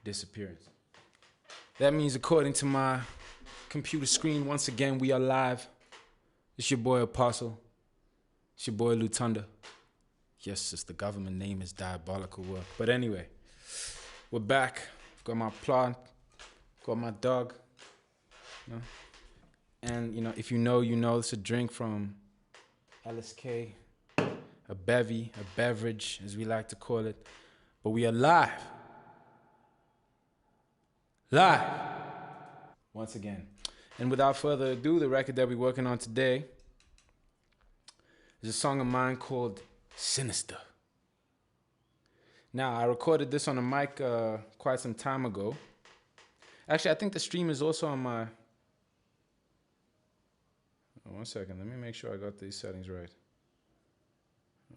disappearance. That means, according to my computer screen, once again, we are live. It's your boy Apostle. It's your boy Lutunda. Yes, it's the government name is diabolical work. But anyway, we're back. I've got my plant, got my dog. You know? And, you know, if you know, you know. It's a drink from LSK, a bevy, a beverage, as we like to call it. But we are live. Live. Once again. And without further ado, the record that we're working on today is a song of mine called Sinister. Now, I recorded this on a mic quite some time ago. Actually, I think the stream is also on my... Oh, 1 second, let me make sure I got these settings right.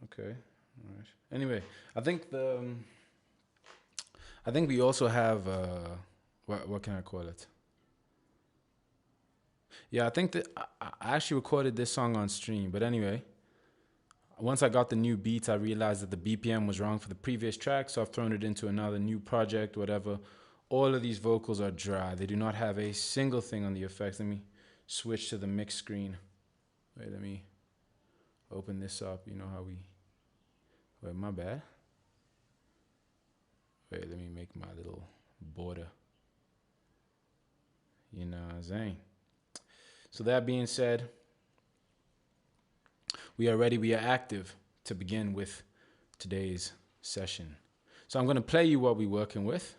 Okay, all right. Anyway, I think we also have what can I call it? Yeah, I think that I actually recorded this song on stream, but anyway, once I got the new beats, I realized that the BPM was wrong for the previous track, so I've thrown it into another new project, whatever. All of these vocals are dry. They do not have a single thing on the effects. Let me switch to the mix screen. Wait, let me open this up. You know how we... Wait, my bad. Wait, let me make my little border. You know what I'm saying? So that being said, we are ready, we are active to begin with today's session. So I'm going to play you what we're working with.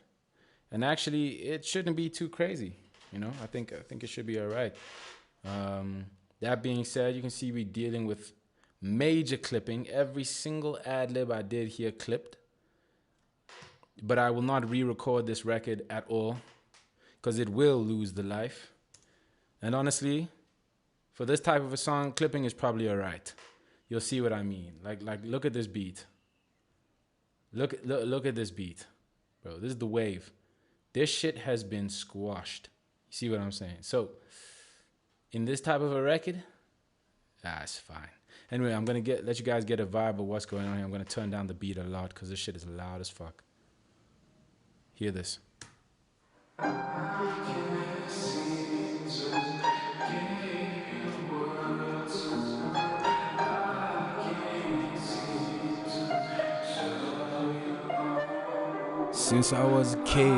And actually, it shouldn't be too crazy. You know, I think it should be all right. That being said, you can see we're dealing with major clipping. Every single ad-lib I did here clipped. But I will not re-record this record at all because it will lose the life. And honestly, for this type of a song, clipping is probably all right. You'll see what I mean. Like look at this beat. Look at this beat. Bro, this is the wave. This shit has been squashed. You see what I'm saying? So, in this type of a record, that's fine. Anyway, I'm going to let you guys get a vibe of what's going on here. I'm going to turn down the beat a lot because this shit is loud as fuck. Hear this. Since I was a kid,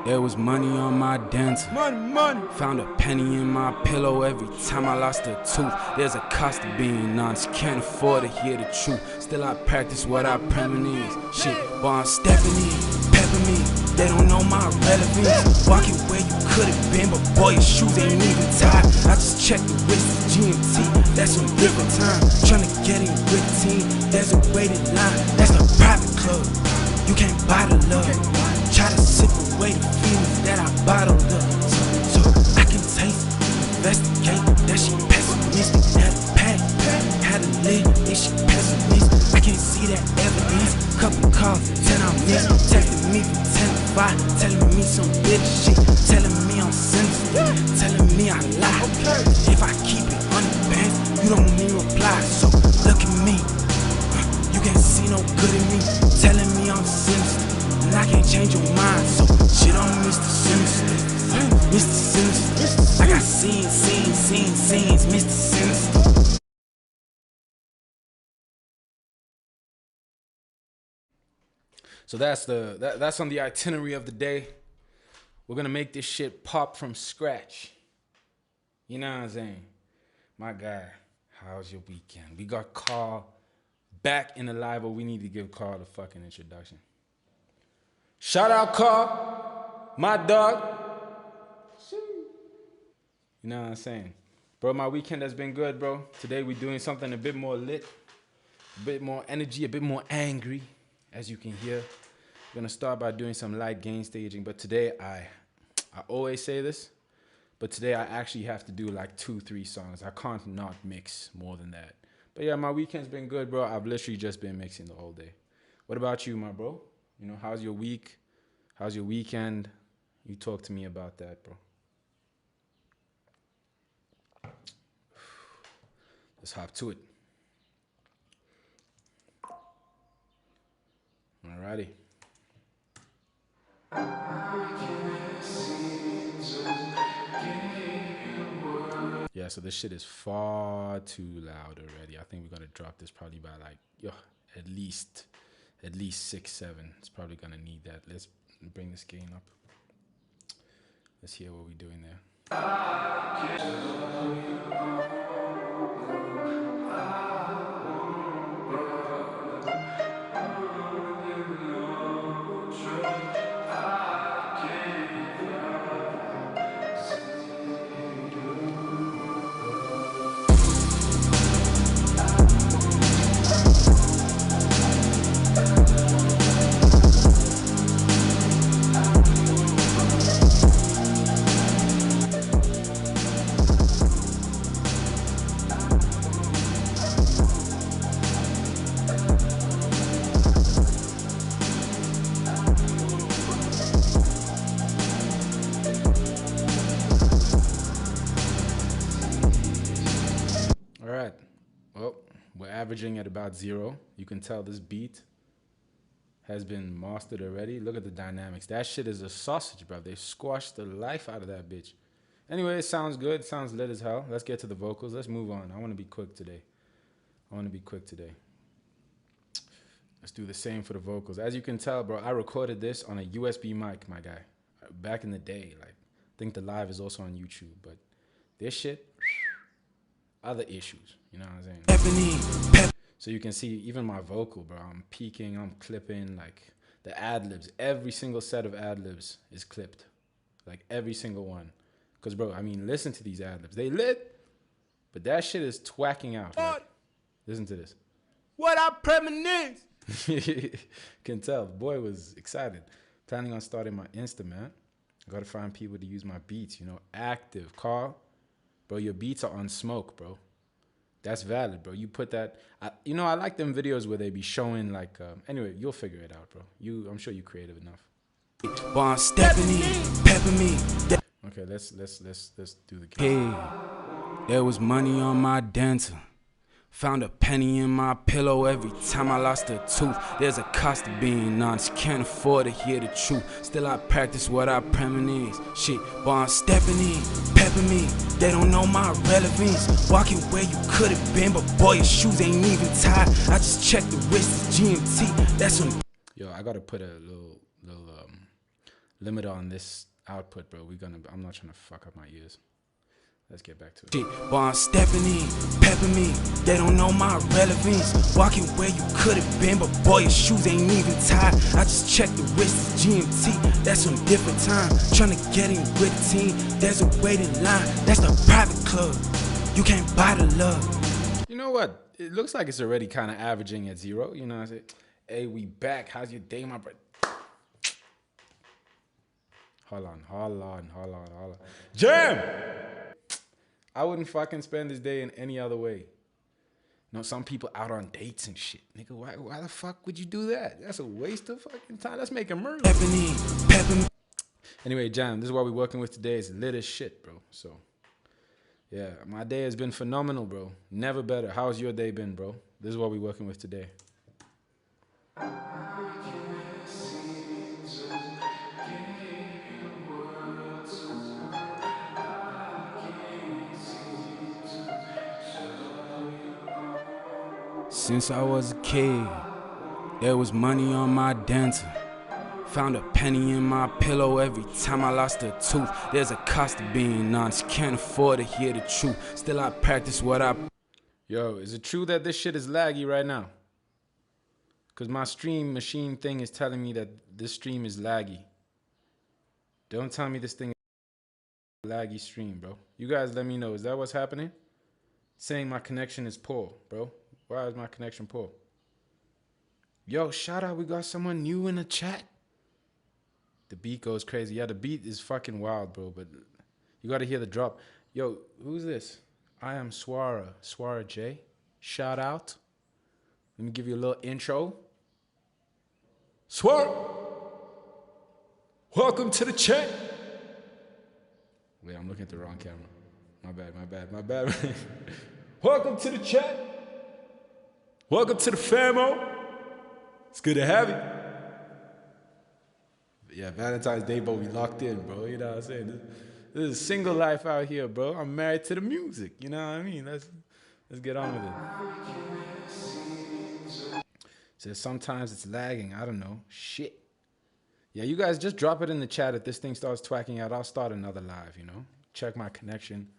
there was money on my dental. Money. Found a penny in my pillow every time I lost a tooth. There's a cost of being honest, can't afford to hear the truth. Still I practice what I premonize. Shit, while I'm stepping in, pepper me, they don't know my relevance. Walking where you could've been, but boy, your shoes ain't even tied. I just checked the wrist of GMT, that's some different time. Tryna get in with the team, there's a waiting line, that's a private club. You can't buy the love. Try to sip away the feelings that I bottled up. So I can taste it, investigate that she pessimistic. Had a pack, had a lid, is she pessimist? I can't see that evidence. Couple calls, 10 I'm missing. Texting me from 10 to 5, telling me some bitter shit. Telling me I'm sinister, telling me I lie. If I keep it on the bands, you don't need reply. So look at me. You can't see no good in me, telling me I'm sinister, and I can't change your mind, so shit on Mr. Sinister, Mr. Sinister, I got scenes, Mr. Sinister. So that's on the itinerary of the day. We're gonna make this shit pop from scratch. You know what I'm saying? My guy, how's your weekend? We got Carl back in the live, but we need to give Carl a fucking introduction. Shout out Carl, my dog. You know what I'm saying? Bro, my weekend has been good, bro. Today we're doing something a bit more lit, a bit more energy, a bit more angry, as you can hear. We're gonna start by doing some light gain staging, but today I always say this, but today I actually have to do like 2-3 songs. I can't not mix more than that. But yeah, my weekend's been good, bro. I've literally just been mixing the whole day. What about you, my bro? You know, how's your week? How's your weekend? You talk to me about that, bro. Let's hop to it. Alrighty. Yeah, so this shit is far too loud already. I think we're gonna drop this probably by like, at least 6, 7. It's probably gonna need that. Let's bring this gain up. Let's hear what we're doing there. All right, well, we're averaging at about 0. You can tell this beat has been mastered already. Look at the dynamics. That shit is a sausage, bro. They squashed the life out of that bitch. Anyway, it sounds good. It sounds lit as hell. Let's get to the vocals. Let's move on. I want to be quick today. Let's do the same for the vocals. As you can tell, bro, I recorded this on a USB mic, my guy. Back in the day, like, I think the live is also on YouTube, but this shit, other issues, you know what I'm saying? So you can see even my vocal, bro, I'm peaking, I'm clipping, like the ad-libs, every single set of ad-libs is clipped, like every single one. Because, bro, I mean, listen to these ad-libs. They lit, but that shit is twacking out. Like, listen to this. What I premonition? Can tell, the boy was excited. Planning on starting my Insta, man. Got to find people to use my beats, you know, active. Carl, bro, your beats are on smoke, bro. That's valid, bro. You put that, you know, I like them videos where they be showing like, anyway, you'll figure it out, bro. I'm sure you're creative enough. Bon Stephanie, pepper me. Okay, let's do the game. Hey, there was money on my dancer. Found a penny in my pillow every time I lost a tooth. There's a cost of being honest, can't afford to hear the truth. Still I practice what I premonition. Shit, Bon Stephanie, pepper me. They don't know my relevance. Walking where you could have been, but boy, your shoes ain't even tied. I just checked the wrist, GMT. That's some. Yo, I gotta put a little limiter on this output, bro. I'm not trying to fuck up my ears. Let's get back to it. Shit, Bon Stephanie, pepper me. They don't know my relevance. Walking where you could have been, but boy, your shoes ain't even tied. I just checked the wrist, GMT. That's some different time. Trying to get in with the team. There's a waiting line. That's the private club. You can't buy the love. You know what? It looks like it's already kind of averaging at 0. You know what I'm saying? Hey, we back. How's your day, my brother? Hold on. Jam! I wouldn't fucking spend this day in any other way. You know, some people out on dates and shit. Nigga, why the fuck would you do that? That's a waste of fucking time. Let's make a murder. Anyway, Jam, this is what we're working with today. It's lit as shit, bro. So, yeah, my day has been phenomenal, bro. Never better. How's your day been, bro? This is what we're working with today. Since I was a kid, there was money on my dancer. Found a penny in my pillow every time I lost a tooth. There's a cost of being honest, can't afford to hear the truth. Still I practice what I... Yo, is it true that this shit is laggy right now? Because my stream machine thing is telling me that this stream is laggy. Don't tell me this thing is a laggy stream, bro. You guys let me know. Is that what's happening? Saying my connection is poor, bro. Why is my connection poor? Yo, shout out, we got someone new in the chat. The beat goes crazy. Yeah, the beat is fucking wild, bro, but you gotta hear the drop. Yo, who's this? I am Swara J. Shout out. Let me give you a little intro. Swara! Welcome to the chat. Wait, I'm looking at the wrong camera. My bad. Welcome to the chat. Welcome to the famo. It's good to have you. Yeah, Valentine's Day, but we locked in, bro. You know what I'm saying? This is a single life out here, bro. I'm married to the music. You know what I mean? Let's get on with it. Says sometimes it's lagging. I don't know. Shit. Yeah, you guys just drop it in the chat if this thing starts twacking out. I'll start another live, you know? Check my connection.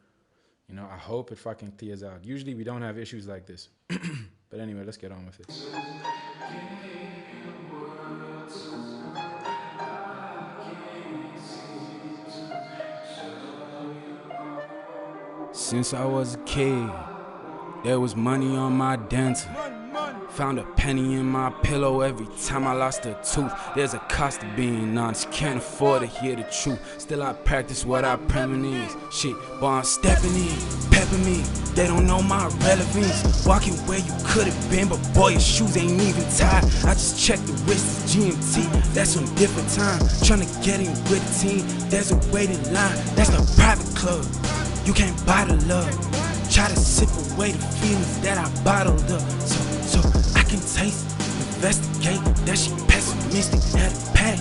You know, I hope it fucking clears out. Usually we don't have issues like this. But anyway, let's get on with it. Since I was a kid, there was money on my dental. Found a penny in my pillow every time I lost a tooth. There's a cost of being honest, can't afford to hear the truth. Still I practice what I premise. Shit, boy, I'm stepping in, pepping me. They don't know my relevance. Walking where you could have been, but boy, your shoes ain't even tied. I just checked the wrist, GMT, that's on different time. Trying to get in with the team, there's a waiting line. That's the private club, you can't buy the love. Try to sip away the feelings that I bottled up. So I can taste, investigate that she pessimistic. Had a pack,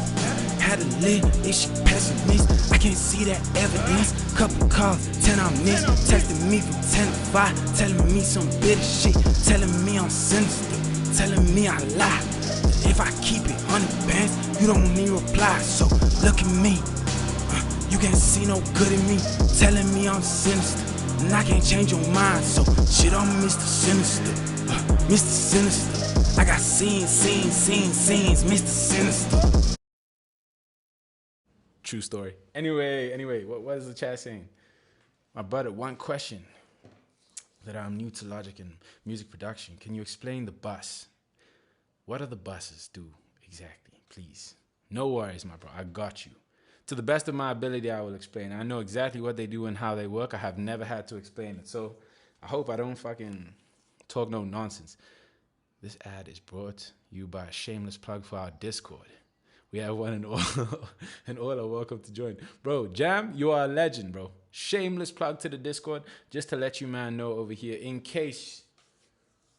had a lid, is she pessimist? I can't see that evidence. Couple calls, 10 I missed. Texting me from 10 to 5, telling me some bitter shit. Telling me I'm sinister, telling me I lie. If I keep it 100 bands, you don't need reply. So look at me, you can't see no good in me. Telling me I'm sinister, and I can't change your mind. So shit, I'm Mr. Sinister, Mr. Sinister. I got scenes, Mr. Sinister. True story. Anyway, what is the chat saying? My brother, one question. That I'm new to logic and music production. Can you explain the bus? What do the buses do exactly, please? No worries, my bro. I got you. To the best of my ability, I will explain. I know exactly what they do and how they work. I have never had to explain it. So I hope I don't fucking talk no nonsense. This ad is brought you by a shameless plug for our Discord. We have one and all, and all are welcome to join. Bro, Jam, you are a legend, bro. Shameless plug to the Discord, just to let you man know over here, in case,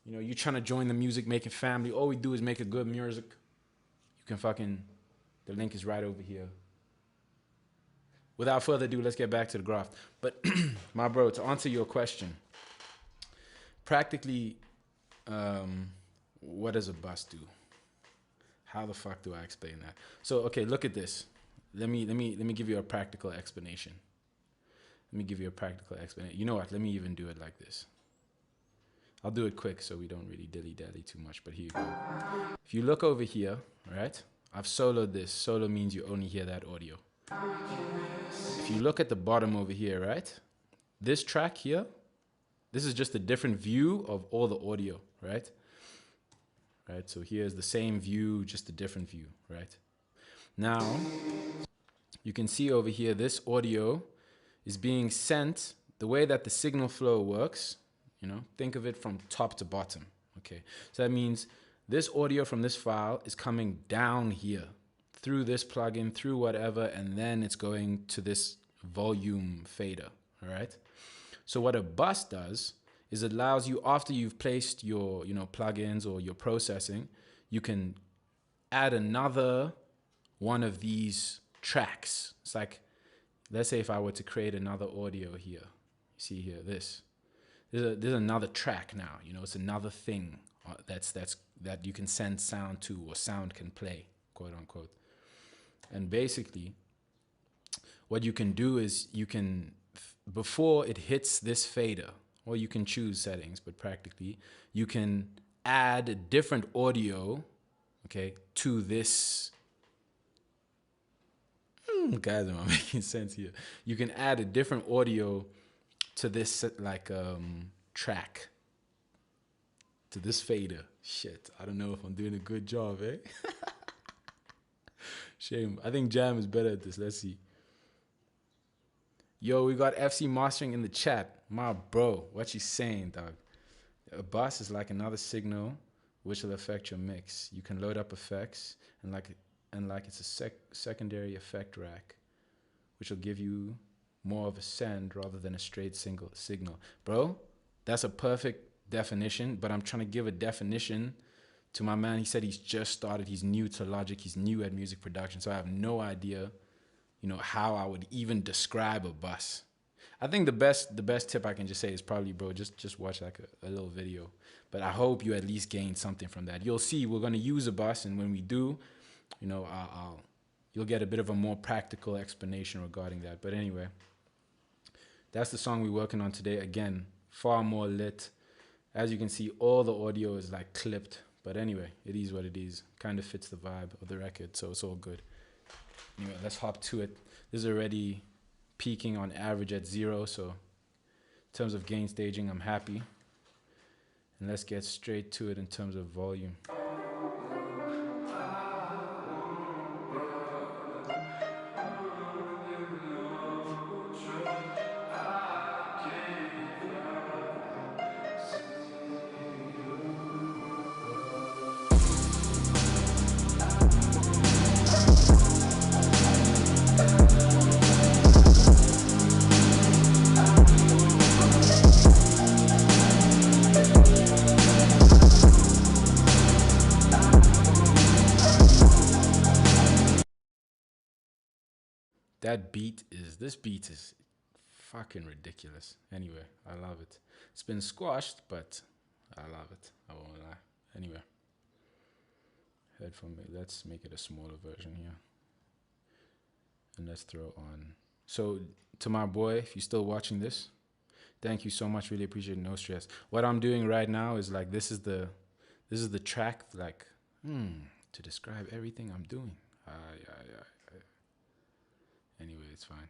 you know, you're trying to join the music making family. All we do is make a good music. You can fucking, the link is right over here. Without further ado, let's get back to the graph. But my bro, to answer your question, practically, what does a bus do? How the fuck do I explain that? So, okay, look at this. Let me give you a practical explanation. Let me give you a practical explanation. You know what? Let me even do it like this. I'll do it quick so we don't really dilly-dally too much, but here you go. If you look over here, right? I've soloed this. Solo means you only hear that audio. If you look at the bottom over here, right? This track here, this is just a different view of all the audio, right? Right, so here's the same view, just a different view, right? Now, you can see over here, this audio is being sent, the way that the signal flow works, you know, think of it from top to bottom, okay? So that means this audio from this file is coming down here, through this plugin, through whatever, and then it's going to this volume fader, all right? So what a bus does is it allows you, after you've placed your, you know, plugins or your processing, you can add another one of these tracks. It's like, let's say if I were to create another audio here, you see here, there's another track now, you know, it's another thing that you can send sound to, or sound can play, quote unquote. And basically, what you can do is you can, before it hits this fader, or you can choose settings, but practically, you can add different audio, okay, to this. Guys, am I making sense here? You can add a different audio to this, like, track, to this fader. Shit, I don't know if I'm doing a good job, eh? Shame. I think Jam is better at this. Let's see. Yo, we got FC Mastering in the chat. My bro, what you saying, dog? A bus is like another signal which will affect your mix. You can load up effects and like it's a secondary effect rack, which will give you more of a send rather than a straight single signal. Bro, that's a perfect definition, but I'm trying to give a definition to my man. He said he's just started, he's new to Logic, he's new at music production, so I have no idea you know, how I would even describe a bus. I think the best tip I can just say is probably, bro, just watch like a little video. But I hope you at least gain something from that. You'll see we're gonna use a bus, and when we do, you know, you'll get a bit of a more practical explanation regarding that. But anyway, that's the song we're working on today. Again, far more lit. As you can see, all the audio is like clipped. But anyway, it is what it is. Kind of fits the vibe of the record, so it's all good. Anyway, let's hop to it. This is already peaking on average at 0, so in terms of gain staging, I'm happy. And let's get straight to it in terms of volume. This beat is fucking ridiculous. Anyway, I love it. It's been squashed, but I love it. I won't lie. Anyway, headphone, let's make it a smaller version here. And let's throw on. So to my boy, if you're still watching this, thank you so much. Really appreciate it. No stress. What I'm doing right now is like, this is the track, like, to describe everything I'm doing. Anyway, it's fine.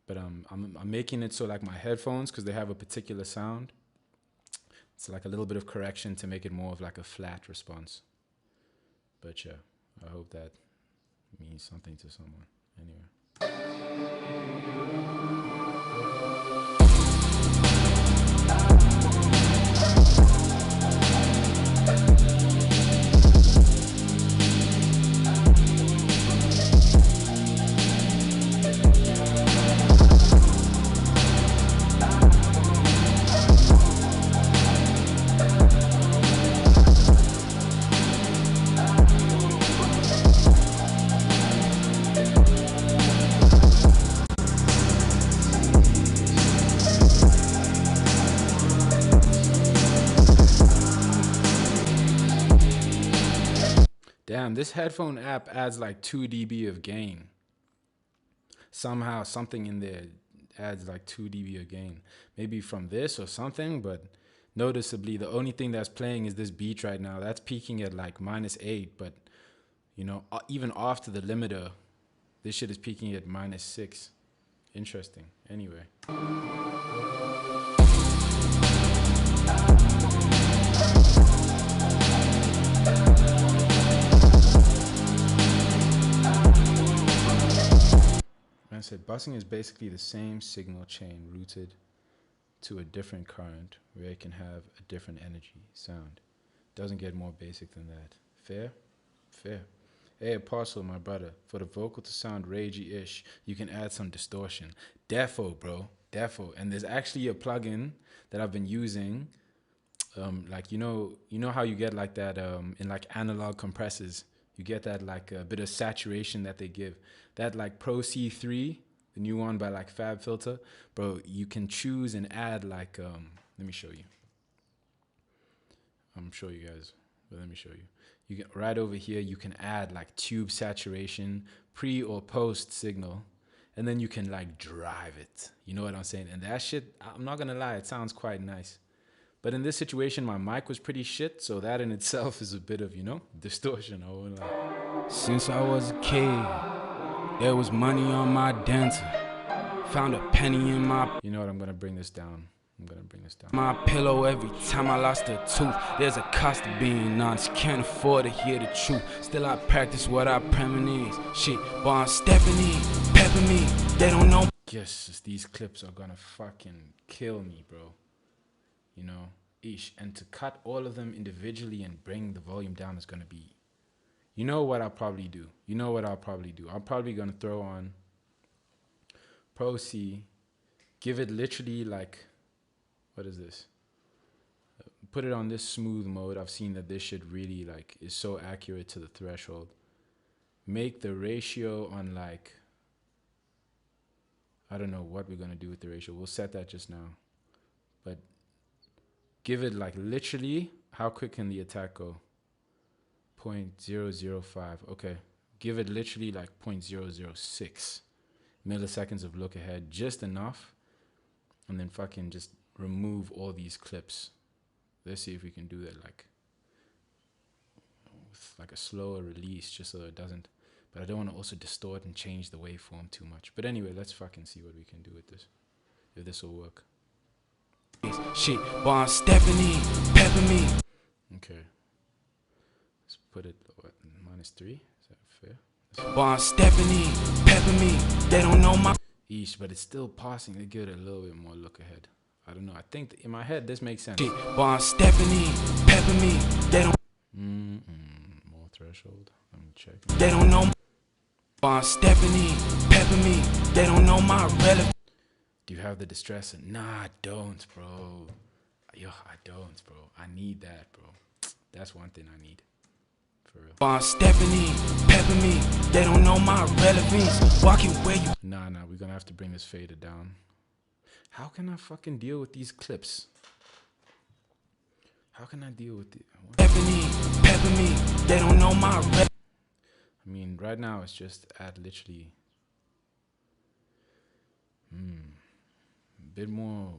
But I'm making it so like my headphones, because they have a particular sound, it's like a little bit of correction to make it more of like a flat response. But yeah, I hope that means something to someone. Anyway. Damn, this headphone app adds like 2 dB of gain. Somehow something in there adds like 2 dB of gain. Maybe from this or something, but noticeably the only thing that's playing is this beat right now. That's peaking at like -8, but you know, even after the limiter, this shit is peaking at -6. Interesting. Anyway. I said busing is basically the same signal chain routed to a different current where it can have a different energy sound. Doesn't get more basic than that. Fair? Fair. Hey, Apostle, my brother, for the vocal to sound ragey-ish, you can add some distortion. Defo, bro. Defo. And there's actually a plugin that I've been using. Like, you know how you get like that in like analog compressors, you get that like a bit of saturation that they give. That like Pro C3, the new one by like Fab Filter, bro, you can choose and add like, let me show you. I'm sure you guys, but let me show you. You get right over here, you can add like tube saturation, pre or post signal, and then you can like drive it. You know what I'm saying? And that shit, I'm not gonna lie, it sounds quite nice. But in this situation, my mic was pretty shit, so that in itself is a bit of, you know, distortion. I won't lie. Since I was a kid, there was money on my dancer. Found a penny in my... You know what, I'm gonna bring this down. My pillow every time I lost a tooth. There's a cost of being honest. Can't afford to hear the truth. Still I practice what I premise. Shit, boy, I'm stepping in, pepping me. They don't know. Yes, these clips are gonna fucking kill me, bro. You know, ish. And to cut all of them individually and bring the volume down is gonna be... You know what I'll probably do? I'm probably gonna throw on Pro C, give it literally like... What is this? Put it on this smooth mode. I've seen that this shit really like is so accurate to the threshold. Make the ratio on like I don't know what we're gonna do with the ratio. We'll set that just now, but give it like literally. How quick can the attack go? 0.005. Okay, give it literally like 0.006 milliseconds of look ahead, just enough, and then fucking just remove all these clips. Let's see if we can do that like with like a slower release, just so it doesn't. But I don't want to also distort and change the waveform too much. But anyway, let's fucking see what we can do with this, if this will work. Shit, while I'm stepping in, pepping me. Okay, let's put it what, -3. Is that fair? While I'm stepping in, pepping me. They don't know my. Eesh, but it's still passing. They give it a little bit more look ahead. I don't know. I think in my head this makes sense. Shit, while I'm stepping in, pepping me. They don't. More threshold. Let me check. They don't know. While I'm stepping in, pepping me. They don't know my relevance. Do you have the distressor? Nah, I don't, bro. Yo, I don't, bro. I need that, bro. That's one thing I need. For real. While I'm stepping in, pepping me. They don't know my relevance. Walking where you. Nah, we're gonna have to bring this fader down. How can I fucking deal with these clips? How can I deal with it? Pepping in, pepping me. They don't know my relevance. I mean, right now it's just at literally bit more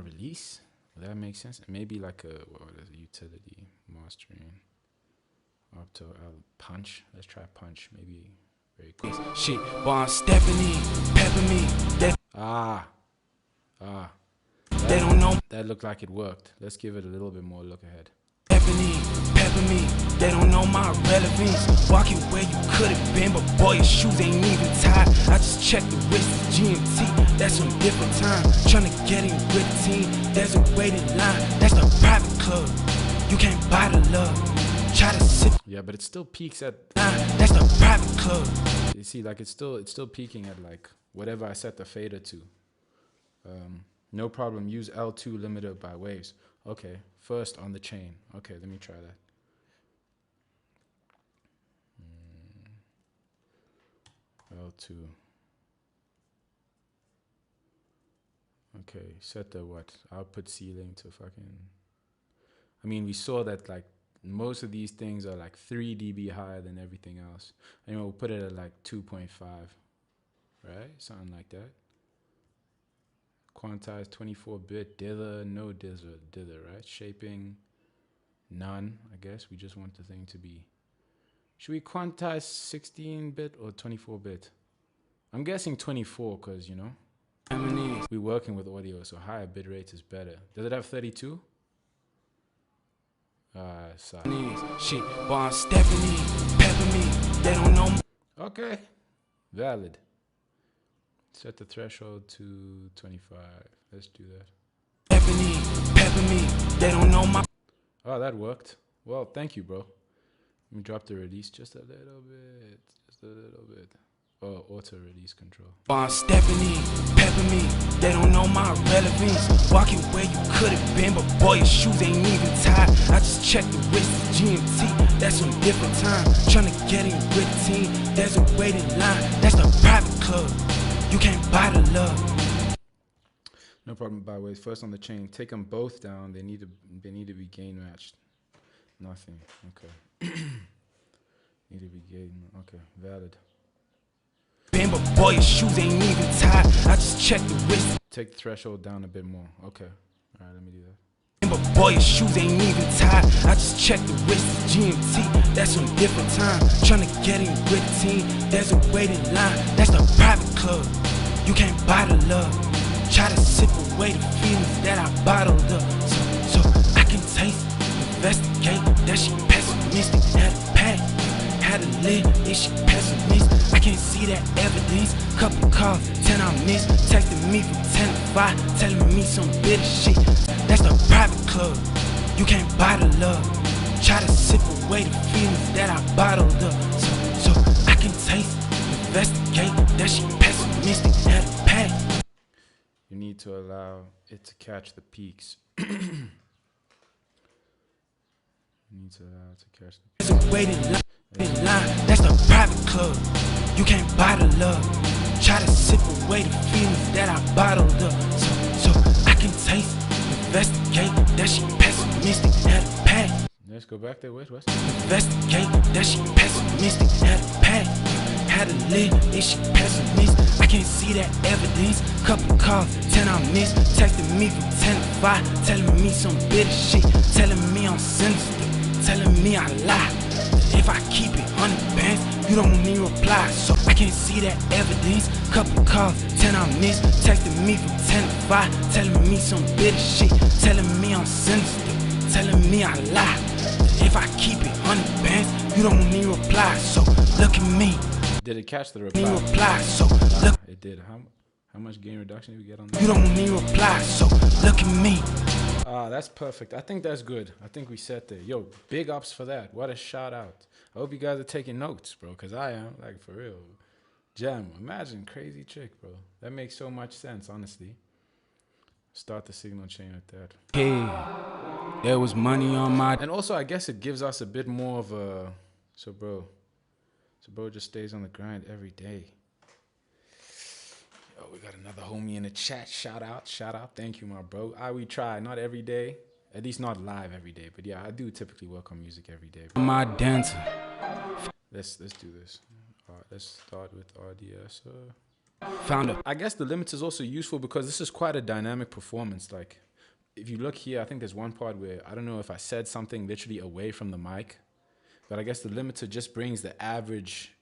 release. Would that make sense? Maybe like a utility mastering up to punch. Let's try punch. Maybe very quick. Shit, while I'm stepping in, pepping me. They don't know. That looked like it worked. Let's give it a little bit more look ahead. Pepping in, pepping me. They don't know my relevance. Walking where you could have been, but boy, your shoes ain't even tied. I just checked the wrist, GMT. That's some different time. Tryna get in with the team. There's a waiting line. That's the private club. You can't buy the love. Try to sip. Yeah, but it still peaks at. That's the private club. You see, like it's still peaking at like whatever I set the fader to. No problem. Use L2 limiter by waves. Okay, first on the chain. Okay, let me try that. L2. Okay, set the what? Output ceiling to fucking. I mean, we saw that like most of these things are like 3 dB higher than everything else. Anyway, we'll put it at like 2.5, right? Something like that. Quantized 24-bit, dither, no dither, right? Shaping, none, I guess. We just want the thing to be. Should we quantize 16-bit or 24-bit? I'm guessing 24 because, you know, we're working with audio, so higher bit rate is better. Does it have 32? Sorry. Shit, while I'm stepping in, pepping me. They don't know. Okay, valid. Set the threshold to 25. Let's do that. Pepping me, they don't know my. Oh, that worked. Well, thank you, bro. Let me drop the release just a little bit. Just a little bit. Oh, auto release control. While I'm stepping in, pepping me, they don't know my relevance. Walking where you could have been, but boy, your shoes ain't even tied. I just checked the wrist, GMT. That's some different time. Tryna get in with the team. There's a waiting line. That's the private club. You can't buy the love. No problem. By the way, first on the chain, take them both down. They need to be gain matched. Nothing. Okay. Need to be gain. Okay. Valid. But boy, your shoes ain't even tied. I just checked the wrist. Take the threshold down a bit more. Okay. All right. Let me do that. But boy, your shoes ain't even tied. I just checked the wrist, GMT. That's some different time. Tryna get in with the team. There's a waiting line. That's the private club. You can't buy the love. Try to sip away the feelings that I bottled up. So I can taste, investigate. That she pessimistic. Had a pack, had a lid. Is she pessimist? I can't see that evidence. Couple calls, 10 I missed. Texting me from 10 to 5, telling me some bitter shit. That's the private club. You can't buy the love. Try to sip away the feelings that I bottled up. So I can taste, investigate. That she pessimistic. Had a pack. You need to allow it to catch the peaks. You need to allow it to catch the peaks. There's a waiting line. That's the private club. You can't buy the love. Try to sip away the feelings that I bottled up, so I can taste. Investigate that she pessimistic, had a pack. Let's go back there. Wait, what? Investigate that she pessimistic, had a pack. Had a lid, is she pessimist? I can't see that evidence. Couple calls, 10 I missed. Texting me from 10 to 5, telling me some bitter shit. Telling me I'm sinister, telling me I lie. If I keep it 100 bands, you don't need reply. So I can't see that evidence. Couple calls, 10 I missed. Texting me from 10 to 5, telling me some bitter shit. Telling me I'm sinister, telling me I lie. If I keep it 100 bands, you don't need reply. So look at me. Did it catch the reply? Need reply. So look. It did. How much gain reduction did we get on that? You don't need reply. So look at me. Ah, that's perfect. I think that's good. I think we set there. Yo, big ups for that. What a shout out. I hope you guys are taking notes, bro, because I am, like, for real. Gem, imagine, crazy chick, bro. That makes so much sense, honestly. Start the signal chain with that. Hey, there was money on my... And also, I guess it gives us a bit more of a... So, bro just stays on the grind every day. Yo, we got another homie in the chat. Shout out. Thank you, my bro. We try, not every day. At least not live every day. But yeah, I do typically work on music every day. My dancer. Let's do this. All right, let's start with RDS. Found a... I guess the limiter is also useful because this is quite a dynamic performance. Like, if you look here, I think there's one part where, I don't know if I said something literally away from the mic, but I guess the limiter just brings the average.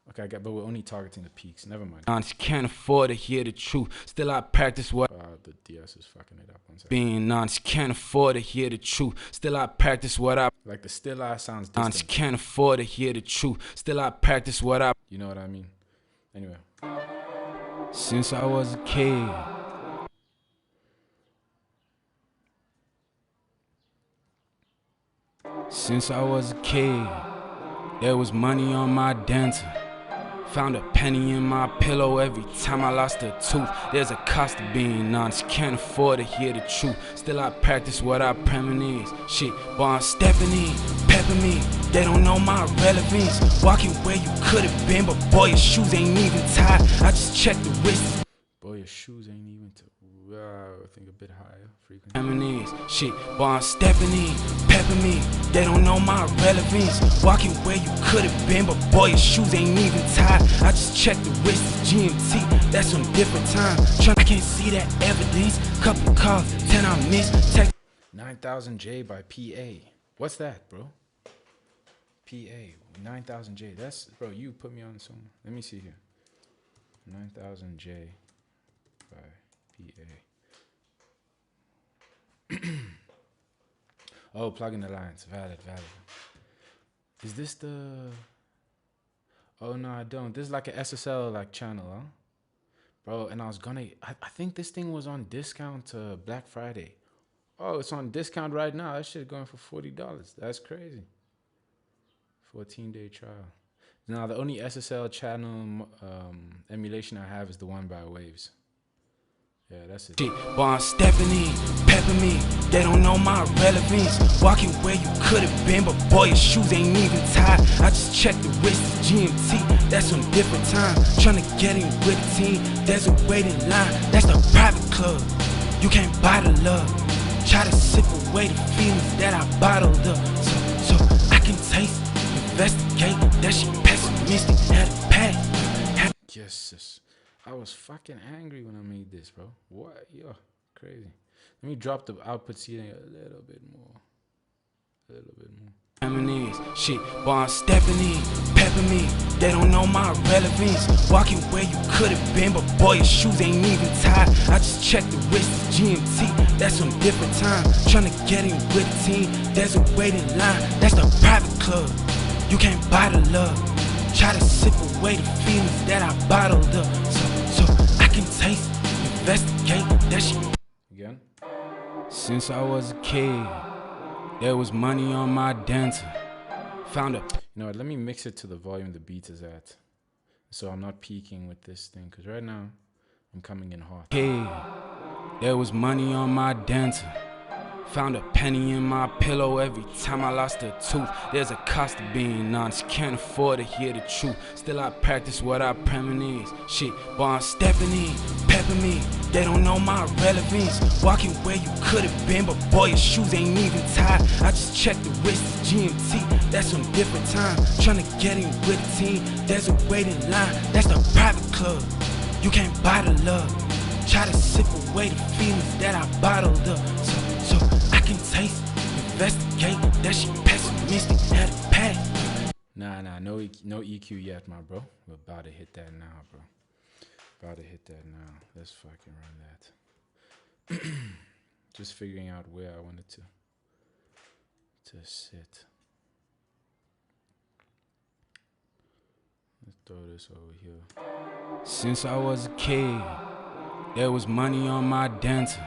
Okay, but we're only targeting the peaks. Never mind. I can't afford to hear the truth. Still I practice what... The DS is fucking it up. One second. Being honest, can't afford to hear the truth. Still I practice what I... Like the still I sounds Honest, distant. can't afford to hear the truth. Still I practice what I... You know what I mean? Anyway. Since I was a kid. Since I was a kid, there was money on my dancer. Found a penny in my pillow every time I lost a tooth. There's a cost to being honest, can't afford to hear the truth. Still I practice what I premise. Shit, boy, I'm stepping in, pepping me. They don't know my relevance. Walking where you could have been, but boy, your shoes ain't even tied. I just checked the wrist. Boy, your shoes ain't even to... I think a bit higher frequency. Shit, boy, I'm stepping in, pepping me. They don't know my relevance. Walking where you could have been, but boy, your shoes ain't even tied. I just checked the wrist, GMT, that's some different time. I can't see that evidence. Couple calls, 10 I missed. 9000J by PA. What's that, bro? PA, 9000J. That's, bro, you put me on some. Let me see here. 9000J by PA. Oh, plugin alliance. Valid. Is this the... Oh, no, I don't. This is like an SSL like channel, huh? Bro, and I was gonna... I think this thing was on discount Black Friday. Oh, it's on discount right now. That shit going for $40. That's crazy. 14-day trial. Now, the only SSL channel emulation I have is the one by Waves. Yeah, that's it. Shit, boy, I'm stepping in, pepping me. They don't know my relevance. Walking where you could have been, but boy, your shoes ain't even tied. I just checked the wrist, GMT, that's some different time. Trying to get in with the team, there's a waiting line. That's the private club, you can't buy the love. Try to sip away the feelings that I bottled up, so I can taste, investigate that she pessimistic, had a pack. Yes, sis. I was fucking angry when I made this, bro. What? Yo, crazy. Let me drop the output seating a little bit more. Shit, boy, I'm stepping in, pepping me. They don't know my relevance. Walking where you could have been, but boy, your shoes ain't even tied. I just checked the wrist, GMT, that's some different time. Trying to get in with the team, there's a waiting line. That's the private club, you can't buy the love. Try to sip away the feelings that I bottled up, so I can taste, investigate that shit. Again? Since I was a kid, there was money on my dancer. Found a... You know what, let me mix it to the volume the beat is at. So I'm not peaking with this thing, because right now, I'm coming in hot. Kid, there was money on my dancer. Found a penny in my pillow every time I lost a tooth. There's a cost of being honest, can't afford to hear the truth. Still I practice what I premise. Shit, boy, I'm stepping in, pepping me. They don't know my relevance. Walking where you could have been, but boy, your shoes ain't even tied. I just checked the wrist, GMT, that's some different time. Tryna get in with the team, there's a waiting line. That's the private club, you can't buy the love. Try to sip away the feelings that I bottled up. So I can taste, investigate, that shit pessimistic at a pass. Nah, no EQ yet, my bro. We're about to hit that now, bro. About to hit that now. Let's fucking run that. Just figuring out where I wanted to sit. Let's throw this over here. Since I was a kid, there was money on my dental.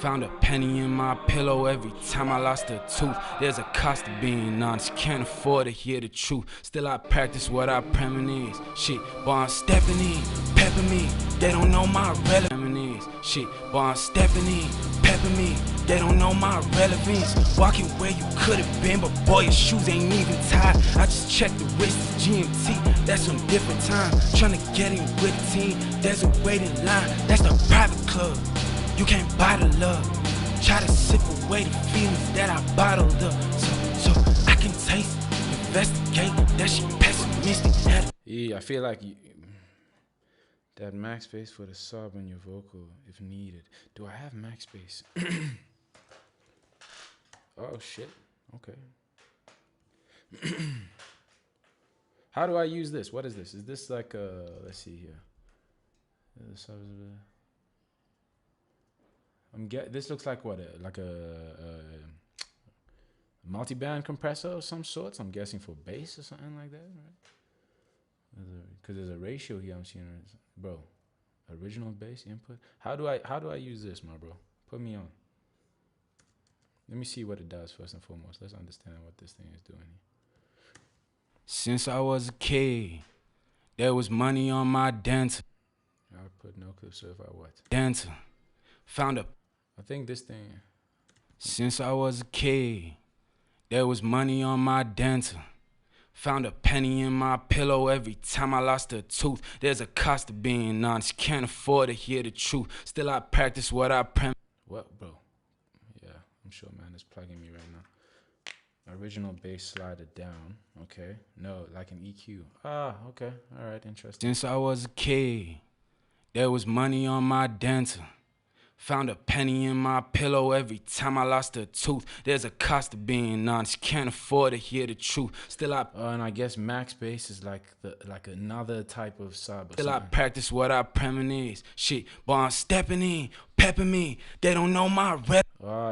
Found a penny in my pillow every time I lost a tooth. There's a cost of being honest, can't afford to hear the truth. Still I practice what I premise. Shit, boy, I'm stepping in, pepping me. They don't know my relevance. Shit, boy, I'm stepping in, pepping me. They don't know my relevance. Walking where you could have been, but boy, your shoes ain't even tied. I just checked the wrist, GMT, that's some different time. Tryna get in with the team, there's a waiting line. That's the private club, you can't buy the love. Try to sip away the feelings that I bottled up. So I can taste, investigate, that shit pessimistic. Yeah, I feel like that max space for the sub on your vocal if needed. Do I have max space? Oh shit. Okay. How do I use this? What is this? Is this like a, let's see here. This looks like what? Like a multi-band compressor of some sorts. I'm guessing for bass or something like that, right? Because there's a ratio here I'm seeing, bro. Original bass input. How do I use this, my bro? Put me on. Let me see what it does first and foremost. Let's understand what this thing is doing here. Since I was a kid, there was money on my dental. I put no clip, so if I what? Dental. Found a. I think this thing. Since I was a kid, there was money on my dental. Found a penny in my pillow every time I lost a tooth. There's a cost of being honest, can't afford to hear the truth. Still I practice what I premise. What, bro? Yeah, I'm sure man is plugging me right now. Original bass slider down. Okay. No, like an EQ. Ah, okay. All right, interesting. Since I was a kid, there was money on my dental. Found a penny in my pillow every time I lost a tooth. There's a cost of being honest, can't afford to hear the truth. Still I and I guess max bass is like another type of sub. Still I practice what I premise. Shit, boy, I'm stepping in, pepping me. They don't know my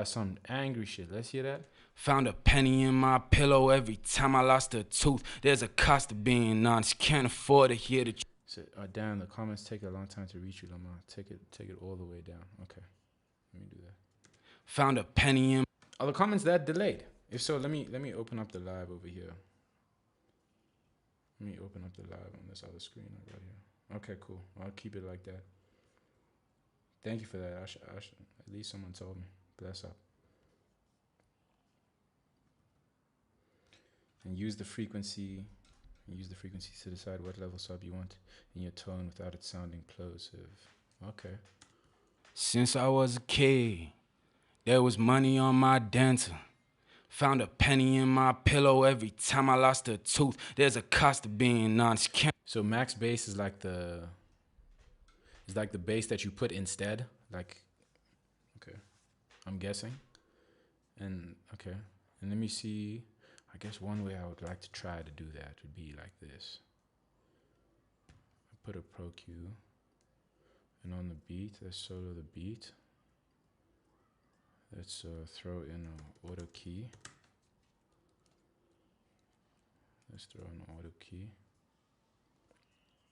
some angry shit. Let's hear that. Found a penny in my pillow every time I lost a tooth. There's a cost of being honest, can't afford to hear the truth. So, damn, the comments take a long time to reach you, Lamar. Take it all the way down. Okay, let me do that. Found a penny in. Are the comments that delayed? If so, let me open up the live over here. Let me open up the live on this other screen right here. Okay, cool. I'll keep it like that. Thank you for that. I should, at least someone told me. Bless up. And use the frequency. Use the frequency to decide what level sub you want in your tone without it sounding plosive. Okay. Since I was a kid, there was money on my dental. Found a penny in my pillow every time I lost a tooth. There's a cost of being honest. So max bass is like the bass that you put instead. Like, okay, I'm guessing. And okay, and let me see. I guess one way I would like to try to do that would be like this. I put a Pro Q, and on the beat, let's solo the beat. Let's throw in an auto key. Let's throw in an auto key.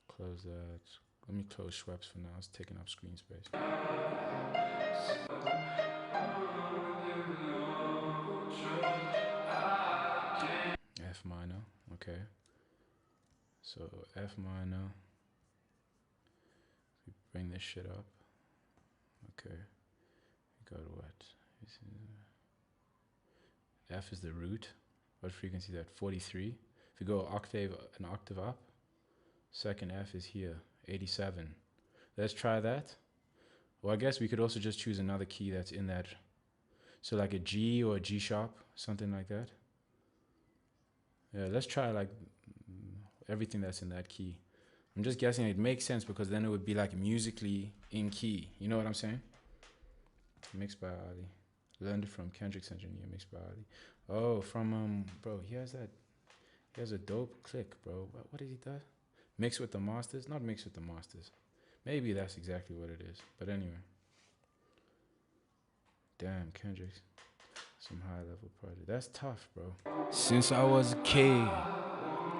Close that. Let me close Schweppes for now. It's taking up screen space. F minor, okay. So F minor. We bring this shit up. Okay. We go to what? F is the root. What frequency is that? 43. If you go an octave up, second F is here, 87. Let's try that. Well, I guess we could also just choose another key that's in that. So like a G or a G sharp, something like that. Yeah, let's try like everything that's in that key. I'm just guessing it makes sense because then it would be like musically in key. You know what I'm saying? Mixed by Ali. Learned it from Kendrick's engineer, mixed by Ali. Oh, from bro, he has a dope click, bro. What did he do? Mix with the masters? Not mix with the masters. Maybe that's exactly what it is. But anyway. Damn, Kendrick's some high level project. That's tough, bro. Since I was a kid,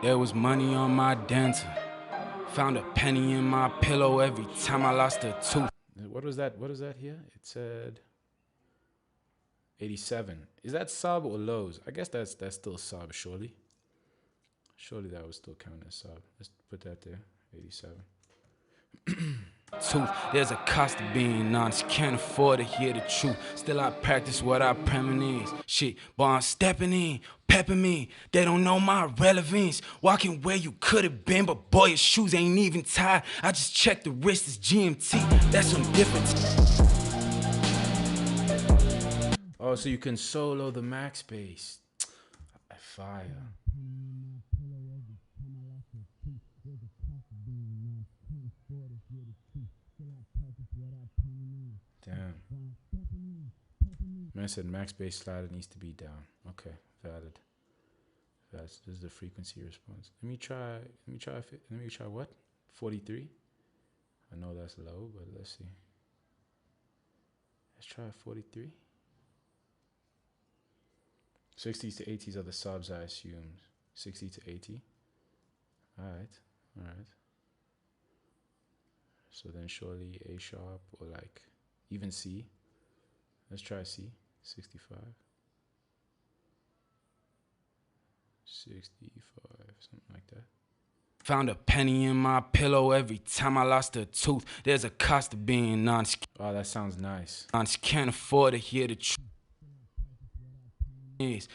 there was money on my dental. Found a penny in my pillow every time I lost a tooth. What was that? What was that here? It said 87. Is that sub or lows? I guess that's still sub, surely. Surely that would still count as sub. Let's put that there. 87. Tooth. There's a cost of being honest. Can't afford to hear the truth. Still I practice what I premise. Shit, boy, I'm stepping in, pepping me. They don't know my relevance. Walking where you could have been, but boy, your shoes ain't even tied. I just checked the wrist, it's GMT. That's some difference. Oh, so you can solo the max bass. Fire. Damn. Man said max bass slider needs to be down. Okay, valid. This is the frequency response. Let me try what? 43? I know that's low, but let's see. Let's try 43. 60s to 80s are the subs, I assume. 60 to 80. Alright. So then surely A sharp or like even C. Let's try C. 65. 65, something like that. Found a penny in my pillow every time I lost a tooth. There's a cost of being honest. Oh, that sounds nice. Can't afford to hear the truth.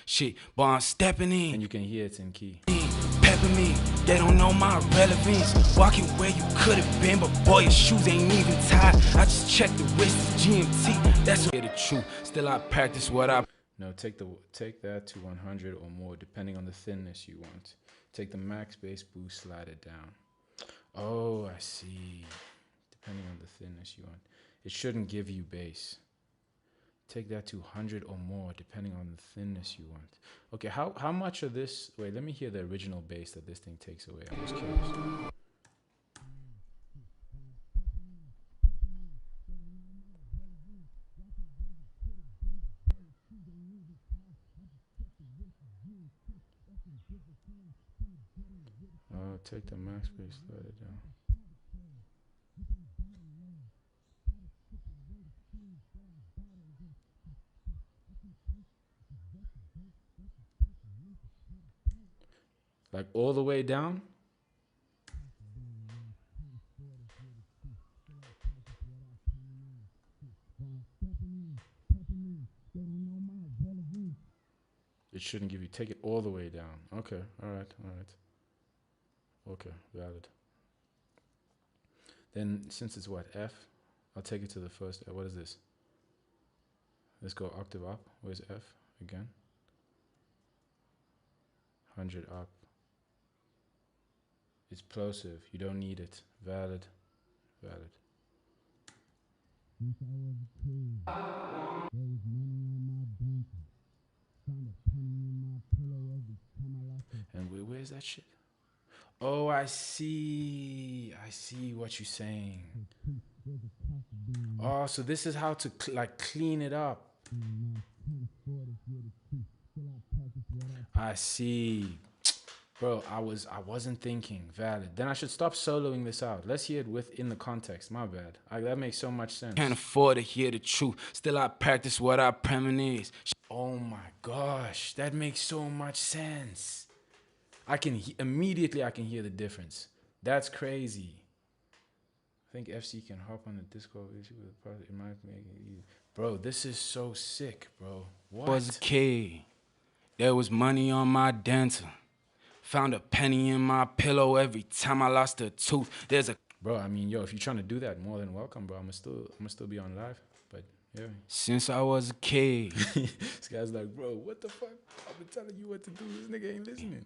Shit, boy, I'm stepping in. And you can hear it's in key. Pepper me, they don't know my relevance. Walking where you could have been, but boy, your shoes ain't even tied. I just checked the wrist, it's GMT. That's what the truth. Still, I practice what I. No, take that to 100 or more, depending on the thinness you want. Take the max bass boost, slide it down. Oh, I see. Depending on the thinness you want. It shouldn't give you bass. Take that to 100 or more, depending on the thinness you want. Okay, how much of this... Wait, let me hear the original bass that this thing takes away. I'm just curious. Oh, take the max bass, slide it down. Like all the way down? It shouldn't give you, take it all the way down. Okay, all right. Okay, valid. Then since it's what, F, I'll take it to the first, what is this? Let's go octave up. Where's F again? 100 up. It's plosive. You don't need it. Valid. And where's that shit? Oh, I see what you're saying. Oh, so this is how to clean it up. I see. Bro, I wasn't thinking. Valid. Then I should stop soloing this out. Let's hear it within the context. My bad. That makes so much sense. Can't afford to hear the truth. Still, I practice what I premise. Oh my gosh, that makes so much sense. Immediately I can hear the difference. That's crazy. I think FC can hop on the Discord with it might make it easy. Bro, this is so sick, bro. What? Was a kid. There was money on my dancer. Found a penny in my pillow every time I lost a tooth. There's a bro. I mean, yo, if you're trying to do that, more than welcome, bro. I'm gonna still be on live. But yeah. Since I was a kid. This guy's like, bro, what the fuck? I've been telling you what to do. This nigga ain't listening.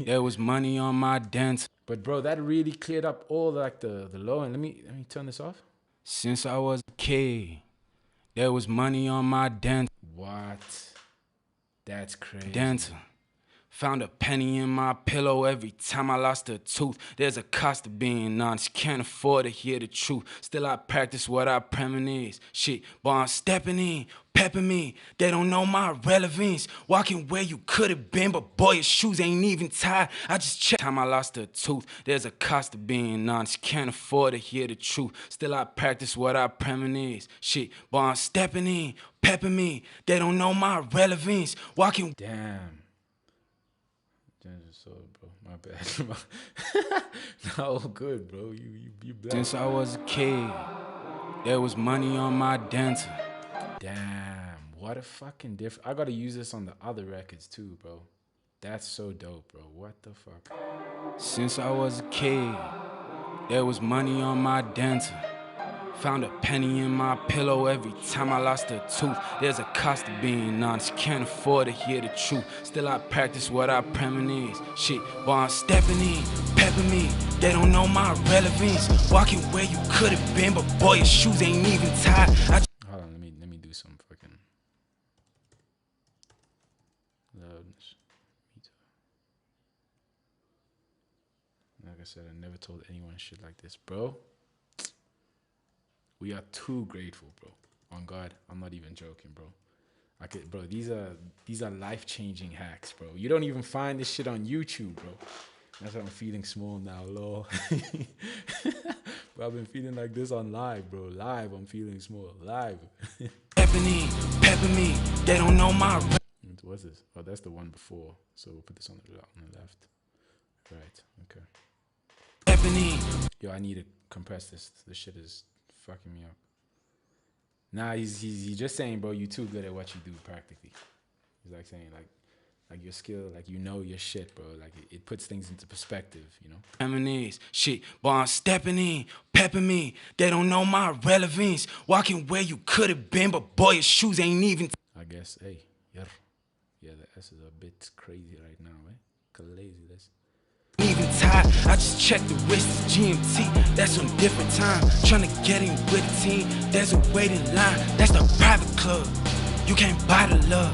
There was money on my dancer. But bro, that really cleared up all like the low. And let me turn this off. Since I was a kid, there was money on my dancer. What? That's crazy. Dancer. Found a penny in my pillow every time I lost a tooth. There's a cost to being honest, can't afford to hear the truth. Still I practice what I premise. Shit, boy, I'm stepping in, pepping me. They don't know my relevance. Walking where you could have been, but boy, your shoes ain't even tied. I just checked time I lost a tooth. There's a cost to being honest, can't afford to hear the truth. Still I practice what I premise. Shit, boy, I'm stepping in, pepping me. They don't know my relevance. Walking. Damn. So, bro, my bad. No, good, bro. You black. Since I was a kid, there was money on my dancer. Damn, what a fucking difference. I gotta use this on the other records too, bro. That's so dope, bro. What the fuck? Since I was a kid, there was money on my dancer. Found a penny in my pillow every time I lost a tooth. There's a cost to being honest, can't afford to hear the truth. Still I practice what I premise. Shit, boy, I'm stepping in, pepping me. They don't know my relevance. Walking where you could have been, but boy, your shoes ain't even tied. Hold on, let me do some fucking loudness. Like I said, I never told anyone shit like this, bro. We are too grateful, bro. On God, I'm not even joking, bro. Bro, these are life-changing hacks, bro. You don't even find this shit on YouTube, bro. That's why I'm feeling small now, lol. Bro, I've been feeling like this on live, bro. Live, I'm feeling small. Live. Pepping me, they don't know my. What's this? Oh, that's the one before. So we'll put this on the left. Right. Okay. Yo, I need to compress this. This shit is fucking me up. Nah, he's just saying, bro, you too good at what you do practically. He's like saying like your skill, like you know your shit, bro. Like it puts things into perspective, you know. Reminisce, shit, boy, I'm stepping in, pepping me. They don't know my relevance. Walking where you could have been, but boy, your shoes ain't even. I guess, hey, yeah, the S is a bit crazy right now, eh? Crazy, that's. Even tied, I just checked the wrist, GMT, that's on different time. Trying to get in with the team, there's a waiting line, that's the private club. You can't buy the love,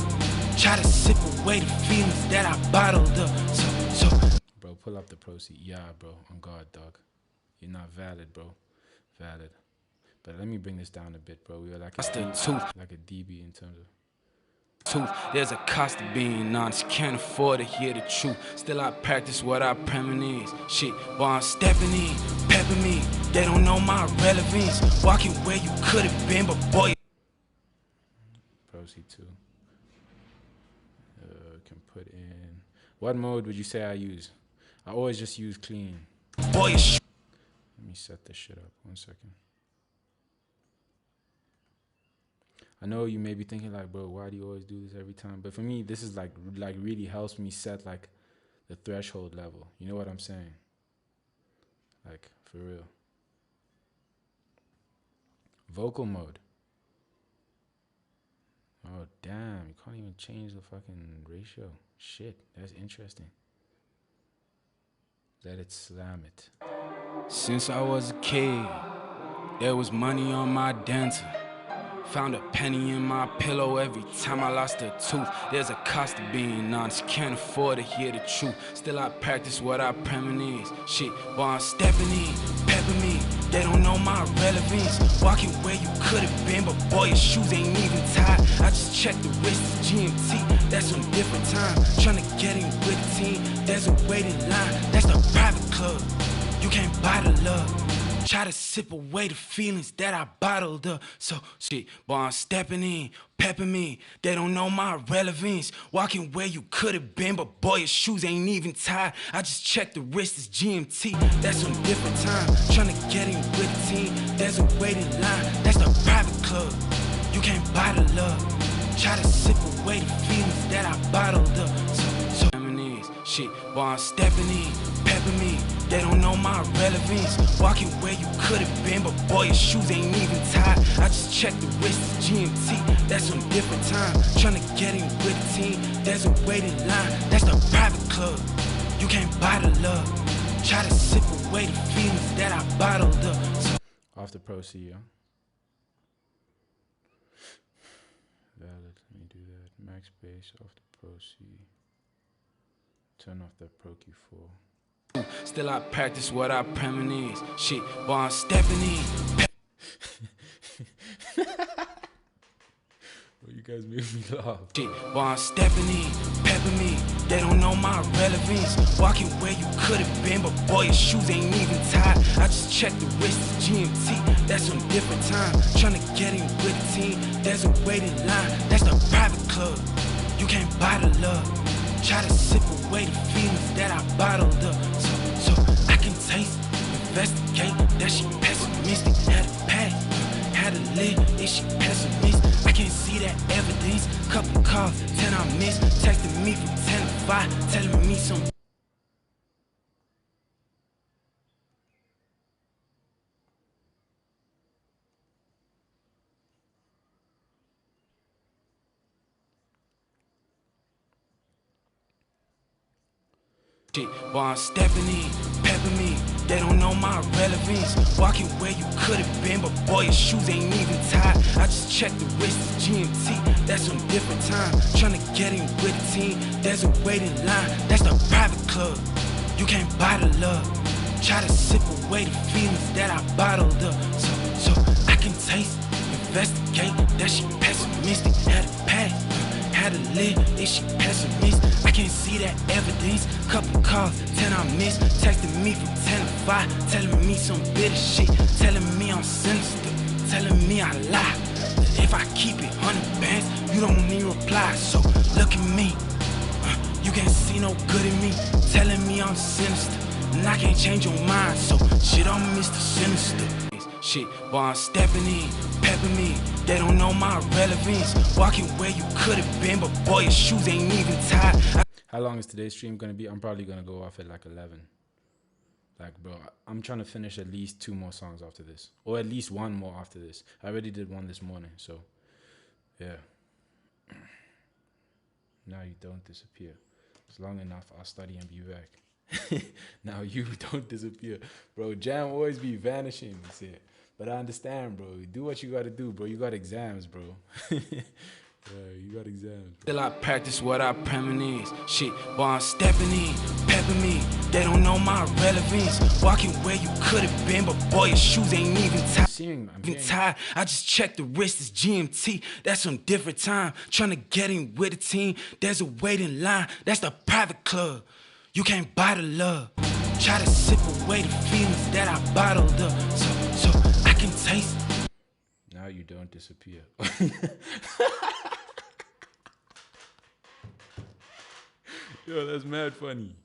try to sip away the feelings that I bottled up. So. Bro, pull up the proceed. Yeah, bro, on God, dog. You're not valid, bro. Valid. But let me bring this down a bit, bro. We were like a DB in terms of. There's a cost to being honest, can't afford to hear the truth. Still I practice what I premise. Shit, boy, I'm stepping in, pepping me. They don't know my relevance. Walking where you could have been, but boy. Proceed 2. Can put in. What mode would you say I use? I always just use clean. Boy, let me set this shit up. 1 second. I know you may be thinking like, bro, why do you always do this every time? But for me, this is like really helps me set like the threshold level. You know what I'm saying? Like for real. Vocal mode. Oh damn, you can't even change the fucking ratio. Shit, that's interesting. Let it slam it. Since I was a kid, there was money on my dancer. Found a penny in my pillow every time I lost a tooth. There's a cost to being honest, can't afford to hear the truth. Still I practice what I premise. Shit, boy, I'm stepping in, pepping me. They don't know my relevance. Walking where you could have been, but boy, your shoes ain't even tied. I just checked the wrist, GMT, that's on different time. Trying to get in with the team, there's a waiting line, that's the private club. You can't buy the love. Try to sip away the feelings that I bottled up. So, shit, boy, I'm stepping in, pepping me. They don't know my relevance. Walking where you could have been, but boy, your shoes ain't even tied. I just checked the wrist, it's GMT, that's on different time. Trying to get in with the team, there's a waiting line, that's the private club. You can't buy the love. Try to sip away the feelings that I bottled up. So shit, boy, I'm stepping in, pepping me. They don't know my relevance. Walking where you could have been, but boy, your shoes ain't even tied. I just checked the wrist, it's GMT. That's some different time. Tryna get in with the team. There's a waiting line. That's the private club. You can't buy the love. Try to sip away the feelings that I bottled up. Off the proceed, yeah. Valid. Let me do that. Max bass off the proceed. Turn off that Pro Q4. Still I practice what I premonize. Shit, boy, I'm stepping in. Well, you guys make me laugh. Shit, boy, I'm stepping in, pepping me. They don't know my relevance. Walking where you could have been, but boy, your shoes ain't even tied. I just checked the wrist, it's GMT. That's some different time. Tryna get in with the team. There's a waiting line. That's the private club. You can't buy the love. Try to sip away the feelings that I bottled up. So I can taste, investigate. That she pessimistic. Had a past, had a live. Is she pessimist? I can't see that evidence. Couple calls, 10 I missed. Texting me from 10 to 5, telling me some. Boy, I'm stepping in, pepping me. They don't know my relevance. Walking where you could have been, but boy, your shoes ain't even tied. I just checked the wrist, it's GMT. That's some different time. Tryna get in with the team. There's a waiting line. That's the private club. You can't buy the love. Try to sip away the feelings that I bottled up. So I can taste, investigate. That she pessimistic. Had a past. Had to live, is she pessimist? I can't see that evidence. Couple calls, 10 I missed. Texting me from 10 to 5, telling me some bitter shit. Telling me I'm sinister, telling me I lie. That if I keep it 100 bands, you don't need reply. So look at me, you can't see no good in me. Telling me I'm sinister, and I can't change your mind. So shit, I'm Mr. Sinister. Shit, boy, I'm stepping in, pepping me. They don't know my relevance. Walking where you could have been, but boy, your shoes ain't even tied. How long is today's stream gonna be? I'm probably gonna go off at like 11. Like, bro, I'm trying to finish at least 2 more songs after this, or at least 1 more after this. I already did 1 this morning, so yeah. Now you don't disappear. It's long enough. I'll study and be back. Now you don't disappear, bro. Jam always be vanishing. That's it. But I understand, bro. Do what you gotta do, bro. You got exams, bro. Yeah, you got exams. Still I practice what I premonize. Shit, boy, I'm stepping in, pepping me. They don't know my relevance. Walking where you could have been, but boy, your shoes ain't even tied. I just checked the wrist, it's GMT. That's some different time. Tryna get in with the team. There's a waiting line. That's the private club. You can't buy the love. Try to sip away the feelings that I bottled up. So I can taste. Now you don't disappear. Yo, that's mad funny.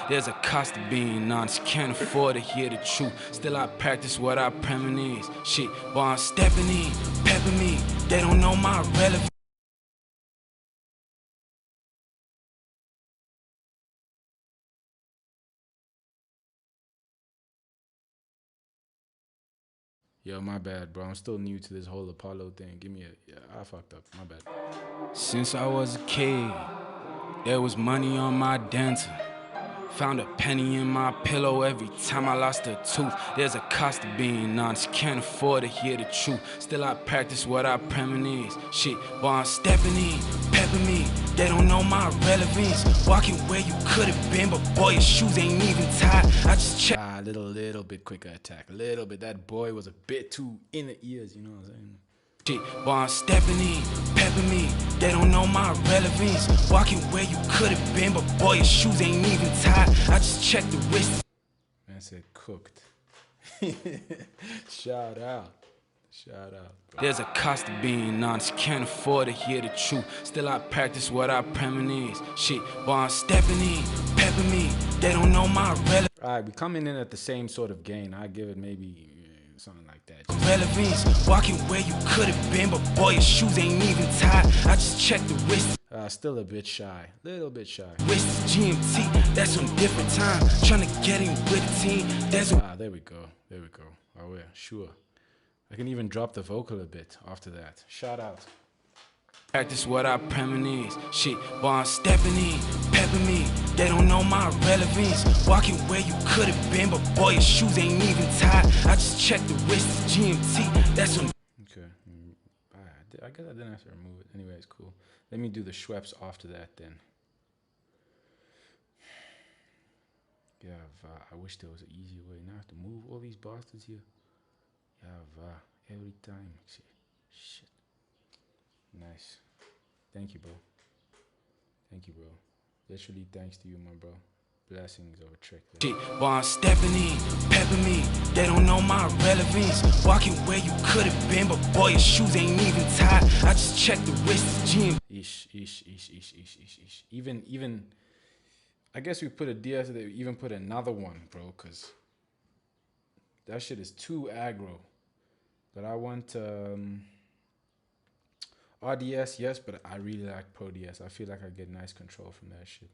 There's a cost of being honest. Can't afford to hear the truth. Still I practice what I premonize. Shit, boy, I'm stepping in, pepping me. They don't know my relevance. Yo, my bad, bro. I'm still new to this whole Apollo thing. Give me a... Yeah, I fucked up. My bad. Since I was a kid, there was money on my dental. Found a penny in my pillow every time I lost a tooth. There's a cost of being honest. Can't afford to hear the truth. Still I practice what I premonize. Shit, boy, I'm stepping in, pepping me. They don't know my relevance. Walking where you could have been, but boy, your shoes ain't even tied. I just checked. A little bit quicker attack. A little bit. That boy was a bit too in the ears, you know what I'm saying? Shit, boy, I'm stepping in, pepping me. They don't know my relevance. Walking where you could have been, but boy, your shoes ain't even tied. I just checked the wrist. Man said cooked. Shout out. Shout out, bro. There's a cost of being honest. Can't afford to hear the truth. Still I practice what I premonize. Shit, boy, I'm stepping in, pepping me. They don't know my relevance. All right, we coming in at the same sort of gain. I give it maybe something like that. Relevance, walking where you could have been, but boy, your shoes ain't even tied. I just checked the wrist. Still a bit shy, little bit shy. Wrist GMT, that's on different time. Trying to get in with the team. There's there we go. There we go. Oh yeah, sure. I can even drop the vocal a bit after that. Shout out. Practice what I premonize. Shit, while I'm stepping in, pepping me. They don't know my relevance. Walking where you could have been, but boy, your shoes ain't even tied. I just checked the wrist, GMT. That's on. Okay. I guess I didn't have to remove it. Anyway, it's cool. Let me do the Schweppes after that then. Yeah, I wish there was an easier way. Now I have to move all these bastards here. Yeah, every time. Shit. Nice. Thank you, bro. Thank you, bro. Literally, thanks to you, my bro. Blessings over trick. Shit, while I'm stepping in, pepping me. They don't know my relevance. Walking where you could have been, but boy, your shoes ain't even tied. I just checked the wrist, GM. Ish. Even. I guess we put a DS. They even put another one, bro, cause that shit is too aggro. But I want RDS, yes, but I really like Pro DS. I feel like I get nice control from that shit.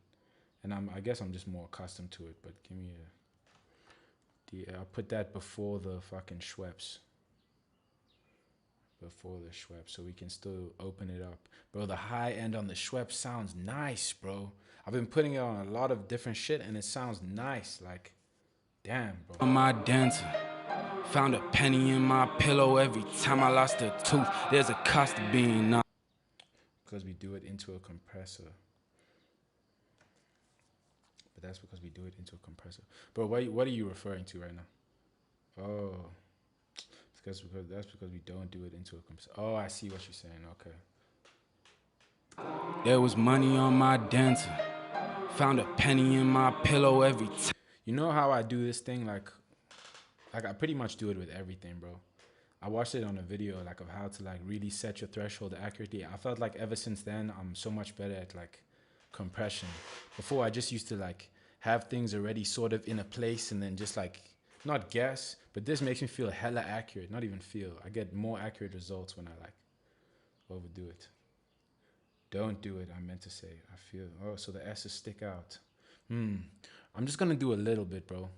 And I guess I'm just more accustomed to it, but give me I'll put that before the fucking Schweppes. Before the Schweppes, so we can still open it up. Bro, the high end on the Schweppes sounds nice, bro. I've been putting it on a lot of different shit, and it sounds nice. Like, damn, bro. On my dancer. Found a penny in my pillow every time I lost a tooth. There's a cost of being numb. Because we do it into a compressor. But that's because we do it into a compressor. Bro, what are you referring to right now? Oh, that's because we don't do it into a compressor. Oh, I see what you're saying. Okay. There was money on my dancer. Found a penny in my pillow every time. You know how I do this thing? Like I pretty much do it with everything, bro. I watched it on a video, like, of how to, like, really set your threshold accurately. I felt like ever since then, I'm so much better at, like, compression. Before, I just used to, like, have things already sort of in a place and then just, like, not guess, but this makes me feel hella accurate. Not even feel. I get more accurate results when I, like, overdo it. Don't do it, I meant to say. I feel, oh, so the S's stick out. I'm just gonna do a little bit, bro.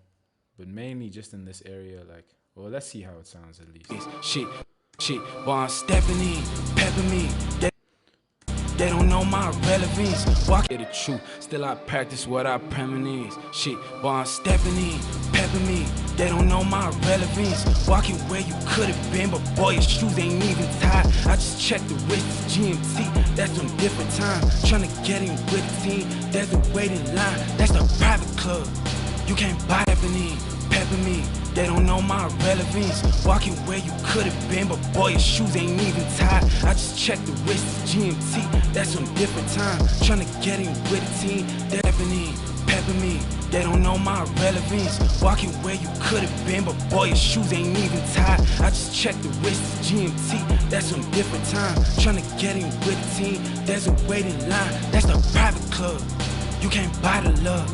But mainly just in this area, like, well, let's see how it sounds at least. Shit, while I'm stepping in, pepping me. They don't know my relevance. Walk it the truth, still I practice what I premonize. Shit, while I'm stepping in, pepping me. They don't know my relevance. Walking where you could have been, but boy, your shoes ain't even tied. I just checked the wrist, GMT. That's on different time. Trying to get in with the team. There's a waiting line. That's the private club. You can't buy pepping me. They don't know my relevance. Walking where you could have been, but boy, your shoes ain't even tied. I just checked the wrist, GMT. That's on different time. Trying to get in with the team. They're pepping me. They don't know my relevance. Walking where you could have been, but boy, your shoes ain't even tied. I just checked the wrist, GMT. That's on different time. Trying to get in with the team. There's a waiting line. That's the private club. You can't buy the love.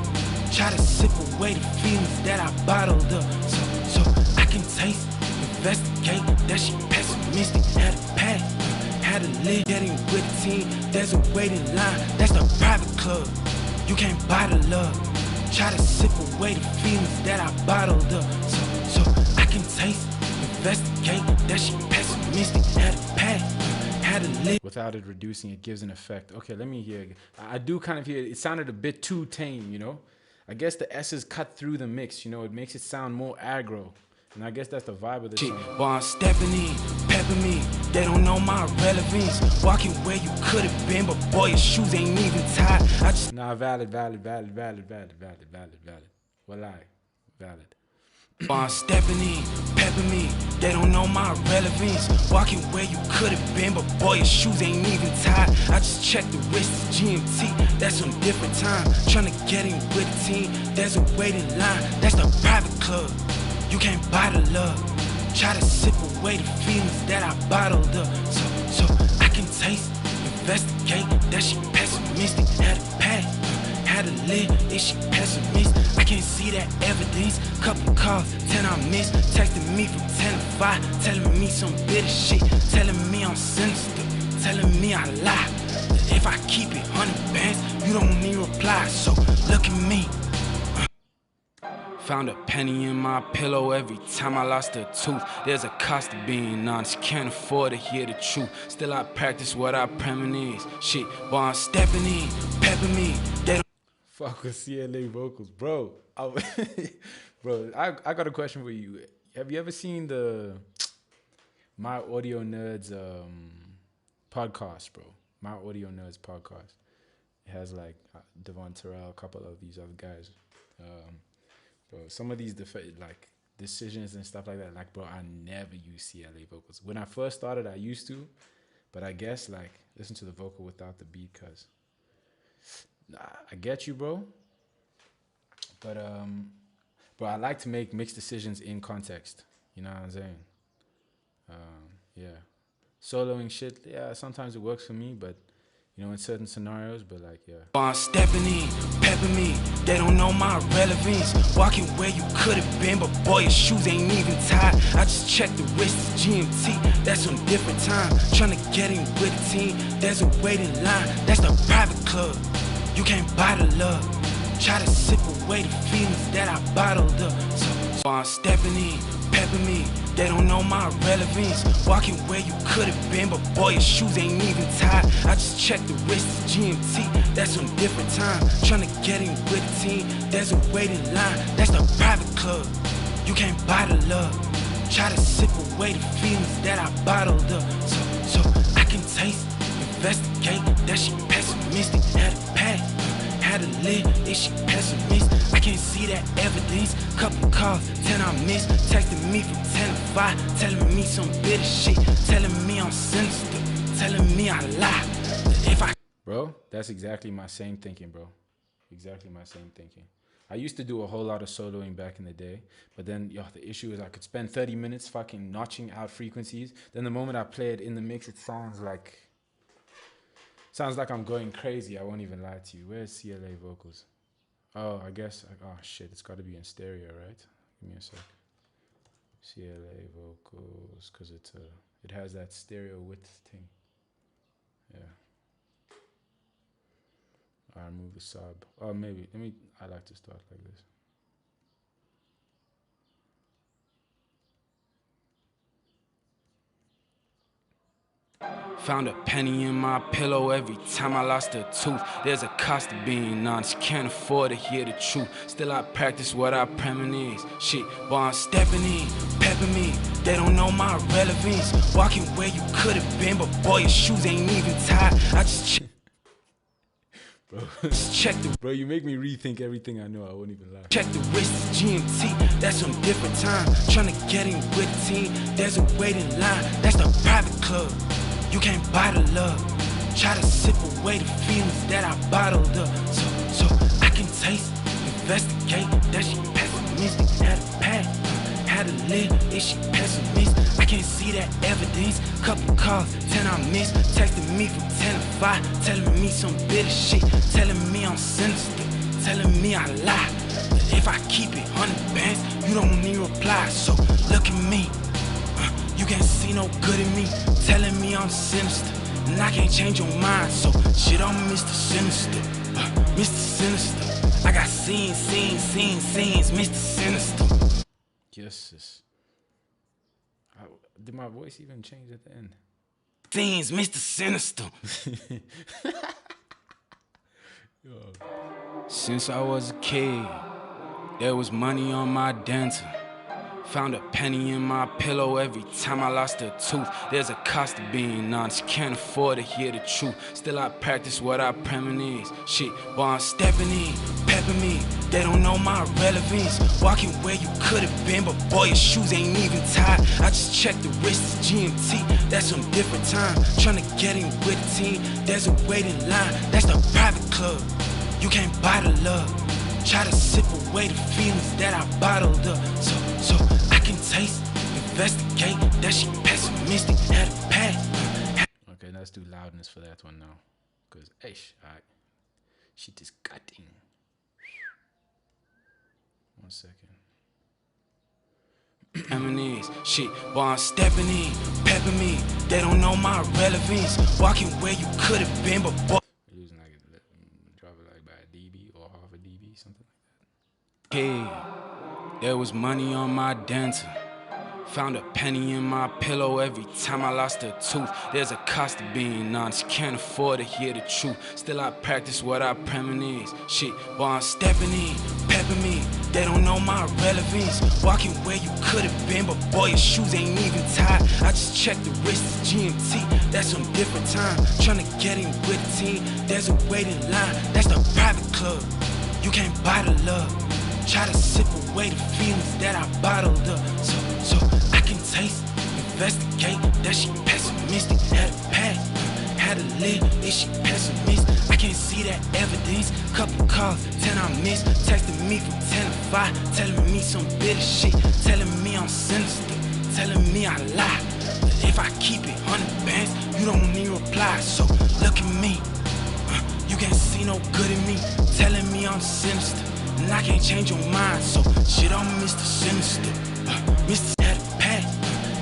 Try to sip away the feelings that I bottled up. So I can taste, investigate. That shit pessimistic. Had a pass, had a live. Getting with the team. There's a waiting line. That's the private club. You can't buy the love. Try to sip away the feelings that I bottled up. So I can taste, investigate. That shit pessimistic. Had a pass. Without it reducing, it gives an effect. Okay, let me hear. I do kind of hear it sounded a bit too tame, you know. I guess the S's cut through the mix, you know. It makes it sound more aggro, and I guess that's the vibe of the song. While I'm stepping in, pepping me. They don't know my relevance. Walking where you could have been, but boy, your shoes ain't even tied. I just valid. Walai, valid. While I'm stepping in, pepping me. They don't know my relevance. Walking where you could have been, but boy, your shoes ain't even tied. I just checked the wrist, GMT. That's on different time. Trying to get in with the team. There's a waiting line. That's the private club. You can't buy the love. Try to sip away the feelings that I bottled up. So I can taste, investigate. That shit pessimistic. Had a pass, had a live. Is she pessimist? can't see that evidence. Couple calls, 10 I missed. Texting me from 10 to 5, telling me some bitter shit. Telling me I'm sinister, telling me I lie. If I keep it 100 bands, you don't need reply. So look at me. Found a penny in my pillow every time I lost a tooth. There's a cost of being honest, can't afford to hear the truth. Still I practice what I premonize. Shit, boy, I'm stepping in, pepping me. They don't Fuck with CLA vocals, bro. Bro, I got a question for you. Have you ever seen the My Audio Nerds podcast, bro? My Audio Nerds podcast. It has like Devon Terrell, a couple of these other guys. Bro, some of these like decisions and stuff like that, like, bro, I never use CLA vocals. When I first started, I used to, but I guess like listen to the vocal without the beat, cause I get you, bro. But bro, I like to make mixed decisions in context. You know what I'm saying? Yeah, soloing shit. Yeah, sometimes it works for me, but you know, in certain scenarios, but like, yeah. I'm stepping in, pepping me, they don't know my relevance. Walking where you could have been, but boy, your shoes ain't even tied. I just checked the wrist, GMT, that's on different time. Trying to get in with the team, there's a waiting line. That's the private club, you can't buy the love. Try to sip away the feelings that I bottled up. So I'm stepping in, pepping me, they don't know my relevance. Walking where you could have been, but boy, your shoes ain't even tied. I just checked the wrist, GMT, that's on different time. Trying to get in with the team, there's a waiting line. That's the private club, you can't buy the love. Try to sip away the feelings that I bottled up. So I can taste, investigate, that she pessimistic. Had a past, had to live, is she pessimist? I can't see that evidence. Couple calls, 10 I missed. Texting me from 10 to 5, telling me some bitter shit. Telling me I'm sinister, telling me I lie. If I Bro, that's exactly my same thinking, bro. Exactly my same thinking. I used to do a whole lot of soloing back in the day, but then, yo, the issue is I could spend 30 minutes fucking notching out frequencies. Then the moment I play it in the mix, it sounds like I'm going crazy. I won't even lie to you. Where's CLA vocals? Oh, I guess, oh shit, it's got to be in stereo, right? Give me a sec. CLA vocals, because it has that stereo width thing. Yeah. I remove the sub. Oh, maybe. I like to start like this. found a penny in my pillow every time I lost a tooth. There's a cost of being honest, can't afford to hear the truth. Still I practice what I premonize. Shit, boy, I'm stepping in, pepping me, they don't know my relevance. Walking where you could have been, but boy, your shoes ain't even tied. I just check the Bro, you make me rethink everything I know. I won't even lie. check the wrist, GMT, that's on different time. Trying to get in with the team, there's a waiting line. That's the private club, you can't buy the love. Try to sip away the feelings that I bottled up. So I can taste, investigate, that she pessimistic. Had a past, had to live, is she pessimist? I can't see that evidence. Couple calls, 10 I missed. Texting me from 10 to 5, telling me some bitter shit. Telling me I'm sinister, telling me I lie. If I keep it 100 bands, you don't need reply. So look at me, you can't see no good in me. Telling me I'm sinister, and I can't change your mind. So shit, I'm Mr. Sinister, Mr. Sinister. I got scenes, Mr. Sinister. Yes, sis. Did my voice even change at the end? Scenes, Mr. Sinister. Since I was a kid, there was money on my dental. Found a penny in my pillow every time I lost a tooth. There's a cost of being honest, can't afford to hear the truth. Still I practice what I premonize. Shit, boy, I'm stepping in, pepping me, they don't know my relevance. Walking where you could have been, but boy, your shoes ain't even tied. I just checked the wrist, GMT, that's on different time. Trying to get in with the team, there's a waiting line. That's the private club, you can't buy the love. Try to sip away the feelings that I bottled up. So I can taste, investigate, that she pessimistic, had a past. Okay, let's do loudness for that one now. Because, alright. Shit is cutting. 1 second. Eminence, shit, boy, I'm stepping in, pepping me. They don't know my relevance. Walking where you could have been, but boy. Losing like drop it like by a dB or half a dB, something like Hey, there was money on my dental. Found a penny in my pillow every time I lost a tooth. There's a cost to being honest, can't afford to hear the truth. Still I practice what I premise. Shit, boy, I'm stepping in, pepping me. They don't know my relevance. Walking where you could have been, but boy, your shoes ain't even tied. I just checked the wrist, it's GMT, that's some different time. Tryna get in with the team, there's a waiting line. That's the private club, you can't buy the love. Try to sip away the feelings that I bottled up. So I can taste, investigate that she pessimistic. Had a past, had a live, is she pessimist? I can't see that evidence. Couple calls, 10 I missed. Texting me from 10 to 5, telling me some bitter shit. Telling me I'm sinister, telling me I lie. But if I keep it 100 bands, you don't need reply. So look at me, you can't see no good in me. Telling me I'm sinister, and I can't change your mind. So shit, I'm Mr. Sinister. Mr. had a past,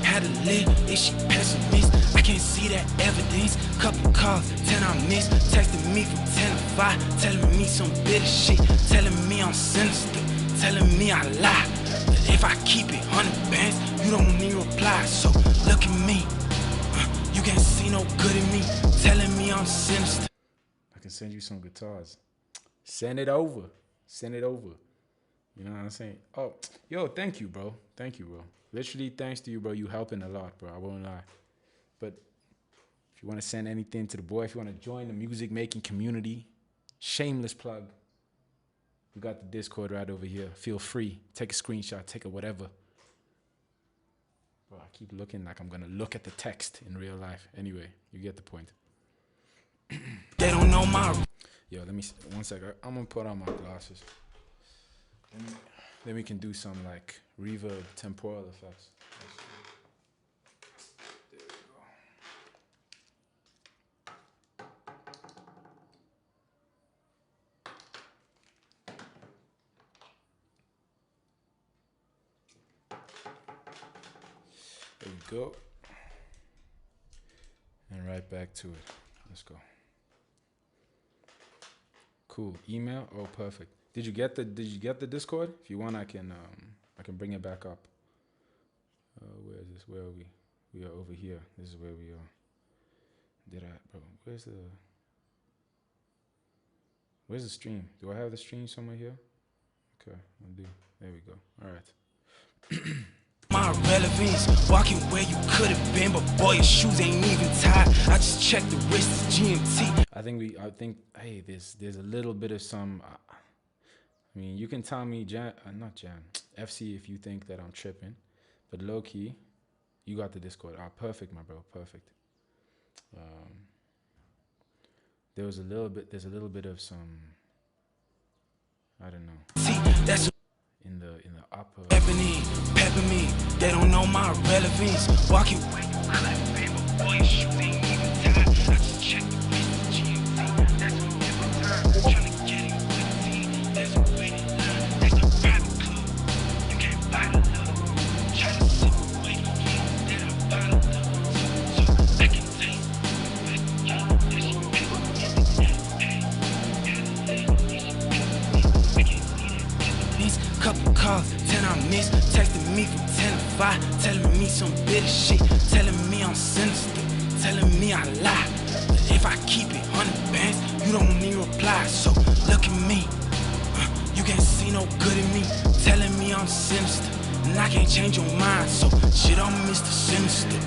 had a live, is she pessimist? I can't see that evidence. Couple calls, 10 I missed. Texting me from 10 to 5, telling me some bitter shit. Telling me I'm sinister, telling me I lie. But if I keep it 100 bands, you don't need reply. So look at me, you can't see no good in me. Telling me I'm sinister. I can send you some guitars. Send it over. Send it over. You know what I'm saying? Oh, yo, thank you, bro. Thank you, bro. Literally, thanks to you, bro. You helping a lot, bro. I won't lie. But if you want to send anything to the boy, if you want to join the music making community, shameless plug. We got the Discord right over here. Feel free. Take a screenshot. Take a whatever. Bro, I keep looking like I'm going to look at the text in real life. Anyway, you get the point. They don't know my... Yo, let me... 1 second. I'm going to put on my glasses. Then we can do some like reverb temporal effects. There we go. There we go. And right back to it. Let's go. Cool. Email? Oh, perfect. Did you get the Discord? If you want, I can bring it back up. Where is this? Where are we? We are over here. This is where we are. Bro, where's the stream? Do I have the stream somewhere here? Okay, I do. There we go. All right. My relevance, walking where you could have been, but boy, your shoes ain't even tied. I just checked the wrist, it's GMT. I think hey, there's a little bit of some. I mean, you can tell me not Jam, FC if you think that I'm tripping, but low key, you got the Discord. Perfect, my bro, perfect. There's a little bit of some, I don't know. See, that's in the upper. Pepping me, they don't know my relevance. Walking where you could have been, but boy, your shoes ain't even tied. I just checked the wrist, GMT, that's a different time. Trying to get in with the team, there's a waiting line. That's the private club, you can't buy the love. Try to sip away the feelings that I bottled up. So I can taste that she couple calls, 10 I missed. Texting me from 10 to 5, telling me some bitter shit. Telling me I'm sinister, telling me I lie. But if I keep it 100 bands, you don't need reply. So look at me, you can't see no good in me. Telling me I'm sinister, and I can't change your mind. So shit, I'm Mr. Sinister,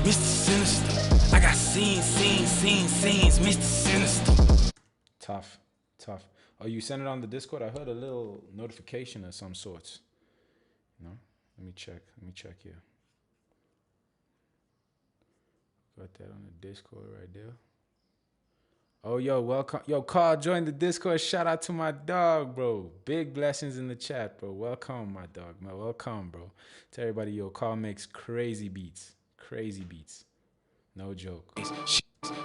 Mr. Sinister. I got scenes, Mr. Sinister. Tough. Oh, you sent it on the Discord? I heard a little notification of some sorts. No? Let me check here. Got that on the Discord right there. Oh, yo, welcome. Yo, Carl joined the Discord. Shout out to my dog, bro. Big blessings in the chat, bro. Welcome, my dog. Welcome, bro. Tell everybody, yo, Carl makes crazy beats. No joke.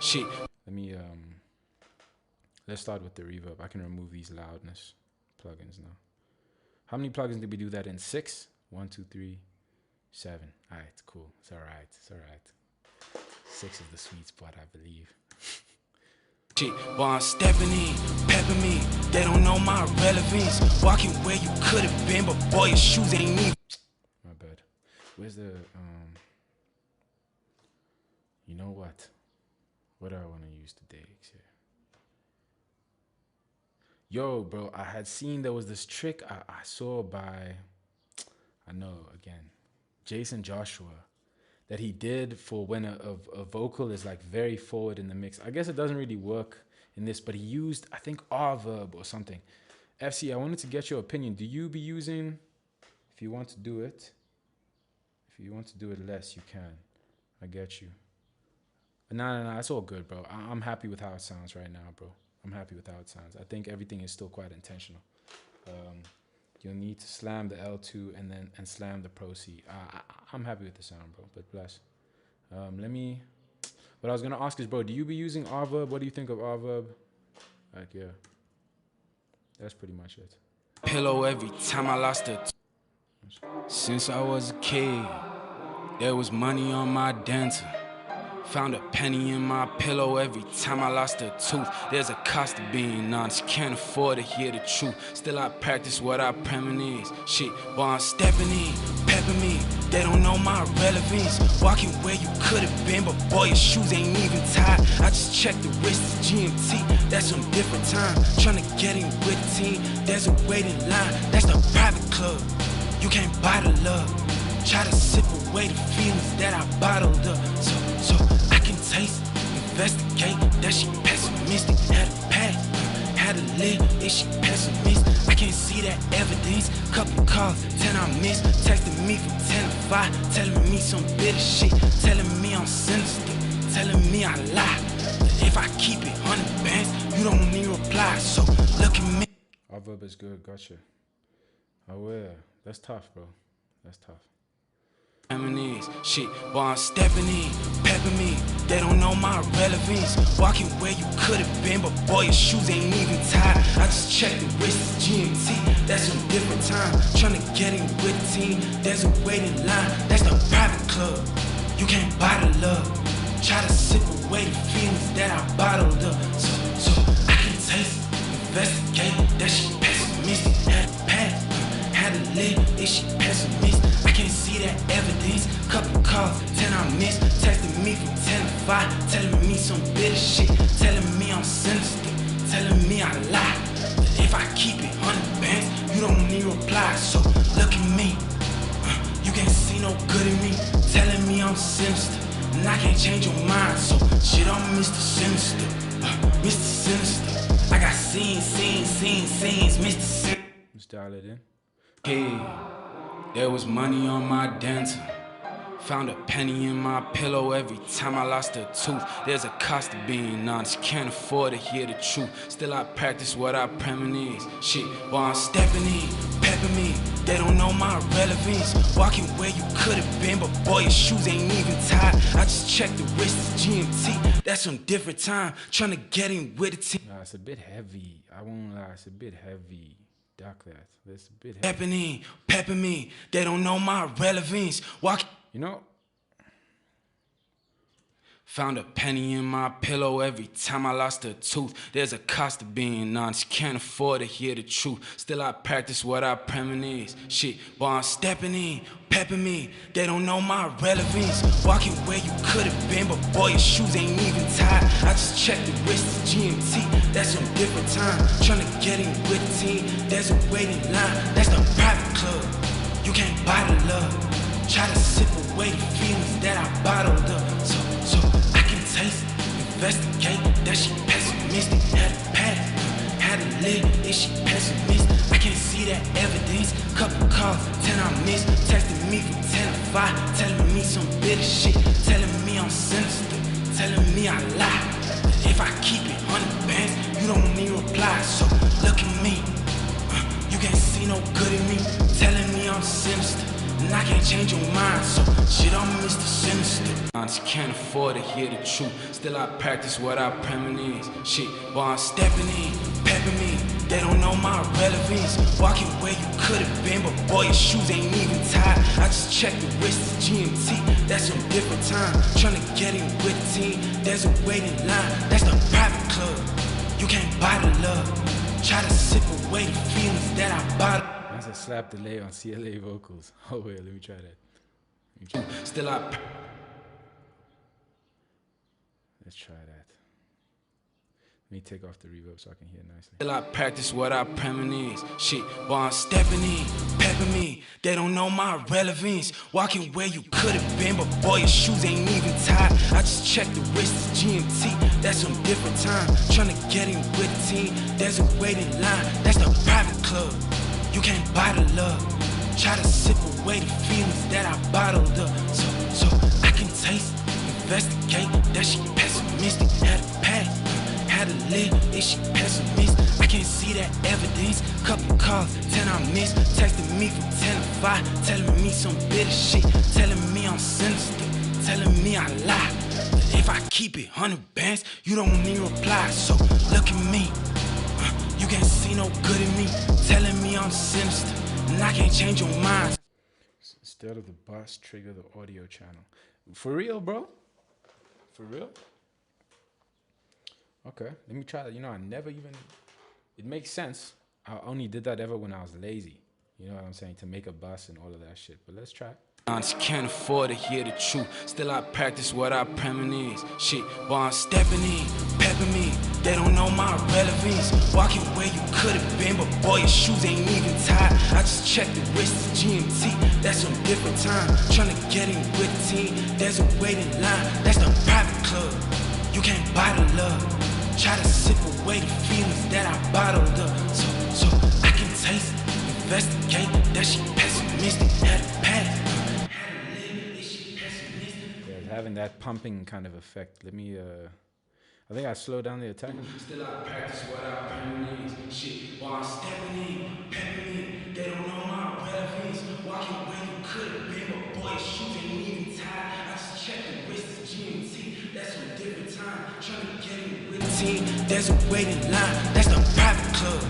Shit. Let me, let's start with the reverb. I can remove these loudness plugins now. How many plugins did we do that in? 6? 1, 2, 3, 7. All right, cool. It's all right. It's all right. 6 is the sweet spot, I believe. Shit, boy, I'm stepping in, pepping me. They don't know my relevance. Walking where you could have been, but boy, your shoes ain't even. My bad. Where's the you know what? What do I want to use today? Yo, bro, I had seen there was this trick I saw by, I know, again, Jason Joshua, that he did for when a vocal is like very forward in the mix. I guess it doesn't really work in this, but he used, I think, R-verb or something. FC, I wanted to get your opinion. Do you be using, if you want to do it less, you can. I get you. But no, it's all good, bro. I'm happy with how it sounds right now, bro. I'm happy with how it sounds. I think everything is still quite intentional. You'll need to slam the L2 and slam the Pro C. I'm happy with the sound, bro. But bless. What I was gonna ask is, bro, do you be using R-verb? What do you think of R-verb? Like, yeah, that's pretty much it. Pillow every time I lost it. Since I was a kid, there was money on my dental. Found a penny in my pillow every time I lost a tooth. There's a cost of being honest, can't afford to hear the truth. Still I practice what I premise. Shit, boy, I'm stepping in, pepping me. They don't know my relevance. Walking where you could have been, but boy, your shoes ain't even tied. I just checked the wrist, GMT, that's some different time. Tryna get in with the team, there's a waiting line. That's the private club, you can't buy the love. Try to sip away the feelings that I bottled up. So I can taste, investigate that she pessimistic. Had a past, had to live, is she pessimist? I can't see that evidence. Couple calls, 10 I missed. Texting me from 10 to 5, telling me some bitter shit. Telling me I'm sinister, telling me I lie. But if I keep it 100 bands, you don't need reply. So look at me. Our verb is good, gotcha. Oh yeah, that's tough, bro. That's tough. Shit, boy, I'm stepping in, pepping me. They don't know my relevance. Walking where you could have been, but boy, your shoes ain't even tied. I just checked the wrist, GMT, that's some different time. Tryna get in with the team, there's a waiting line. That's the private club, you can't buy the love. Try to sip away the feelings that I bottled up. So I can taste, investigate that she pessimistic. Had a past, had to live, is she pessimist? I can't see that evidence. Couple calls, 10 I missed. Texting me from 10 to 5, telling me some bitter shit. Telling me I'm sinister, telling me I lie. But if I keep it 100 bands, you don't need reply. So look at me, you can't see no good in me. Telling me I'm sinister, and I can't change your mind. So shit, I'm Mr. Sinister, Mr. Sinister. I got scenes, Mr. Sinister. Let's dial it in. Hey, there was money on my dental. Found a penny in my pillow every time I lost a tooth. There's a cost of being honest, can't afford to hear the truth. Still I practice what I premise. Shit, boy, I'm stepping in, pepping me. They don't know my relevance. Walking where you could have been, but boy, your shoes ain't even tied. I just checked the wrist, GMT, that's some different time. Tryna get in with the team. Nah, it's a bit heavy. I won't lie, it's a bit heavy. Duck that. That's a bit heavy. Pepping in, pepping me. They don't know my relevance. Walking. You know, found a penny in my pillow every time I lost a tooth. There's a cost of being honest, can't afford to hear the truth. Still I practice what I premise. Shit, boy, I'm stepping in, pepping me. They don't know my relevance. Walking where you could have been, but boy, your shoes ain't even tied. I just checked the wrist, GMT, that's some different time. Tryna get in with the team, there's a waiting line. That's the private club, you can't buy the love. Try to sip away the feelings that I bottled up. So I can taste, investigate that she pessimistic. Had a past, had to live, is she pessimist? I can't see that evidence. Couple calls, 10 I missed. Texting me from 10 to 5, telling me some bitter shit. Telling me I'm sinister, telling me I lie. But if I keep it 100 bands, you don't need reply. So look at me, you can't see no good in me. Telling me I'm sinister, and I can't change your mind. So shit, I'm Mr. Sinister. I just can't afford to hear the truth. Still I practice what I premise. Shit, boy, I'm stepping in, pepping me. They don't know know my relevance. Walking where you could've been, but boy, your shoes ain't even tied. I just checked the wrist, it's GMT, that's some different time. Tryna get in with the team, there's a waiting line. That's the private club, you can't buy the love. Try to sip away the feelings that I bottled. That's a slap delay on CLA vocals. Oh wait, let me try that. Still I. Let's try that. Let me take off the reverb so I can hear nicely. Still I practice what I premonize. Shit, while I'm stepping in, pepping me. They don't know my relevance. Walking where you could've been, but boy, your shoes ain't even tied. I just checked the wrist, it's GMT, that's some different time. Tryna get in with the team, there's a waiting line. That's the private club, you can't buy the love. Try to sip away the feelings that I bottled up. So I can taste, investigate that she pessimistic. Had a past, had a live, is she pessimist? I can't see that evidence. Couple calls, 10 I missed. Texting me from 10 to 5, telling me some bitter shit. Telling me I'm sinister, telling me I lie. But if I keep it 100 bands, you don't need reply. So look at me, you can't see no good in me. Telling me I'm sinister, and I can't change your mind. Instead of the bus, trigger the audio channel. For real, bro? For real? Okay, let me try that. You know, I never even... It makes sense. I only did that ever when I was lazy. You know what I'm saying? To make a bus and all of that shit. But let's try it. I just can't afford to hear the truth. Still I practice what I premonize. Shit, while I'm stepping in, pepping me. They don't know my relevance. Walking where you could've been, but boy, your shoes ain't even tied. I just checked the wrist, it's GMT, that's some different time. Tryna get in with the team, there's a waiting line. That's the private club, you can't buy the love. Try to sip away the feelings that I bottled up. So I can taste, investigate that she pessimistic. Had a past, had a live, is she pessimistic? Yeah, it's having that pumping kind of effect. Let me I think I slowed down the attack. Still I practice what I premonize. Shit, while I'm stepping in, pepping in. They don't know my relevance. Walking where you could've been, but boy, your shoes ain't even tied. I just checked the wrist, it's GMT, that's some different time. Tryna get in with the team, there's a waiting line. That's the private club,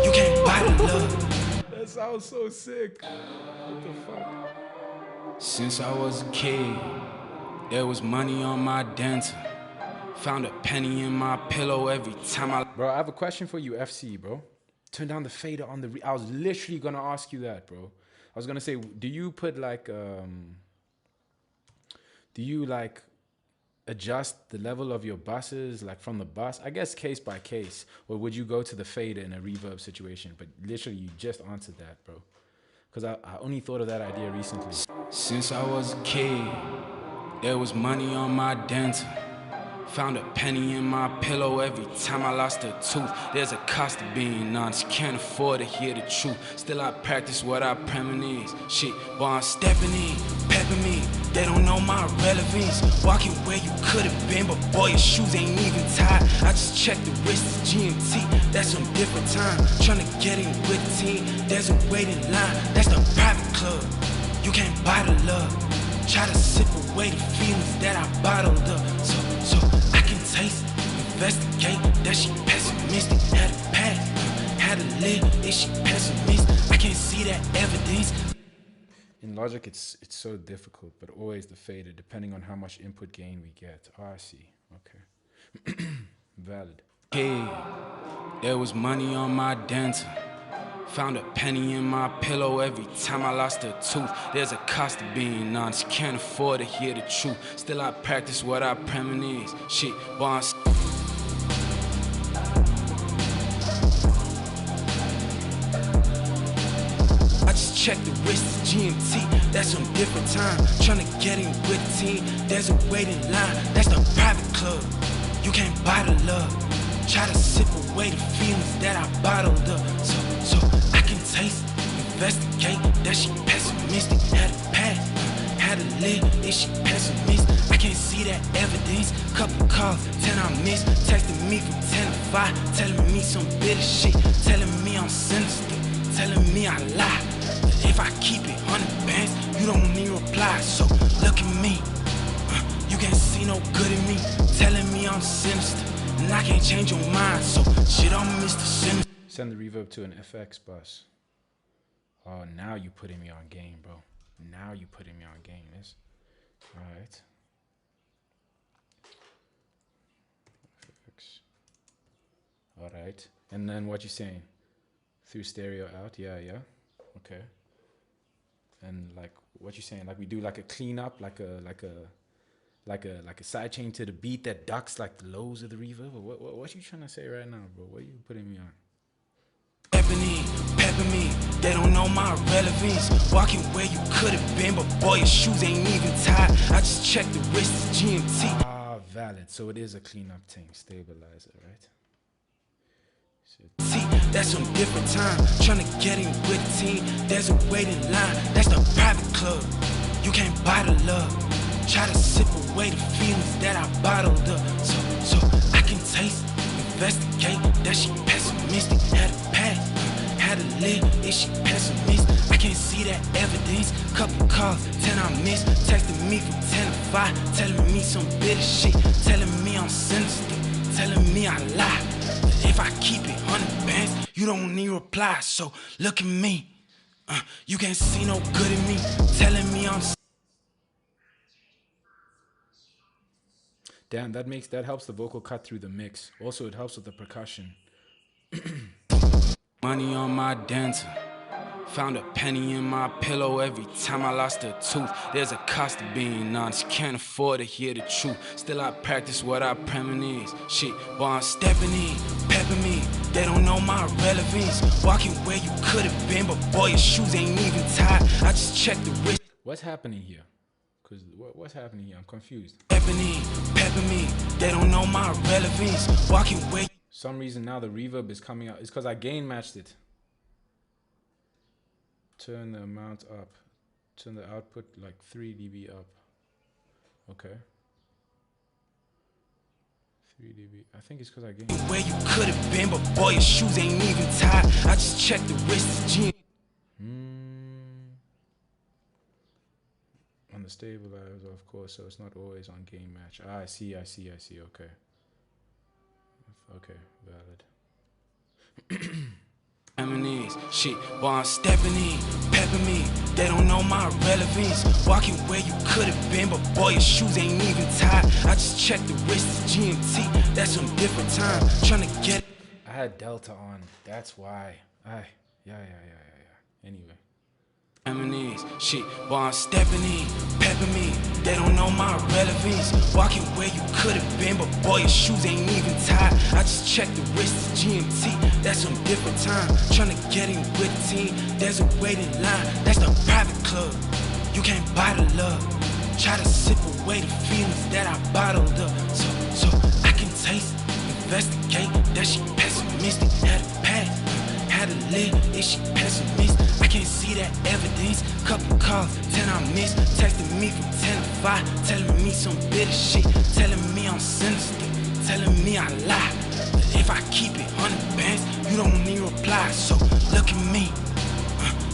you can't buy the love. That sounds so sick. What the fuck? Since I was a kid, there was money on my dental. Found a penny in my pillow every time I... Bro, I have a question for you, FC, bro. Turn down the fader on the... I was literally gonna ask you that, bro. I was gonna say, do you put like... do you like adjust the level of your buses, like from the bus? I guess case by case. Or would you go to the fader in a reverb situation? But literally, you just answered that, bro. Because I only thought of that idea recently. Since I was a kid, there was money on my dental. Found a penny in my pillow every time I lost a tooth. There's a cost of being honest, can't afford to hear the truth. Still I practice what I premonize. Shit, while I'm stepping in, pepping me. They don't know my relevance. Walking where you could've been, but boy, your shoes ain't even tied. I just checked the wrist, it's GMT, that's some different time. Tryna get in with the team, there's a waiting line. That's the private club, you can't buy the love. Try to sip away the feelings that I bottled up. So I can taste, investigate that she pessimistic. Had a past, had a live, is she pessimist? I can't see that evidence. In Logic, it's so difficult, but always the fader, depending on how much input gain we get. Oh, I see. Okay. Valid. Hey, there was money on my dental. Found a penny in my pillow every time I lost a tooth. There's a cost of being honest, can't afford to hear the truth. Still I practice what I premonize. Shit, while I'm... I just checked the wrist, it's GMT, that's some different time. Tryna get in with the team, there's a waiting line. That's the private club, you can't buy the love. Try to sip away the feelings that I bottled up. So I can taste, investigate that she pessimistic. Had a past, had a live, is she pessimist? I can't see that evidence. Couple calls, 10 I missed. Texting me from 10 to 5, telling me some bitter shit. Telling me I'm sinister, telling me I lie. But if I keep it 100 bands, you don't need reply. So look at me, you can't see no good in me. Telling me I'm sinister, and I can't change your mind. So shit, I'm Mr. Sinister. Send the reverb to an FX bus. Oh, now you putting me on game, bro. Now you putting me on game. This. All right. FX. All right. And then what you saying? Through stereo out. Yeah, yeah. Okay. And like what you saying? Like we do like a cleanup, like a side chain to the beat that ducks like the lows of the reverb. Or what you trying to say right now, bro? What are you putting me on? Pepper me, they don't know my relevance. Walking where you could have been, but boy, your shoes ain't even tied. I just checked the wrist, GMT. Ah, valid. So it is a cleanup thing, stabilizer, right? See, that's some different time. Trying to get in with the team. There's a waiting line. That's the private club. You can't buy the love. Try to sip away the feelings that I bottled up. So I can taste, investigate. That she pessimistic. Had a pass, had a live. Is she pessimist? I can't see that evidence. Couple calls, 10 I missed. Texting me from 10 to 5. Telling me some bitter shit. Telling me I'm sinister. Telling me I lie. If I keep it 100 bands, you don't need reply. So look at me. You can't see no good in me. Telling me I'm. Damn, that helps the vocal cut through the mix. Also, it helps with the percussion. Money on my dental. Found a penny in my pillow every time I lost a tooth. There's a cost of being honest, can't afford to hear the truth. Still I practice what I premise. Shit, while I'm stepping in, pepper me. They don't know my relevance. Walking where you could have been, but boy, your shoes ain't even tied. I just checked the wrist. What's happening here? Cause what's happening here? I'm confused. Pepper me. They don't know my relevance. Walking where. Some reason now the reverb is coming out. It's because I gain matched it. Turn the amount up. Turn the output like 3 dB up. Okay. 3 dB. I think it's because I gained. Where you could have been, but boy, your shoes ain't even tied. I just checked the wrist. On the stabilizer, of course, so it's not always on gain match. Ah, I see. Okay. Okay, valid. Shit, while I'm stepping in, pepper me. They don't know my relevance. Walking where you could have been, but boy, your shoes ain't even tied. I just checked the wrist, GMT. That's some different time. Trying to get. I had Delta on. That's why. Yeah. Anyway. Shit, while I'm stepping in, pepper me. They don't know my relevance. Walking where you could have been, but boy, your shoes ain't even tied. I just checked the wrist, GMT. That's some different time. Trying to get in with the team. There's a waiting line. That's the private club. You can't buy the love. Try to sip away the feelings that I bottled up. So I can taste, investigate. That she pessimistic. Had a pass, had a live. Is she pessimist? I can't see that evidence. Couple calls, 10 I missed. Texting me from 10 to 5. Telling me some bitter shit. Telling me I'm sinister. Telling me I lie. But if I keep it 100 bands, you don't need reply. So look at me.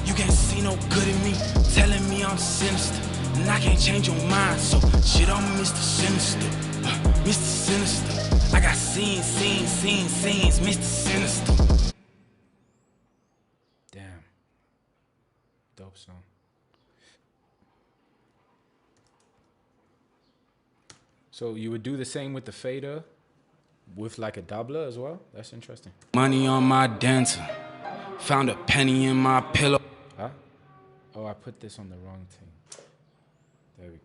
You can't see no good in me. Telling me I'm sinister. And I can't change your mind. So shit, I'm Mr. Sinister. Mr. Sinister. I got scenes, Mr. Sinister. Damn. Dope song. So you would do the same with the fader with like a doubler as well? That's interesting. Money on my dental. Found a penny in my pillow. Huh? Oh, I put this on the wrong thing. There we go.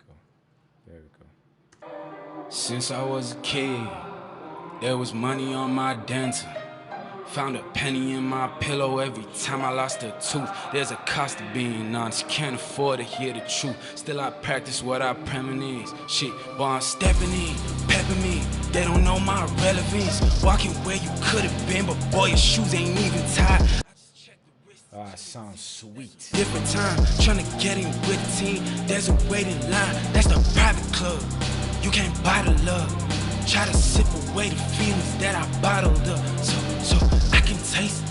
Since I was a kid, there was money on my dental. Found a penny in my pillow every time I lost a tooth. There's a cost of being honest, can't afford to hear the truth. Still I practice what I premise. Shit, while I'm stepping in, pepper me. They don't know my relevance. Walking where you could have been, but boy, your shoes ain't even tied. Ah, sounds sweet. Different time, trying to get in with the team. There's a waiting line, that's the private club. You can't buy the love. Try to sip away the feelings that I bottled up. So I can taste,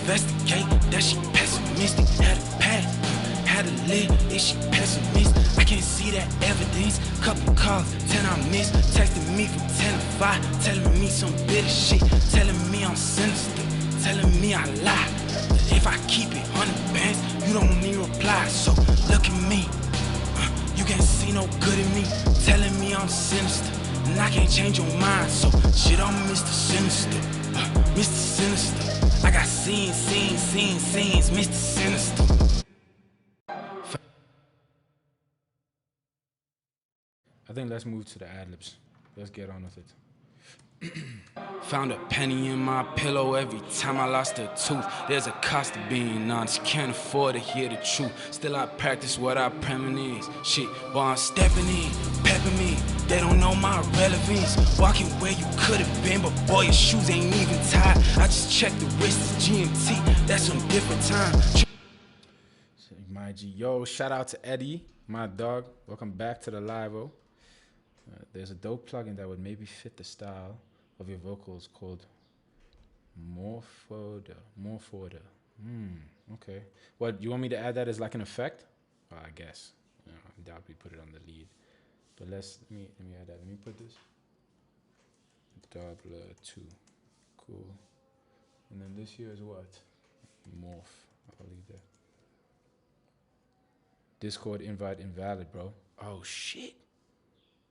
investigate. That she pessimistic. Had a pass, had a live. Is she pessimist? I can't see that evidence. Couple calls, 10 I missed. Texting me from 10 to 5. Telling me some bitter shit. Telling me I'm sinister. telling me I lie. But if I keep it 100 bands, you don't need reply. So look at me, you can't see no good in me. Telling me I'm sinister, and I can't change your mind. So shit, I'm Mr. Sinister, Mr. Sinister. I got scenes, Mr. Sinister. I think let's move to the ad-libs. Let's get on with it. Found a penny in my pillow every time I lost a tooth. There's a cost of being honest, can't afford to hear the truth. Still I practice what I premise. Shit, boy, I'm stepping in, pepping me. They don't know my relevance. Walking where you could have been, but boy, your shoes ain't even tied. I just checked the wrist, it's GMT, that's some different time. My G, yo, shout out to Eddie, my dog. Welcome back to the live-o. There's a dope plugin that would maybe fit the style of your vocals called Morphoda. Okay. What, you want me to add that as like an effect? Well, I guess. You know, I doubt we put it on the lead. But let me add that. Let me put this. Double 2. Cool. And then this here is what? Morph. I'll leave that. Discord invite invalid, bro. Oh shit.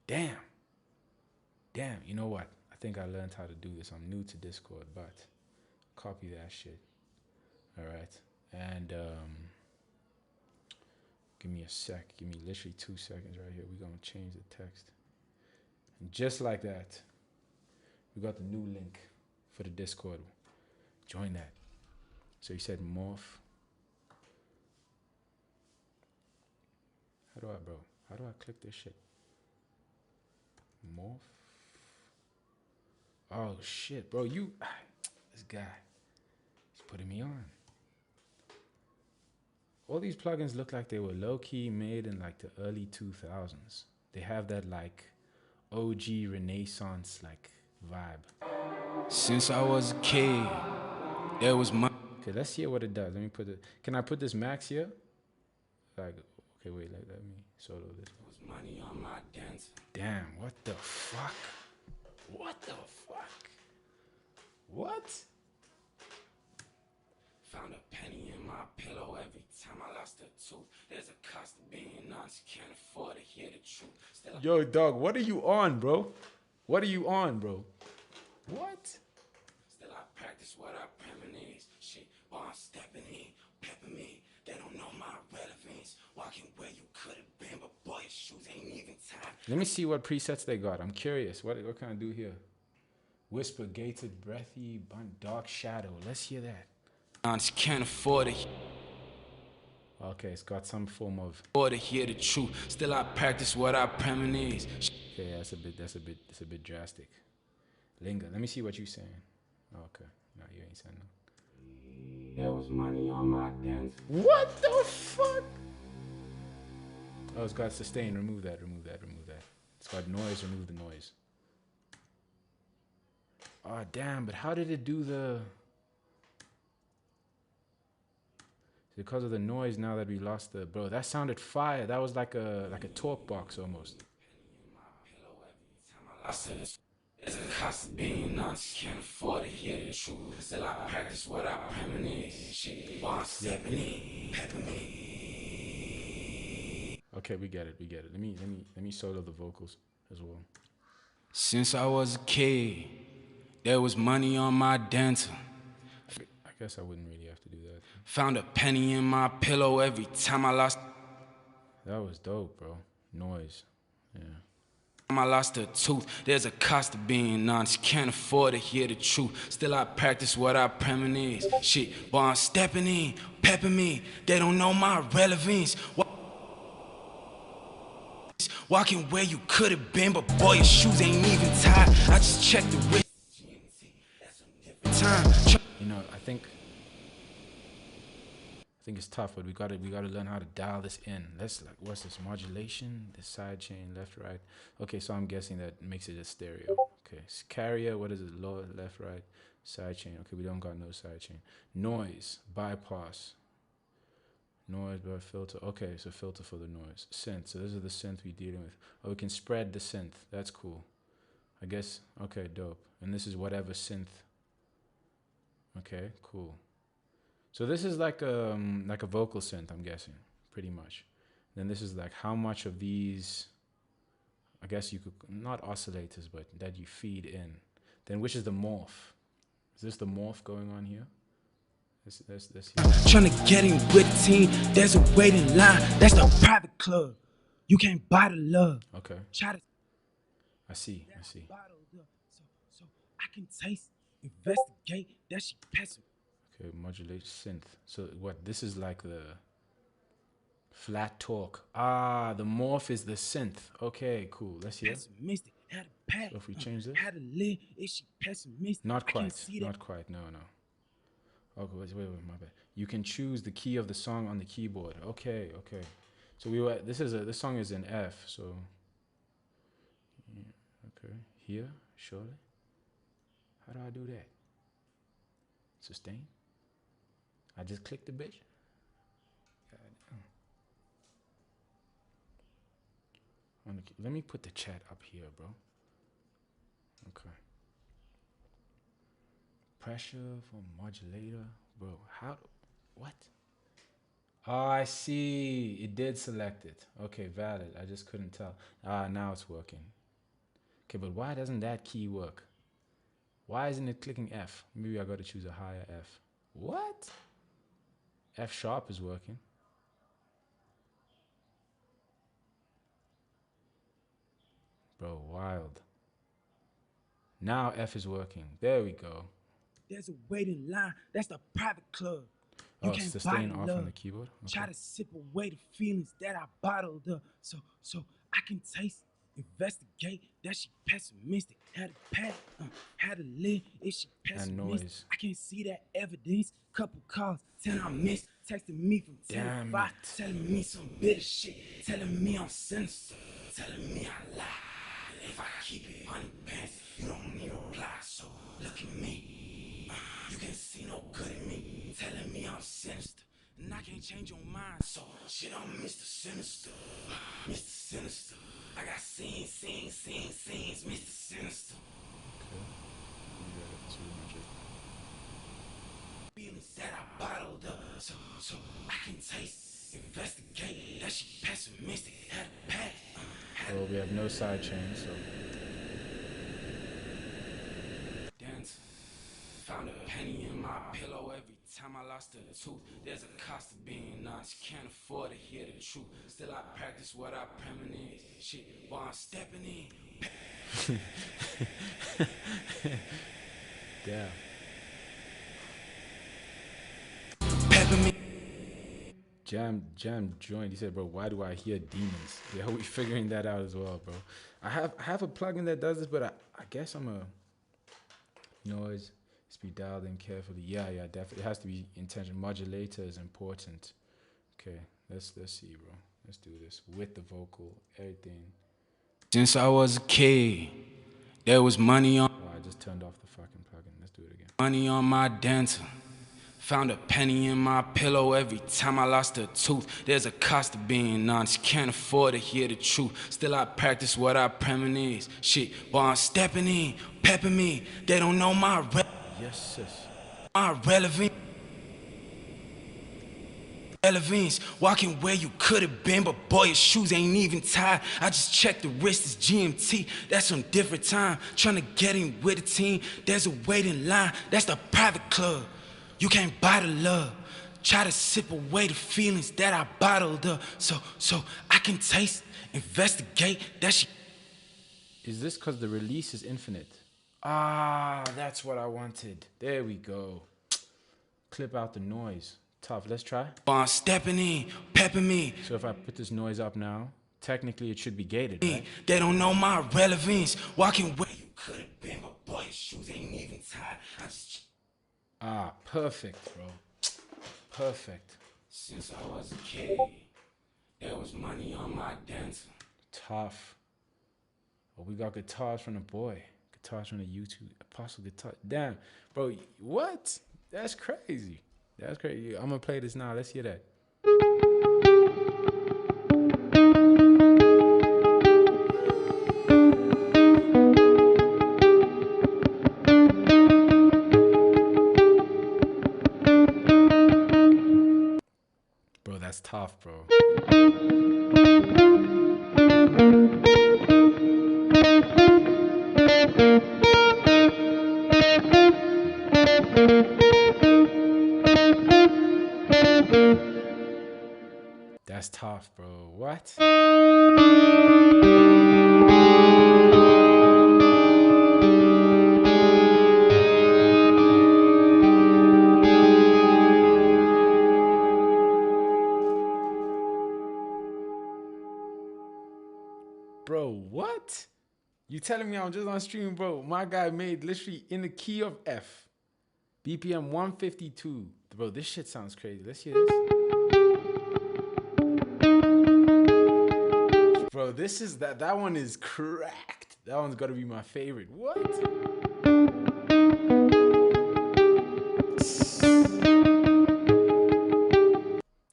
Damn, you know what? I think I learned how to do this. I'm new to Discord, but copy that shit. All right, and give me a sec. Give me literally 2 seconds right here. We're gonna change the text. And just like that, we got the new link for the Discord. Join that. So you said morph. How do I click this shit? Morph. Oh shit, bro, this guy, he's putting me on. All these plugins look like they were low-key made in like the early 2000s. They have that like OG Renaissance like vibe. Since I was a kid, there was my... Okay, let's hear what it does. Let me put it. Can I put this max here? Like, okay, wait, let me solo this. Money on my dance. Damn, what the fuck? What the fuck? What? Found a penny in my pillow every time I lost a tooth. There's a cost of being honest, can't afford to hear the truth. Still Yo, dog, what are you on, bro? What are you on, bro? What? Still I practice what I premise. Shit, while I'm stepping in, pepping me. They don't know my relevance. Walking where you could have been, but boy, your shoes ain't even tied. Let me see what presets they got. I'm curious. What can I do here? Whisper, gated, breathy, bunt, dark shadow. Let's hear that. Honest, can't afford to Okay, it's got some form of. to hear the truth. Still I practice what I premise. Okay, that's a bit drastic. Linger. Let me see what you're saying. Okay, no, you ain't saying no. There was money on my dance. What the fuck? Oh, it's got sustain. Remove that. It's got noise. Remove the noise. Oh, damn. But how did it do the... Because of the noise now that we lost the... Bro, that sounded fire. That was like a talk box almost. There's a cost of being honest, can't afford to hear the truth. Still I practice what I premise. Shit, while I'm stepping in, pepping me. Okay, we get it. Let me solo the vocals as well. Since I was a kid, there was money on my dental. I guess I wouldn't really have to do that. Found a penny in my pillow every time I lost. That was dope, bro. Noise. Yeah. I lost a tooth. There's a cost of being honest, can't afford to hear the truth. Still I practice what I premise. Shit, while I'm stepping in, pepping me. They don't know my relevance. Walking where you could have been, but boy, your shoes ain't even tied. I just checked the wrist. You know, I think it's tough, but we gotta learn how to dial this in. Let's like, what's this? Modulation, the side chain, left, right. Okay, so I'm guessing that makes it a stereo. Okay, carrier, what is it? Lower, left, right, side chain. Okay, we don't got no side chain. Noise, bypass. Noise by filter. Okay, so filter for the noise. Synth. So this is the synth we're dealing with. Oh, we can spread the synth. That's cool. I guess. Okay, dope. And this is whatever synth Okay, cool. So this is like a vocal synth, I'm guessing, pretty much. Then this is like how much of these, I guess you could, not oscillators, but that you feed in. Then which is the morph? Is this the morph going on here? This here. Trying to get in with the team, there's a waiting line. That's the private club. You can't buy the love. Okay. Try to I see. so I can taste, investigate, that shit passing. Okay, modulate synth. So what, this is like the flat talk. Ah, the morph is the synth. Okay, cool. Let's hear. Pessimistic, had a pack. So if we change this? Had a lid, is she pessimistic? Not I can't quite. see that. Not quite. No. Okay, wait, my bad. You can choose the key of the song on the keyboard. Okay. So this song is in F, so yeah, okay. Here, surely. How do I do that? Sustain. I just click the bitch. Let me put the chat up here, bro. Okay. Pressure for modulator, bro. What? Oh, I see. It did select it. Okay, valid. I just couldn't tell. Now it's working. Okay, but why doesn't that key work? Why isn't it clicking F? Maybe I got to choose a higher F. What? F sharp is working. Bro, wild. Now F is working. There we go. There's a waiting line. That's the private club. You can't sustain off on the keyboard. Okay. Try to sip away the feelings that I bottled up. So I can taste, investigate. That she pessimistic. Had a pack, had a lid. Is she pessimistic? And noise. I can see that evidence. Couple calls, 10 I missed. Texting me from 10 to 5, telling me some bitter shit. Telling me I'm sinister. Telling me I lie. If I keep it unbent, you don't need to reply. So look at me. You can see no good in me. Telling me I'm sinister. And I can't change your mind. So shit, I'm Mr. Sinister. Mr. Sinister. I got scenes, Mr. Sinister. Feelings that I bottled up. So I can taste, investigate. That she pessimistic. Had a pack. Well, we have no side chain, so. Dance. Found a penny in my pillow every time I lost a tooth. There's a cost of being honest. Can't afford to hear the truth. Still I practice what I premonition. Shit, while I'm stepping in. Yeah. Peppermint. Jam joined. He said, "Bro, why do I hear demons?" Yeah, we figuring that out as well, bro. I have a plugin that does this, but I guess I'm a noise. Be dialed in carefully. Yeah, definitely. It has to be intention. Modulator is important. Okay, let's see, bro. Let's do this with the vocal, everything. Since I was a kid, there was money on. Oh, I just turned off the fucking plugin. Let's do it again. Money on my dancer. Found a penny in my pillow every time I lost a tooth. There's a cost of being honest. Can't afford to hear the truth. Still I practice what I premonition. Shit, while I'm stepping in, pepping me. They don't know my Yes, sis. My relevance, walking where you could have been, but boy, your shoes ain't even tied. I just checked the wrist, it's GMT. That's some different time. Trying to get in with the team. There's a waiting line. That's the private club. You can't buy the love. Try to sip away the feelings that I bottled up. So I can taste, investigate. That shit. Is this because the release is infinite? Ah, that's what I wanted. There we go. Clip out the noise. Tough. Let's try. I'm stepping in, pepping me. So if I put this noise up now, technically it should be gated, right? They don't know my relevance. Walking where you could have been, but boy, your shoes ain't even tied. Ah, perfect, bro. Perfect. Since I was a kid, there was money on my dancer. Tough. Oh, we got guitars from the boy. Guitars from the YouTube. Apostle guitar. Damn, bro, what? That's crazy. That's crazy. I'm gonna play this now. Let's hear that. That's tough, bro. That's tough, bro. What? Bro, what? You telling me I'm just on stream, bro? My guy made literally in the key of F. BPM 152. Bro, this shit sounds crazy. Let's hear this. Bro, this is that one is cracked. That one's gotta be my favorite. What?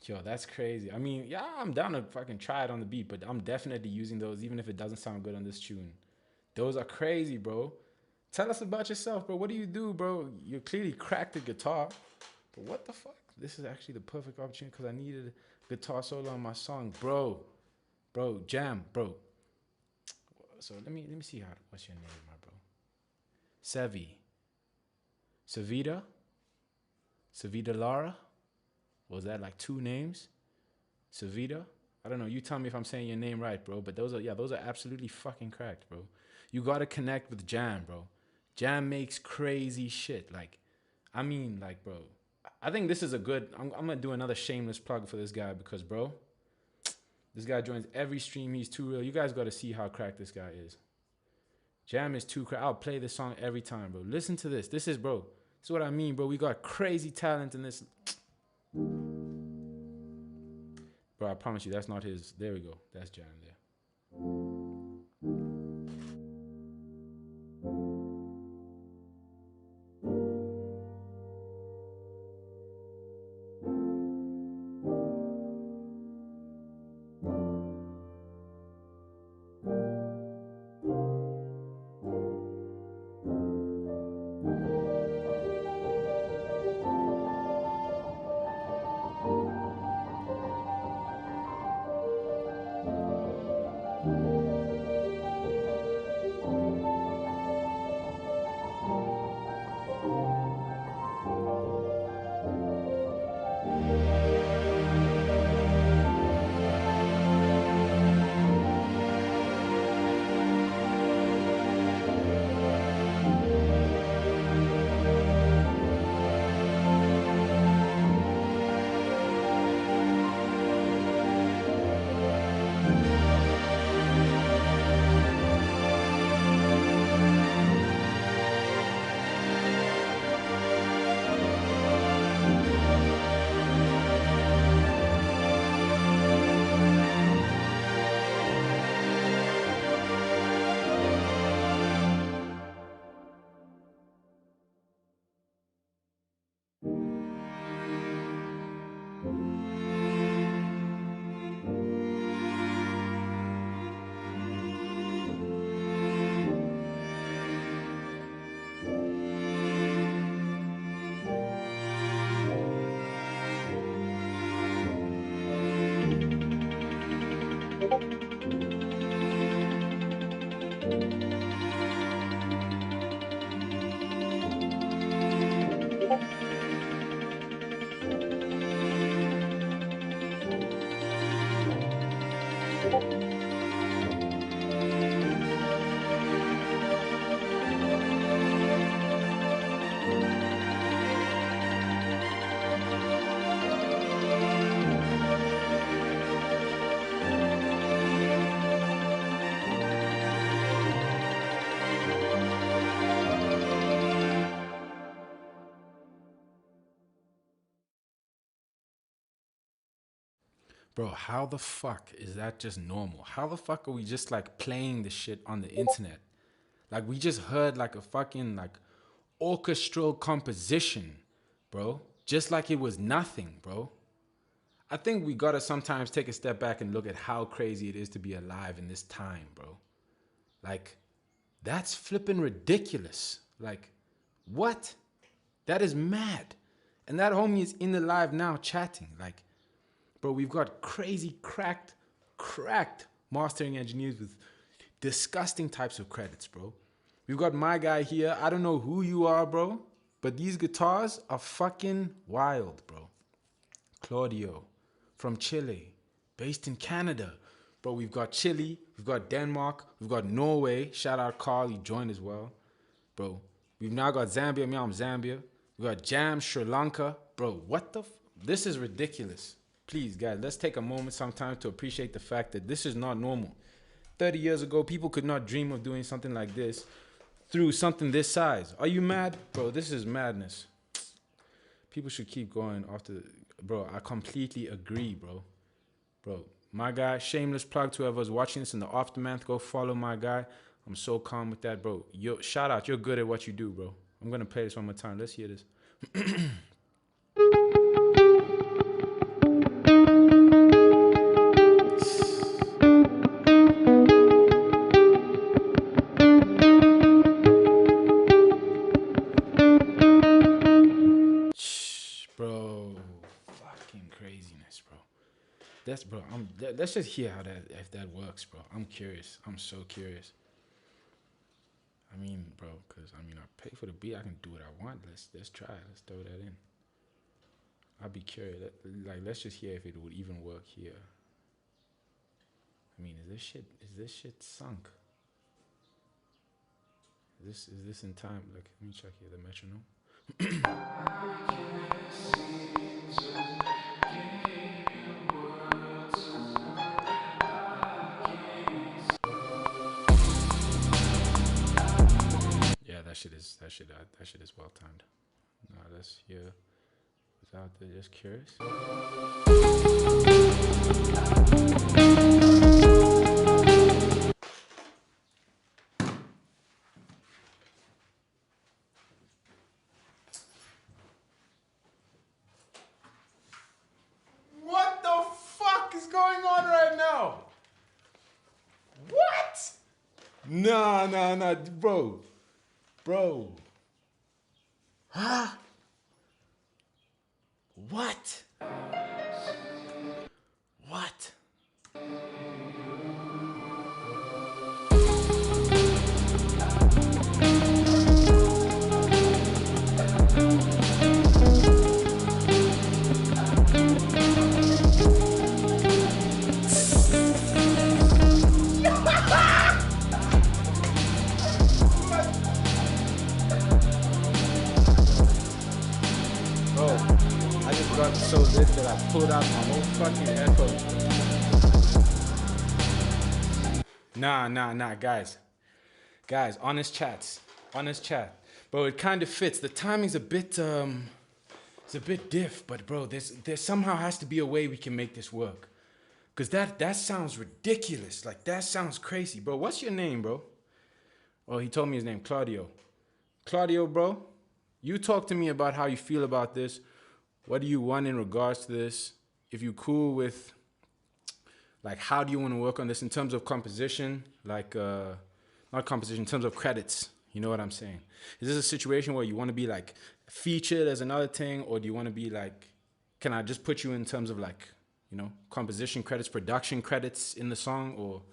Yo, that's crazy. I mean, yeah, I'm down to fucking try it on the beat, but I'm definitely using those even if it doesn't sound good on this tune. Those are crazy, bro. Tell us about yourself, bro. What do you do, bro? You clearly cracked the guitar, but what the fuck? This is actually the perfect opportunity because I needed a guitar solo on my song, bro. Bro, jam, bro. So let me see what's your name, my bro? Savita Lara. Was that like two names? Savita? I don't know. You tell me if I'm saying your name right, bro. But those are absolutely fucking cracked, bro. You gotta connect with Jam, bro. Jam makes crazy shit. Like, I mean, like, bro. I think this is a good. I'm gonna do another shameless plug for this guy because, bro, this guy joins every stream. He's too real. You guys gotta see how cracked this guy is. Jam is too cracked. I'll play this song every time, bro. Listen to this. This is, bro. This is what I mean, bro. We got crazy talent in this. Bro, I promise you, that's not his. There we go. That's Jam there. Bro, how the fuck is that just normal? How the fuck are we just like playing the shit on the internet? Like we just heard like a fucking like orchestral composition, bro. Just like it was nothing, bro. I think we gotta sometimes take a step back and look at how crazy it is to be alive in this time, bro. Like, that's flipping ridiculous. Like, what? That is mad. And that homie is in the live now chatting. Like, Bro, we've got crazy cracked mastering engineers with disgusting types of credits, bro. We've got my guy here. I don't know who you are, bro, but these guitars are fucking wild, bro. Claudio from Chile, based in Canada. Bro, we've got Chile, we've got Denmark, we've got Norway. Shout out Carl, he joined as well. Bro, we've now got Zambia. Me, I'm Zambia. We got Jam, Sri Lanka. Bro, what the this is ridiculous. Please, guys, let's take a moment sometime to appreciate the fact that this is not normal. 30 years ago, people could not dream of doing something like this through something this size. Are you mad? Bro, this is madness. People should keep going after... Bro, I completely agree, bro. Bro, my guy, shameless plug to whoever's watching this in the aftermath. Go follow my guy. I'm so calm with that, bro. Yo, shout out. You're good at what you do, bro. I'm going to play this one more time. Let's hear this. Bro, fucking craziness, bro. That's, bro, let's just hear how that, if that works, bro. I'm curious. I'm so curious. I mean, bro, because, I mean, I pay for the beat. I can do what I want. Let's try. Let's throw that in. I'll be curious. Like, let's just hear if it would even work here. I mean, is this shit sunk? Is this in time? Like, let me check here the metronome. Yeah, that shit is well timed. No, let's hear without the just curious. What the fuck is going on right now? What? Nah, bro. Huh? What? What? Got so lit that I pulled out my whole fucking headphones. Nah, guys, honest chat, bro. It kind of fits. The timing's a bit, it's a bit diff, but bro, there somehow has to be a way we can make this work, cause that sounds ridiculous. Like that sounds crazy, bro. What's your name, bro? Oh, he told me his name, Claudio. Claudio, bro, you talk to me about how you feel about this. What do you want in regards to this? If you're cool with, like, how do you want to work on this in terms of composition? Like, not composition, in terms of credits. You know what I'm saying? Is this a situation where you want to be, like, featured as another thing? Or do you want to be, like, can I just put you in terms of, like, you know, composition credits, production credits in the song? Or,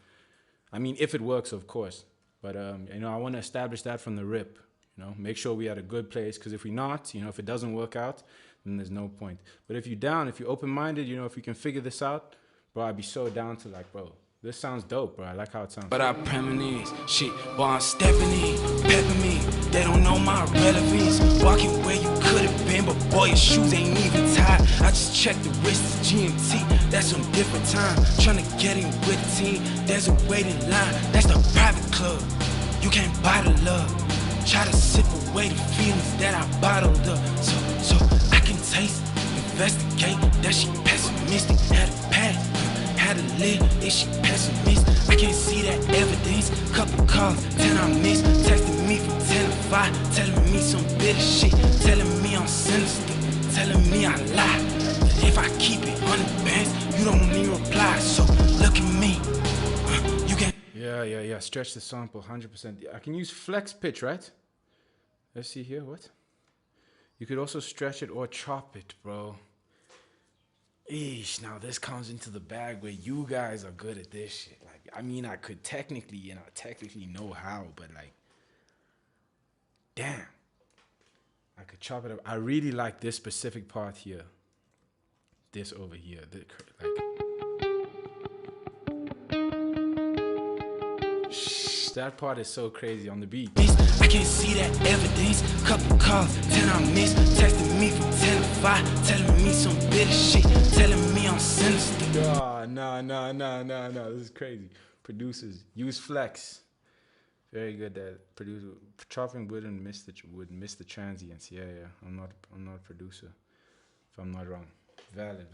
I mean, if it works, of course. But, you know, I want to establish that from the rip. You know, make sure we're at a good place. Because if we're not, you know, if it doesn't work out, then there's no point. But if you're down, if you're open-minded, you know, if we can figure this out, bro, I'd be so down to, like, bro, this sounds dope, bro. I like how it sounds. But I premonize shit, boy, I'm stepping in, pepping me. They don't know my relevance. Walking where you could have been, but boy, your shoes ain't even tied. I just checked the wrist, it's GMT. That's some different time. Trying to get in with the team. There's a waiting line. That's the private club. You can't buy the love. Try to sip away the feelings that I bottled up. So I can taste, investigate. That she pessimistic. Had a pass. How to live, is she pessimist? I can't see that evidence. Couple calls, 10 I miss. Texting me from 10 to 5, telling me some bitter shit. Telling me I'm sinister, telling me I lie. But if I keep it 100 bands, you don't need reply. So look at me, you can. Yeah. Stretch the sample 100%. I can use flex pitch, right? Let's see here, what? You could also stretch it or chop it, bro. Eesh, now this comes into the bag where you guys are good at this shit. Like, I mean, I could technically, and I technically know how, but like, damn, I could chop it up. I really like this specific part here. This over here, like, that part is so crazy on the beat. I can see that evidence. Couple calls, 10 I missed. Texting me from 10 to 5, telling me some bitter shit, telling me I'm sinister. No. This is crazy. Producers use flex. Very good. That producer chopping would miss the transients. Yeah. I'm not a producer. If I'm not wrong. Valid.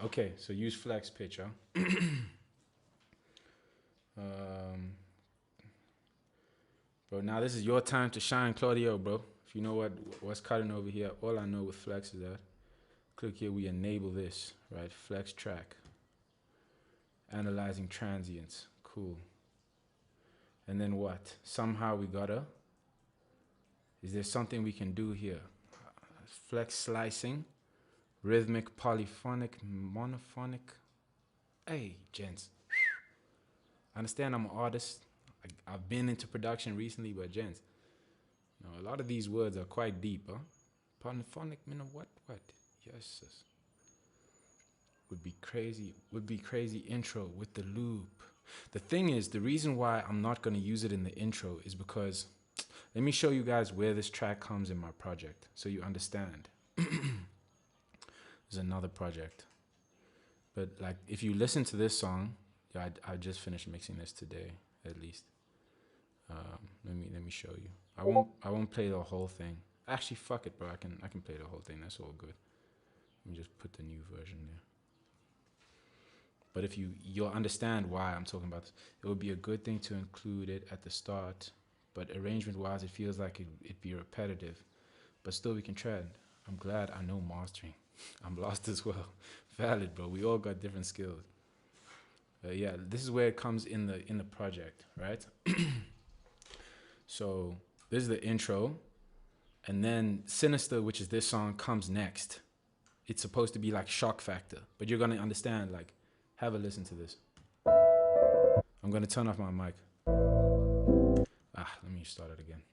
Okay, so use flex pitch, huh? Bro, now this is your time to shine, Claudio, bro. If you know what's cutting over here, all I know with flex is that click here, we enable this, right? Flex track. Analyzing transients. Cool. And then what? Somehow we gotta. Is there something we can do here? Flex slicing. Rhythmic, polyphonic, monophonic. Hey, gents. I understand I'm an artist. I've been into production recently, but gents, you know, a lot of these words are quite deep, huh? Polyphonic, you know what? Yes. Would be crazy intro with the loop. The thing is, the reason why I'm not going to use it in the intro is because, let me show you guys where this track comes in my project so you understand. There's another project. But like, if you listen to this song, yeah, I just finished mixing this today, at least. Let me show you. I won't play the whole thing. Actually, fuck it, bro. I can play the whole thing. That's all good. Let me just put the new version there. But if you'll understand why I'm talking about this. It would be a good thing to include it at the start, but arrangement-wise, it feels like it'd be repetitive. But still, we can tread. I'm glad I know mastering. I'm lost as well. Valid, bro. We all got different skills. Yeah, this is where it comes in the project, right? So this is the intro, and then Sinister, which is this song, comes next. It's supposed to be like shock factor, but you're gonna understand. Like, have a listen to this. I'm gonna turn off my mic. Let me start it again.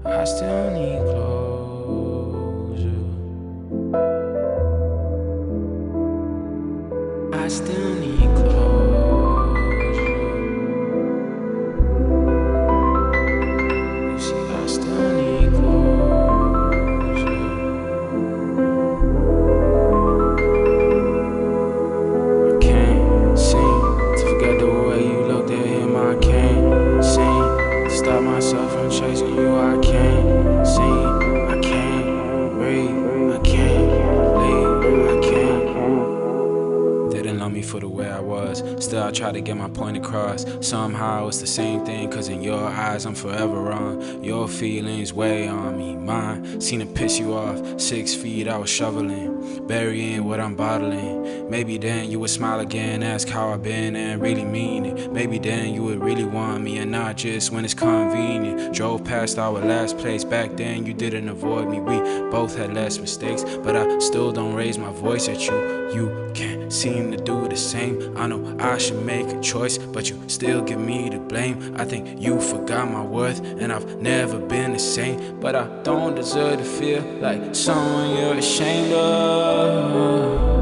I still need closure. I still need closure. You see, I still need closure. I can't seem to forget the way you looked at him. I can't seem to stop myself from chasing you. I can't seem, I can't breathe, I can't leave, I can't. Didn't love me for the way I was. Still I try to get my point across. Somehow it's the same thing, cause in your eyes I'm forever wrong. Your feelings weigh on me. Mine seen it piss you off. 6 feet I was shoveling, burying what I'm bottling. Maybe then you would smile again, ask how I've been and really mean it. Maybe then you would really want me and not just when it's convenient. Drove past our last place. Back then you didn't avoid me. We both had less mistakes, but I still don't raise my voice at you. You can't seem to do the same. I know I should make a choice, but you still give me the blame. I think you forgot my worth, and I've never been the same. But I don't deserve to feel like someone you're ashamed of.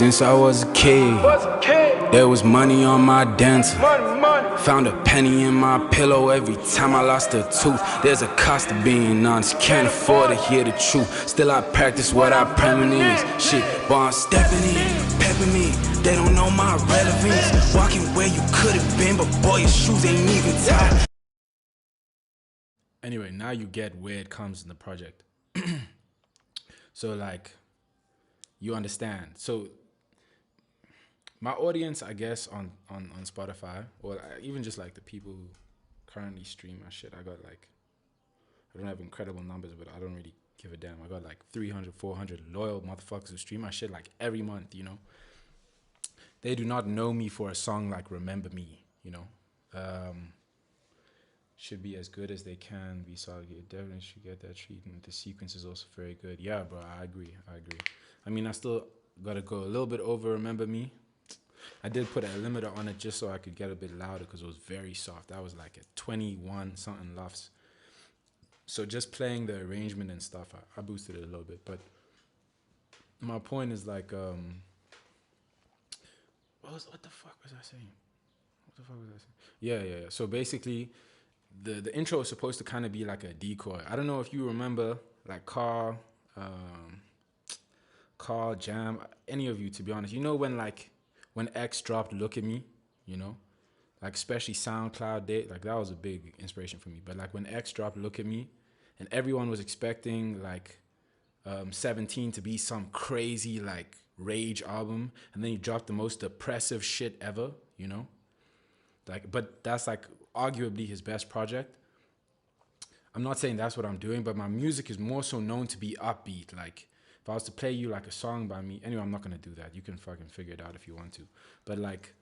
Since I was a kid, there was money on my dancer. Found a penny in my pillow every time I lost a tooth. There's a cost of being honest, can't afford to hear the truth. Still I practice what I premise. Shit, boy, I'm stepping in, pepping me. They don't know my relevance. Walking where you could have been, but boy, your shoes ain't even tied. Anyway, now you get where it comes in the project. So like, you understand. So my audience, I guess, on Spotify, or even just like the people who currently stream my shit, I got like, I don't have incredible numbers, but I don't really give a damn. I got like 300, 400 loyal motherfuckers who stream my shit like every month, you know. They do not know me for a song like Remember Me, you know. Should be as good as they can be solid. You definitely should get that treatment. The sequence is also very good. Yeah, bro, I agree. I mean, I still gotta go a little bit over Remember Me. I did put a limiter on it just so I could get a bit louder because it was very soft. I was like at 21 something lofts. So just playing the arrangement and stuff, I boosted it a little bit. But my point is like, what the fuck was I saying? Yeah. So basically, the intro is supposed to kind of be like a decoy. I don't know if you remember like Carl Jam, any of you, to be honest. You know when X dropped Look at Me, you know? Like especially SoundCloud Day, like that was a big inspiration for me. But like when X dropped Look at Me, and everyone was expecting like 17 to be some crazy like rage album, and then he dropped the most depressive shit ever, you know? Like, but that's like arguably his best project. I'm not saying that's what I'm doing, but my music is more so known to be upbeat. Like if I was to play you like a song by me, anyway, I'm not gonna do that. You can fucking figure it out if you want to. But like,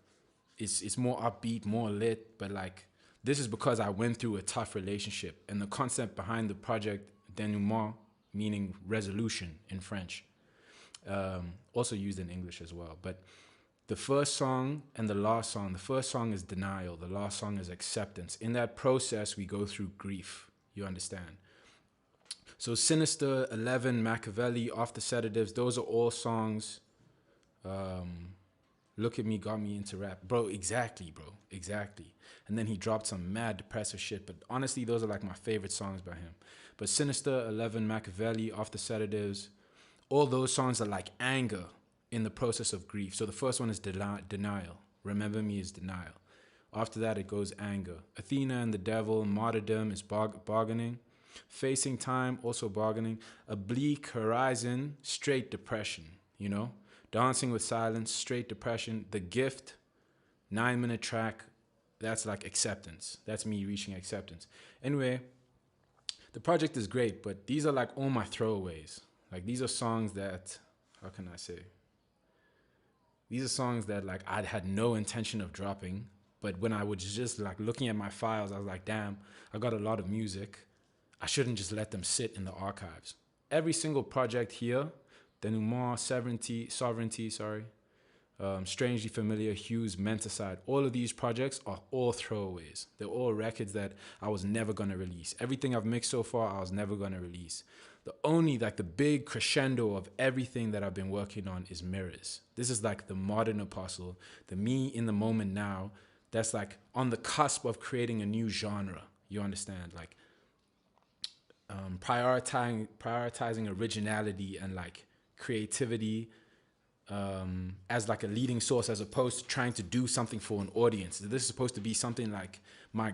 it's more upbeat, more lit. But like, this is because I went through a tough relationship, and the concept behind the project, denouement, meaning resolution in French, also used in English as well. But the first song and the last song, the first song is denial, the last song is acceptance. In that process, we go through grief, you understand? So Sinister, 11, Machiavelli, After Sedatives, those are all songs. Look at Me got me into rap. Bro, exactly. And then he dropped some mad depressive shit, but honestly, those are like my favorite songs by him. But Sinister, 11, Machiavelli, After Sedatives, all those songs are like anger in the process of grief. So the first one is denial. Remember Me is denial. After that, it goes anger. Athena and the Devil, Martyrdom is bargaining. Facing Time, also bargaining. A Bleak Horizon, straight depression, you know? Dancing with Silence, straight depression. The Gift, 9-minute track, that's like acceptance. That's me reaching acceptance. Anyway, the project is great, but these are like all my throwaways. Like these are songs that, how can I say? These are songs that like I had no intention of dropping, but when I was just like looking at my files, I was like, damn, I got a lot of music. I shouldn't just let them sit in the archives. Every single project here, Denouement, Sovereignty, Strangely Familiar, Hughes, Menticide, all of these projects are all throwaways. They're all records that I was never going to release. Everything I've mixed so far, I was never going to release. The only, like the big crescendo of everything that I've been working on is Mirrors. This is like the modern apostle, the me in the moment now, that's like on the cusp of creating a new genre. You understand? Like prioritizing originality and like creativity as like a leading source, as opposed to trying to do something for an audience. This is supposed to be something like my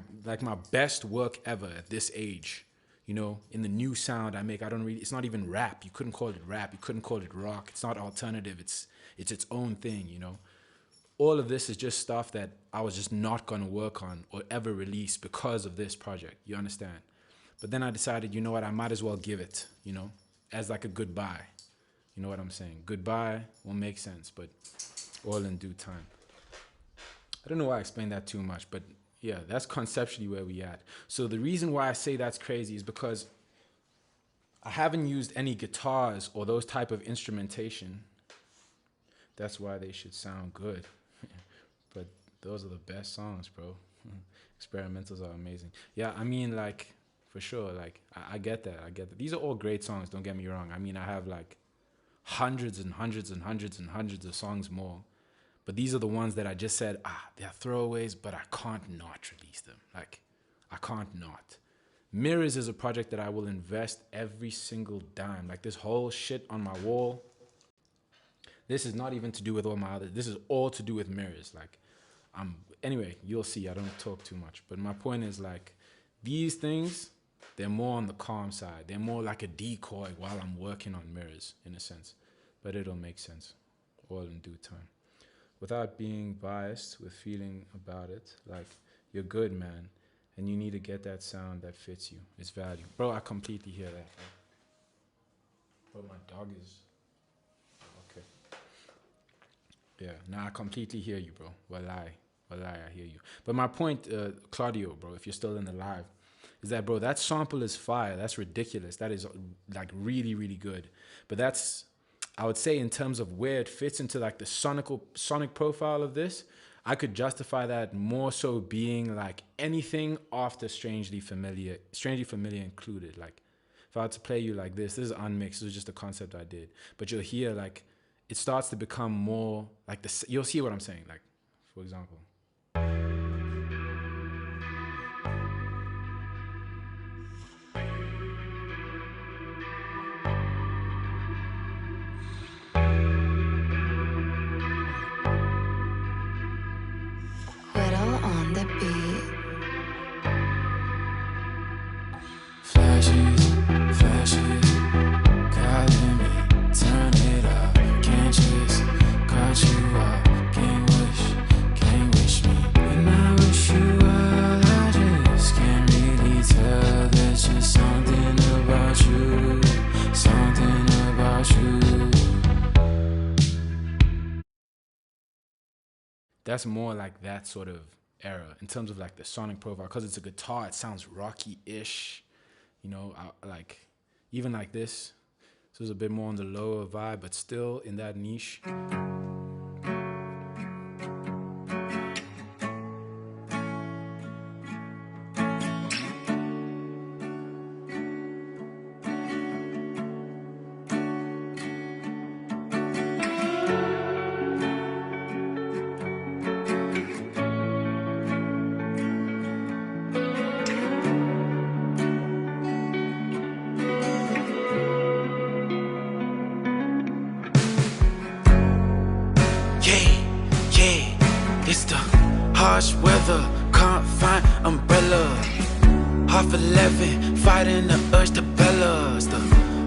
best work ever at this age. You know, in the new sound I make, it's not even rap. You couldn't call it rap. You couldn't call it rock. It's not alternative. It's its own thing, you know. All of this is just stuff that I was just not going to work on or ever release because of this project. You understand? But then I decided, you know what, I might as well give it, you know, as like a goodbye. You know what I'm saying? Goodbye will make sense, but all in due time. I don't know why I explained that too much, but yeah, that's conceptually where we at. So the reason why I say that's crazy is because I haven't used any guitars or those type of instrumentation. That's why they should sound good. But those are the best songs, bro. Experimentals are amazing. Yeah, I mean, like, for sure, like, I get that. These are all great songs, don't get me wrong. I mean, I have, like, hundreds and hundreds and hundreds and hundreds of songs more. But these are the ones that I just said, they're throwaways, but I can't not release them. Like, I can't not. Mirrors is a project that I will invest every single dime. Like, this whole shit on my wall, this is not even to do with all my other, this is all to do with Mirrors. Like, anyway, you'll see, I don't talk too much. But my point is, like, these things, they're more on the calm side. They're more like a decoy while I'm working on Mirrors, in a sense. But it'll make sense, all in due time. Without being biased with feeling about it, like, you're good, man, and you need to get that sound that fits you. It's value. Bro, I completely hear that. Bro, my dog is... Okay. Yeah, nah, I completely hear you, bro. Wallahi, I hear you. But my point, Claudio, bro, if you're still in the live, is that, bro, that sample is fire. That's ridiculous. That is, like, really, really good. But that's... I would say in terms of where it fits into like the sonic profile of this, I could justify that more so being like anything after Strangely Familiar included. Like if I had to play you like this is unmixed. This is just a concept I did. But you'll hear like it starts to become more like this. You'll see what I'm saying. Like for example. That's more like that sort of era in terms of like the sonic profile, because it's a guitar, it sounds rocky-ish, you know, like even like this. So it's a bit more on the lower vibe, but still in that niche. It's the harsh weather, can't find umbrella. 11:30, fighting the urge to bellows. The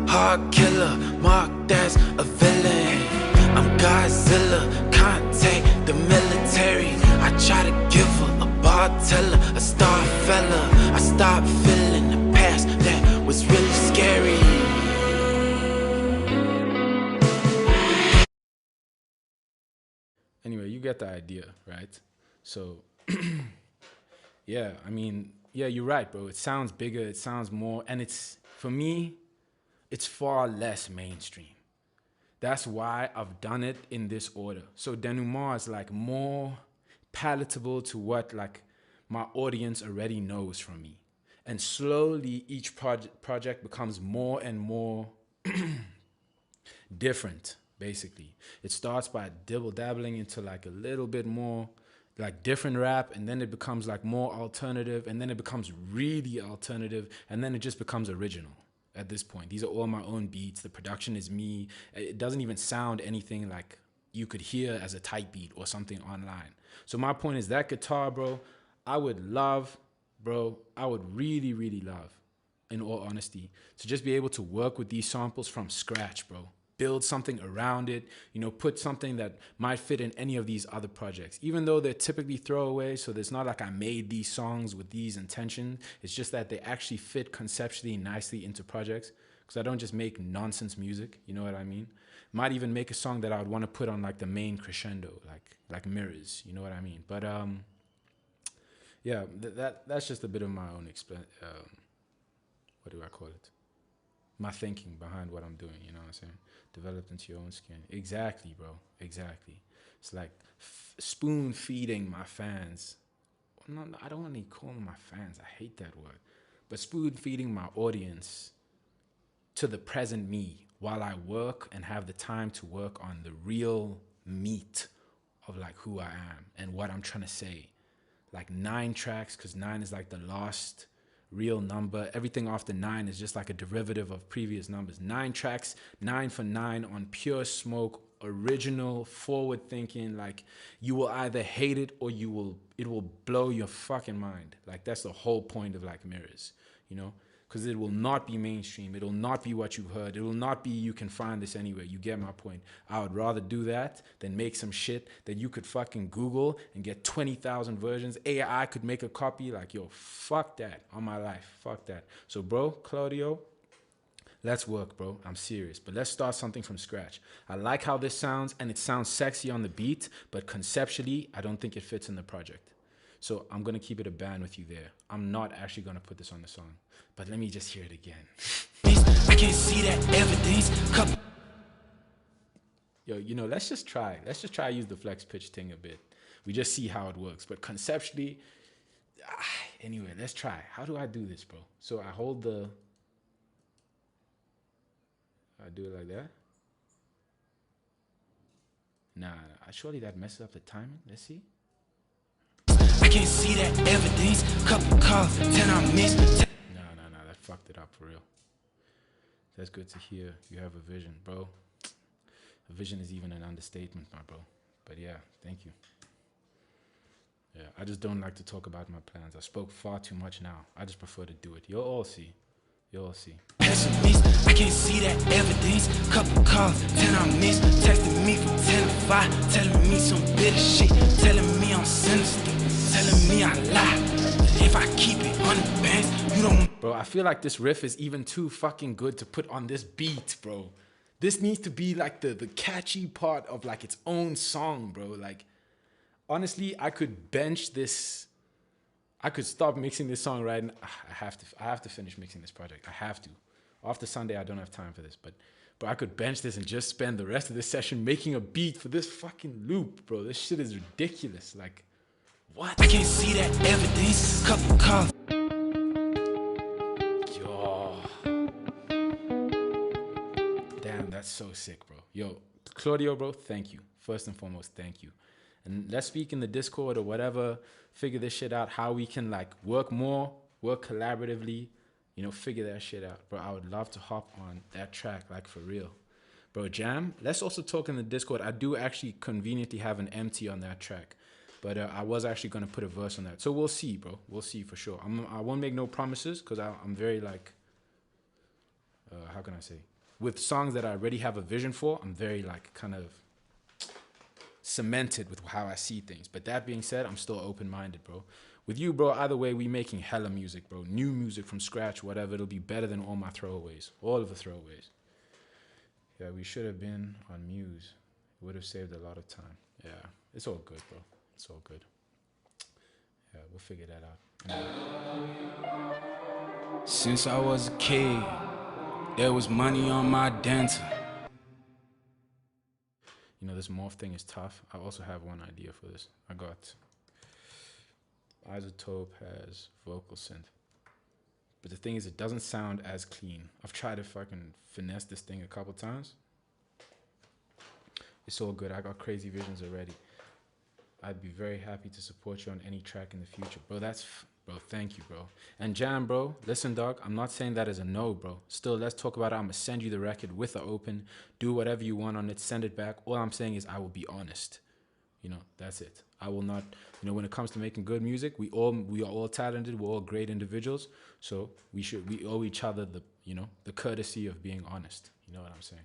hard killer, marked as a villain. I'm Godzilla, can't take the military. I try to give her a bartender, a star fella. I stopped feeling the past, that was really scary. Anyway, you get the idea, right? So, yeah, I mean, yeah, you're right, bro. It sounds bigger, it sounds more, and it's, for me, it's far less mainstream. That's why I've done it in this order. So denouement is like more palatable to what like my audience already knows from me. And slowly each project becomes more and more different. Basically, it starts by dabbling into like a little bit more like different rap, and then it becomes like more alternative, and then it becomes really alternative, and then it just becomes original at this point. These are all my own beats. The production is me. It doesn't even sound anything like you could hear as a type beat or something online. So my point is that guitar, bro, I would love, bro, I would really, really love, in all honesty, to just be able to work with these samples from scratch, bro. Build something around it, you know, put something that might fit in any of these other projects, even though they're typically throwaways. So it's not like I made these songs with these intentions. It's just that they actually fit conceptually nicely into projects, because I don't just make nonsense music, you know what I mean? Might even make a song that I would want to put on like the main crescendo, like Mirrors, you know what I mean? But yeah, that's just a bit of my own what do I call it? My thinking behind what I'm doing, you know what I'm saying? Developed into your own skin. Exactly, bro. Exactly. It's like spoon feeding my fans. No, I don't want to call them my fans. I hate that word. But spoon feeding my audience to the present me while I work and have the time to work on the real meat of like who I am and what I'm trying to say. Like 9 tracks, because 9 is like the last real number. Everything after 9 is just like a derivative of previous numbers. 9 tracks, 9 for 9 on pure smoke, original, forward thinking. Like you will either hate it or it will blow your fucking mind. Like that's the whole point of like Mirrors, you know? Because it will not be mainstream. It will not be what you've heard. It will not be you can find this anywhere. You get my point. I would rather do that than make some shit that you could fucking Google and get 20,000 versions. AI could make a copy. Like, yo, fuck that on my life. Fuck that. So, bro, Claudio, let's work, bro. I'm serious. But let's start something from scratch. I like how this sounds, and it sounds sexy on the beat, but conceptually, I don't think it fits in the project. So I'm going to keep it a band with you there. I'm not actually going to put this on the song. But let me just hear it again. I can't see that evidence. Yo, you know, let's just try. Let's just try to use the flex pitch thing a bit. We just see how it works. But conceptually, anyway, let's try. How do I do this, bro? So I hold the... I do it like that. Nah, surely that messes up the timing. Let's see. I can't see that evidence. Couple calls, 10 I missed. No, that fucked it up for real. That's good to hear. You have a vision, bro. A vision is even an understatement, my bro. But yeah, thank you. Yeah, I just don't like to talk about my plans. I spoke far too much now. I just prefer to do it. You'll all see. You'll all see. Pessimist, I can't see that evidence. Couple calls, 10 I missed. Texting me from 10 to 5, telling me some bitter shit. Telling me I'm sinister, telling me I lie. If I keep it on the bands, you don't. Bro, I feel like this riff is even too fucking good to put on this beat, bro. This needs to be like the catchy part of like its own song, bro. Like, honestly, I could bench this. I could stop mixing this song right now. I have to finish mixing this project. I have to. After Sunday, I don't have time for this, but I could bench this and just spend the rest of this session making a beat for this fucking loop, bro. This shit is ridiculous. Like, what? I can't see that evidence. Couple calls. Yo. Damn, that's so sick, bro. Yo, Claudio, bro, thank you. First and foremost, thank you. And let's speak in the Discord or whatever, figure this shit out, how we can like work more, work collaboratively, you know, figure that shit out. Bro, I would love to hop on that track, like for real. Bro, Jam, let's also talk in the Discord. I do actually conveniently have an empty on that track, but I was actually going to put a verse on that. So we'll see, bro. We'll see for sure. I won't make no promises because I'm very like, how can I say? With songs that I already have a vision for, I'm very like kind of cemented with how I see things. But that being said, I'm still open-minded, bro. With you, bro, either way, we making hella music, bro. New music from scratch, whatever. It'll be better than all my throwaways. All of the throwaways. Yeah, we should have been on Muse. It would have saved a lot of time. Yeah, it's all good, bro. It's all good. Yeah, we'll figure that out. Anyway. Since I was a kid, there was money on my dental. You know, this morph thing is tough. I also have one idea for this. I got Isotope has vocal synth. But the thing is, it doesn't sound as clean. I've tried to fucking finesse this thing a couple times. It's all good. I got crazy visions already. I'd be very happy to support you on any track in the future. Bro, bro, thank you, bro. And Jam, bro, listen, dog, I'm not saying that as a no, bro. Still, let's talk about it. I'm going to send you the record with the open. Do whatever you want on it. Send it back. All I'm saying is I will be honest. You know, that's it. I will not, you know, when it comes to making good music, we are all talented. We're all great individuals. So we owe each other the, you know, the courtesy of being honest. You know what I'm saying?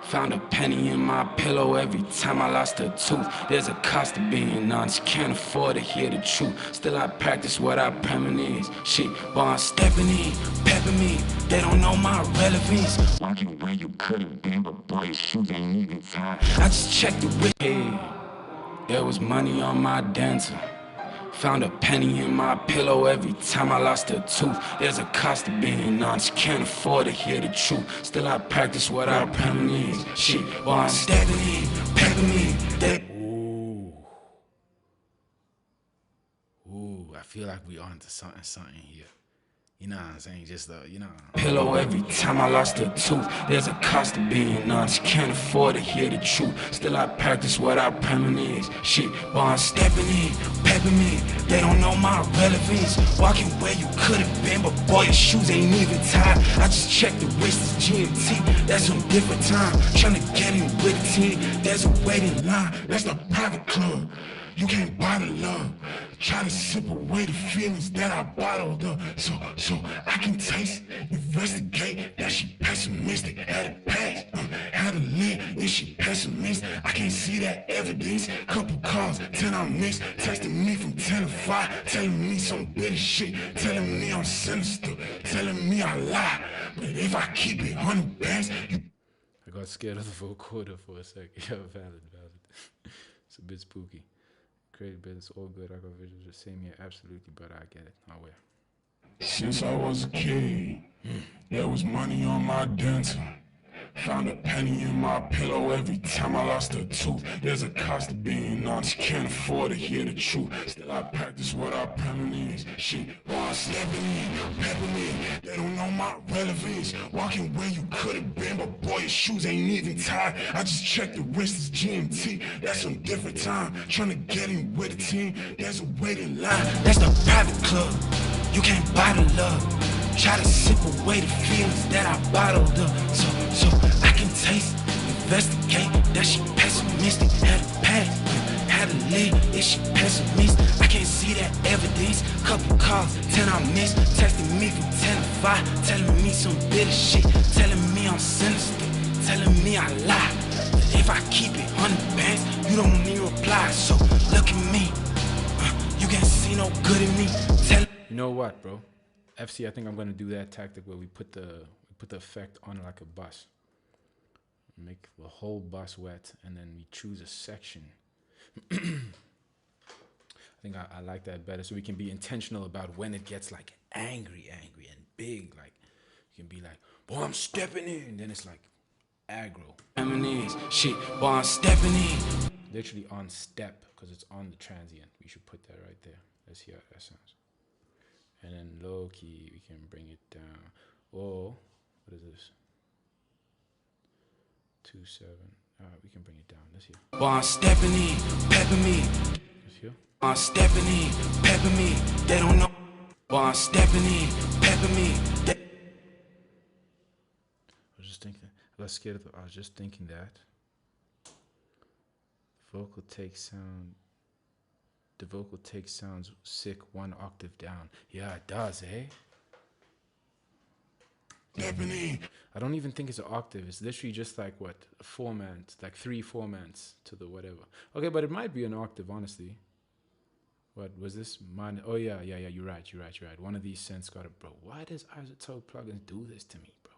Found a penny in my pillow every time I lost a tooth. There's a cost to being honest, can't afford to hear the truth. Still I practice what I premise. Shit, while I'm stepping in, pepping me. They don't know my relevance. Walking where you could've been, but boy, your shoes ain't even tied. I just checked the wicked. There was money on my dental. Found a penny in my pillow every time I lost a tooth. There's a cost to being honest, can't afford to hear the truth. Still I practice what I premise. Shit, while I'm stepping in, pepping me. Ooh, I feel like we onto something here. You know what I'm saying? Just the, you know. Pillow every time I lost a tooth. There's a cost to being honest. Can't afford to hear the truth. Still I practice what I premise. Shit, while I'm stepping in, pepping me. They don't know my relevance. Walking where you could've been, but boy your shoes ain't even tied. I just checked the wrist is GMT. That's on different time. Tryna get in with the team. There's a waiting line. That's the private club. You can't buy the love. Try to sip away the feelings that I bottled up. So I can taste, investigate that she pessimistic. Had it pass, had a lid, is she pessimist? I can't see that evidence. Couple calls, 10 I missed. Texting me from 10 to 5, telling me some bitter shit. Telling me I'm sinister, telling me I lie. But if I keep it 100 bands, you... I got scared of the vocoder for a sec. Yeah, valid. It's a bit spooky. Great, but it's all good. I got visuals the same here, absolutely, but I get it. I'll wear. Since I was a kid, there was money on my dental. Found a penny in my pillow every time I lost a tooth. There's a cost to being honest, can't afford to hear the truth. Still I practice what I premise. Shit, while I'm stepping in, pepping in. They don't know my relevance. Walking where you could've been, but boy your shoes ain't even tied. I just checked the wrist is GMT. That's some different time. Tryna get in with the team. There's a waiting line. That's the private club. You can't buy the love. Try to sip away the feelings that I bottled up. So I can taste, investigate that she pessimistic. Had a past, had a lid, is she pessimist? I can't see that evidence. Couple calls, 10 I missed. Texting me from 10 to 5, telling me some bitter shit. Telling me I'm sinister, telling me I lie. But if I keep it 100 bands, you don't need reply. So look at me, you can't see no good in me. You know what, bro? FC, I think I'm gonna do that tactic where we put the effect on like a bus. Make the whole bus wet, and then we choose a section. I think I like that better, so we can be intentional about when it gets like angry and big. Like you can be like, "Boy, I'm stepping in," then it's like aggro. Shit, boy, I'm stepping in. Literally on step, because it's on the transient. We should put that right there. Let's hear how that sounds. And then low key, we can bring it down. Oh, what is this? 2/7. We can bring it down. Let's hear. While I'm stepping in, pepping me. Let's hear. I'm stepping in, pepping me. They don't know. While I'm stepping in, pepping me. I was just thinking. I was scared of. I was just thinking that. Vocal take sound. The vocal take sounds sick 1 octave down. Yeah, it does, eh? I don't even think it's an octave. It's literally just like what? 4-mans, like 3 4-mans to the whatever. Okay, but it might be an octave, honestly. What was this? Oh yeah, you're right. One of these synths got it, bro. Why does Isotope plugins do this to me, bro?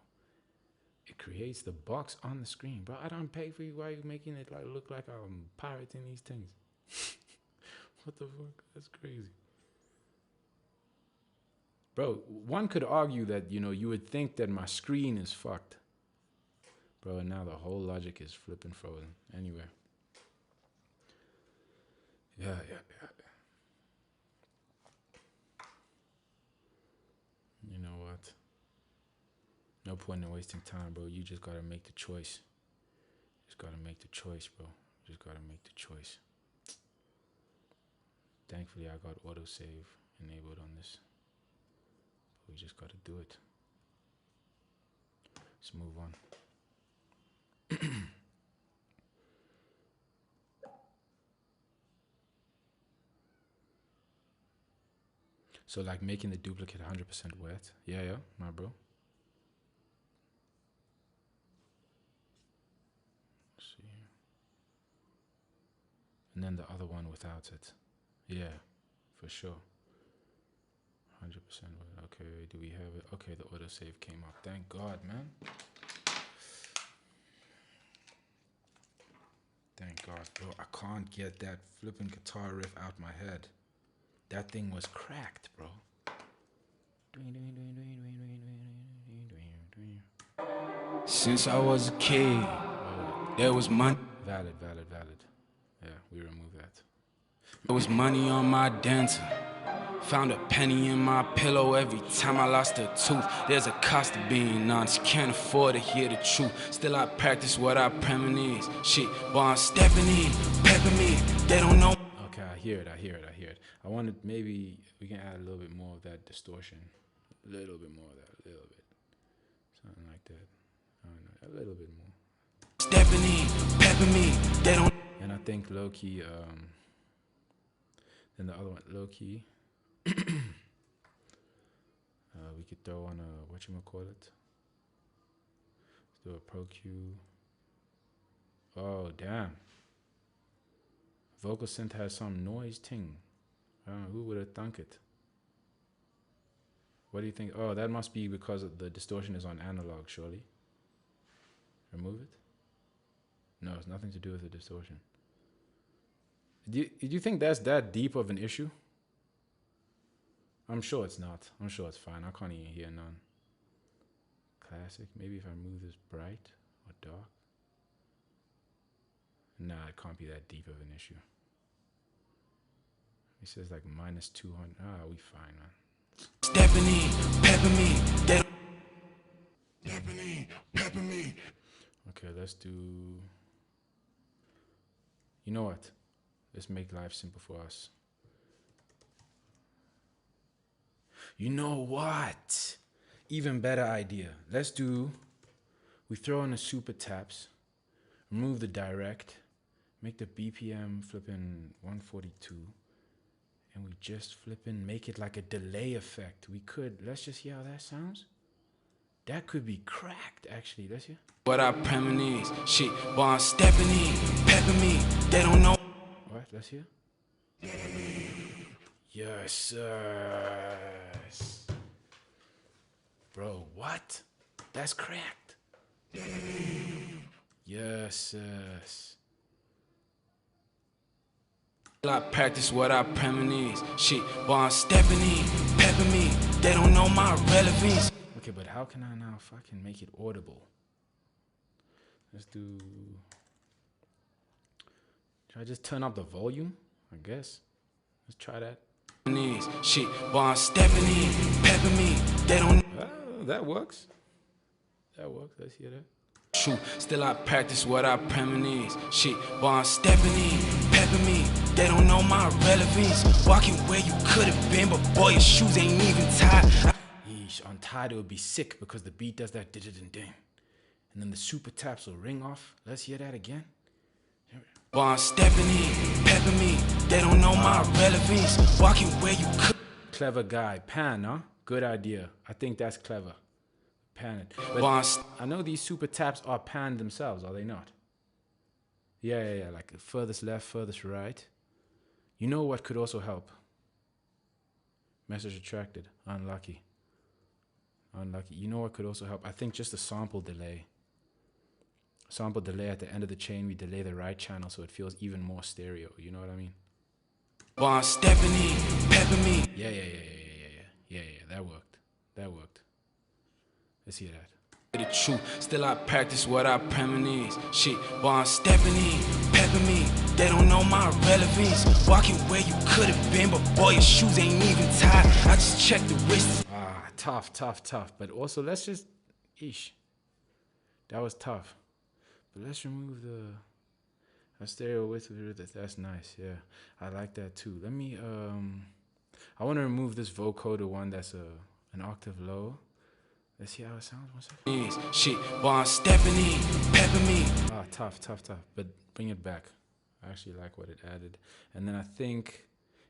It creates the box on the screen, bro. I don't pay for you. Why are you making it like look like I'm pirating these things? What the fuck? That's crazy. Bro, one could argue that, you would think that my screen is fucked. Bro, and now the whole logic is flipping frozen. Anyway. Yeah. You know what? No point in wasting time, bro. You just gotta make the choice. Just gotta make the choice, bro. Just gotta make the choice. Thankfully, I got autosave enabled on this. But we just got to do it. Let's move on. So like making the duplicate 100% wet. Yeah, my bro. Let's see. And then the other one without it. Yeah, for sure. 100%. Okay, do we have it? Okay, the autosave came up. Thank God, man. Thank God, bro. I can't get that flipping guitar riff out my head. That thing was cracked, bro. Since I was a kid, there was money. Valid. Yeah, we remove that. There was money on my dental. Found a penny in my pillow every time I lost a tooth. There's a cost of being honest, can't afford to hear the truth. Still I practice what I premonize. Shit, boy, I'm stepping in, pepping me, they don't know. Okay, I hear it. I wanted, maybe we can add a little bit more of that distortion. A little bit more of that, a little bit. Something like that. I don't know, a little bit more. Stepping in, pepping me, they don't. And I think low-key, then the other one, low-key, we could throw on a, whatchamacallit? Let's do a Pro Q. Oh, damn. Vocal synth has some noise ting. Who would have thunk it? What do you think? Oh, that must be because of the distortion is on analog, surely. Remove it? No, it's nothing to do with the distortion. Do you think that's that deep of an issue? I'm sure it's not. I'm sure it's fine. I can't even hear none. Classic. Maybe if I move this bright or dark. Nah, it can't be that deep of an issue. He says like minus 200. Ah, we fine, man. Stepping in, pepping me, they don't. Pepping me, pepping me. Okay, let's do. You know what? Let's make life simple for us. You know what? Even better idea. Let's do. We throw in the super taps, remove the direct, make the BPM flipping 142. And we just flipping make it like a delay effect. We could, let's just hear how that sounds. That could be cracked, actually. Let's hear. What I premonize, shit, boy, I'm stepping in, pepping me, they don't know. What? Let's hear. Yes, yes. Bro, what? That's cracked. Yes, yes. I practice what I premonize. Shit, boy, I'm stepping in, pepping me, they don't know my relevance. Okay, but how can I now fucking make it audible? Let's do. Should I just turn up the volume? I guess. Let's try that. Shit, boy, I'm stepping in, pepping me, they don't. That works. That works. Let's hear that. True, still I practice what I premonize. Shit, boy, I'm stepping in, pepping me, they don't know my relevance. Walking where you could have been, but boy, your shoes ain't even tied. Yeesh, on tied it would be sick because the beat does that ding. And then the super taps will ring off. Let's hear that again. Boy, I'm stepping in, pepping me, they don't know my relevance. Walking where you could. Clever guy. Pan, huh? Good idea. I think that's clever. Pan it. But Boy, I know these super taps are panned themselves, are they not? Yeah. Like furthest left, furthest right. You know what could also help? Message retracted. Unlucky. You know what could also help? I think just a sample delay. Sample delay at the end of the chain, we delay the right channel so it feels even more stereo. You know what I mean? boy, I'm stepping in, pepping me. Yeah. That worked. Let's hear that. The truth, still I practice what I premonize. Shit, boy, I'm stepping in, pepping me, they don't know my relevance. Walking where you could have been, but boy, your shoes ain't even tied. I just checked the wrist. Tough. But also, let's just, that was tough. But let's remove the stereo with it. That's nice. Yeah, I like that too. Let me, I want to remove this vocoder one that's an octave low. Let's see how it sounds. 1 second. Shit, boy, I'm stepping in, pepping me. Tough. But bring it back. I actually like what it added. And then I think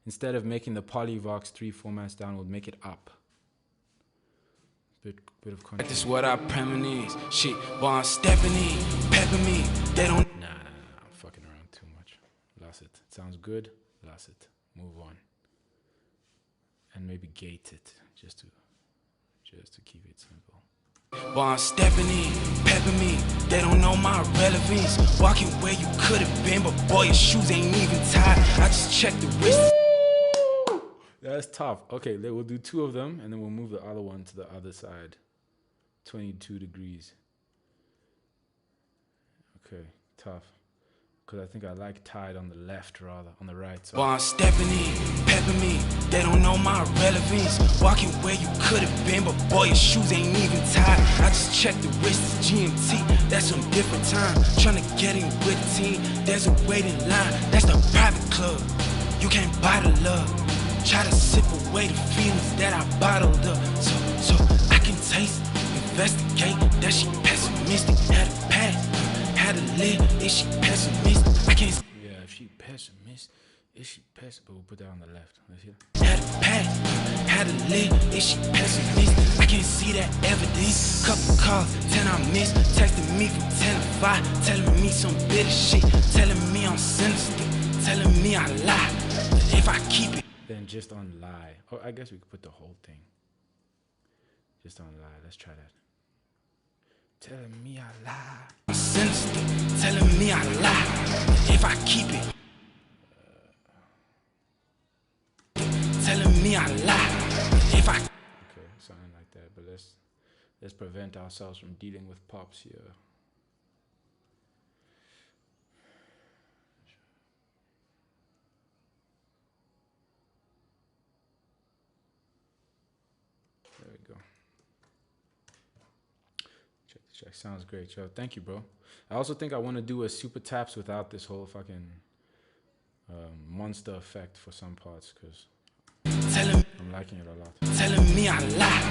instead of making the Polyvox 3 formats down, we'll make it up. Bit of control. This is what I premonize. Shit, boy, I'm stepping in, pepping me. They don't. Nah. I'm fucking around too much. Lost it. Sounds good. Lost it. Move on. And maybe gate it just to keep it simple. Boy, I'm stepping in, pepping me. They don't know my relevance. Walking where you could have been, but boy, your shoes ain't even tied. I just checked the wrist. That's tough. Okay, we'll do 2 of them, and then we'll move the other one to the other side. 22 degrees. Okay, tough. Because I think I like tied on the left rather, on the right side. Boy, I'm stepping in, pepping me. they don't know my relevance. Walking where you could've been, but boy, your shoes ain't even tied. I just checked the wrist, it's GMT, that's some different time. Tryna get in with the team, there's a waiting line, that's the private club. You can't buy the love. Try to sip away the feelings that I bottled up. So I can taste, investigate, that she pessimistic. Had a pass, had a live, is she pessimistic? I can't. Yeah, if she pessimist, is she pessimist? But we'll put that on the left. Let's hear. Had a pass, had a live, is she pessimistic? I can't see that evidence. Couple calls, 10 I missed. Texting me from 10 to 5, telling me some bitter shit. Telling me I'm sinister, telling me I lie. But if I keep it. Then just on lie. Oh, I guess we could put the whole thing. Just on lie. Let's try that. Telling me I lie. I'm sinister, telling me I lie. If I keep it. Telling me I lie. If I. Okay, something like that. But let's prevent ourselves from dealing with pops here. There we go. Check the check. Sounds great, yo. Thank you, bro. I also think I want to do a super taps without this whole fucking monster effect for some parts, because I'm liking it a lot. Telling me I lie.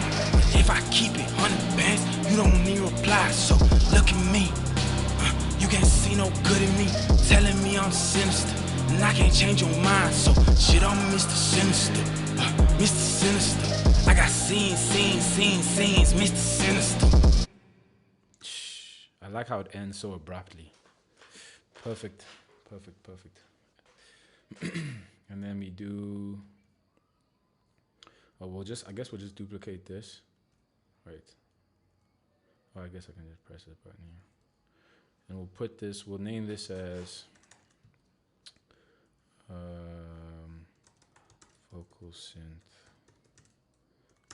If I keep it 100 bands, you don't need reply. So look at me. You can't see no good in me. Telling me I'm sinister, and I can't change your mind. So shit, I'm Mr. Sinister. Mr. Sinister. I got scenes, Mr. Sinister. I like how it ends so abruptly. Perfect. And then we do. Oh, I guess we'll just duplicate this. Right. Oh, I guess I can just press this button here. And we'll put this, we'll name this as vocal synth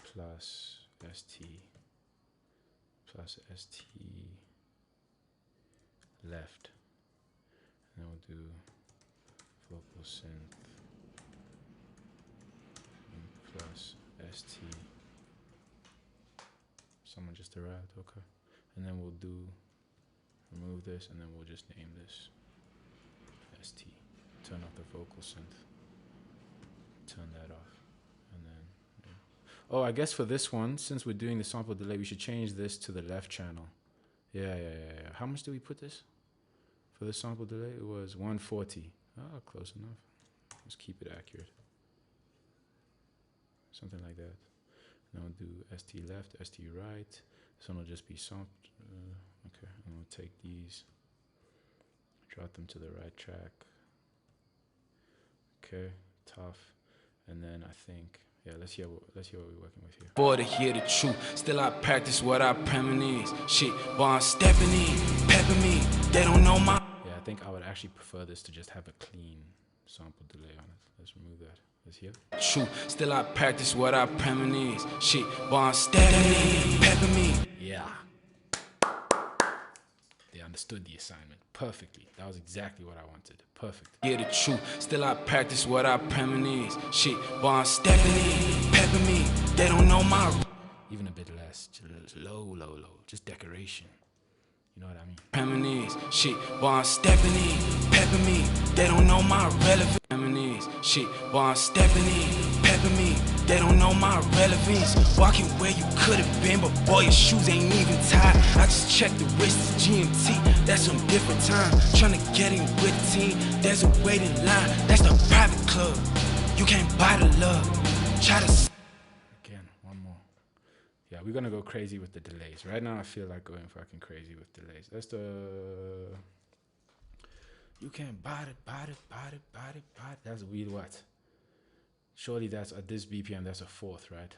plus ST left. And then we'll do vocal synth plus ST. Someone just arrived, okay. And then we'll remove this, and then we'll just name this ST. Turn off the vocal synth. Turn that off. And then, yeah. Oh, I guess for this one, since we're doing the sample delay, we should change this to the left channel. Yeah. How much did we put this? For the sample delay, it was 140. Oh, close enough. Let's keep it accurate. Something like that. Then we'll do ST left, ST right. This one will just be sampled. Okay, and we'll take these, drop them to the right track. Okay, tough. And then I think, yeah, let's hear what we're working with here. For to hear the truth, still I practice what I premonize. Shit, boy, I'm stepping in, pepping me. They don't know my. Yeah, I think I would actually prefer this to just have a clean sample delay on it. Let's remove that. Let's hear. True, still I practice what I premonize. Shit, boy, I'm stepping in, pepping me. Yeah. They understood the assignment perfectly. That was exactly what I wanted. Perfect. Yeah, the truth. Still I practice what I premonize. Shit, boy, I'm stepping in, pepping me. They don't know my. Even a bit less. Just low. Just decoration. You know what I mean? Premonize. Shit, boy, I'm stepping in, pepping me. They don't know my relevance. Premonize. Shit, boy, I'm stepping in, pepping me. They don't know my relevance. Walking where you could've been, but boy, your shoes ain't even tied. I just checked the wrist, it's GMT, that's some different time. Tryna get in with the team, there's a waiting line, that's the private club. You can't buy the love. Try to. Again, one more. Yeah, we're gonna go crazy with the delays. Right now, I feel like going fucking crazy with delays. That's the. You can't buy it. That's a weird what? Surely that's at this BPM, that's a fourth, right?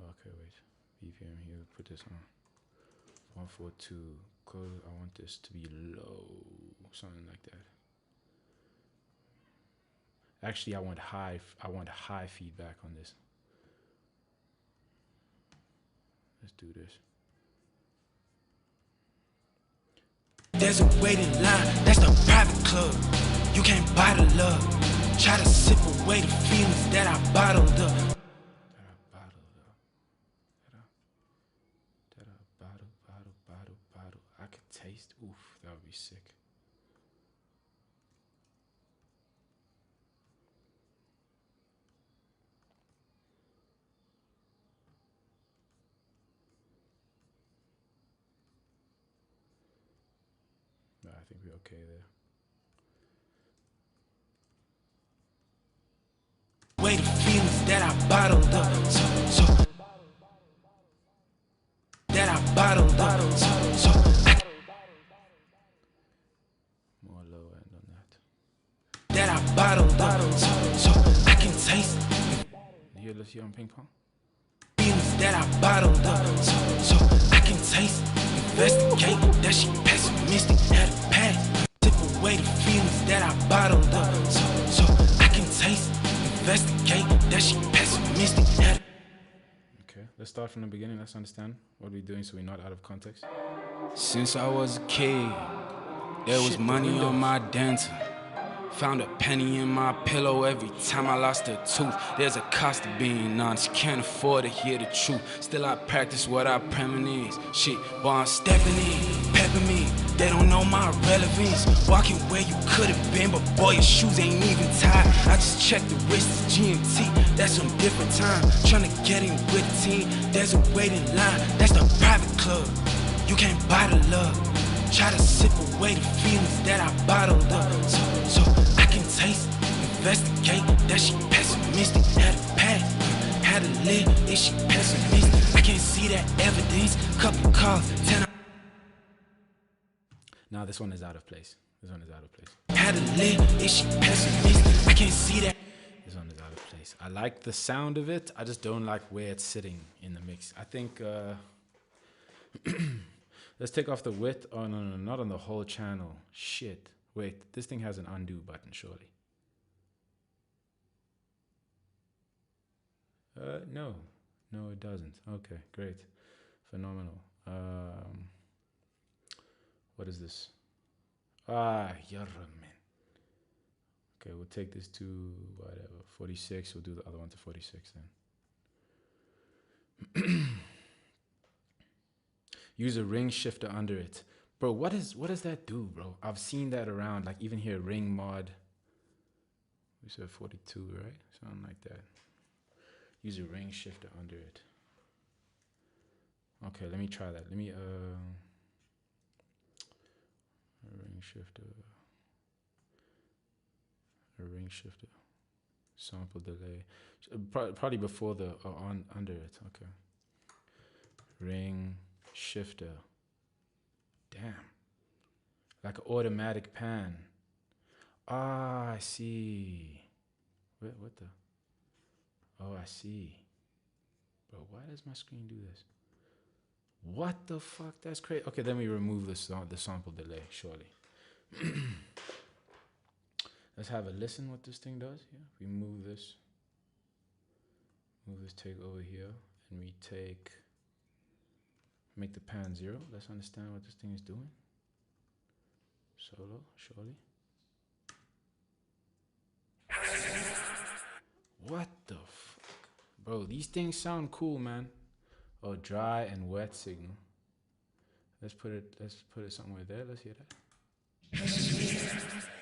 Okay, wait. BPM here, put this on. 142. Cause I want this to be low. Something like that. Actually, I want high feedback on this. Let's do this. There's a waiting line, that's the private club. You can't buy the love. Try to sip away the feelings that I bottled up. Bottle. I could taste. Oof, that would be sick. No, I think we're okay there. Way the feelings that I bottled up. That I bottled up. More low end on that. That I bottled up. So I can taste Here, let's hear on ping pong. feelings that I bottled up. So I can taste, investigate that she pessimistic at a pass. Sip away the feelings that I bottled up. So I can taste, investigate that she pessimistic at a Okay, let's start from the beginning. Let's understand what we're doing so we're not out of context. Since I was a kid, there was money on my dental. Found a penny in my pillow every time I lost a tooth. There's a cost of being honest, can't afford to hear the truth. Still I practice what I premonize. Shit, boy, I'm stepping in, pepping me. They don't know my relevance. Walking where you could have been, but boy, your shoes ain't even tied. I just checked the wrist, it's GMT, that's some different time. Tryna get in with the team, there's a waiting line. That's the private club, you can't buy the love. Try to sip away the feelings that I bottled up. So I can taste, investigate that she pessimistic at a pass. Had to live, is she pessimistic? I can't see that evidence. Couple calls, 10. Now this one is out of place. Had to live, is she pessimistic? I can't see that. This one is out of place. I like the sound of it. I just don't like where it's sitting in the mix. I think let's take off the width. Oh no, not on the whole channel. Shit. Wait, this thing has an undo button, surely. No, it doesn't. Okay, great, phenomenal. What is this? Yarraman. Okay, we'll take this to whatever, 46. We'll do the other one to 46 then. Use a ring shifter under it. Bro, what does that do, bro? I've seen that around, like even here, ring mod. We said 42, right? Something like that. Use a ring shifter under it. Okay, let me try that. Let me, a ring shifter. Sample delay. Probably before the, under it, okay. Ring shifter. Damn. Like an automatic pan. Ah, I see. What the? Oh, I see. Bro, why does my screen do this? What the fuck? That's crazy. Okay, then we remove the sample delay, surely. Let's have a listen what this thing does. Yeah, we move this take over here, and we make the pan 0. Let's understand what this thing is doing. Solo, surely. What the fuck? Bro, these things sound cool, man. Oh, dry and wet signal. Let's put it somewhere there. Let's hear that.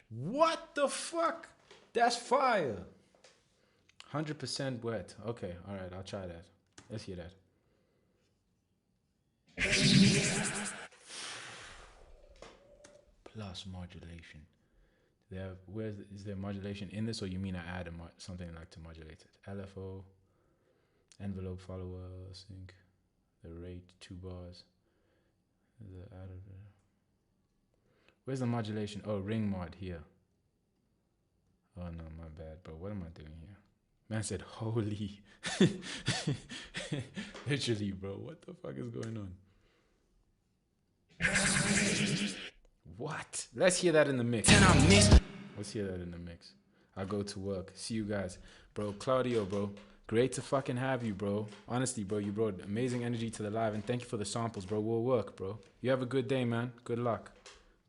What the fuck? That's fire. 100% wet. Okay, all right, I'll try that. Let's hear that. Plus modulation. Is there modulation in this, or you mean I add something like to modulate it? LFO, envelope follower, sync, the rate, 2 bars. Where's the modulation? Oh, ring mod here. Oh no, my bad, bro. What am I doing here? Man said, holy. Literally, bro. What the fuck is going on? What? Let's hear that in the mix. Let's hear that in the mix. I'll go to work. See you guys. Bro, Claudio, bro. Great to fucking have you, bro. Honestly, bro, you brought amazing energy to the live, and thank you for the samples, bro. We'll work, bro. You have a good day, man. Good luck.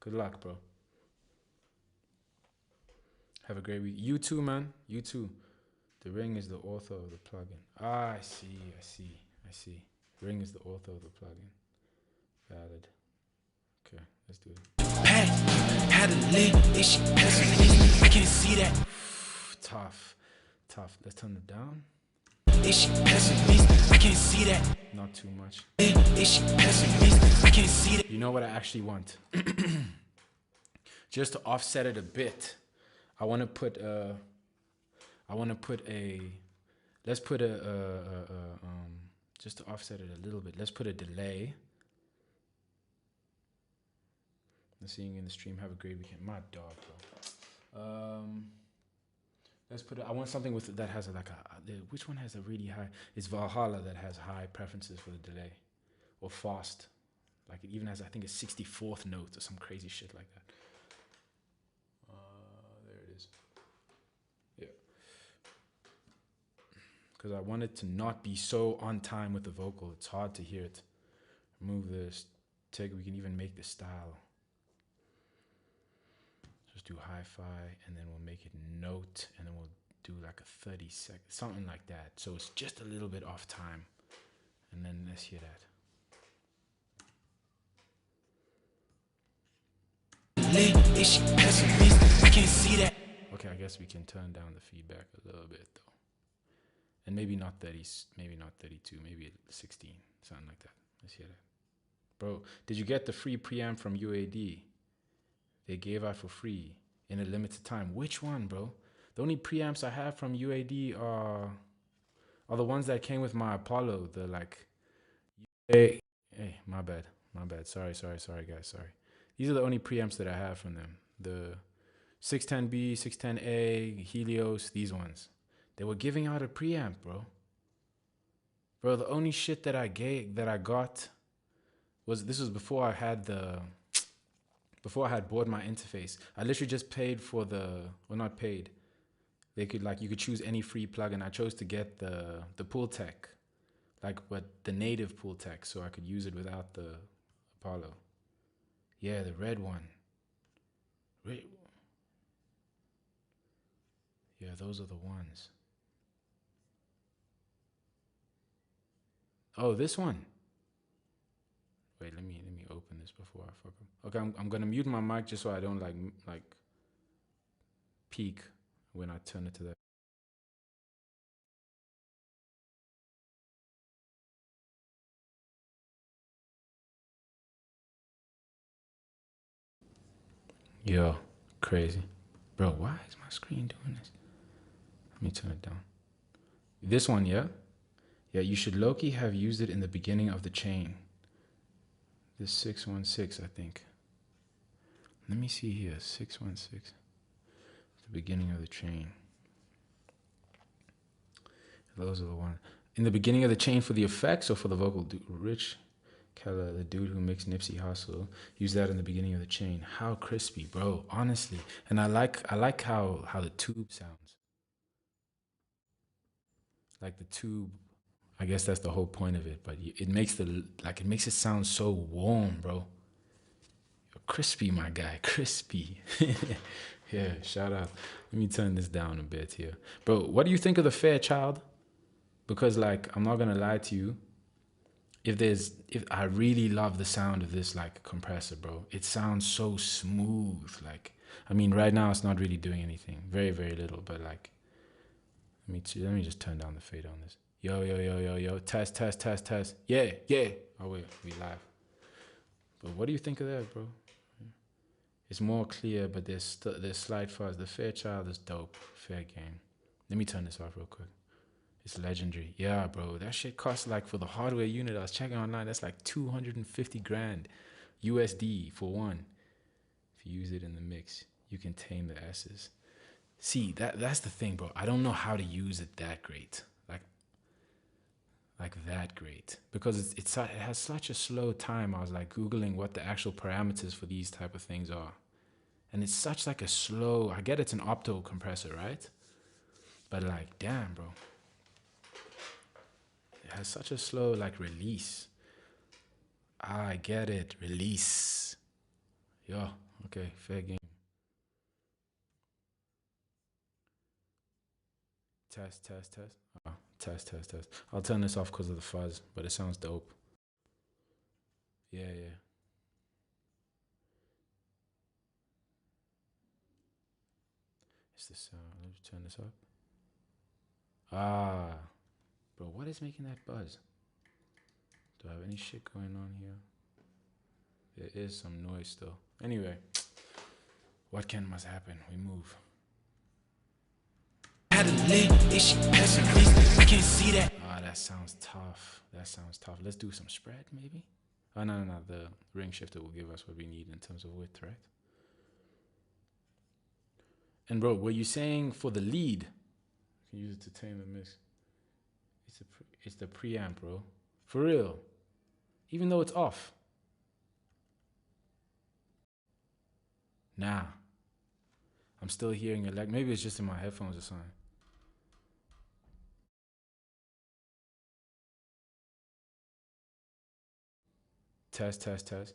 Good luck, bro. Have a great week. You too, man. You too. The Ring is the author of the plugin. Ah, I see. Ring is the author of the plugin. Valid. Okay, let's do it. Had a lid, is she pessimist? I can't see that. Tough. Let's turn it down. Is she pessimist? I can't see that. Not too much. Is she pessimist? I can't see that. You know what I actually want? Just to offset it a bit, I want to put a. Let's put just to offset it a little bit. Let's put a delay. Seeing you in the stream. Have a great weekend. My dog, bro. Let's put it. I want something with that has which one has a really high? It's Valhalla that has high preferences for the delay, or fast. Like it even has, I think, a 64th note or some crazy shit like that. There it is. Yeah. Because I want it to not be so on time with the vocal. It's hard to hear it. Remove this. We can even make the style. Just do hi-fi, and then we'll make it note, and then we'll do like a 30 second, something like that. So it's just a little bit off time. And then let's hear that. Is she pessimist? I can't see that. Okay, I guess we can turn down the feedback a little bit though. And maybe not 30, maybe not 32, maybe 16, something like that. Let's hear that. Bro, did you get the free preamp from UAD? They gave out for free in a limited time. Which one, bro? The only preamps I have from UAD are the ones that came with my Apollo. The like, hey, my bad. Sorry, guys, sorry. These are the only preamps that I have from them. The 610B, 610A, Helios, these ones. They were giving out a preamp, bro. Bro, the only shit that I got was, this was before I had bought my interface. I literally just paid for not paid. You could choose any free plugin. I chose to get the Pool Tech, but the native Pool Tech, so I could use it without the Apollo. Yeah, the red one. Yeah, those are the ones. Oh, this one. Wait, let me open this before I fuck up. Okay, I'm gonna mute my mic just so I don't like peak when I turn it to that. Yo, crazy. Bro, why is my screen doing this? Let me turn it down. This one, yeah? Yeah, you should low-key have used it in the beginning of the chain. This 616, I think. Let me see here, 616. The beginning of the chain. Those are the ones. In the beginning of the chain for the effects or for the vocal? Rich Keller, the dude who mixed Nipsey Hussle, used that in the beginning of the chain. How crispy, bro, honestly. And I like how the tube sounds. Like the tube, I guess that's the whole point of it, but it makes it sound so warm, bro. You're crispy, my guy, crispy. Yeah, shout out. Let me turn this down a bit here. Bro, what do you think of the Fairchild? Because I'm not gonna lie to you, if I really love the sound of this compressor, bro. It sounds so smooth. I mean, right now it's not really doing anything. Very, very little, but let me just turn down the fade on this. Yo, test. Yeah. Oh wait, we live. But what do you think of that, bro? It's more clear, but there's slight fuzz. The Fairchild is dope. Fair game. Let me turn this off real quick. It's legendary. Yeah, bro. That shit costs for the hardware unit. I was checking online. That's 250 grand USD for one. If you use it in the mix, you can tame the S's. See, that's the thing, bro. I don't know how to use it that great. Like that great. Because it has such a slow time. I was Googling what the actual parameters for these type of things are. And it's such a slow, I get it's an opto compressor, right? But damn, bro. It has such a slow release. I get it. Release. Yo, okay, fair game. Test, test, test. Oh, test, test, test. I'll turn this off because of the fuzz, but it sounds dope. Yeah, yeah. Is this let me turn this up. Ah, bro, what is making that buzz? Do I have any shit going on here? There is some noise still. Anyway, what can must happen? We move. Ah, that sounds tough. That sounds tough. Let's do some spread, maybe. Oh no. The ring shifter will give us what we need in terms of width, right? And bro, were you saying for the lead? You can use it to tame the mix. It's the preamp, bro. For real. Even though it's off. Nah. I'm still hearing it. Like maybe it's just in my headphones or something. Test, test, test.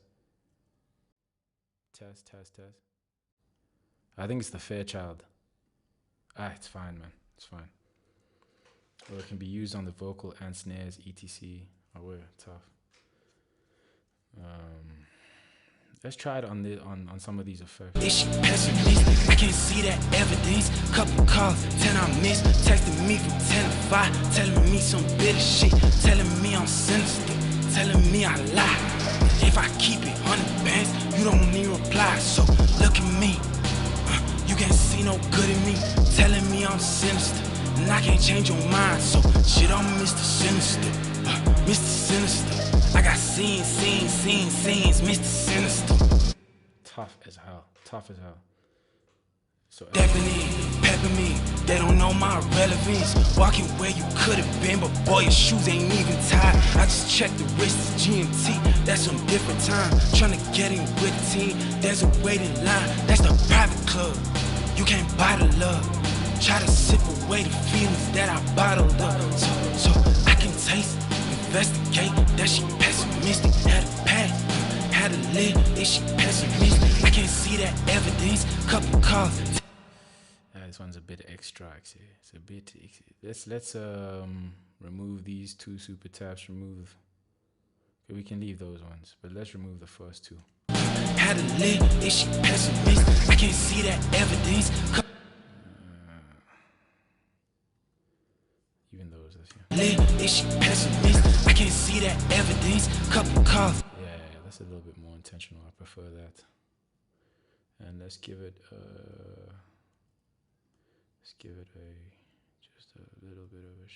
Test, test, test. I think it's the Fairchild. Ah, it's fine, man. It's fine. Or it can be used on the vocal and snares, etc. Oh, we're tough. Let's try it on some of these effects. I can't see that evidence. Couple calls, 10 I missed. Texting me from 10 to 5, telling me some bitter shit, telling me I'm sinister, telling me I lie. If I keep it 100 bands, you don't need reply. So look at me, you can't see no good in me, telling me I'm sinister, and I can't change your mind. So shit, I'm Mr. Sinister, Mr. Sinister. I got scenes, Mr. Sinister. Tough as hell, tough as hell. So Stepping in, pepping me, they don't know my relevance. Walking where you could have been, but boy, your shoes ain't even tied. I just checked the wrist, it's GMT, that's some different time. Trying to get in with the team, there's a waiting line, that's the private club. You can't buy the love, try to sip away the feelings that I bottled up. So I can taste, investigate, that she pessimistic, had a pass. How to live, is she pessimistic? I can't see that evidence. Couple calls. This one's a bit extra, actually. It's a bit. Let's remove these two super taps. Remove. Okay, we can leave those ones, but let's remove the first two. How to live, is she pessimistic? I can't see that evidence. Even those. Live, is she pessimistic? I can't see that evidence. Couple calls. Yeah, that's a little bit more intentional. I prefer that. And let's give it just a little bit of a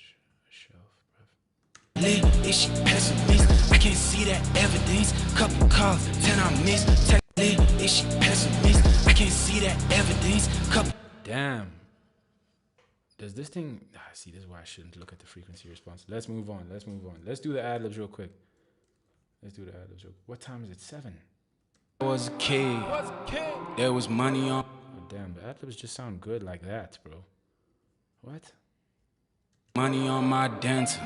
shelf, bruv. Live, is she pessimistic? I can't see that evidence. Couple calls, 10 I missed. Live, is she pessimistic? I can't see that evidence. Couple. Damn. Does this thing? See, this is why I shouldn't look at the frequency response. Let's move on. Let's do the ad-libs real quick. What time is it? 7. I was a kid. There was money on. Oh, damn, the ad-libs just sound good like that, bro. What? Money on my dental.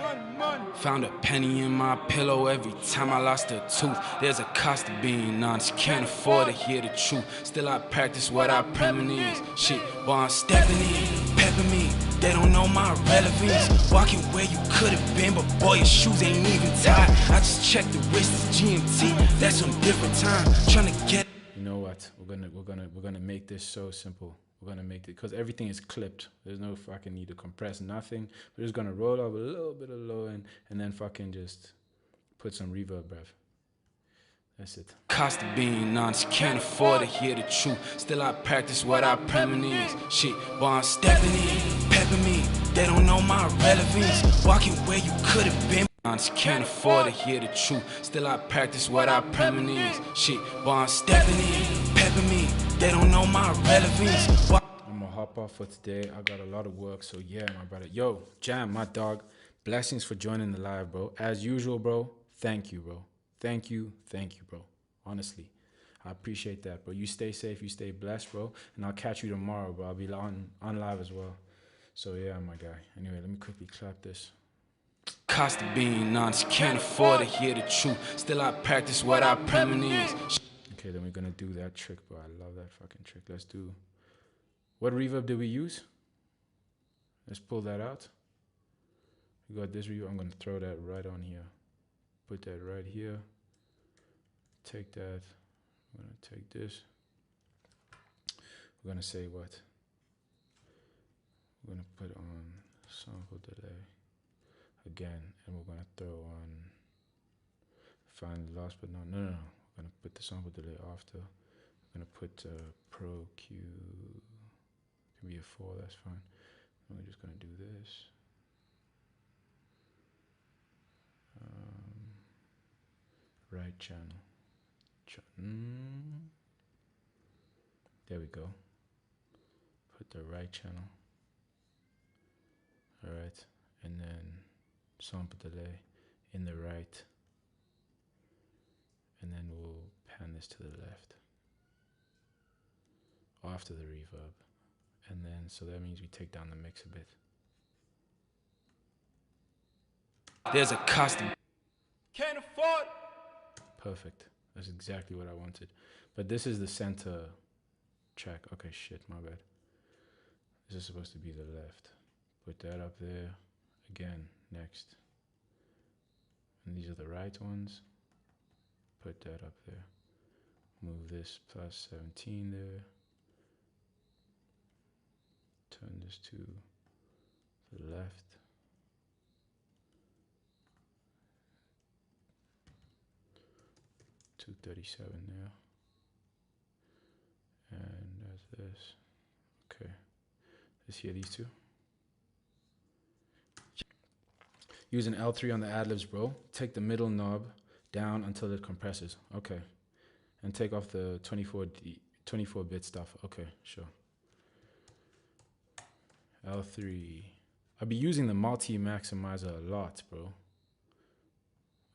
Found a penny in my pillow every time I lost a tooth. There's a cost of being honest. Can't afford to hear the truth. Still I practice what I premonize. Shit, boy, I'm stepping in, pepping me. They don't know my relevance. Walking where you could have been, but boy, your shoes ain't even tied. I just checked the wrist, it's GMT. That's some different time. Trying to get. You know what? We're gonna make this so simple. We're gonna make it because everything is clipped. There's no fucking need to compress nothing. We're just gonna roll up a little bit of low end and then fucking just put some reverb, bruv. That's it. Cost of being honest, can't afford to hear the truth. Still I practice what I premonize. Shit, boy, I'm stepping in, pepping me. They don't know my relevance. Walking where you could have been. Honest, can't afford to hear the truth. Still I practice what I premonize. Shit, boy, I'm stepping in, pepping me. They don't know my relevance. I'm gonna hop off for today. I got a lot of work, so yeah, my brother. Yo, Jam, my dog. Blessings for joining the live, bro. As usual, bro. Thank you, bro. Thank you, bro. Honestly, I appreciate that, bro. You stay safe, you stay blessed, bro. And I'll catch you tomorrow, bro. I'll be on live as well. So yeah, my guy. Anyway, let me quickly clap this. Cost of being honest, can't afford to hear the truth. Still I practice what I premonize. Okay, then we're gonna do that trick, bro. I love that fucking trick. Let's do. What reverb did we use? Let's pull that out. We got this reverb. I'm gonna throw that right on here. Put that right here. Take that. I'm gonna take this. We're gonna say what? We're gonna put on sample delay again, and we're gonna throw on find the last, but no. We're gonna put the sample delay after. We're gonna put pro Q. Can be a 4. That's fine. We're just gonna do this. Right channel. There we go. Put the right channel. Alright. And then sample delay in the right. And then we'll pan this to the left. After the reverb. And then, so that means we take down the mix a bit. There's a custom. Can't afford. Perfect. That's exactly what I wanted. But this is the center track. Okay, shit, my bad. This is supposed to be the left. Put that up there. Again, next. And these are the right ones. Put that up there. Move this plus 17 there. Turn this to the left. .237 there. And there's this. Okay. Let's hear these two. Use an L3 on the ad-libs, bro. Take the middle knob down until it compresses. Okay. And take off the 24-bit stuff. Okay, sure. L3. I'll be using the Maltbie maximizer a lot, bro.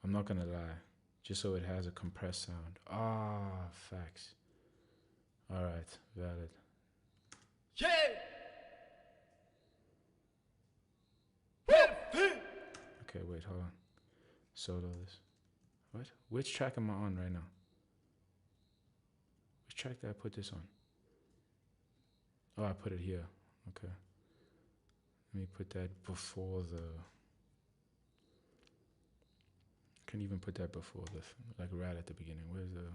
I'm not gonna lie. Just so it has a compressed sound. Ah, facts. Alright, valid. Yeah! Okay, wait, hold on. Solo this. What? Which track am I on right now? Which track did I put this on? Oh, I put it here. Okay. Let me put that before the... Can even put that before the, like right at the beginning. Where's the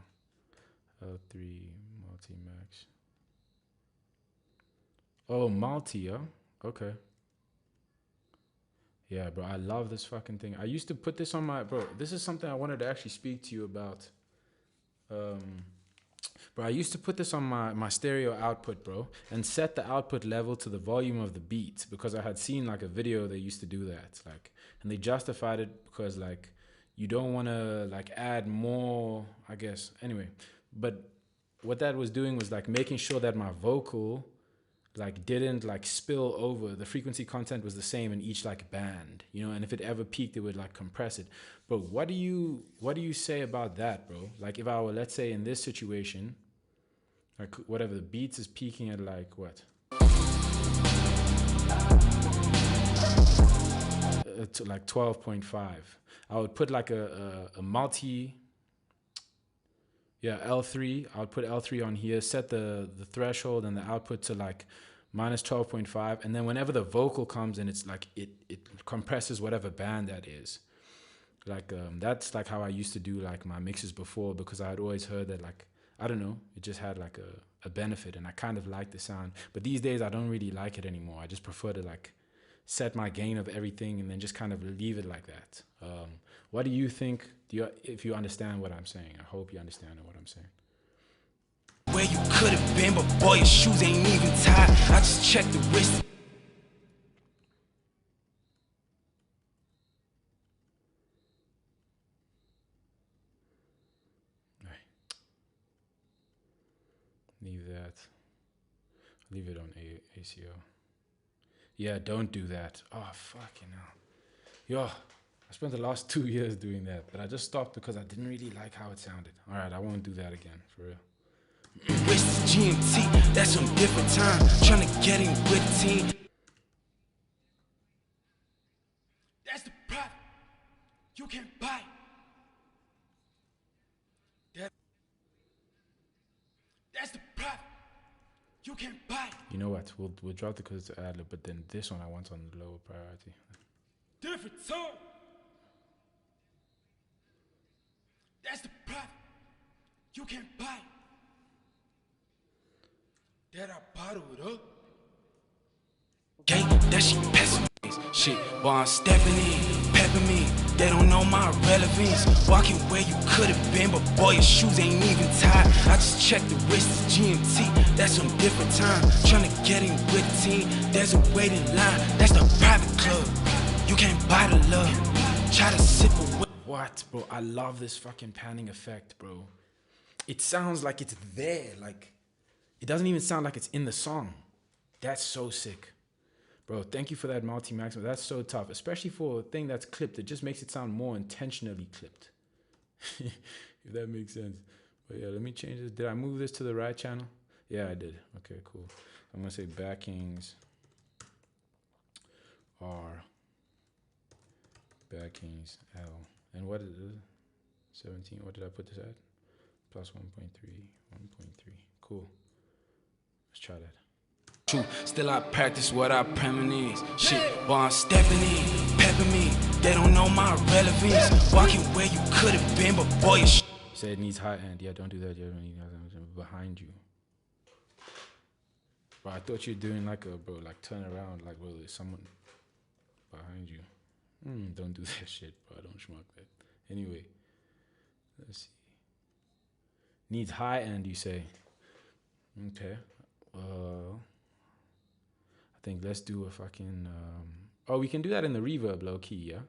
L3 multi-max? Oh, multi, yeah? Okay. Yeah, bro, I love this fucking thing. I used to put this on my, bro, this is something I wanted to actually speak to you about. Bro, I used to put this on my stereo output, bro, and set the output level to the volume of the beat because I had seen like a video they used to do that, like, and they justified it because like, you don't want to like add more, I guess, anyway. But what that was doing was like making sure that my vocal like didn't like spill over. The frequency content was the same in each like band, you know, and if it ever peaked, it would like compress it. Bro, what do you say about that, bro? Like if I were, let's say in this situation, like whatever, the beats is peaking at like what? To like 12.5. I would put like a multi, yeah, L3. I would put L3 on here, set the threshold and the output to like minus 12.5. And then whenever the vocal comes in, it's like, it compresses whatever band that is. Like, that's like how I used to do like my mixes before because I had always heard that like, I don't know, it just had like a benefit and I kind of liked the sound. But these days I don't really like it anymore. I just prefer to like set my gain of everything and then just kind of leave it like that. What do you think, if you understand what I'm saying? I hope you understand what I'm saying. Where you could have been, but boy, your shoes ain't even tied. I just checked the wrist. Leave that. Leave it on ACO. Yeah, don't do that. Oh, fucking hell. Yo, I spent the last 2 years doing that, but I just stopped because I didn't really like how it sounded. All right, I won't do that again, for real. Wrist GMT, that's some different time. Trying to get in with the team. That's the product you can buy. That's the product you can't buy. You know what? We'll drop the because it's ad lib, but then this one I want on the lower priority. Different song. That's the problem. You can't buy. That I bottle it up. Okay, that shit pissing me. Shit, while I'm stepping in, pepping me. They don't know my relevance. Walking where you could have been, but boy, your shoes ain't even tied. I just checked the wrist, it's GMT. That's on different time. Trying to get in with the team. There's a waiting line. That's the private club. You can't buy the love. Try to sip away. What, bro? I love this fucking panning effect, bro. It sounds like it's there. Like, it doesn't even sound like it's in the song. That's so sick. Bro, thank you for that multi-maximum. That's so tough, especially for a thing that's clipped. It just makes it sound more intentionally clipped. If that makes sense. But yeah, let me change this. Did I move this to the right channel? Yeah, I did. Okay, cool. I'm going to say backings R, backings L. And what is it? 17. What did I put this at? Plus 1.3, 1.3. Cool. Let's try that. True, still I practice what I premonize. Shit, while I'm stepping in, pepping me. They don't know my relevance. Walking where you could have been, but boy, your Say it needs high end. Yeah, don't do that. You don't need behind you. Bro, I thought you were doing like a, bro, like turn around, like, bro, there's someone behind you. Don't do that shit, bro. Don't schmuck that. Anyway, let's see. Needs high end, you say. Okay. I think let's do a fucking, oh, we can do that in the reverb, low key, yeah?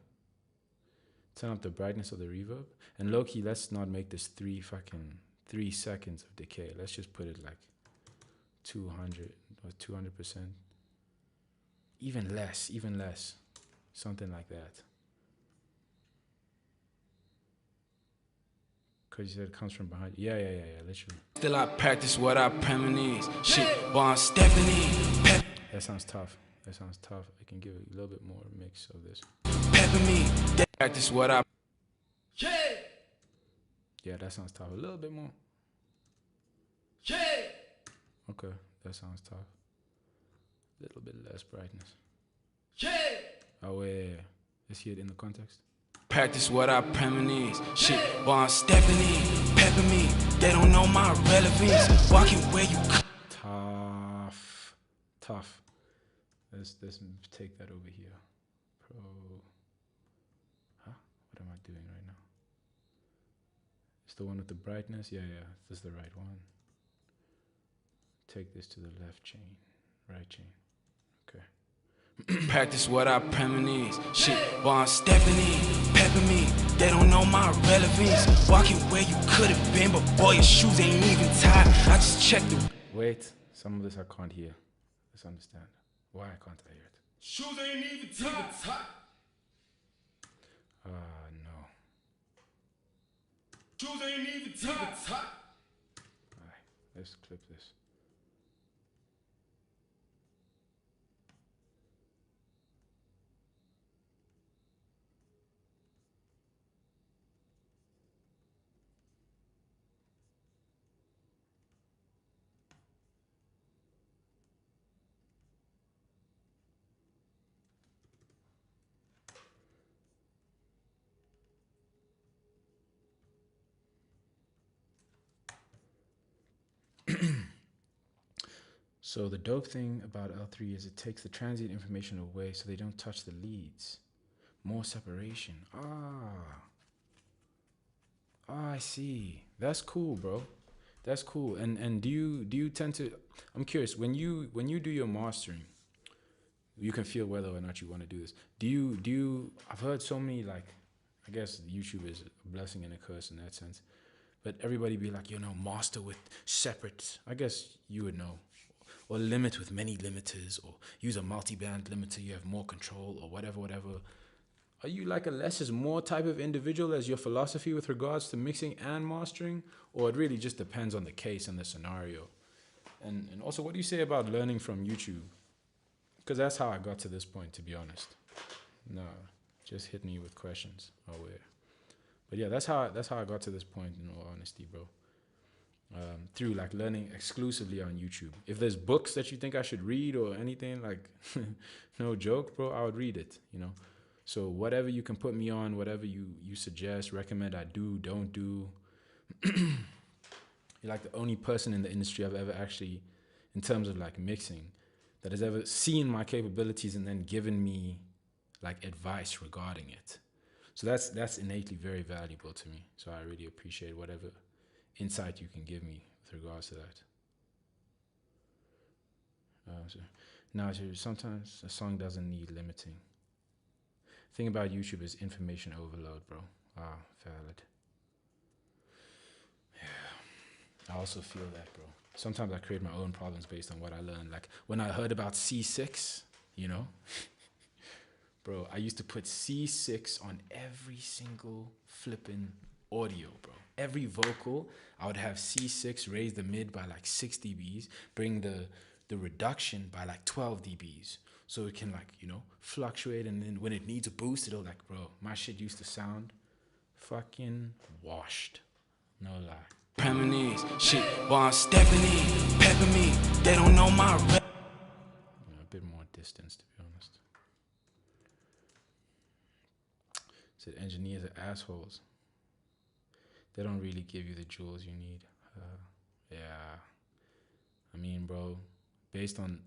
Turn up the brightness of the reverb. And low key, let's not make this 3 seconds of decay. Let's just put it like 200 or 200%. Even less. Something like that. Because you said it comes from behind. Yeah, literally. still I practice what I premonize. Shit, while I'm stepping in, That sounds tough. I can give it a little bit more mix of this. pepping me. They practice what I. Yeah, that sounds tough. A little bit more. Okay, that sounds tough. A little bit less brightness. Oh, yeah. Let's hear it in the context. Practice what I premonize. Shit, while I'm stepping in, pepping me. They don't know my relevance. Walking where you could. Tough. Let's take that over here. What am I doing right now? It's the one with the brightness. Yeah. This is the right one. Take this to the left chain, right chain. Okay. Practice what I premonize. Shit, while I'm stepping in, pepping me. They don't know my relevance. Walking where you could have been, but boy, your shoes ain't even tied. I just checked the. Wait, some of this I can't hear. Let's understand. Why can't I hear it? Shoes ain't even tied. No. Shoes ain't even tied. Alright, let's clip this. So the dope thing about L3 is it takes the transient information away so they don't touch the leads. More separation. I see. That's cool, bro. That's cool. And do you tend to, I'm curious, when you do your mastering, you can feel whether or not you want to do this. Do you I've heard so many, like, I guess YouTube is a blessing and a curse in that sense. But everybody be like, master with separate, I guess you would know. Or limit with many limiters, or use a multi-band limiter, you have more control, or whatever. Are you like a less is more type of individual as your philosophy with regards to mixing and mastering? Or it really just depends on the case and the scenario? And also, what do you say about learning from YouTube? Because that's how I got to this point, to be honest. No, just hit me with questions. But yeah, that's how I got to this point, in all honesty, bro. through like learning exclusively on YouTube. If there's books that you think I should read or anything, like no joke, bro, I would read it, you know. So whatever you can put me on, whatever you suggest, recommend I do, don't do. You're like the only person in the industry I've ever actually, in terms of like mixing, that has ever seen my capabilities and then given me like advice regarding it. So that's innately very valuable to me. So I really appreciate whatever insight you can give me with regards to that. Sometimes a song doesn't need limiting. The thing about YouTube is information overload, bro. Valid. Yeah, I also feel that, bro. Sometimes I create my own problems based on what I learned. Like when I heard about C6, you know, bro, I used to put C6 on every single flipping audio, bro. Every vocal, I would have C6, raise the mid by like 6 dBs, bring the reduction by like 12 dBs. So it can like, you know, fluctuate, and then when it needs a boost, it'll like, bro, my shit used to sound fucking washed. No lie. Premonies, shit, while I'm stepping in, pepping me, they don't know my rep. A bit more distance, to be honest. Said engineers are assholes. They don't really give you the jewels you need. Yeah. I mean, bro, based on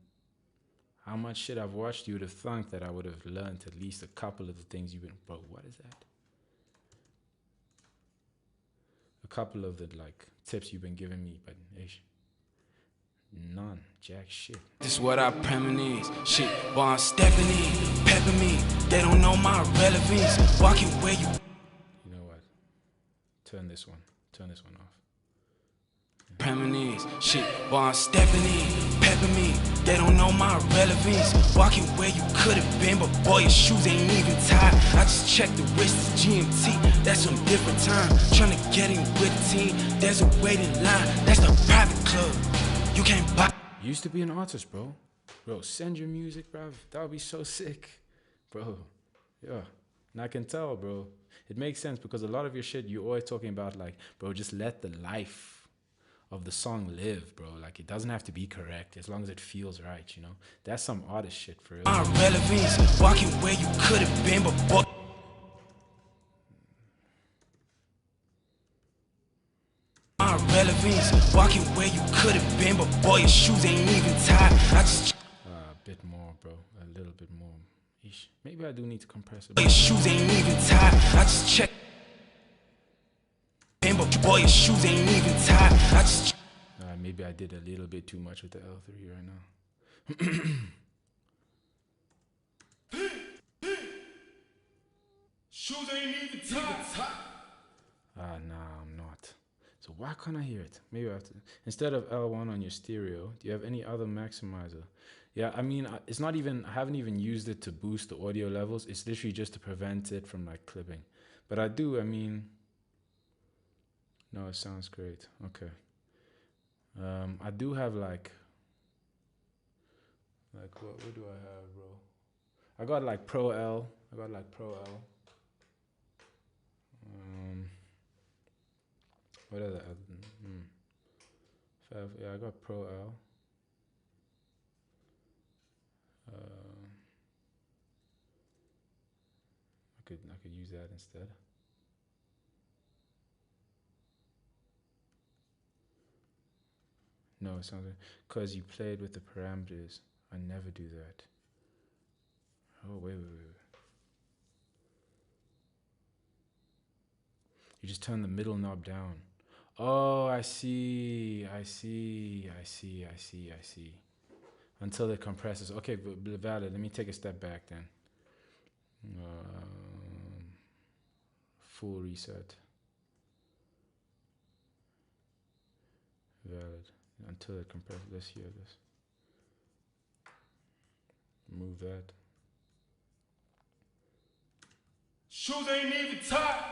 how much shit I've watched, you would have thunk that I would have learned at least a couple of the things you've been. Bro, what is that? A couple of the like tips you've been giving me, but none, jack shit. This is what I premonize, shit, while I'm stepping in, pepping me, they don't know my relevance, walking where you. You know what? Turn this one off. Premonize, shit, while I'm stepping in, pepping me, they don't know my relevance, walking where you could have been, but boy, your shoes ain't even tied. I just checked the wrist, it's GMT, that's some different time. Trying to get in with the team, there's a waiting line, that's the private club, you can't buy. You used to be an artist, bro. Bro, send your music, bro. That would be so sick, bro. Yeah, and I can tell, bro. It makes sense because a lot of your shit, you're always talking about like, bro, just let the life of the song live, bro. Like it doesn't have to be correct as long as it feels right, you know. That's some artist shit for real. My relevance, walking where you could have been, but boy. My relevance, walking where you could have been, but boy, your shoes ain't even tied. I just a bit more, bro. A little bit more. Eesh. Maybe I do need to compress it. Your shoes ain't even tied. I just checked. But boy, your shoes ain't even tied. I just. Maybe I did a little bit too much with the L3 right now. Shoes ain't even tied. Nah, I'm not. So why can't I hear it? Maybe I have to. Instead of L1 on your stereo, do you have any other maximizer? Yeah, I mean, it's not even, I haven't even used it to boost the audio levels. It's literally just to prevent it from like clipping. But I do, I mean, no, it sounds great. Okay. I do have like what do I have, bro? I got like Pro L. What are the other? Yeah, I got Pro L. I could use that instead. No, it sounds like because you played with the parameters. I never do that. Oh, wait. You just turn the middle knob down. Oh, I see. Until it compresses. Okay, but valid. Let me take a step back then. Full reset. Valid. Until it compresses. Let's hear this. Move that. Shoes ain't even tied.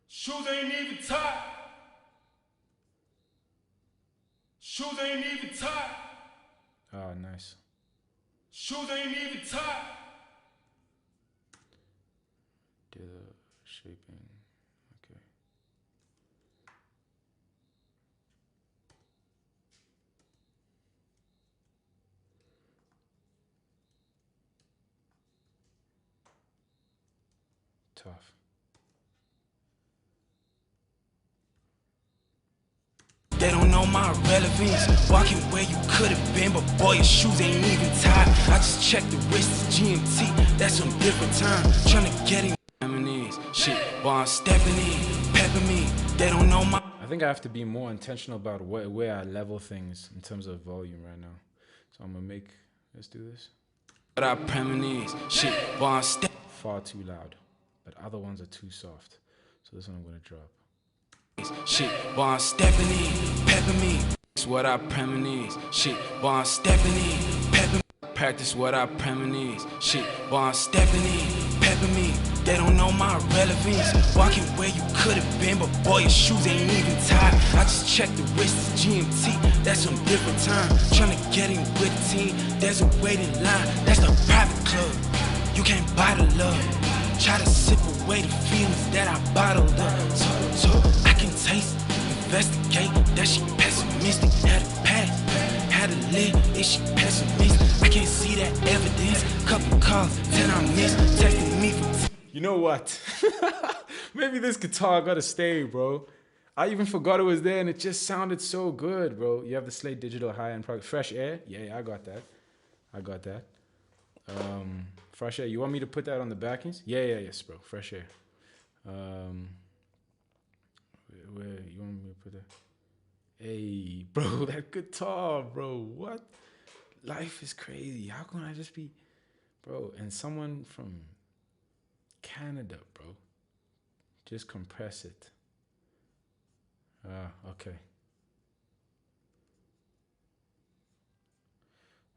Shoes ain't even tied. Shoes ain't even tied. Ah, nice. Shoes ain't even tied. shaping. Okay. Tough. They don't know my relevance. Walking where you could have been, but boy, your shoes ain't even tied. I just checked the wrist, GMT. That's some different time. Tryna get in. Shit, while I'm stepping in, pepping me. They don't know my. I think I have to be more intentional about where I level things in terms of volume right now. So I'm gonna make. Let's do this. But I premonition. Shit, while I'm stepping. Far too loud, but other ones are too soft. So this one I'm gonna drop. Shit, while I'm stepping in, pepping me. That's what I premonition. Shit, while I'm stepping in, pepping me. Practice what I premonition. Shit, while I'm stepping in, pepping me. They don't know my relevance. Walking where you could have been, but boy, your shoes ain't even tied. I just checked the wrist, GMT. That's some different time. Tryna get in with the team. There's a waiting line. That's the private club. You can't buy the love. Try to sip away the feelings that I bottled up. So I can taste, investigate. That she pessimistic. Had a past, had a live. Is she pessimist? I can't see that evidence. Couple calls, 10 I missed. Texting me from. You know what? Maybe this guitar gotta stay, bro. I even forgot it was there and it just sounded so good, bro. You have the Slate Digital high-end product. Fresh Air? Yeah, I got that. Fresh Air. You want me to put that on the backings? Yes, bro. Fresh Air. Where you want me to put that? Hey, bro, that guitar, bro. What? Life is crazy. How can I just be, bro? And someone from Canada, bro. Just compress it. Okay.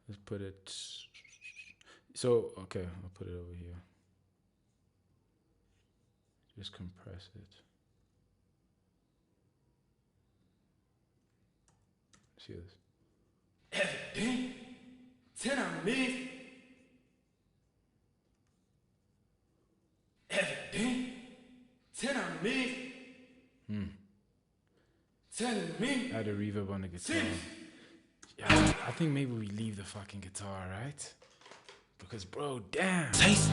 Let's put it. So, okay, I'll put it over here. Just compress it. See this? Everything. 10 I missed. Everything. 10 I missed. Telling me. Add a reverb on the guitar. Yeah, I think maybe we leave the fucking guitar, right? Because, bro, damn. Taste,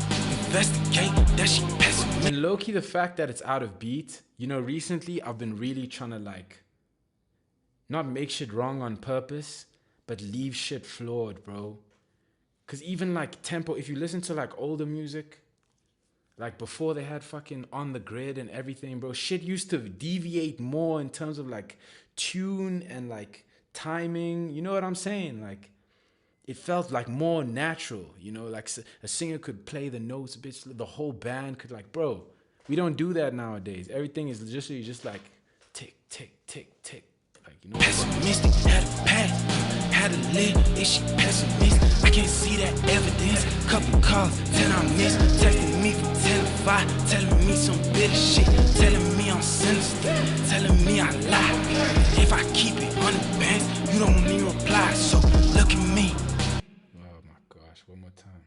investigate, that she pessimistic. And low-key, the fact that it's out of beat, you know, recently I've been really trying to, like, not make shit wrong on purpose, but leave shit flawed, bro. Because even, like, tempo, if you listen to, like, older music, like, before they had fucking On the Grid and everything, bro, shit used to deviate more in terms of, like, tune and, like, timing. You know what I'm saying? Like, it felt, like, more natural, you know? Like, a singer could play the notes, bitch, the whole band could, like, bro, we don't do that nowadays. Everything is literally just, like, tick, tick, tick, tick. Like, you know? Pessimistic, had a past, had a live. Is she pessimist? I can't see that evidence. Couple calls, 10 I missed. Texting me from 10 to 5, telling me some bitter shit. Telling me I'm sinister, telling me I lie. If I keep it on the bands, you don't need reply. So look at me. Oh my gosh, one more time.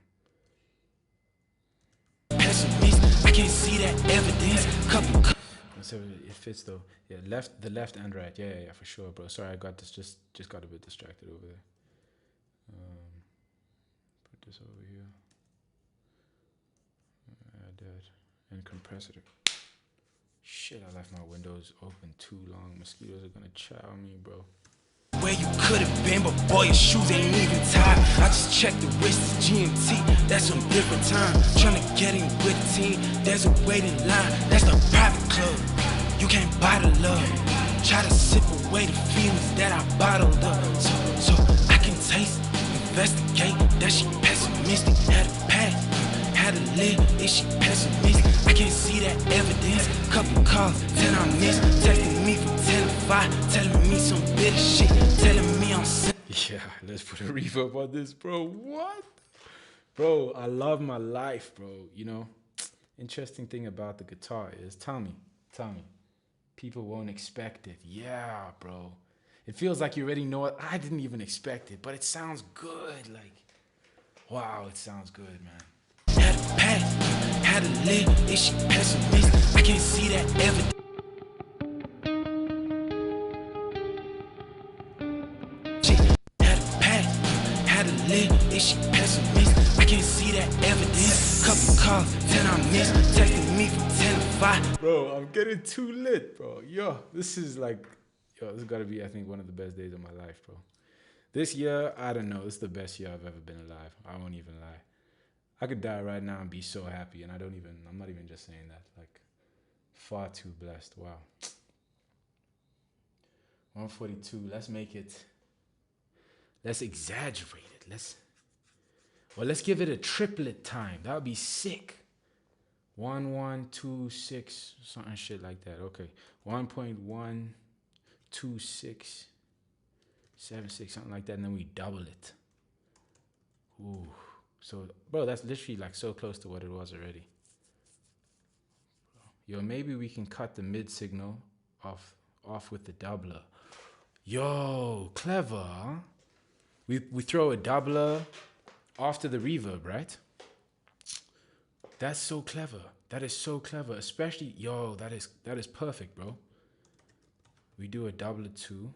Pessimist, I can't see that evidence. Couple calls. It fits though. Yeah, the left and right. Yeah, for sure, bro. Sorry, I got this. Just got a bit distracted over there. Put this over here. Add that and compress it. Shit, I left my windows open too long. Mosquitoes are gonna chow me, bro. Where you could have been, but boy, your shoes ain't even tied. I just checked the wrist, GMT. That's some different time. Tryna get in with the team. There's a waiting line. That's the private club. You can't buy the love. Try to sip away the feelings that I bottled up. So I can taste, investigate. That she pessimistic. Had a past, had a live. Is she pessimist? I can't see that evidence. Couple calls, 10 I missed. Texting me from 10 to 5, telling me some bitter shit. Telling me I'm sick. Yeah, let's put a reverb on this, bro. What? Bro, I love my life, bro. You know, interesting thing about the guitar is, tell me, people won't expect it. Yeah, bro. It feels like you already know it. I didn't even expect it, but it sounds good. Like, wow, it sounds good, man. Had a past, Had to live, is she pessimist? I can't see that evidence. Had a pack, had to live, is she pessimist? I can't see that evidence. Couple calls, 10 I missed, texting me from 10 to 5. Bro, I'm getting too lit, bro. Yo, this is gotta be, I think, one of the best days of my life, bro. This year, I don't know, it's the best year I've ever been alive. I won't even lie. I could die right now and be so happy, and I'm not even just saying that. Like, far too blessed. Wow. 142, let's exaggerate it. Let's give it a triplet time. That would be sick. 1126, something shit like that. Okay. 1.12676, something like that, and then we double it. Ooh. So, bro, that's literally like so close to what it was already. Yo, maybe we can cut the mid signal off with the doubler. Yo, clever, huh? We throw a doubler after the reverb, right? That's so clever. That is so clever. Especially, yo, that is perfect, bro. We do a doubler 2.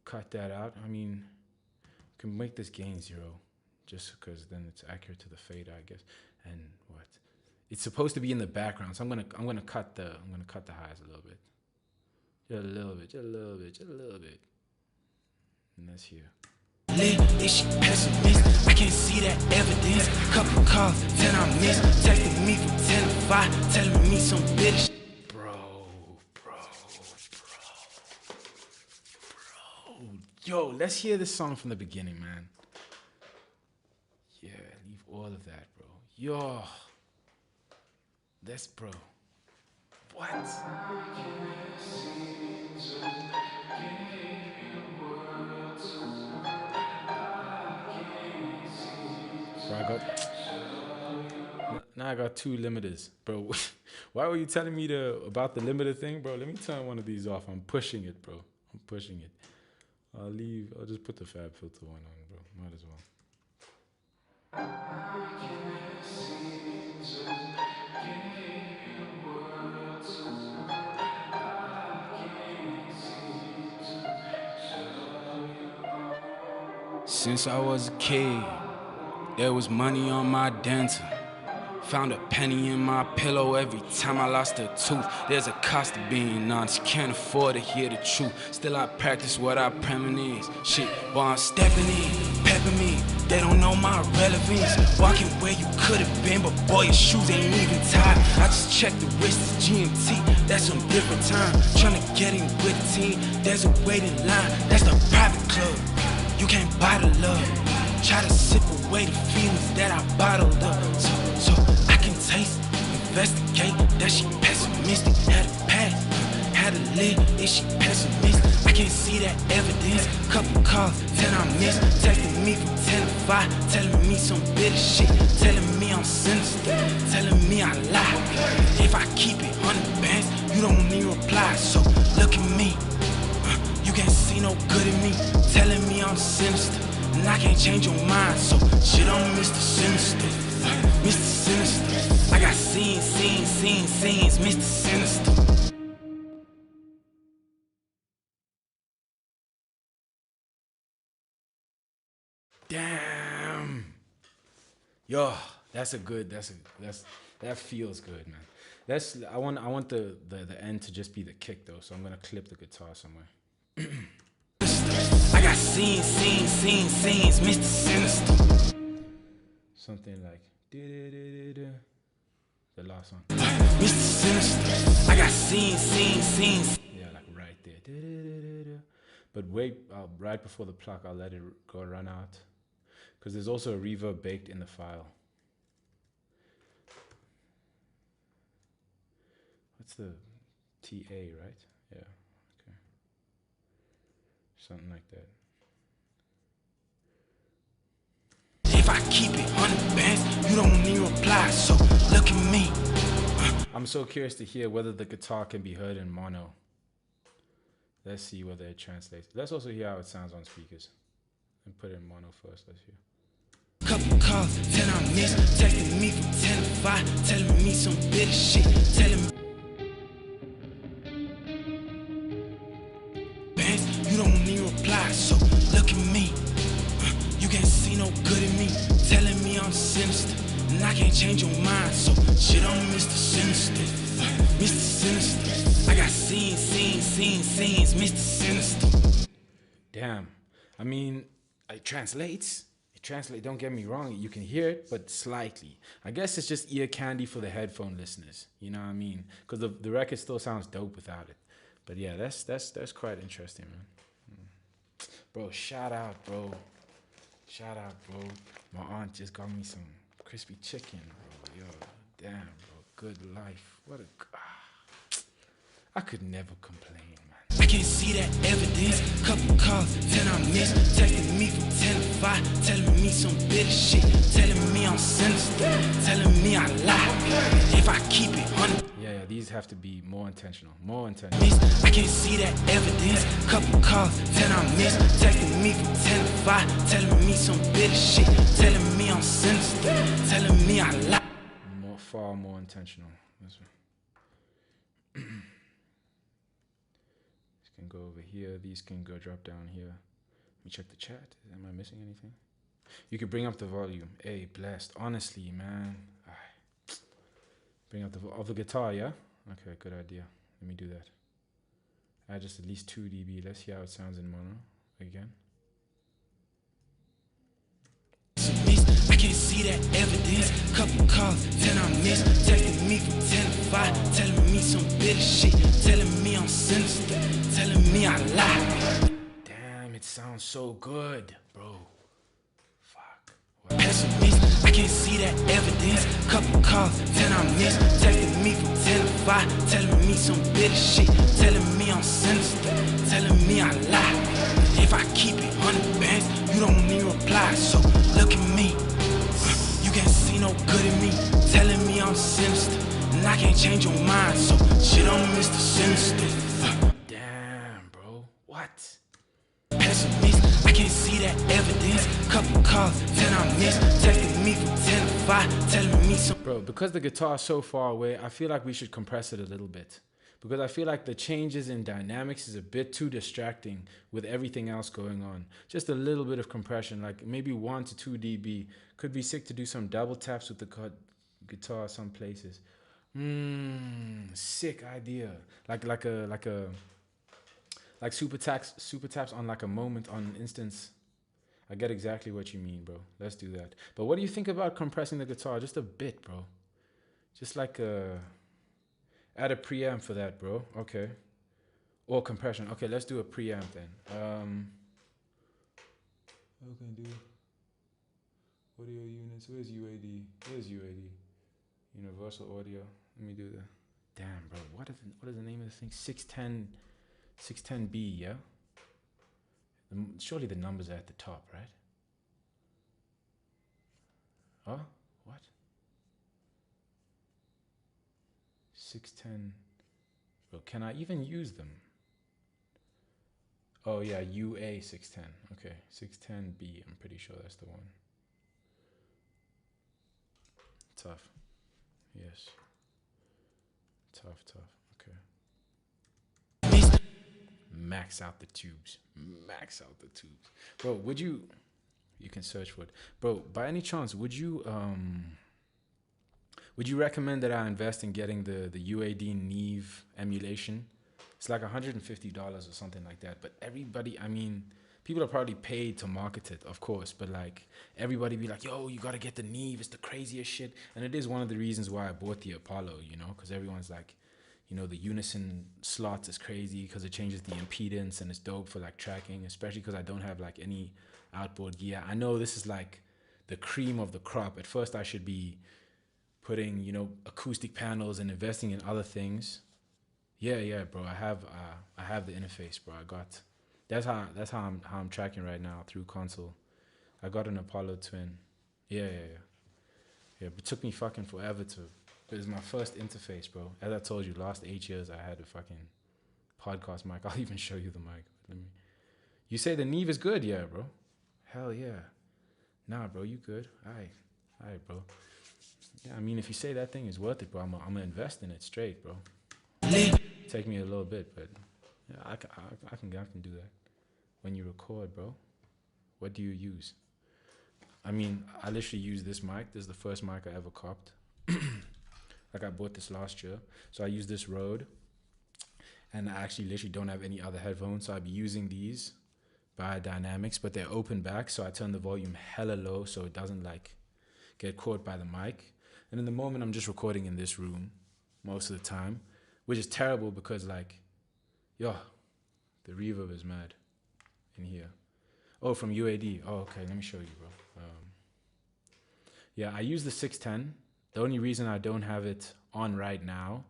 Cut that out. I mean, we can make this gain 0, just because then it's accurate to the fader, I guess. And what? It's supposed to be in the background, so I'm gonna cut the highs a little bit. Just a little bit. And that's here. Is she pessimist? I can't see that evidence. Couple calls, 10 I missed, texting me from 10 to 5, telling me some bitter shit. Bro. Yo, let's hear this song from the beginning, man. Yeah, leave all of that, bro. Yo. Bro. What? Bro, now I got 2 limiters, bro. Why were you telling me about the limiter thing, bro? Let me turn one of these off. I'm pushing it, bro. I'm pushing it. I'll just put the Fab Filter one on, bro. Might as well. Since I was a kid, there was money on my dental. Found a penny in my pillow every time I lost a tooth. There's a cost of being honest, can't afford to hear the truth. Still I practice what I premonize. Shit, while I'm stepping in, pepping me, they don't know my relevance. Walking where you could have been, but boy, your shoes ain't even tied. I just checked the wrist, it's GMT, that's some different time. Trying to get in with the team, there's a waiting line, that's the private club. You can't buy the love. Try to sip away the feelings that I bottled up. So I can taste, investigate that she pessimistic. Had a pass, had to live, is she pessimist? I can't see that evidence. Couple calls, 10 I missed, texting me from 10 to 5, telling me some bitter shit, telling me I'm sinister, telling me I lie. If I keep it 100 bands, you don't need reply. So look at me. You can't see no good in me, telling me I'm sinister, and I can't change your mind, so shit on Mr. Sinister, Mr. Sinister. I got scenes, Mr. Sinister. Damn. Yo, that feels good, man. I want the end to just be the kick though, so I'm gonna clip the guitar somewhere. I got scenes, Mr. Sinister. Something like the last one. Mr. Sinister. I got scenes. Yeah, like right there. But wait, right before the pluck, I'll let it run out, because there's also a reverb baked in the file. What's the TA, right? Yeah. Something like that. If I keep it 100 bands, you don't need reply, so look at me. I'm so curious to hear whether the guitar can be heard in mono. Let's see whether it translates. Let's also hear how it sounds on speakers. And put it in mono first, let's hear. Couple calls, 10 I missed. Texting me from 10 to 5, telling me some bitter shit. Telling me, bands, you don't even reply, so look at me. You can't see no good in me. Telling me I'm sinister, and I can't change your mind, so shit, I'm Mr. Sinister. Mr. Sinister. I got scenes, Mr. Sinister. Damn. I mean, it translates. Don't get me wrong. You can hear it, but slightly. I guess it's just ear candy for the headphone listeners. You know what I mean? Because the record still sounds dope without it. But yeah, that's quite interesting, man. Bro, shout out, bro. My aunt just got me some crispy chicken, bro. Yo, damn, bro. Good life. What a... I could never complain, man. I can't see that evidence. Couple calls, 10 I missed. Texting me from 10 to 5, telling me some bitter shit. Telling me I'm sinister, telling me I lie. If I keep it 100. Yeah, these have to be more intentional. I can't see that evidence. Couple calls, 10 I missed. Texting me from 10 to 5, telling me some bitter shit. Telling me I'm sinister, telling me I lie. Far more intentional. This can go over here. These can go drop down here. Let me check the chat. Am I missing anything? You can bring up the volume. Hey, blessed. Honestly, man. Bring up the guitar, yeah? Okay, good idea. Let me do that. Add just at least 2 dB. Let's see how it sounds in mono again. I can't see that evidence. Couple calls, 10 I missed. Texting me from 10 to 5, telling me some bitter shit. Telling me I'm sinister, telling me I lie. Damn, it sounds so good, bro. Fuck. Pessimist, I can't see that evidence. Couple calls, 10 I missed. Texting me from 10 to 5, telling me some bitter shit. Telling me I'm sinister, telling me I lie. If I keep it 100 bands, you don't need reply, so look at me. You can't see no good in me. Telling me I'm sinister, and I can't change your mind, so shit, I'm Mr. Sinister. Damn, bro. What? Pessimist, I can't see that evidence. Couple calls, 10 I missed. Texting me from 10 to 5, telling me some. Bro, because the guitar is so far away, I feel like we should compress it a little bit. Because I feel like the changes in dynamics is a bit too distracting with everything else going on. Just a little bit of compression, like maybe 1 to 2 dB. Could be sick to do some double taps with the guitar some places. Sick idea. Like super taps on like a moment, on an instance. I get exactly what you mean, bro. Let's do that. But what do you think about compressing the guitar just a bit, bro? Just like add a preamp for that, bro. Okay. Or compression. Okay, let's do a preamp then. What can I do? Audio units. Where's UAD? Universal audio. Let me do the. Damn, bro. What is the name of the thing? 610B, yeah? Surely the numbers are at the top, right? Huh? What? 610. Bro, can I even use them? Oh yeah, UA 610. Okay, 610B. I'm pretty sure that's the one. Tough. Yes. Tough. Okay. Max out the tubes. Bro, would you can search for it. Bro, by any chance, would you recommend that I invest in getting the UAD Neve emulation? It's like $150 or something like that. But everybody, I mean, people are probably paid to market it, of course. But like, everybody be like, yo, you gotta get the Neve. It's the craziest shit. And it is one of the reasons why I bought the Apollo, you know, because everyone's like, you know, the unison slots is crazy because it changes the impedance and it's dope for like tracking, especially because I don't have like any outboard gear. I know this is like the cream of the crop. At first I should be putting, you know, acoustic panels and investing in other things. Yeah, bro. I have the interface, bro. That's how I'm tracking right now through console. I got an Apollo Twin. Yeah. But it took me fucking forever to. It was my first interface, bro. As I told you, last 8 years I had a fucking podcast mic. I'll even show you the mic. You say the Neve is good, yeah, bro. Hell yeah. Nah, bro, you good. All right, bro. Yeah, I mean, if you say that thing is worth it, bro, I'm gonna invest in it straight, bro. Take me a little bit, but yeah, I can do that. When you record, bro, what do you use? I mean, I literally use this mic. This is the first mic I ever copped. Like, I bought this last year, so I use this Rode, and I actually literally don't have any other headphones, so I'd be using these Biodynamics, but they're open back, so I turn the volume hella low so it doesn't like get caught by the mic. And in the moment, I'm just recording in this room most of the time, which is terrible because, like, yo, the reverb is mad in here. Oh, from UAD. Oh, okay, let me show you, bro. Yeah, I use the 610. The only reason I don't have it on right now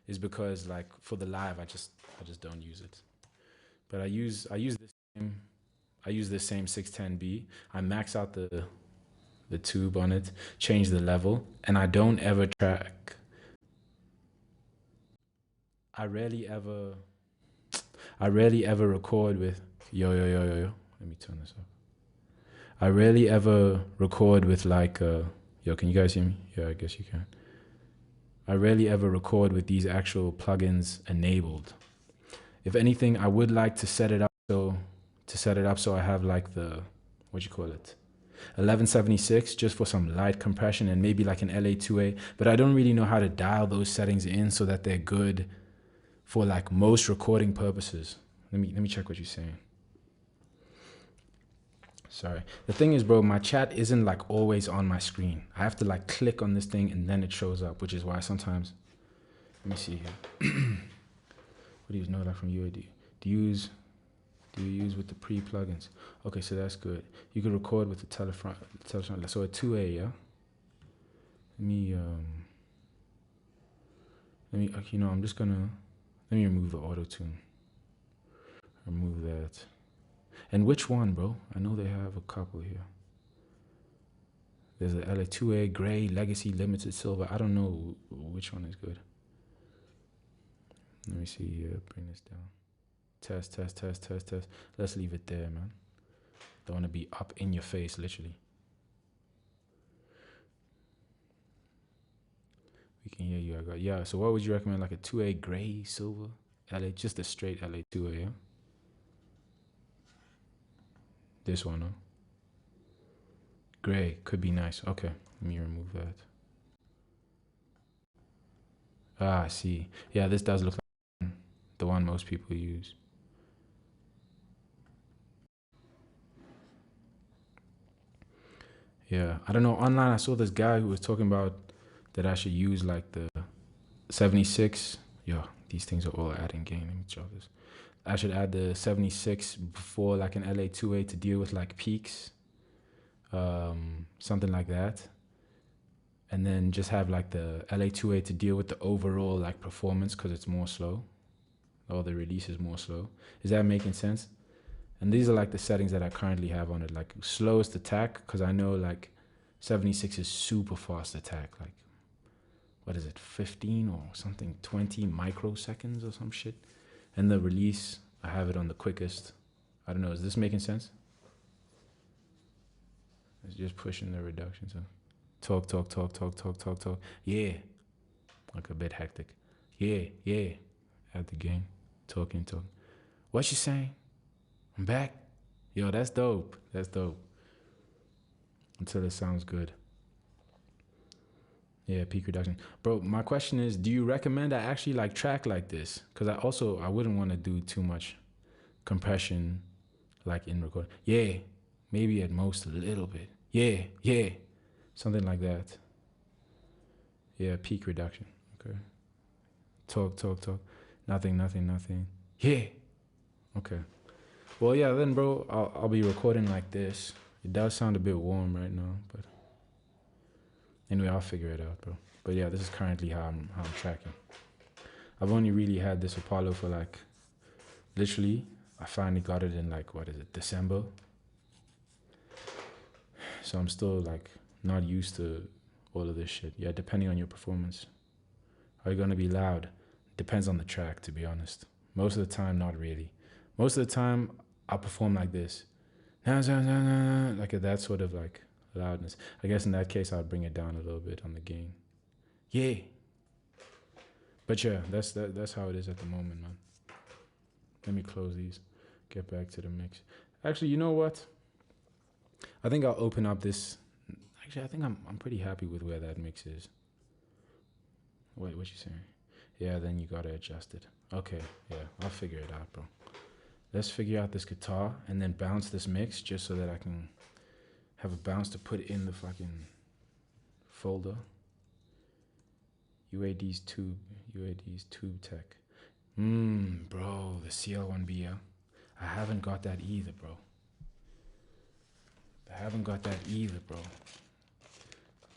is because, like, for the live, I just don't use it. But I use this same 610B. I max out the tube on it, change the level, and I don't ever track. I rarely ever record with yo. Let me turn this up. I rarely ever record with like yo, can you guys hear me? Yeah, I guess you can. I rarely ever record with these actual plugins enabled. If anything, I would like to set it up so I have like the, what you call it, 1176 just for some light compression and maybe like an LA2A, but I don't really know how to dial those settings in so that they're good for like most recording purposes. Let me check what you're saying. Sorry. The thing is, bro, my chat isn't like always on my screen. I have to like click on this thing and then it shows up, which is why sometimes, let me see here. What do you know, like from UAD? Do you use with the pre-plugins? Okay, so that's good. You can record with the telefront, so a 2A, yeah? I'm just gonna, let me remove the auto-tune. Remove that. And which one, bro? I know they have a couple here. There's a LA2A, gray, legacy, limited, silver. I don't know which one is good. Let me see here, bring this down. Test. Let's leave it there, man. Don't want to be up in your face, literally. We can hear you. Yeah, so what would you recommend? Like a 2A gray, silver? LA, just a straight LA2A, yeah? This one, huh? Gray, could be nice. Okay, let me remove that. Ah, I see. Yeah, this does look like the one most people use. Yeah, I don't know. Online, I saw this guy who was talking about that I should use like the 76. Yo, these things are all adding gain. Let me drop this. I should add the 76 before like an LA2A to deal with like peaks, something like that. And then just have like the LA2A to deal with the overall like performance because it's more slow, or the release is more slow. Is that making sense? And these are like the settings that I currently have on it, like slowest attack, because I know like 76 is super fast attack, like what is it, 15 or something, 20 microseconds or some shit. And the release, I have it on the quickest. I don't know, is this making sense? It's just pushing the reduction, so talk. Yeah, like a bit hectic. Yeah, at the game, talking. What you saying? I'm back. Yo, that's dope. Until it sounds good. Yeah, peak reduction. Bro, my question is, do you recommend I actually like track like this? Because I wouldn't want to do too much compression like in record. Yeah, maybe at most a little bit. Yeah. Something like that. Yeah, peak reduction. Okay. Talk. Nothing. Yeah. Okay. Well, yeah, then, bro, I'll be recording like this. It does sound a bit warm right now, but anyway, I'll figure it out, bro. But yeah, this is currently how I'm tracking. I've only really had this Apollo for like, literally, I finally got it in like, December? So I'm still like not used to all of this shit. Yeah, depending on your performance. Are you gonna be loud? Depends on the track, to be honest. Most of the time, not really. Most of the time, I'll perform like this. Like that sort of like loudness. I guess in that case, I'd bring it down a little bit on the gain. Yeah. But yeah, that's how it is at the moment, man. Let me close these. Get back to the mix. Actually, you know what? I think I'll open up this. Actually, I think I'm pretty happy with where that mix is. Wait, what you saying? Yeah, then you gotta adjust it. Okay, yeah, I'll figure it out, bro. Let's figure out this guitar and then bounce this mix just so that I can have a bounce to put in the fucking folder. UAD's tube tech. Bro, the CL1B, yeah? I haven't got that either, bro.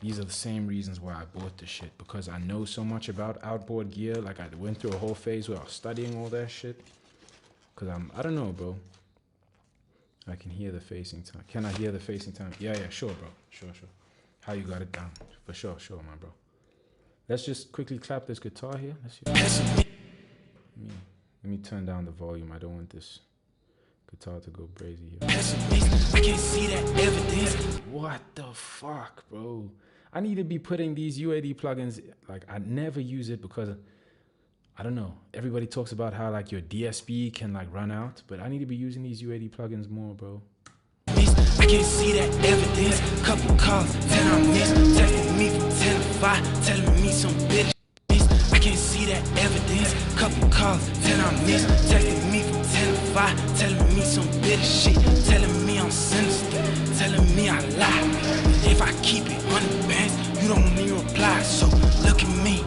These are the same reasons why I bought this shit, because I know so much about outboard gear. Like, I went through a whole phase where I was studying all that shit. Cause I don't know, bro. I can hear the facing time. Can I hear the facing time? Yeah, sure, bro. Sure. How you got it down? For sure, my bro. Let's just quickly clap this guitar here. Let me turn down the volume. I don't want this guitar to go crazy here. I can't see that evidence. What the fuck, bro? I need to be putting these UAD plugins, like, I never use it because I don't know. Everybody talks about how like your DSP can like run out, but I need to be using these UAD plugins more, bro. I can't see that evidence. Couple calls, 10 I missed. Texting me from 10 to 5, telling me some bitch. I can't see that evidence. Couple calls, 10 I missed. Texting me from 10 to 5, telling me some bitch shit. Telling me I'm sinister, telling me I lie. If I keep it 100 bands, you don't need reply. So look at me.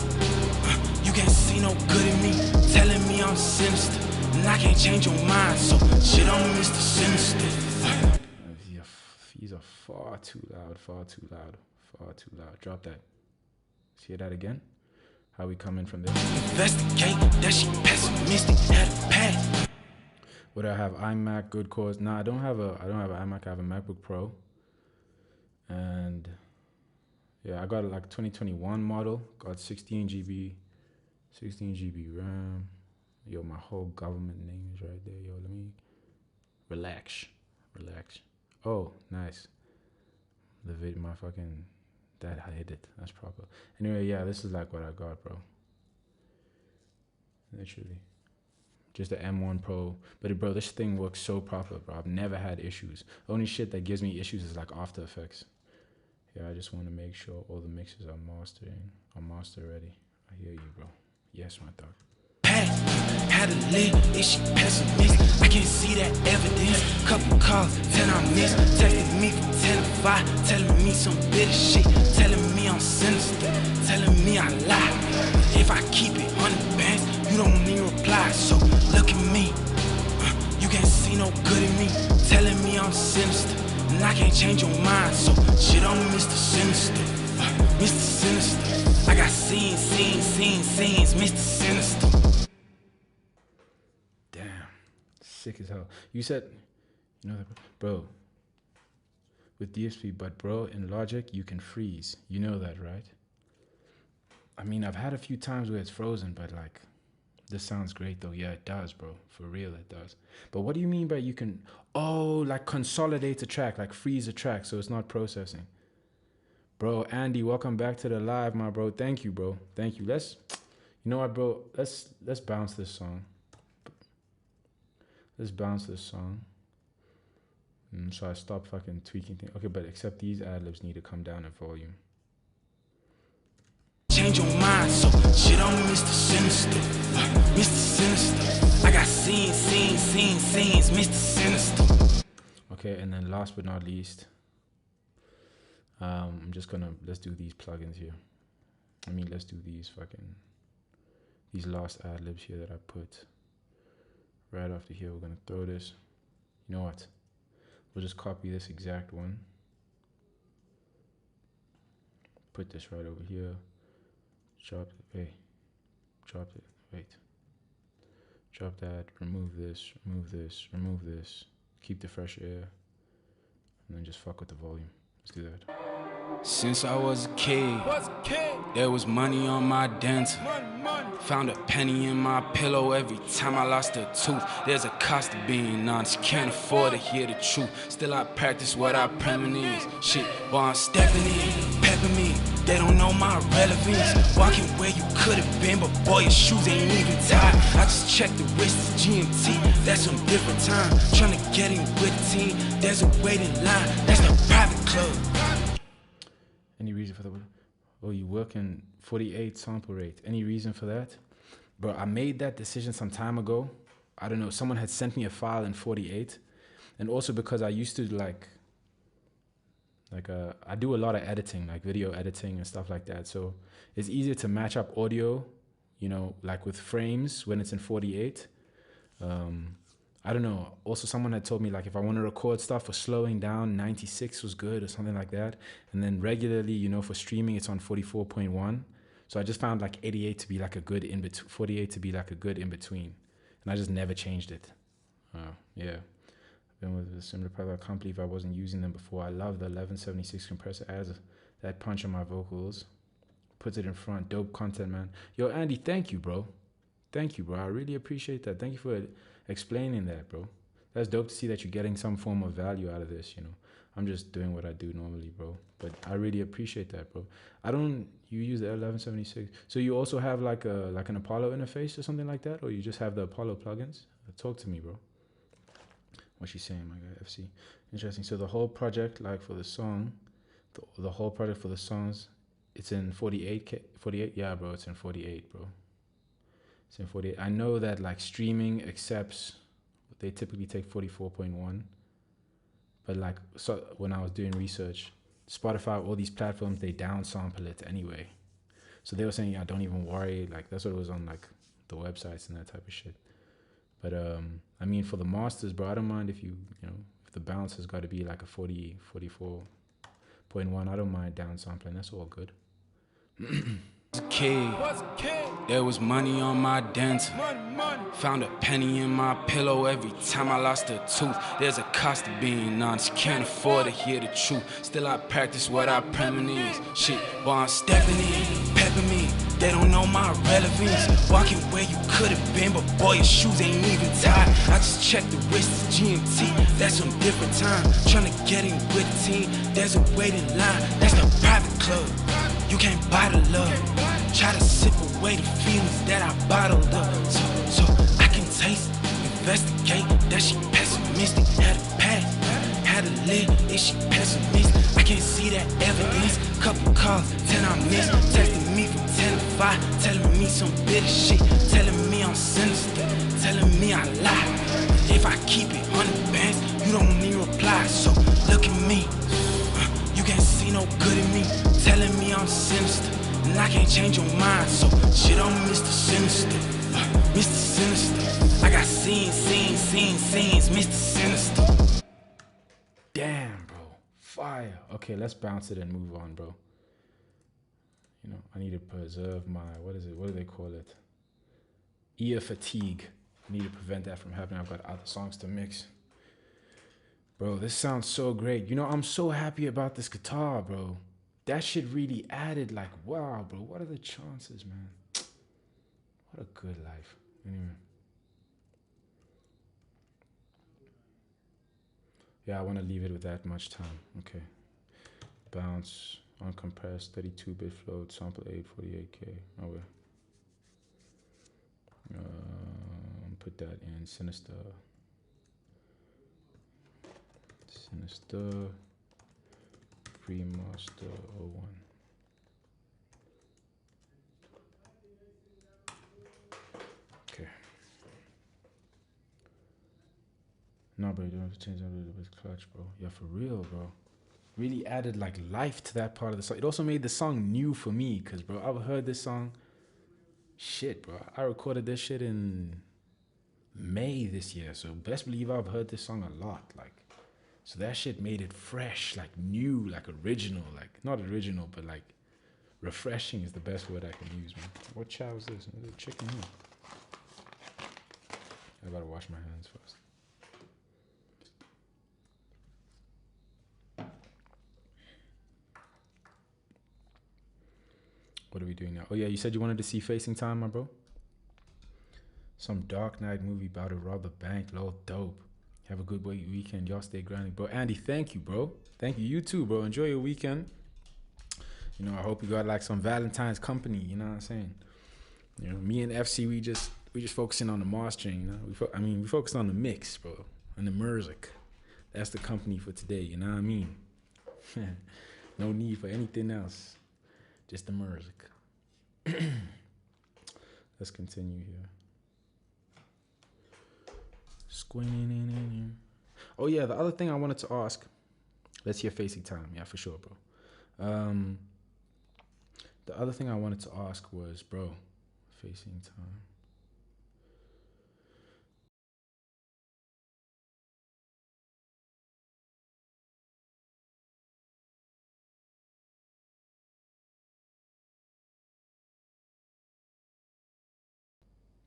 You can't see no good in me. Telling me I'm sinister, and I can't change your mind. So shit, I'm Mr. Sinister. These are far too loud. Drop that. Hear that again? How we coming from there? Investigate that she pessimistic at a path. Would I have iMac, good cause? Nah, I don't have an iMac. I have a MacBook Pro, and yeah, I got like 2021 model. Got 16 GB RAM. Yo, my whole government name is right there. Yo, let me relax. Oh, nice. The video, my fucking that I hit it. That's proper. Anyway, yeah, this is like what I got, bro. Literally, just the M1 Pro. But bro, this thing works so proper, bro. I've never had issues. The only shit that gives me issues is like After Effects. Yeah, I just want to make sure all the mixes are master ready. I hear you, bro. Yes, my dog. Had a lit, is she pessimist? I can't see that evidence. Couple calls, 10 I missed. Texting me from 10 to 5, telling me some bitch shit. Telling me I'm sinister, telling me I lie. If I keep it 100 bands, you don't need reply. So look at me. You can't see no good in me. Telling me I'm sinister, and I can't change your mind. So shit, I'm Mr. Sinister. Mr. Sinister. I got scenes, Mr. Sinister. Damn. Sick as hell. You said, you know that, bro, with DSP, but bro, in Logic, you can freeze. You know that, right? I mean, I've had a few times where it's frozen, but like, this sounds great though. Yeah, it does, bro. For real, it does. But what do you mean by you can, like consolidate a track, like freeze a track so it's not processing? Bro, Andy, welcome back to the live, my bro. Thank you, bro. Thank you. You know what, bro? Let's bounce this song. So I stop fucking tweaking things. Okay, but except these ad-libs need to come down in volume. Change your mind, so shit, I'm Mr. Sinister. Mr. Sinister. I got scenes, Mr. Sinister. Okay, and then last but not least, I'm just let's do these plugins here. Let's do these last ad-libs here that I put. Right after here, we're gonna throw this. You know what? We'll just copy this exact one. Put this right over here. Drop that, remove this, keep the fresh air, and then just fuck with the volume. Let's do that. Since I was a kid, there was money on my dental. Found a penny in my pillow every time I lost a tooth. There's a cost of being honest, can't afford to hear the truth. Still I practice what I premise. Shit, while I'm stepping in, pepping me. They don't know my relevance. Walking where you could've been, but boy, your shoes ain't even tied. I just checked the wrist, GMT, that's some different time. Tryna get in with the team, there's a waiting line, that's the private club. Any reason for the... Oh, you work in 48 sample rate. Any reason for that? Bro, I made that decision some time ago. I don't know, someone had sent me a file in 48. And also because I used to I do a lot of editing, like video editing and stuff like that. So it's easier to match up audio, you know, like with frames when it's in 48. I don't know. Also, someone had told me like if I want to record stuff for slowing down, 96 was good or something like that. And then regularly, you know, for streaming, it's on 44.1. So I just found like 88 to be like a good in between, 48 to be like a good in between. And I just never changed it. Yeah. Been with a similar product. I can't believe I wasn't using them before. I love the 1176 compressor. Adds that punch on my vocals. Puts it in front. Dope content, man. Yo, Andy, thank you, bro. Thank you, bro. I really appreciate that. Thank you for explaining that, bro. That's dope to see that you're getting some form of value out of this, you know. I'm just doing what I do normally, bro. But I really appreciate that, bro. You use the 1176. So you also have like an Apollo interface or something like that? Or you just have the Apollo plugins? Talk to me, bro. What's she saying, my guy? FC. Interesting. So the whole project, like for the song, the whole project for the songs, it's in 48? Yeah, bro, it's in 48, bro. It's in 48. I know that like streaming accepts, they typically take 44.1. But like, so when I was doing research, Spotify, all these platforms, they downsample it anyway. So they were saying, yeah, don't even worry. Like that's what it was on like the websites and that type of shit. But I mean, for the masters, bro, I don't mind if if the bounce has got to be like a 40, 44.1. I don't mind downsampling. That's all good. Kid, there was money on my dental. Found a penny in my pillow every time I lost a tooth. There's a cost of being honest, can't afford to hear the truth. Still I practice what I premise. Shit, while I'm stepping in, pepping me. They don't know my relevance. Walking where you could've been, but boy, your shoes ain't even tied. I just checked the wrist, GMT, that's some different time. Tryna get in with the team, there's a waiting line, that's the private club. You can't buy the love. Try to sip away the feelings that I bottled up. So I can taste, investigate that she pessimistic. Had a past, had a lid, is she pessimist? I can't see that evidence. Couple calls, 10 I missed. Texting me from 10 to 5, telling me some bitter shit. Telling me I'm sinister, telling me I lie. If I keep it 100 bands, you don't need reply. So look at me, you can't see no good in me. Telling me I'm sinister, and I can't change your mind. So shit, I'm Mr. Sinister, Mr. Sinister. I got scenes, Mr. Sinister. Damn, bro, fire. Okay, let's bounce it and move on, bro. You know, I need to preserve my, what do they call it? Ear fatigue. I need to prevent that from happening. I've got other songs to mix. Bro, this sounds so great. You know, I'm so happy about this guitar, bro. That shit really added, like, wow, bro, what are the chances, man? What a good life. Anyway. Yeah, I want to leave it with that much time. Okay. Bounce, uncompressed, 32-bit float, sample 848K. Oh, wait. Put that in Sinister. Pre-master 01. Okay. No, bro, you don't have to change that a little bit clutch, bro. Yeah, for real, bro. Really added like life to that part of the song. It also made the song new for me, cause bro, I've heard this song. Shit, bro. I recorded this shit in May this year, so best believe I've heard this song a lot, like. So that shit made it fresh, like new, like original, like not original, but like refreshing is the best word I can use, man. What chow is this? There's a chicken here. I gotta wash my hands first. What are we doing now? Oh yeah, you said you wanted to see Facing Time, my bro? Some Dark Knight movie about to rob a bank. Lol, dope. Have a good weekend. Y'all stay grounded, bro. Andy, thank you, bro. Thank you. You too, bro. Enjoy your weekend. You know, I hope you got like some Valentine's company. You know what I'm saying? You know, me and FC, we just focusing on the mastering. You know, we focused on the mix, bro, and the music. That's the company for today. You know what I mean? No need for anything else. Just the music. Let's continue here. Squinting in. Oh yeah, the other thing I wanted to ask. Let's hear Facing Time. Yeah, for sure, bro. The other thing I wanted to ask was, bro, Facing Time.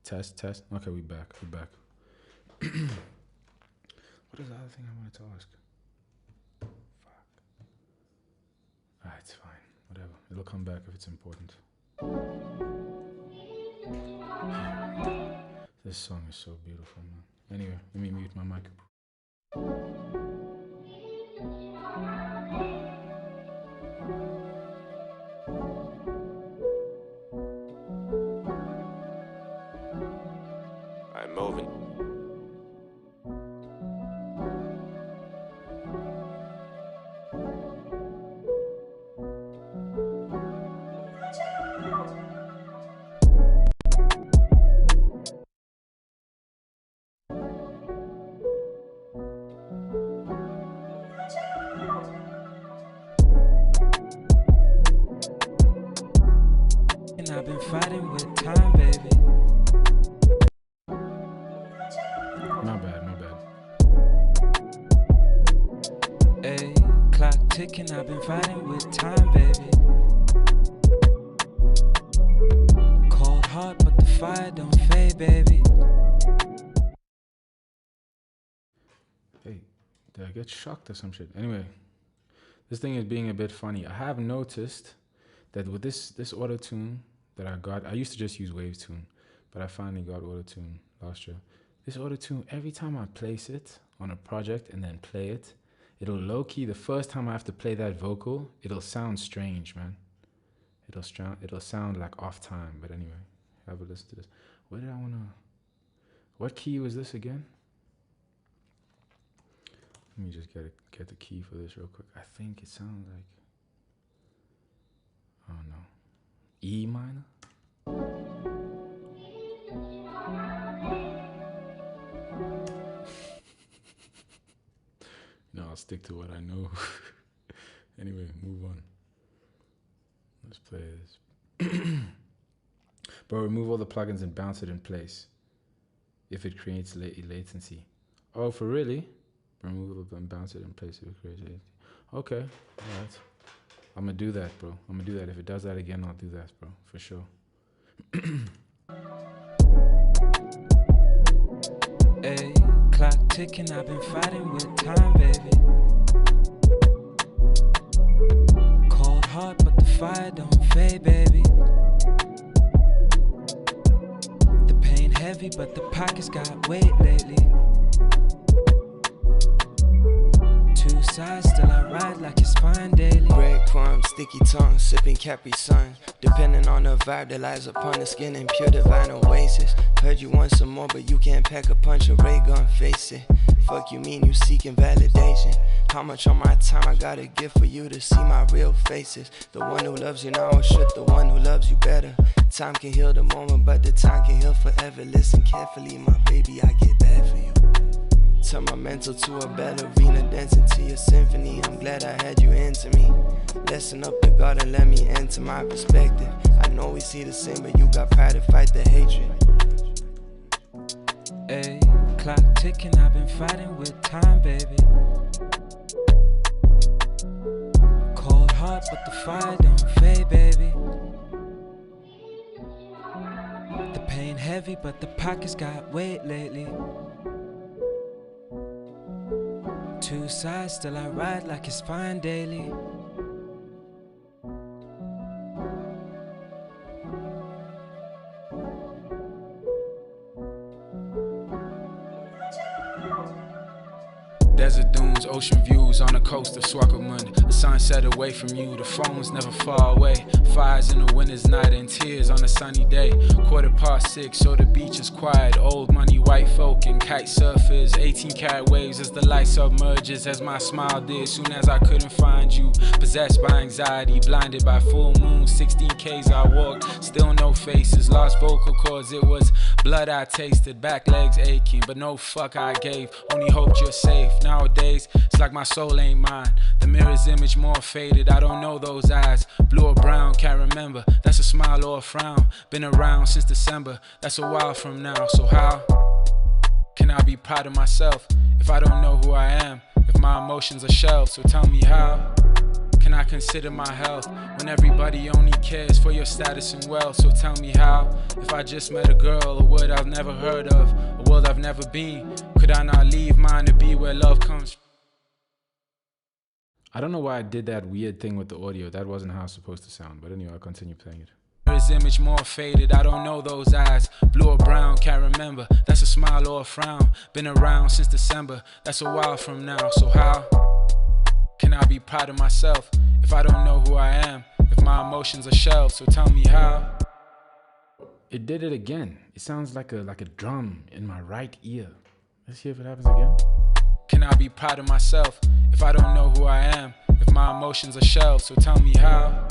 Test. Okay, we back. What is the other thing I wanted to ask? Fuck. Alright, it's fine. Whatever. It'll come back if it's important. This song is so beautiful, man. Anyway, let me mute my mic. I'm moving. And I've been fighting with time, baby. My bad. Ay, clock ticking, I've been fighting with time, baby. Cold heart, but the fire don't fade, baby. Hey, did I get shocked or some shit? Anyway, this thing is being a bit funny. I have noticed that with this auto-tune that I got, I used to just use Wavetune, but I finally got auto-tune last year. This auto-tune, every time I place it on a project and then play it, it'll low-key, the first time I have to play that vocal, it'll sound strange, man. It'll sound like off time, but anyway, have a listen to this. What key was this again? Let me just get the key for this real quick. I think it sounds like, oh no, E minor? No, I'll stick to what I know. Anyway, move on. Let's play this. Bro, remove all the plugins and bounce it in place if it creates latency. Oh, for really? Remove it and bounce it in place if it creates latency. Okay, all right. I'm gonna do that, bro. I'm gonna do that. If it does that again, I'll do that, bro, for sure. Ay, clock ticking, I've been fighting with time, baby. Cold heart, but the fire don't fade, baby. The pain heavy, but the pockets got weight lately. Two sides, still I ride like it's fine daily. Breadcrumbs, sticky tongue, sipping Capri Sun. Depending on the vibe that lies upon the skin and pure divine oasis. Heard you want some more, but you can't pack a punch, a ray gun, face it. Fuck you mean you seeking validation? How much on my time I gotta give for you to see my real faces? The one who loves you now or should the one who loves you better? Time can heal the moment, but the time can heal forever. Listen carefully, my baby, I get bad for you. Turn my mental to a ballerina, dancing to your symphony. I'm glad I had you into me. Lesson up the garden, let me enter my perspective. I know we see the same, but you got pride to fight the hatred. Ay, clock ticking, I've been fighting with time, baby. Cold heart, but the fire don't fade, baby. The pain heavy, but the pockets got weight lately. Two sides, still I ride like it's fine daily. ocean views on the coast of Swakopmund. The sunset away from you, the phone's never far away. Fires in the winter's night and tears on a sunny day. 6:15, so the beach is quiet. Old money, white folk and kite surfers. 18-karat waves as the light submerges. As my smile did, soon as I couldn't find you. Possessed by anxiety, blinded by full moon. 16 Ks I walked, still no faces. Lost vocal cords, it was blood I tasted. Back legs aching, but no fuck I gave. Only hoped you're safe. Nowadays, it's like my soul ain't mine. The mirror's image more faded. I don't know those eyes. Blue or brown, can't remember. That's a smile or a frown. Been around since December. That's a while from now. So how can I be proud of myself if I don't know who I am? If my emotions are shelved, so tell me how can I consider my health when everybody only cares for your status and wealth? So tell me how, if I just met a girl, a word I've never heard of, a world I've never been, could I not leave mine to be where love comes from? I don't know why I did that weird thing with the audio. That wasn't how it's supposed to sound. But anyway, I'll continue playing it. His image more faded, I don't know those eyes. Blue or brown, can't remember. That's a smile or a frown. Been around since December. That's a while from now. So how can I be proud of myself if I don't know who I am? If my emotions are shelved, so tell me how. It did it again. It sounds like a drum in my right ear. Let's see if it happens again. Can I be proud of myself if I don't know who I am? If my emotions are shelved, so tell me how.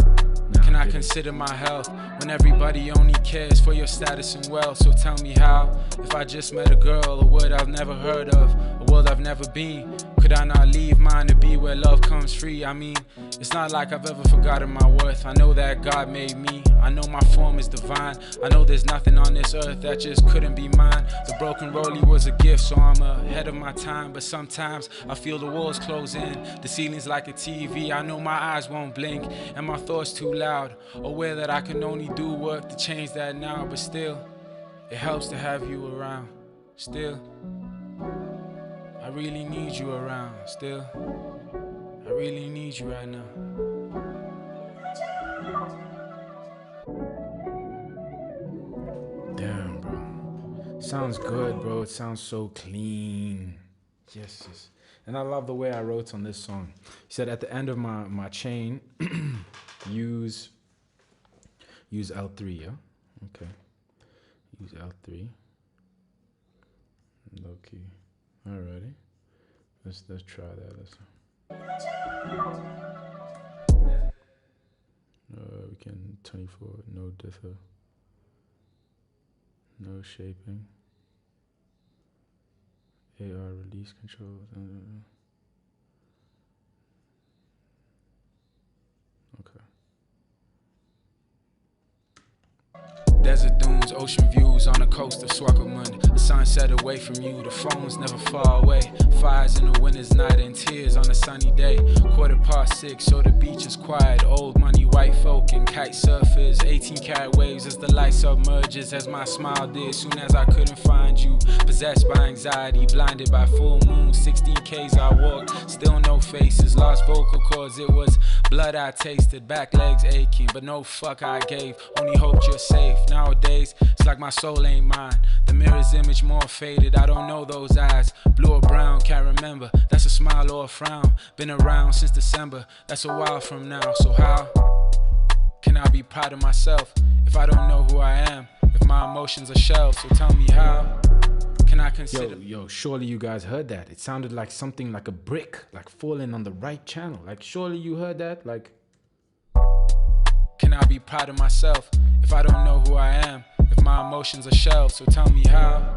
Can I consider my health when everybody only cares for your status and wealth? So tell me how, if I just met a girl, a word I've never heard of, a world I've never been, could I not leave mine to be where love comes free? I mean, it's not like I've ever forgotten my worth. I know that God made me. I know my form is divine. I know there's nothing on this earth that just couldn't be mine. The broken rollie was a gift, so I'm ahead of my time. But sometimes I feel the walls close in, the ceiling's like a TV. I know my eyes won't blink and my thoughts too loud. Aware that I can only do work to change that now. But still, it helps to have you around. Still, I really need you around. Still, I really need you right now. Damn, bro. Sounds good, bro. It sounds so clean. Yes, yes. And I love the way I wrote on this song. He said at the end of my chain, use L3, yeah? Okay. Use L3. Low key. Alrighty. Let's try that. We can 24, no dither. No shaping. AR release controls. Okay. Desert dunes, ocean views on the coast of Swakopmund. The sunset away from you, the phone's never far away. Fires in the winter's night and tears on a sunny day. 6:15, so the beach is quiet. Old money, white folk and kite surfers. 18-karat waves as the light submerges. As my smile did, soon as I couldn't find you. Possessed by anxiety, blinded by full moon. 16 Ks I walked, still no faces. Lost vocal cords, it was blood I tasted. Back legs aching, but no fuck I gave. Only hoped you're safe. Nowadays, it's like my soul ain't mine. The mirror's image more faded. I don't know those eyes. Blue or brown, can't remember. That's a smile or a frown. Been around since December. That's a while from now. So how can I be proud of myself if I don't know who I am? If my emotions are shelved, so tell me how can I consider... Yo, surely you guys heard that. It sounded like something like a brick, like falling on the right channel. Like, surely you heard that? Like... Can I be proud of myself if I don't know who I am? If my emotions are shelved, so tell me how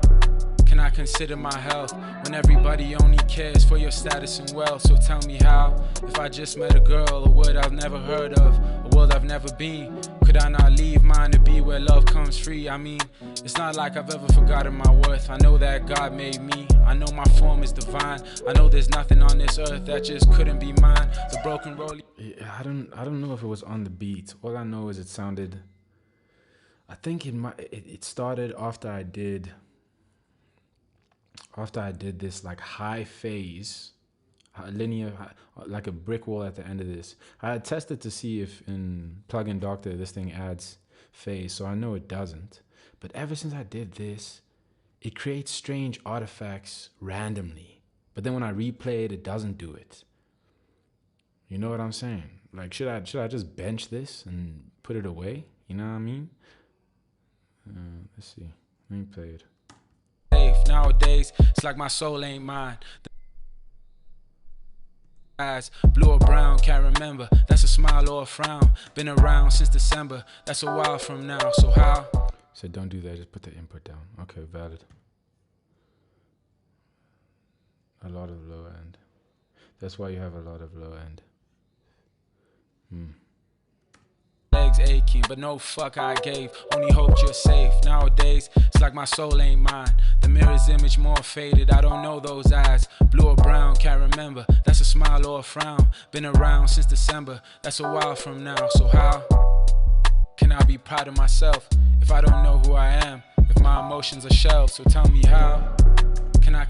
can I consider my health when everybody only cares for your status and wealth? So tell me how, if I just met a girl, a word I've never heard of, a world I've never been, could I not leave mine to be where love comes free? I mean, it's not like I've ever forgotten my worth. I know that God made me. I know my form is divine. I know there's nothing on this earth that just couldn't be mine. The broken rollie. I don't know if it was on the beat. All I know is it sounded... I think it started after I did this like high phase, linear, like a brick wall at the end of this. I had tested to see if in Plugin Doctor this thing adds phase, so I know it doesn't. But ever since I did this, it creates strange artifacts randomly. But then when I replay it, it doesn't do it. You know what I'm saying? Like, should I just bench this and put it away? You know what I mean? Let's see. Let me play it. Nowadays, it's like my soul ain't mine. Eyes, blue or brown, can't remember. That's a smile or a frown. Been around since December. That's a while from now. So how? So don't do that. Just put the input down. Okay, valid. A lot of low end. That's why you have a lot of low end. Legs aching, but no fuck I gave. Only hoped you're safe. Nowadays, it's like my soul ain't mine. The mirror's image more faded. I don't know those eyes. Blue or brown, can't remember. That's a smile or a frown. Been around since December. That's a while from now. So how can I be proud of myself if I don't know who I am? If my emotions are shelved, so tell me how can I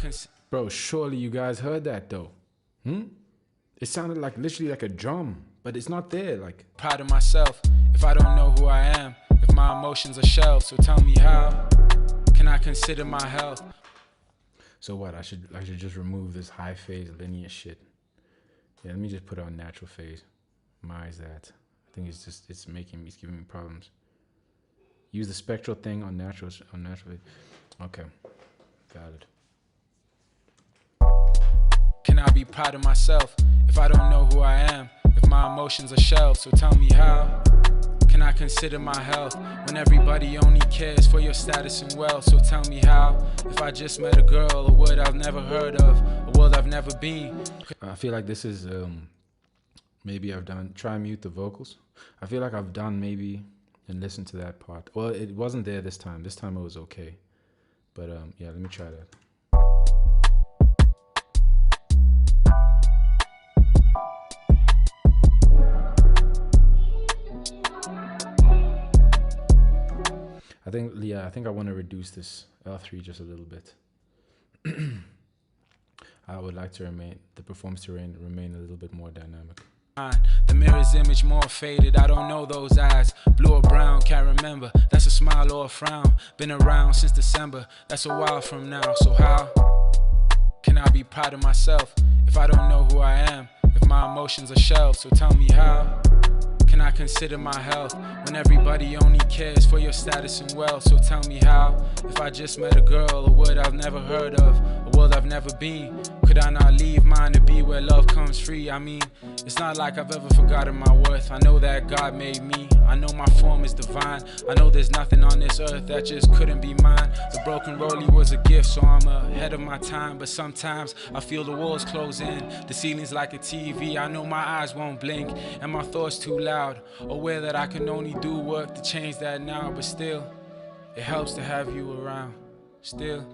Bro, surely you guys heard that though. It sounded like literally like a drum, but it's not there. Like, proud of myself if I don't know who I am. If my emotions are shelved, so tell me how can I consider my health? So what? I should just remove this high phase linear shit. Yeah, let me just put it on natural phase. Why is that? I think it's giving me problems. Use the spectral thing on natural phase. Okay, valid. Can I be proud of myself if I don't know who I am? If my emotions are shelved, so tell me how can I consider my health when everybody only cares for your status and wealth? So tell me how, if I just met a girl, a word I've never heard of, a world I've never been. I feel like this is maybe try mute the vocals. I feel like I've done maybe and listened to that part. Well, it wasn't there this time. This time it was okay. But yeah, let me try that. I think I want to reduce this L3 just a little bit. I would like to the performance to remain a little bit more dynamic. The mirror's image more faded. I don't know those eyes. Blue or brown, can't remember. That's a smile or a frown. Been around since December. That's a while from now. So how can I be proud of myself if I don't know who I am? If my emotions are shelved, so tell me how can I consider my health when everybody only cares for your status and wealth? So tell me how, if I just met a girl, a word I've never heard of, a world I've never been, could I not leave mine to be where love comes free? I mean, it's not like I've ever forgotten my worth. I know that God made me. I know my form is divine. I know there's nothing on this earth that just couldn't be mine. The broken rollie was a gift, so I'm ahead of my time. But sometimes I feel the walls close in, the ceiling's like a TV. I know my eyes won't blink and my thoughts too loud. Aware that I can only do work to change that now, but still, it helps to have you around. Still,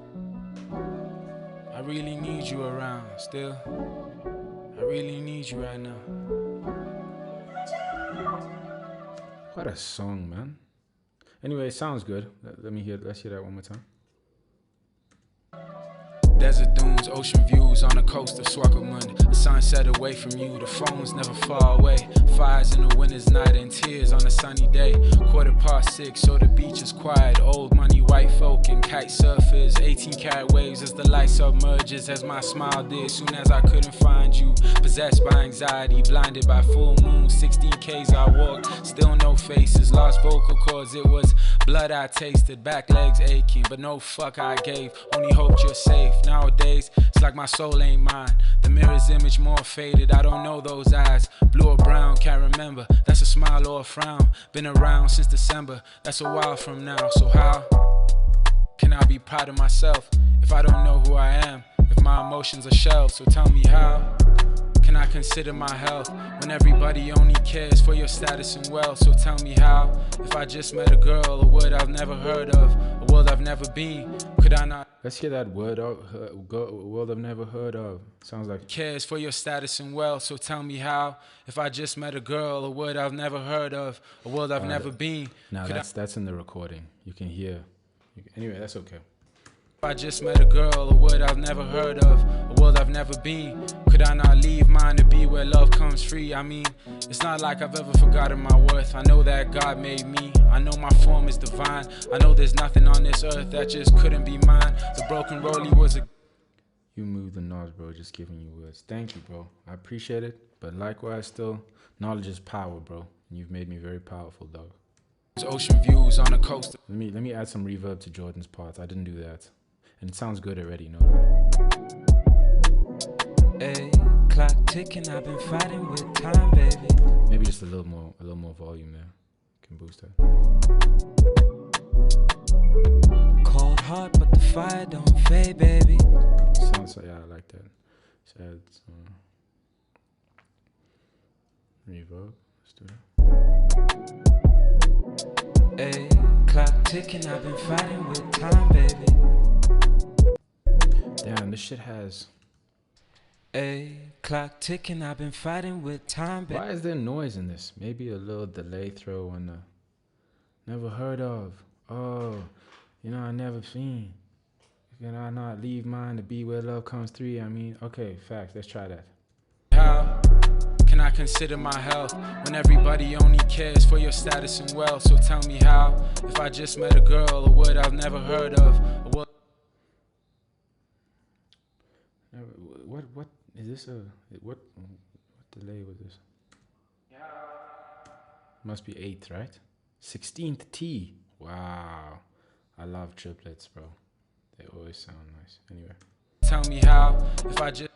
I really need you around. Still, I really need you right now. What a song, man. Anyway, it sounds good. Let's hear that one more time. Desert dunes, ocean views on the coast of Swakopmund. A sunset away from you, the phone's never far away. Fires in a winter's night and tears on a sunny day. 6:15, so the beach is quiet. Old money, white folk and kite surfers. 18-karat waves as the light submerges, as my smile did soon as I couldn't find you. Possessed by anxiety, blinded by full moon. 16 Ks I walked, still no faces. Lost vocal cords, it was blood I tasted. Back legs aching, but no fuck I gave. Only hoped you're safe. Nowadays, it's like my soul ain't mine. The mirror's image more faded. I don't know those eyes. Blue or brown, can't remember. That's a smile or a frown. Been around since December. That's a while from now. So how can I be proud of myself if I don't know who I am? If my emotions are shelved, so tell me how can I consider my health when everybody only cares for your status and wealth? So tell me how, if I just met a girl, a word I've never heard of, a world I've never been, could I not? Let's hear that word world I've never heard of. Sounds like cares for your status and wealth. So tell me how, if I just met a girl, a word I've never heard of, a world I've never been. No, that's in the recording. You can hear. Anyway, that's okay. If I just met a girl, a word I've never heard of, a world I've never been, could I not leave mine to be where love comes free? I mean, it's not like I've ever forgotten my worth. I know that God made me. I know my form is divine. I know there's nothing on this earth that just couldn't be mine. The broken rollie was a... You move the knobs, bro. Just giving you words. Thank you, bro. I appreciate it. But likewise, still, knowledge is power, bro. And you've made me very powerful, dog. Ocean views on the coast. Let me add some reverb to Jordan's parts. I didn't do that, and it sounds good already. No lie. Hey, clock ticking. I've been fighting with time, baby. Maybe just a little more volume there. Can boost that. Cold heart, but the fire don't fade, baby. Sounds like, yeah, I like that. Let's add some reverb. Let's do that. Hey, clock ticking. I've been fighting with time, baby. Damn, this shit has. Hey, clock ticking. I've been fighting with time, baby. Why is there noise in this? Maybe a little delay throw on the. Never heard of. Oh, you know, I never seen. Can I not leave mine to be where love comes through? I mean, okay, facts. Let's try that. How can I consider my health when everybody only cares for your status and wealth? So tell me how, if I just met a girl, a word I've never heard of, a word. What is this? What delay was this? Must be 8th, right? 16th T. Wow, I love triplets, bro. They always sound nice. Anyway. Tell me how, if I just.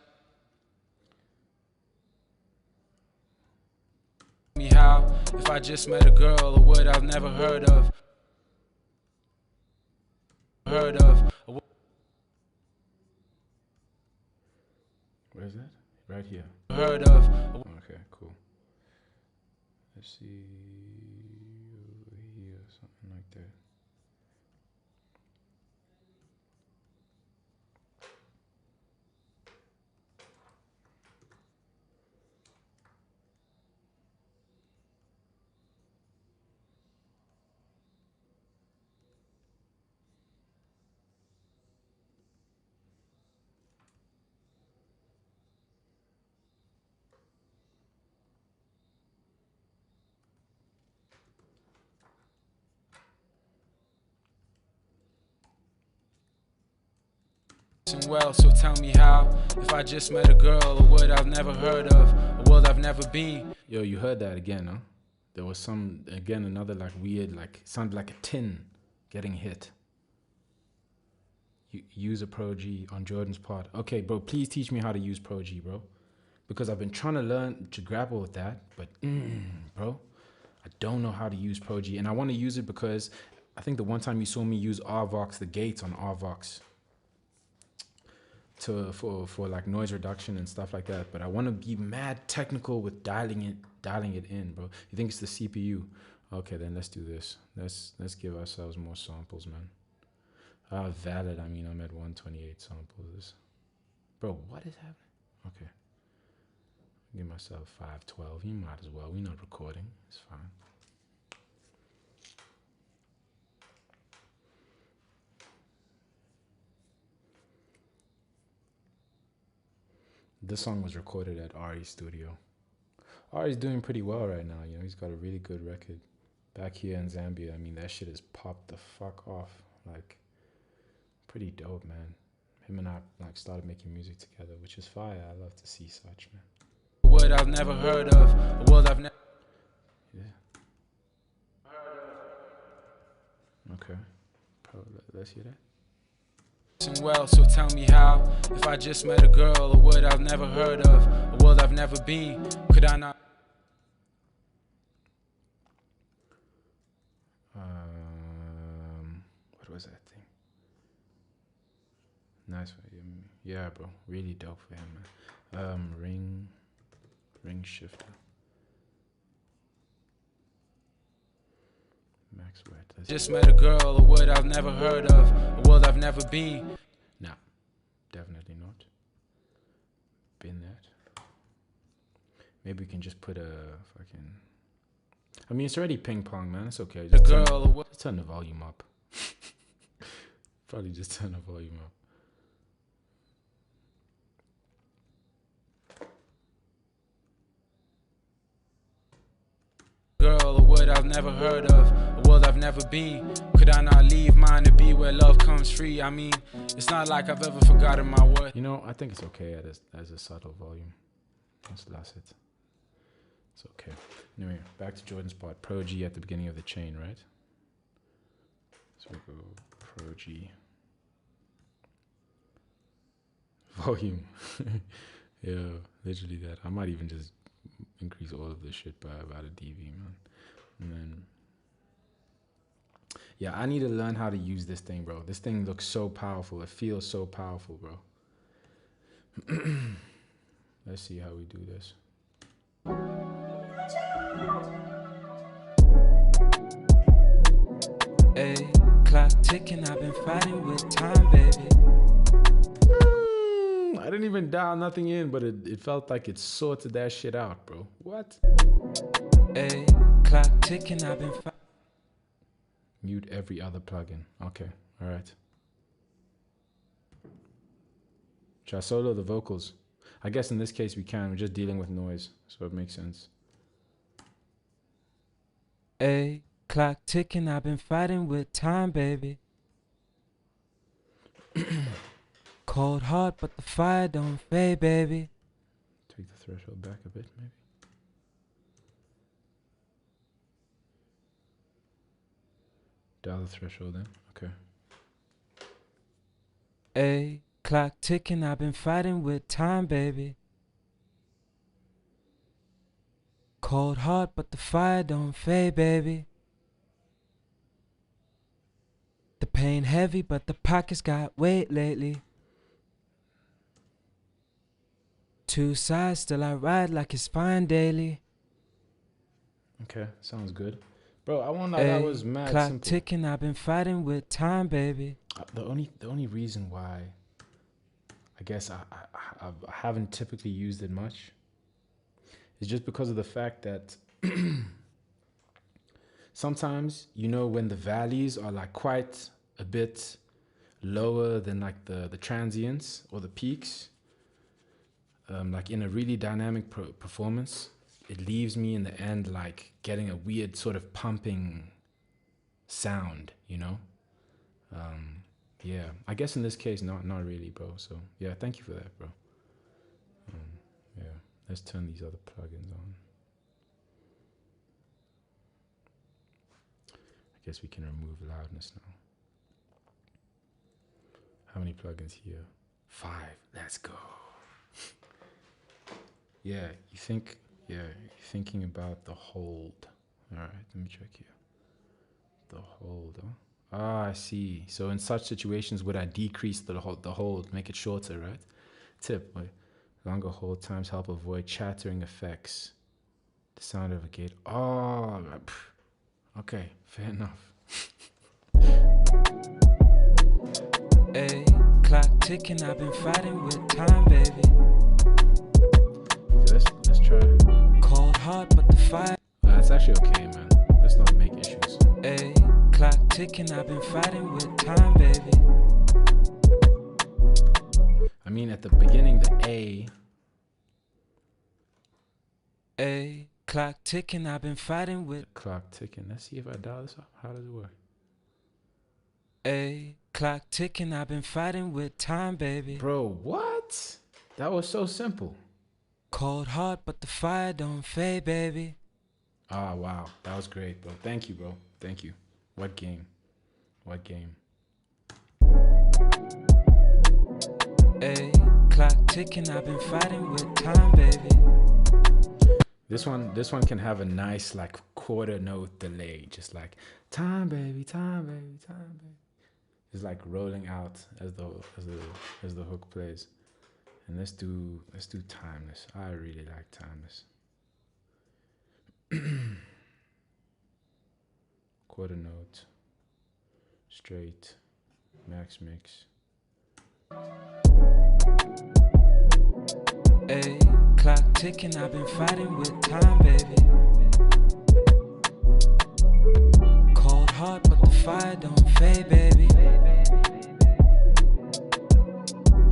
Me how, if I just met a girl, a word I've never heard of. Where's that? Right here. Heard of. Okay, cool. Let's see over here, something like that. Well, so tell me how, if I just met a girl, a word I've never heard of, a world I've never been. Yo, you heard that again, huh? There was another like weird, like sounded like a tin getting hit. Use a Pro G on Jordan's part. Okay, bro, please teach me how to use Pro G, bro. Because I've been trying to learn to grapple with that, but bro, I don't know how to use Pro G. And I want to use it because I think the one time you saw me use RVox, the gates on RVox, for like noise reduction and stuff like that, but I want to be mad technical with dialing it in, bro. You think it's the CPU? Okay, then let's do this. Let's give ourselves more samples, man. Valid. I mean, I'm at 128 samples. Bro, what is happening? Okay, give myself 512. You might as well. We're not recording. It's fine. This song was recorded at Ari's studio. Ari's doing pretty well right now, you know, he's got a really good record. Back here in Zambia, I mean, that shit has popped the fuck off. Like, pretty dope, man. Him and I, like, started making music together, which is fire. I love to see such, man. A word I've never heard of, a world I've never. Yeah. Okay. Let's hear that. Well, so tell me how, if I just met a girl, a word I've never heard of, a world I've never been, could I not? What was that thing? Nice for him. Yeah, bro, really dope for him, man. Ring shifter. Max Wet. Just met a girl, a word I've never heard of, a world I've never been. Nah, definitely not. Been that. Maybe we can just put a fucking. I mean, it's already ping pong, man. It's okay. Just turn the volume up. Probably just turn the volume up. Girl, a word I've never heard of, a world world I've never been. Could I not leave mine to be where love comes free? I mean, it's not like I've ever forgotten my worth. You know, I think it's okay as a subtle volume. That's last it. It's okay. Anyway, back to Jordan's part. Pro G at the beginning of the chain, right? So we go Pro G. Volume. Yeah, literally that. I might even just increase all of this shit by about a dB, man. And then, yeah, I need to learn how to use this thing, bro. This thing looks so powerful. It feels so powerful, bro. Let's see how we do this. Hey, clock ticking, I've been fighting with time, baby. I didn't even dial nothing in, but it felt like it sorted that shit out, bro. What? Hey, clock ticking, I've been fighting. Mute every other plugin. Okay, all right. Should I solo the vocals? I guess in this case we can. We're just dealing with noise, so it makes sense. Hey, clock ticking, I've been fighting with time, baby. Cold heart, but the fire don't fade, baby. Take the threshold back a bit, maybe. Dial the threshold in. Okay. Hey, clock ticking, I've been fighting with time, baby. Cold heart, but the fire don't fade, baby. The pain heavy, but the pockets got weight lately. Two sides, still I ride like it's fine daily. Okay, sounds good. Bro, I won't lie, that was mad clock simple. ticking, I've been fighting with time, baby. The only reason why I guess I haven't typically used it much is just because of the fact that sometimes, you know, when the valleys are like quite a bit lower than like the transients or the peaks, like in a really dynamic performance, it leaves me in the end like getting a weird sort of pumping sound, you know? Yeah, I guess in this case, not really, bro. So yeah, thank you for that, bro. Yeah, let's turn these other plugins on. I guess we can remove loudness now. How many plugins here? 5. Let's go. Yeah, you're thinking about the hold. All right, let me check here. The hold, huh? Ah, I see. So in such situations, would I decrease the hold, make it shorter, right? Tip, longer hold times help avoid chattering effects. The sound of a gate. Oh, okay, fair enough. Hey, clock ticking, I've been fighting with time, baby. Okay, let's try. Cold heart, but the fire. That's actually okay, man. Let's not make issues. Hey, clock ticking, I've been fighting with time, baby. I mean, at the beginning, the A. Hey, clock ticking, I've been fighting with. Clock ticking. Let's see if I dial this up. How does it work? Hey, clock ticking, I've been fighting with time, baby. Bro, what? That was so simple. Cold heart, but the fire don't fade, baby. Ah, wow. That was great, bro. Thank you, bro. Thank you. What game? What game? Hey, clock ticking, I've been fighting with time, baby. This one can have a nice like quarter note delay, just like time, baby, time, baby, time, baby. It's like rolling out as the hook plays. And let's do timeless. I really like timeless. Quarter note, straight, max mix. Hey, clock ticking, I've been fighting with time, baby. Cold heart, but the fire don't fade, baby.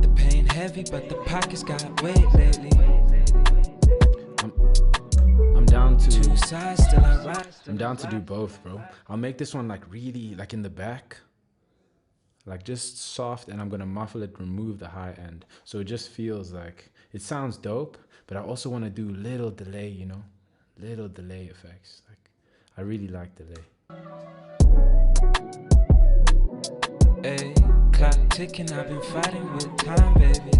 The pain heavy, but the pockets got weight lately. I'm down down to do both, bro. I'll make this one like really like in the back, like just soft, and I'm gonna muffle it, remove the high end, so it just feels like it sounds dope. But I also want to do little delay, you know, little delay effects. Like I really like delay. Hey, clock ticking, I've been fighting with time, baby.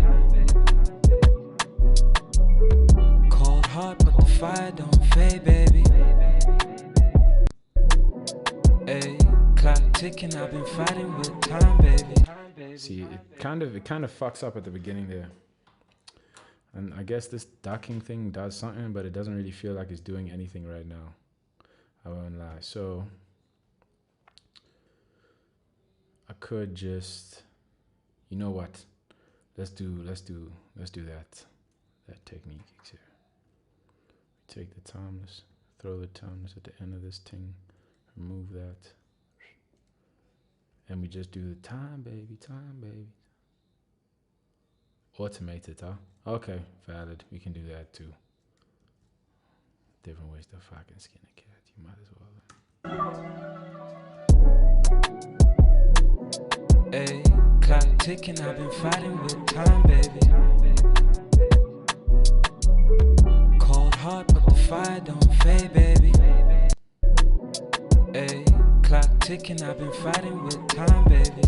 Cold heart, but the fire don't fade, baby. Hey, clock ticking, I've been fighting with time, baby. See, it kind of fucks up at the beginning there. And I guess this ducking thing does something, but it doesn't really feel like it's doing anything right now. I won't lie. So I could just, you know what? Let's do that technique here. We take the timeless, throw the timeless at the end of this thing, remove that, and we just do the time, baby. Automate it, huh? Okay, valid. We can do that too. Different ways to fucking skin a cat. You might as well. Hey, clock ticking, I've been fighting with time, baby. Cold heart, but the fire don't fade, baby. Hey, clock ticking, I've been fighting with time, baby.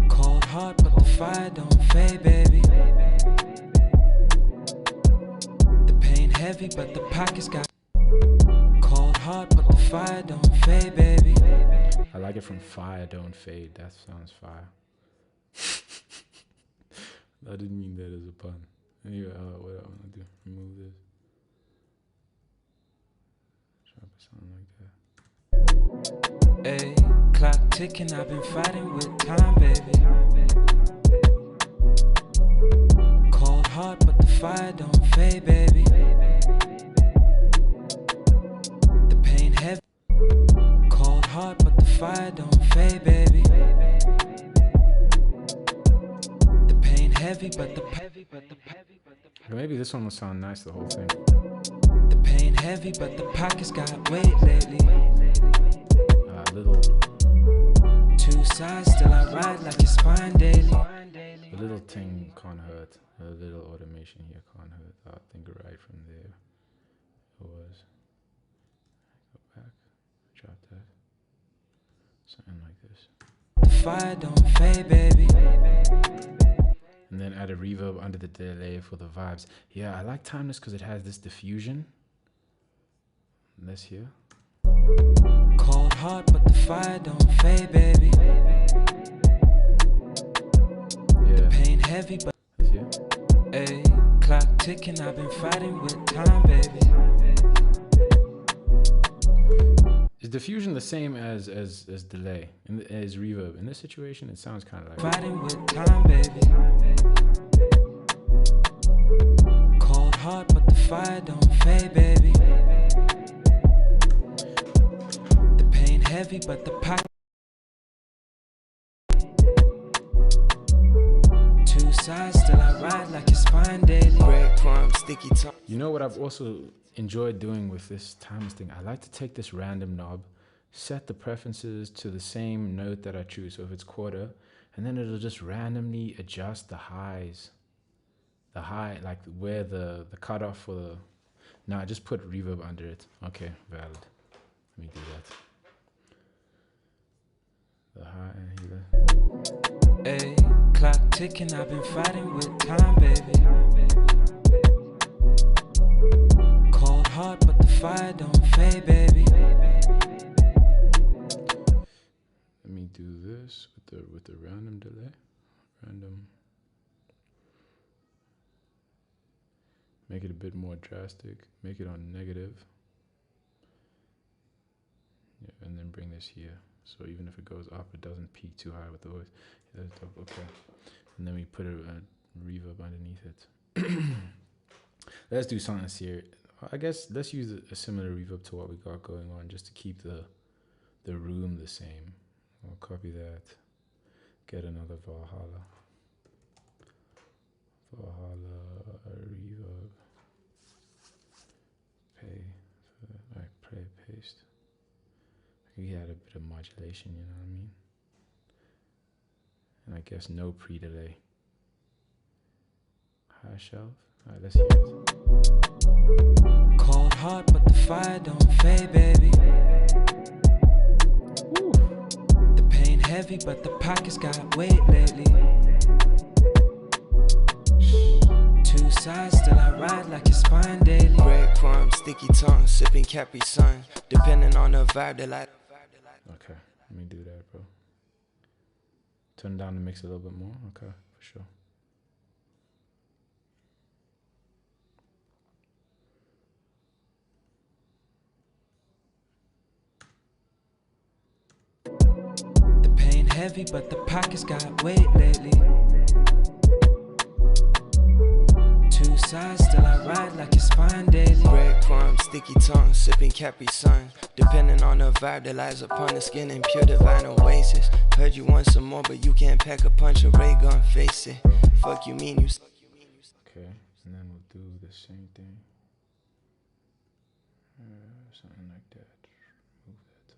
Cold heart, but the fire don't fade, baby. The pain heavy, but the pockets got cold heart, but the fire don't fade, baby. I like it from fire don't fade. That sounds fire. I didn't mean that as a pun. Anyway, what I want to do, remove this. Try to something like that. Hey, clock ticking, I've been fighting with time, baby. Cold heart, but the fire don't fade, baby. The pain heavy. Cold heart, but the fire don't fade, baby. The pain heavy, but the Maybe this one will sound nice, the whole thing. the pain heavy, but the pockets got weight lately. Little. Two sides, still I ride like your spine daily. A little thing can't hurt. A little automation here can't hurt. I think right from there it was. Go back, drop that. Something like this. The fire don't fade, baby. And then add a reverb under the delay for the vibes. Yeah, I like timeless because it has this diffusion. And this here. Cold heart, but the fire don't fade, baby. Yeah. The pain heavy, but This here. hey, clock ticking, I've been fighting with time, baby. Is diffusion the same as delay? As reverb? In this situation, it sounds kind of like Fighting with time, baby. Cold heart, but the fire don't fade, baby. The pain heavy, but the pocket. Two sides, still I ride like your spine daily. Breadcrumbs, sticky tongue. You know what I've also enjoyed doing with this timeless thing? I like to take this random knob, set the preferences to the same note that I choose. So if it's quarter, and then it'll just randomly adjust the highs. The high, like where the cutoff for the... Nah, just put reverb under it. Okay, valid. Let me do that. The high and here. Hey, clock ticking, I've been fighting with time, baby. Cold heart, but the fire don't fade, baby. Let me do this with the random delay. Random. Make it a bit more drastic. Make it on negative. Yeah, and then bring this here. So even if it goes up, it doesn't peak too high with the voice. Yeah, that's dope. Okay. And then we put a reverb underneath it. Let's do something here. I guess let's use a similar reverb to what we got going on, just to keep the room the same. I'll copy that. Get another Valhalla reverb. We had a bit of modulation, you know what I mean? And I guess no pre-delay. High shelf. Alright, let's hear it. Cold heart, but the fire don't fade, baby. Woo. The pain heavy, but the pockets got weight lately. Two sides, still I ride like your spine daily. Breadcrumbs, sticky tongue, sipping Capri Sun. Depending on the vibe, they like. Okay, let me do that, bro. Turn down the mix a little bit more. Okay, for sure. The pain heavy, but the pockets got weight lately. Two sides, still I ride like your spine daily. Breadcrumbs, sticky tongue, sipping Capri Sun. Depending on the vibe that lies upon the skin in pure divine oasis. Heard you want some more, but you can't pack a punch, a ray gun, face it. Fuck you mean you. Okay, and then we'll do the same thing. Something like that. Move that to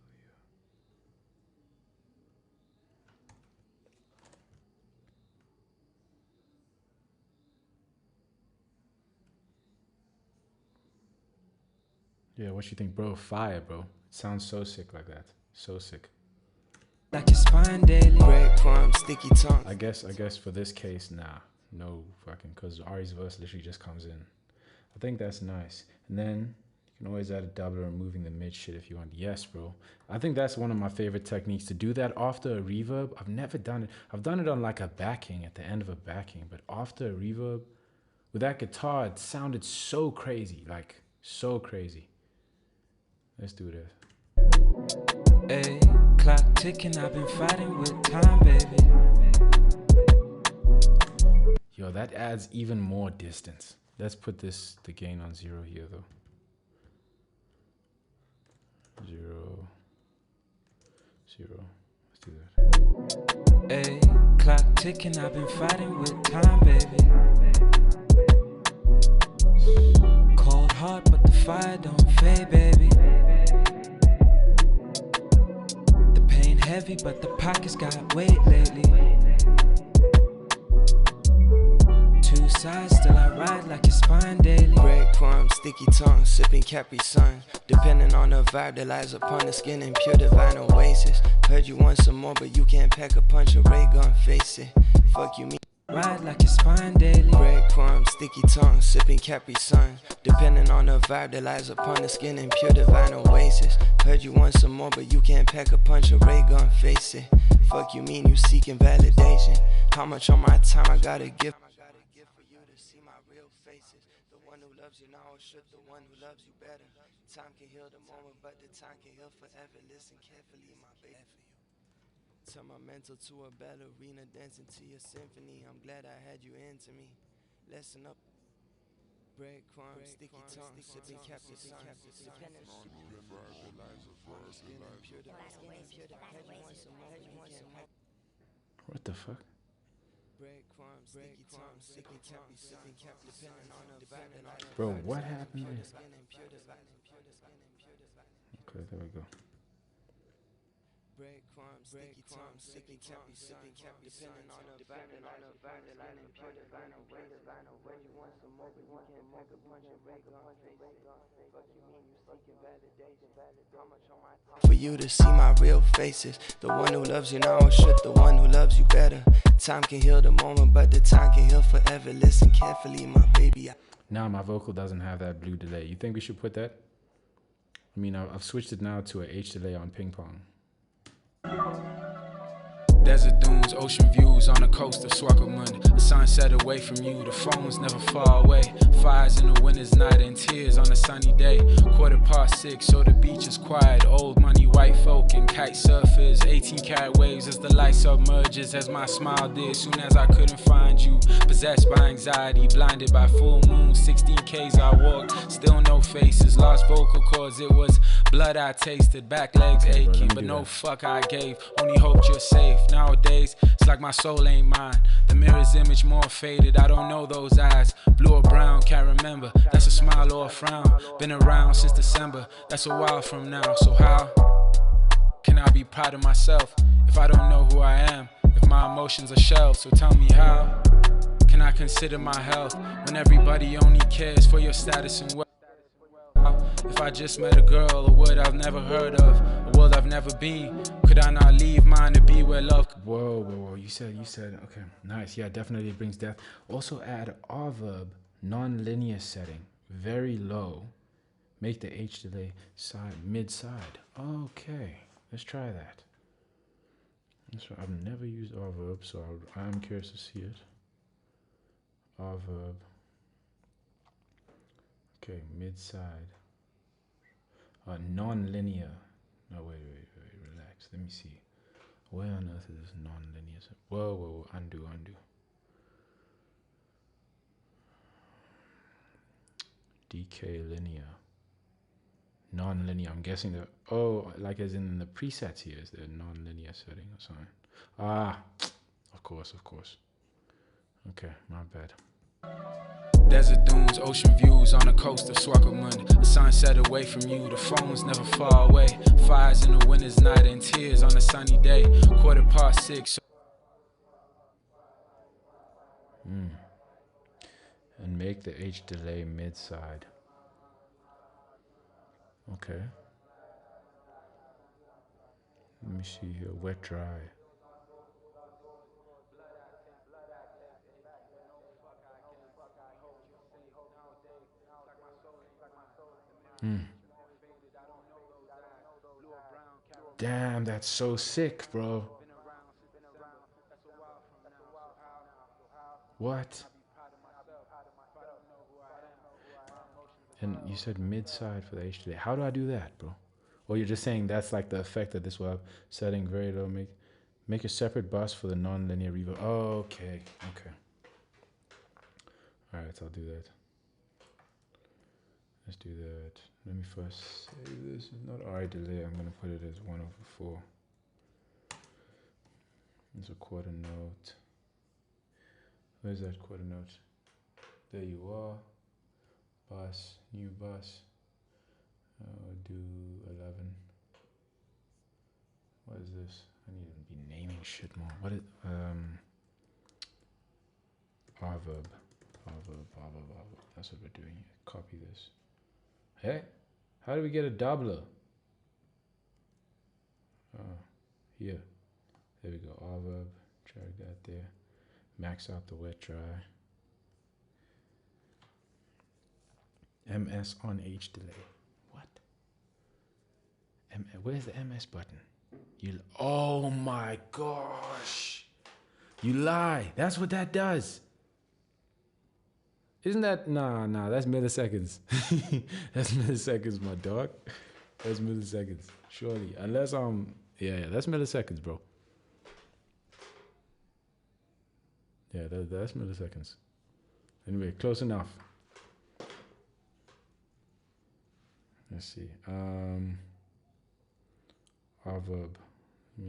here. Yeah, what you think, bro? Fire, bro. It sounds so sick like that. So sick. Like your spine daily. Breadcrumbs, sticky tongue. I guess for this case, nah. No fucking, because Ari's verse literally just comes in. I think that's nice. And then you can always add a doubler removing the mid shit if you want. Yes, bro. I think that's one of my favorite techniques, to do that after a reverb. I've never done it. I've done it on like a backing, at the end of a backing, but after a reverb, with that guitar, it sounded so crazy, like so crazy. Let's do this. Ay, clock ticking, I've been fighting with time, baby. Yo, that adds even more distance. Let's put the gain on 0 here though. 0, 0. Let's do that. Ay, clock ticking, I've been fighting with time, baby. Cold heart, but the fire don't fade, baby. The pain heavy, but the pockets got weight lately. Two sides, still I ride like your spine daily. Breadcrumbs, sticky tongue, sipping Capri Sun. Depending on the vibe that lies upon the skin in pure divine oasis. Heard you want some more, but you can't pack a punch, a ray gun, face it. Fuck you mean. Ride like your spine daily. Breadcrumbs, sticky tongue, sipping Capri Sun. Depending on the vibe that lies upon the skin in pure divine oasis. Heard you want some more, but you can't pack a punch, a ray gun, face it. Fuck you mean you seeking validation? How much on my time I gotta give? For you to see my real faces. The one who loves you now or should the one who loves you better. Time can heal the moment, but the time can heal forever. Listen carefully, my baby. Turn my mental to a ballerina, dancing to your symphony. I'm glad I had you into me. Lesson up. Breadcrumbs, sticky tongue, sipping Capri Sun. What the fuck? Bro, what happened there? Okay, there we go. Breadcrumbs, sticky tongue, sipping Capri Sun. Depending on the vibe, and pure divine when you want some more, but you can't pack a punch and break on face. Fuck you mean you seeking validation? How much on my time? For you to see my real faces. The one who loves you now or should the one who loves you better. Time can heal the moment, but the time can heal forever. Listen carefully, my baby. Now my vocal doesn't have that blue delay. You think we should put that? I mean, I've switched it now to a H delay on ping pong. Desert dunes, ocean views on the coast of Swakopmund. A sunset away from you, the phone's never far away. Fires in the winter's night and tears on a sunny day. 6:15, so the beach is quiet. Old money, white folk and kite surfers. 18-karat waves as the light submerges. As my smile did, soon as I couldn't find you. Possessed by anxiety, blinded by full moon. 16 Ks I walked, still no faces. Lost vocal cords, it was blood I tasted. Back legs achy, but no fuck I gave. Only hoped you're safe. Nowadays, it's like my soul ain't mine. The mirror's image more faded. I don't know those eyes. Blue or brown, can't remember. That's a smile or a frown. Been around since December. That's a while from now. So how? can I be proud of myself if I don't know who I am? If my emotions are shelved, so tell me how can I consider my health when everybody only cares for your status and wealth? If I just met a girl, a word I've never heard of, a world I've never been, could I not leave mine to be where love? Whoa. You said, okay, nice. Yeah, definitely brings depth. Also add R verb, non-linear setting, very low. Make the H delay mid-side. Okay, let's try that. I've never used R verb, so I'm curious to see it. R verb. Okay, mid-side. Non-linear. No, wait, relax. Let me see. Where on earth is this non-linear? Whoa, undo. DK linear. Non-linear. I'm guessing that. Oh, like as in the presets here is the non-linear setting or something. Of course. Okay, my bad. Desert dunes, ocean views on the coast of Swakopmund. A sunset away from you, the phone's never far away. Fires in the winter's night and tears on a sunny day. 6:15. And make the H delay mid-side. Okay. Let me see here. Wet, dry. Damn, that's so sick, bro. What? And you said mid-side for the H delay. How do I do that, bro? Or you're just saying that's like the effect that this will have. Setting very low. Make a separate bus for the non-linear reverb. Oh, okay. All right, I'll do that. Let's do that. Let me first save this. It's not R delay. I'm gonna put it as 1/4. It's a quarter note. Where's that quarter note? There you are. Bus, new bus. I'll do 11. What is this? I need to be naming shit more. What is R verb. That's what we're doing here. Copy this. Hey, how do we get a doubler? Here. There we go. R verb. Drag that there. Max out the wet dry. MS on H delay. What? Where's the MS button? Oh my gosh. You lie. That's what that does. Isn't that? Nah, that's milliseconds. That's milliseconds, my dog. That's milliseconds. Surely. Unless yeah, that's milliseconds, bro. Yeah, that's milliseconds. Anyway, close enough. Let's see. Our verb. Let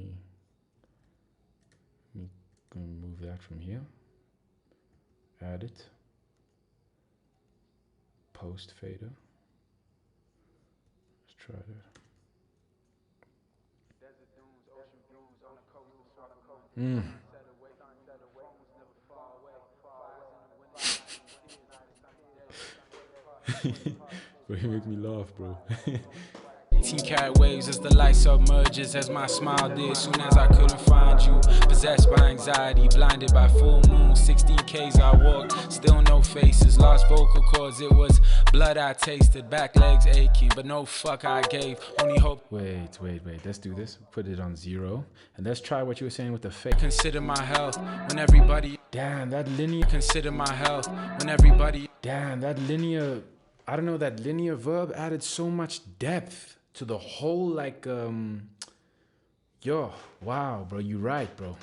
me move that from here. Add it. Post fader. Let's try that. Bro, you make me laugh, bro. 18-karat waves as the light submerges as my smile did. Soon as I couldn't find you, possessed by anxiety, blinded by full moon. 16 Ks I walked, still no faces, lost vocal cords. It was blood I tasted, back legs aching, but no fuck I gave. Only hope. Wait. Let's do this. Put it on 0, and let's try what you were saying with the fake. Consider my health when everybody. Damn, that linear. Consider my health when everybody. Damn, that linear. I don't know, that linear verb added so much depth to the whole, like, yo, wow, bro, you right, bro.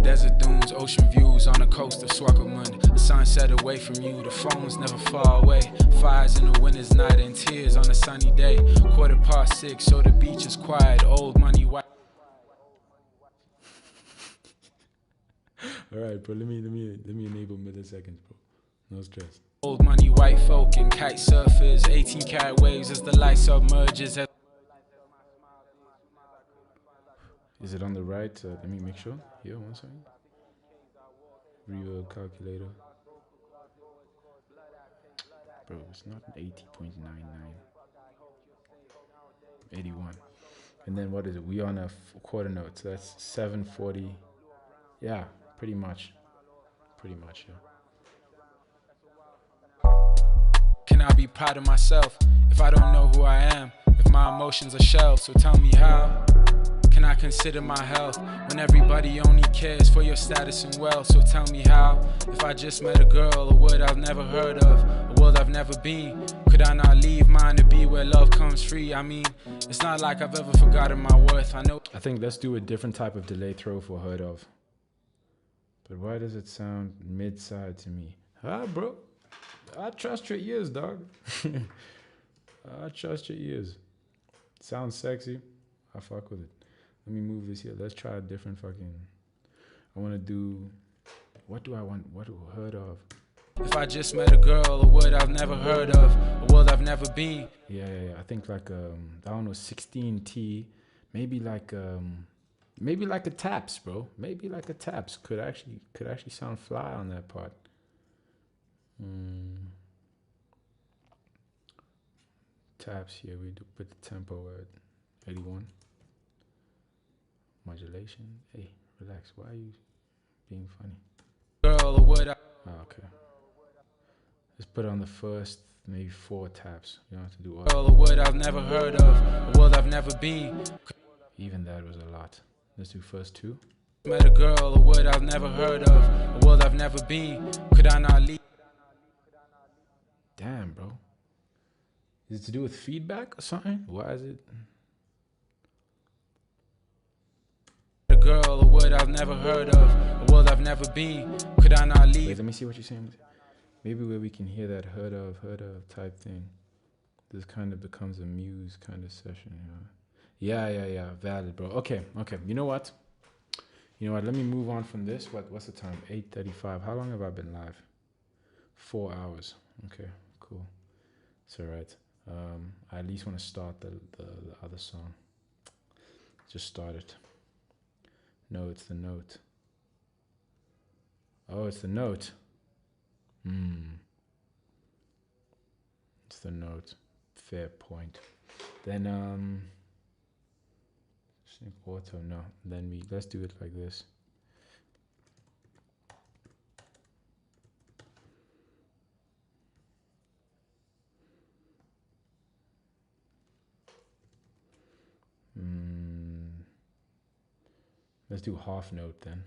Desert dunes, ocean views on the coast of Swakopmund. A sunset away from you, the phone's never far away. Fires in the winter's night and tears on a sunny day. 6:15, so the beach is quiet. Old money white. All right, bro. Let me enable milliseconds, bro. No stress. Old money, white folk and kite surfers, 18 karat waves as the light submerges. Is it on the right? Let me make sure. Here, one second. Reverb calculator. Bro, it's not 80.99. 81. And then what is it? We on a quarter note, so that's 740. Yeah, pretty much. Pretty much, yeah. Can I be proud of myself if I don't know who I am? If my emotions are shelved, so tell me how. Can I consider my health when everybody only cares for your status and wealth? So tell me how. If I just met a girl, a word I've never heard of, a world I've never been, could I not leave mine to be where love comes free? I mean, it's not like I've ever forgotten my worth. I know. I think let's do a different type of delay throw for heard of. But why does it sound mid-side to me? Ah, bro. I trust your ears, dog. I trust your ears. Sounds sexy. I fuck with it. Let me move this here. Let's try a different fucking. I want to do. What do I want? What heard of? If I just met a girl, a word I've never heard of, a world I've never been. Yeah. I think like that one was 16T. Maybe like a taps, bro. Maybe like a taps could actually sound fly on that part. Taps here. We do put the tempo at 81. Modulation. Hey, relax. Why are you being funny? Girl, a word Oh, okay. Let's put on the first maybe 4 taps. You don't have to do all. girl, a word I've never heard of, a world I've never been. Even that was a lot. Let's do first 2. Met a girl, a word I've never heard of, a world I've never been. Could I not leave? Damn, bro. Is it to do with feedback or something? Why is it? A girl, a word I've never heard of, a world I've never been. Could I not leave? Wait, let me see what you're saying. Maybe where we can hear that heard of type thing. This kind of becomes a muse kind of session, you know? Yeah. Valid, bro. Okay. You know what? Let me move on from this. What's the time? 8:35. How long have I been live? 4 hours. Okay, cool. It's all right. I at least want to start the other song. Just start it. No, it's the note. Oh, it's the note. It's the note. Fair point. Then sync auto. No. Then let's do it like this. Let's do half note then.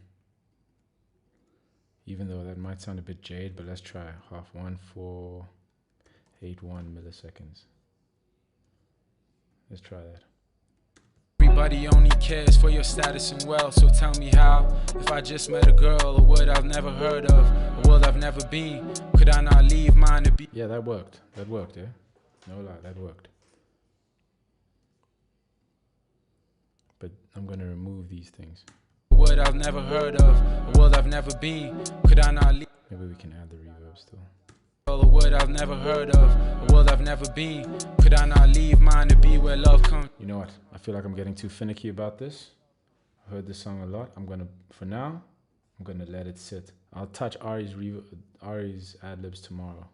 Even though that might sound a bit jade, but let's try half 1481 milliseconds. Let's try that. Everybody only cares for your status and wealth, so tell me how. If I just met a girl, a word I've never heard of, a world I've never been, could I not leave mine to be? Yeah, that worked. Yeah. No lie, that worked. But I'm gonna remove these things. A word I've never heard of, a world I've never been, could I not leave? Maybe we can add the reverb still. A word I've never heard of, a world I've never been, could I not leave mine to be where love comes? You know what? I feel like I'm getting too finicky about this. I heard this song a lot. For now, I'm gonna let it sit. I'll touch Ari's ad-libs tomorrow.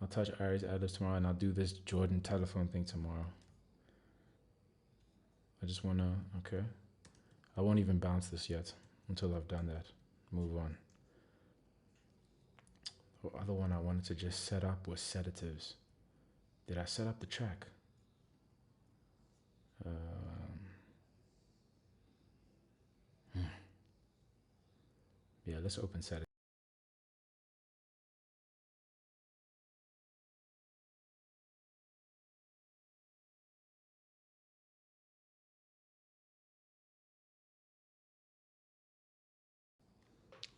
And I'll do this Jordan telephone thing tomorrow. I just wanna, okay. I won't even bounce this yet until I've done that. Move on. The other one I wanted to just set up was sedatives. Did I set up the track? Yeah, let's open sedatives.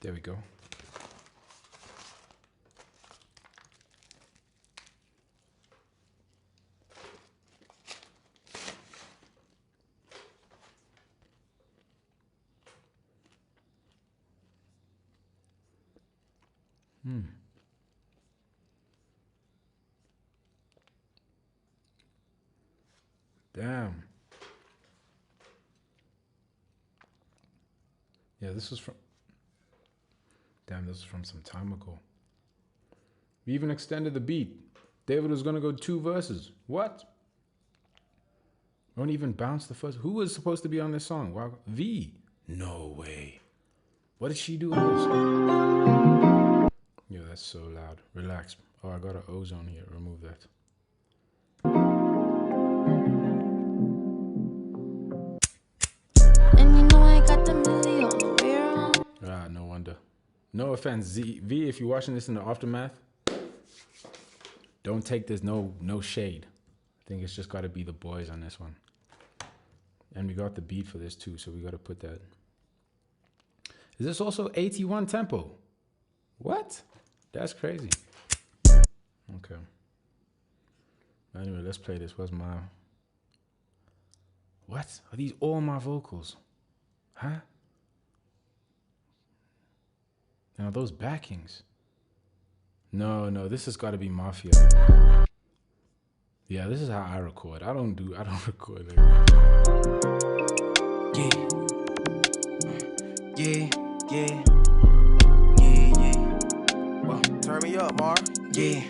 There we go. Damn. Yeah, this is from... Damn, this is from some time ago. We even extended the beat. David was gonna go 2 verses. What? Don't even bounce the first. Who was supposed to be on this song? Wow. V. No way. What did she do on this? Yo, that's so loud. Relax. Oh, I got an ozone here. Remove that. And you know I got the milli on the way around. Ah, no wonder. No offense, V, if you're watching this in the aftermath, don't take this no shade. I think it's just got to be the boys on this one. And we got the beat for this too, so we got to put that. Is this also 81 tempo? What? That's crazy. Okay. Anyway, let's play this. What's my... What? Are these all my vocals? Huh? Now those backings. No, this has got to be Mafia. Yeah, this is how I record. I don't record like that. Yeah. Well, turn me up, Mar. Yeah.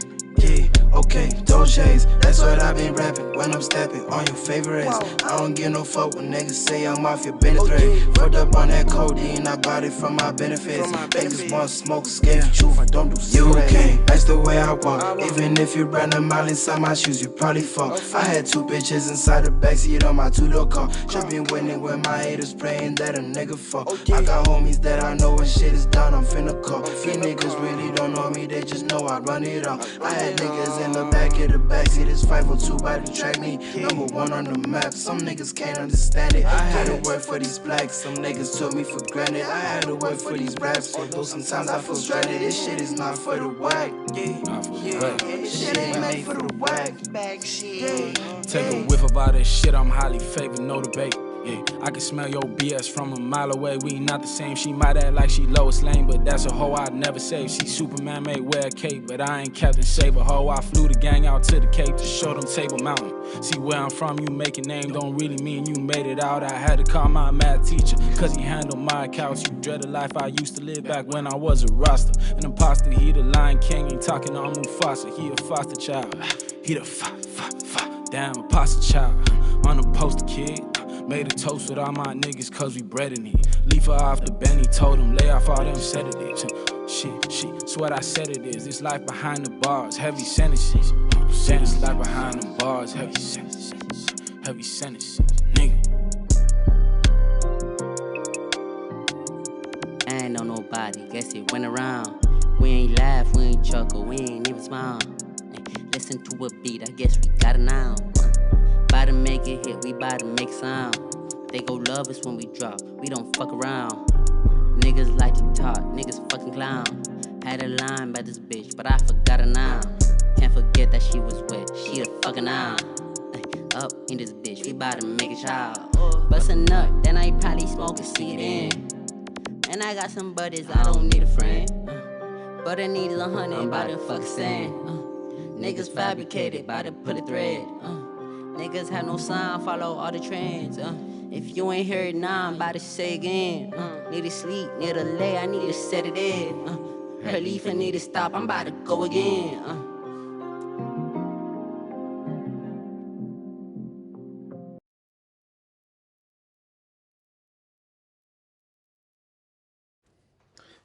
Okay, Dolce's, that's what I been rapping when I'm stepping on your favorites. I don't give no fuck when niggas say I'm off your business thread. Fucked up on that codeine, I bought it for my benefits. Niggas want smoke, scared the truth, I don't do cigarettes. You okay, that's the way I walk. Even if you ran a mile inside my shoes, you probably fuck. I had 2 bitches inside the backseat on my 2-door car. Should be winning with my haters praying that a nigga fuck. I got homies that I know when shit is done, I'm finna call. These niggas really don't know me, they just know I run it off. I had niggas in the back of the backseat, this 502 by the track me. Number 1 on the map, some niggas can't understand it. I had to work for these blacks, some niggas took me for granted. I had to work for these raps, although sometimes I feel stranded. This shit is not for the whack. This shit ain't made for the whack. Back shit. Take a whiff of all this shit, I'm highly favored, no debate. Yeah, I can smell your BS from a mile away. We not the same. She might act like she Lois Lane, but that's a hoe I'd never save. She Superman may wear a cape, but I ain't Captain Saber. Hoe, I flew the gang out to the Cape to show them Table Mountain. See where I'm from, you make a name, don't really mean you made it out. I had to call my math teacher, cause he handled my accounts. You dread the life I used to live back when I was a roster. An imposter, he the Lion King, ain't talking on Mufasa. He a foster child, he the damn imposter child. On the poster kid. Made a toast with all my niggas cause we bread in it. Leave her off the Benny, told him lay off all them sedatives. Shit, it's what I said it is. This life behind the bars, heavy sentences. This life behind the bars, heavy sentences. Heavy sentences, nigga. I ain't know nobody, guess it went around. We ain't laugh, we ain't chuckle, we ain't even smile. Listen to a beat, I guess we got it now. Bout to make it hit, we bout to make sound. They go love us when we drop, we don't fuck around. Niggas like to talk, niggas fucking clown. Had a line by this bitch, but I forgot her now. Can't forget that she was wet, she a fucking now. Up in this bitch, we bout to make a child. Bust a nut, then I probably smoke and see it in. And I got some buddies, I don't need a friend. But I need 100 by the fuck sand. Niggas fabricated by the pull a thread. Niggas have no sign, follow all the trends. If you ain't heard now, I'm about to say again. Need to sleep, need to lay, I need to set it in. Relief, I need to stop, I'm about to go again.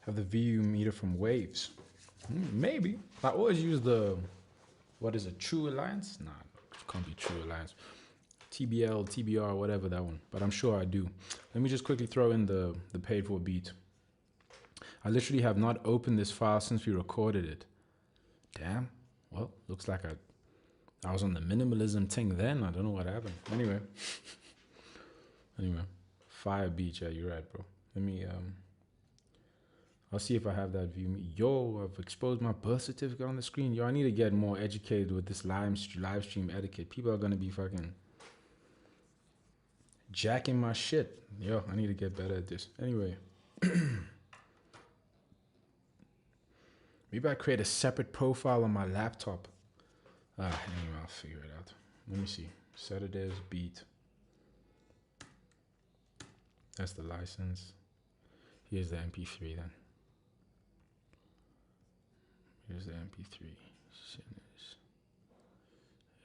Have the VU meter from Waves. Maybe. I always use the, what is it, True Alliance? Nah, it can't be True Alliance. TBL, TBR, whatever that one. But I'm sure I do. Let me just quickly throw in the paid for beat. I literally have not opened this file since we recorded it. Damn. Well, looks like I was on the minimalism thing then. I don't know what happened. Anyway. Fire beat. Yeah, you're right, bro. Let me, I'll see if I have that view. Yo, I've exposed my birth certificate on the screen. Yo, I need to get more educated with this live stream etiquette. People are going to be fucking jacking my shit. Yo, I need to get better at this. Anyway. Maybe I create a separate profile on my laptop. Anyway, I'll figure it out. Let me see. Saturday's beat. That's the license. Here's the MP3 then. Here's the MP3. Sinners.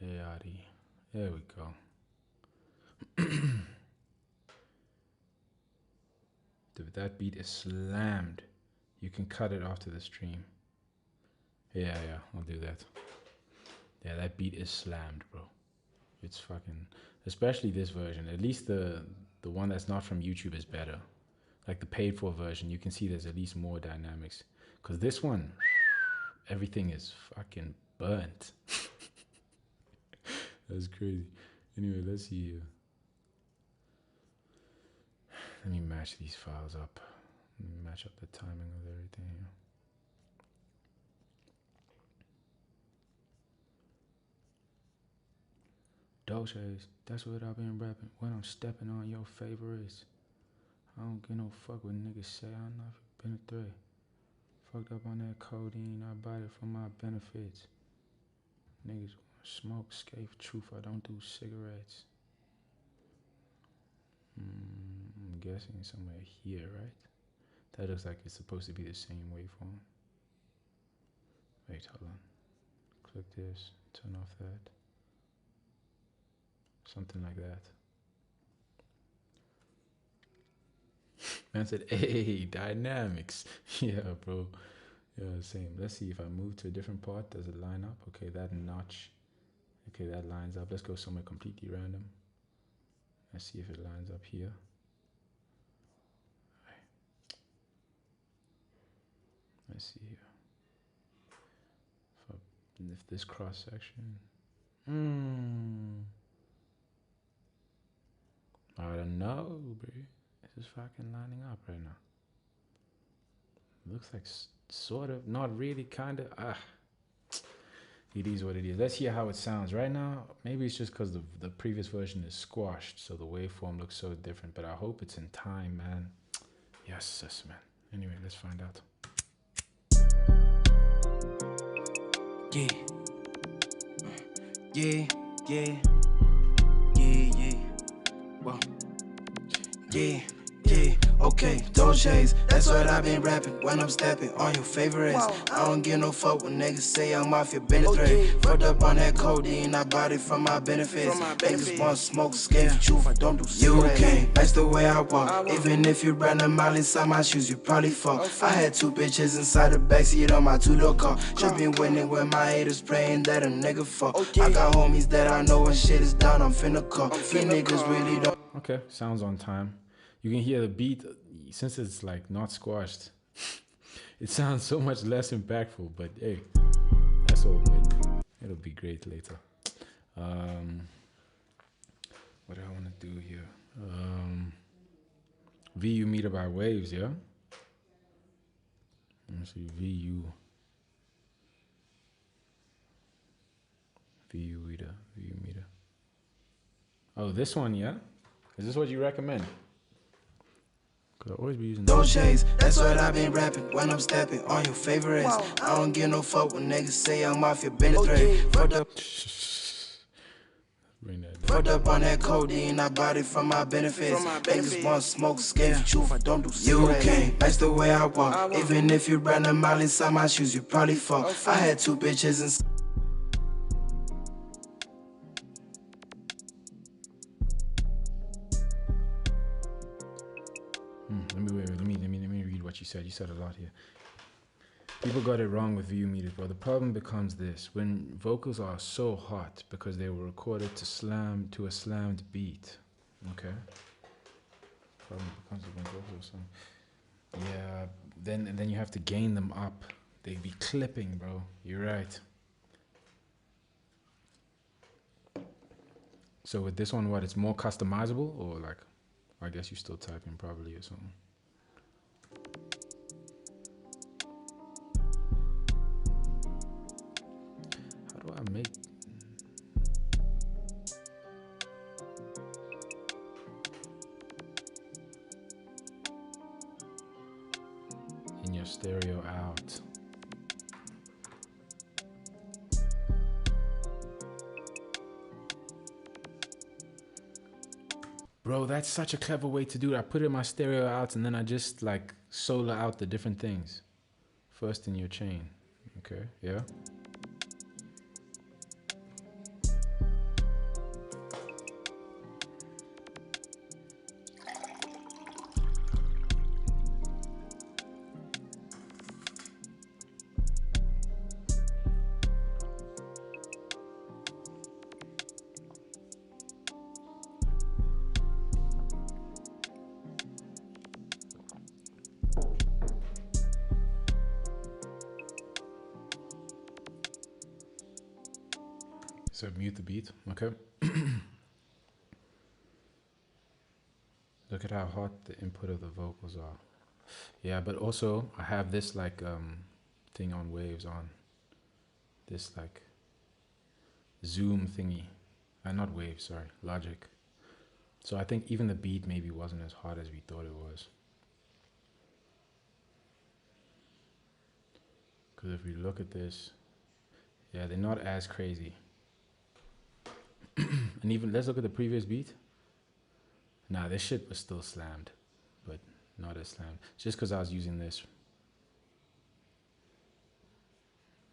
Ayati. There we go. That beat is slammed. You can cut it after the stream. Yeah, I'll do that. Yeah, that beat is slammed, bro. It's fucking, especially this version. At least the one that's not from YouTube is better. Like the paid for version, you can see there's at least more dynamics. Cause this one, everything is fucking burnt. That's crazy. Anyway, let's see here. Let me match these files up. Let me match up the timing of everything here. Dolces, that's what I've been rapping. When I'm stepping on your favorites. I don't give no fuck what niggas say. I know if you've been a threat. Fucked up on that codeine. I bought it for my benefits. Niggas wanna smoke, scave truth. I don't do cigarettes. I'm guessing somewhere here, right? That looks like it's supposed to be the same waveform. Wait, hold on. Click this, turn off that. Something like that. Man said, hey, dynamics. Yeah, bro. Yeah, same. Let's see if I move to a different part. Does it line up? Okay, that notch. Okay, that lines up. Let's go somewhere completely random. Let's see if it lines up here. Let's see here. If this cross section. I don't know, bro. This is fucking lining up right now. Looks like sort of, not really, kind of. It is what it is. Let's hear how it sounds right now. Maybe it's just because the previous version is squashed, so the waveform looks so different. But I hope it's in time, man. Yes, man. Anyway, let's find out. Yeah. Well. Yeah. Okay, Dolces, that's what I've been rapping when I'm stepping on your favorites. I don't give no fuck when niggas say I'm off your benefit. Fucked up on that codeine, I bought it for my benefits. Niggas want smoke, scave truth, I don't do cigarettes. You can't match the way I walk. Even if you ran a mile inside my shoes, you probably fuck. I had 2 bitches inside the backseat on my 2-door car. Tripping winning when my haters praying that a nigga fuck. I got homies that I know when shit is done, I'm finna call. These niggas really don't. Okay, sounds on time. You can hear the beat, since it's like not squashed, it sounds so much less impactful, but hey, that's all good. It'll be great later. What do I want to do here? VU meter by waves, yeah? Let me see, VU meter. Oh, this one, yeah? Is this what you recommend? Could I always be using Dolces, that's what I've been rapping when I'm stepping on your favorites. I don't give no fuck when niggas say I'm off your benefit. Fucked up. Bring that down. Fucked up on that codeine, I bought it for my benefits. Niggas want smoke, scave truth, I don't do cigarettes. You can't match the way I walk. Even if you ran a mile inside my shoes, you probably fuck. I had 2 bitches inside. Let me read what you said. You said a lot here. People got it wrong with VU meters, bro. The problem becomes this: when vocals are so hot because they were recorded to a slammed beat. Okay. Problem becomes when vocals are so. Yeah. Then you have to gain them up. They be clipping, bro. You're right. So with this one, what? It's more customizable, or like? I guess you still type in probably or something. How do I make? In your stereo out. Bro, that's such a clever way to do it. I put it in my stereo out and then I just like solo out the different things. First in your chain. Okay, yeah. So mute the beat, okay. Look at how hot the input of the vocals are. Yeah, but also I have this like thing on waves on. This like zoom thingy. Not waves, sorry, Logic. So I think even the beat maybe wasn't as hot as we thought it was. Because if we look at this, yeah, they're not as crazy. And even, let's look at the previous beat. Nah, this shit was still slammed, but not as slammed. Just because I was using this.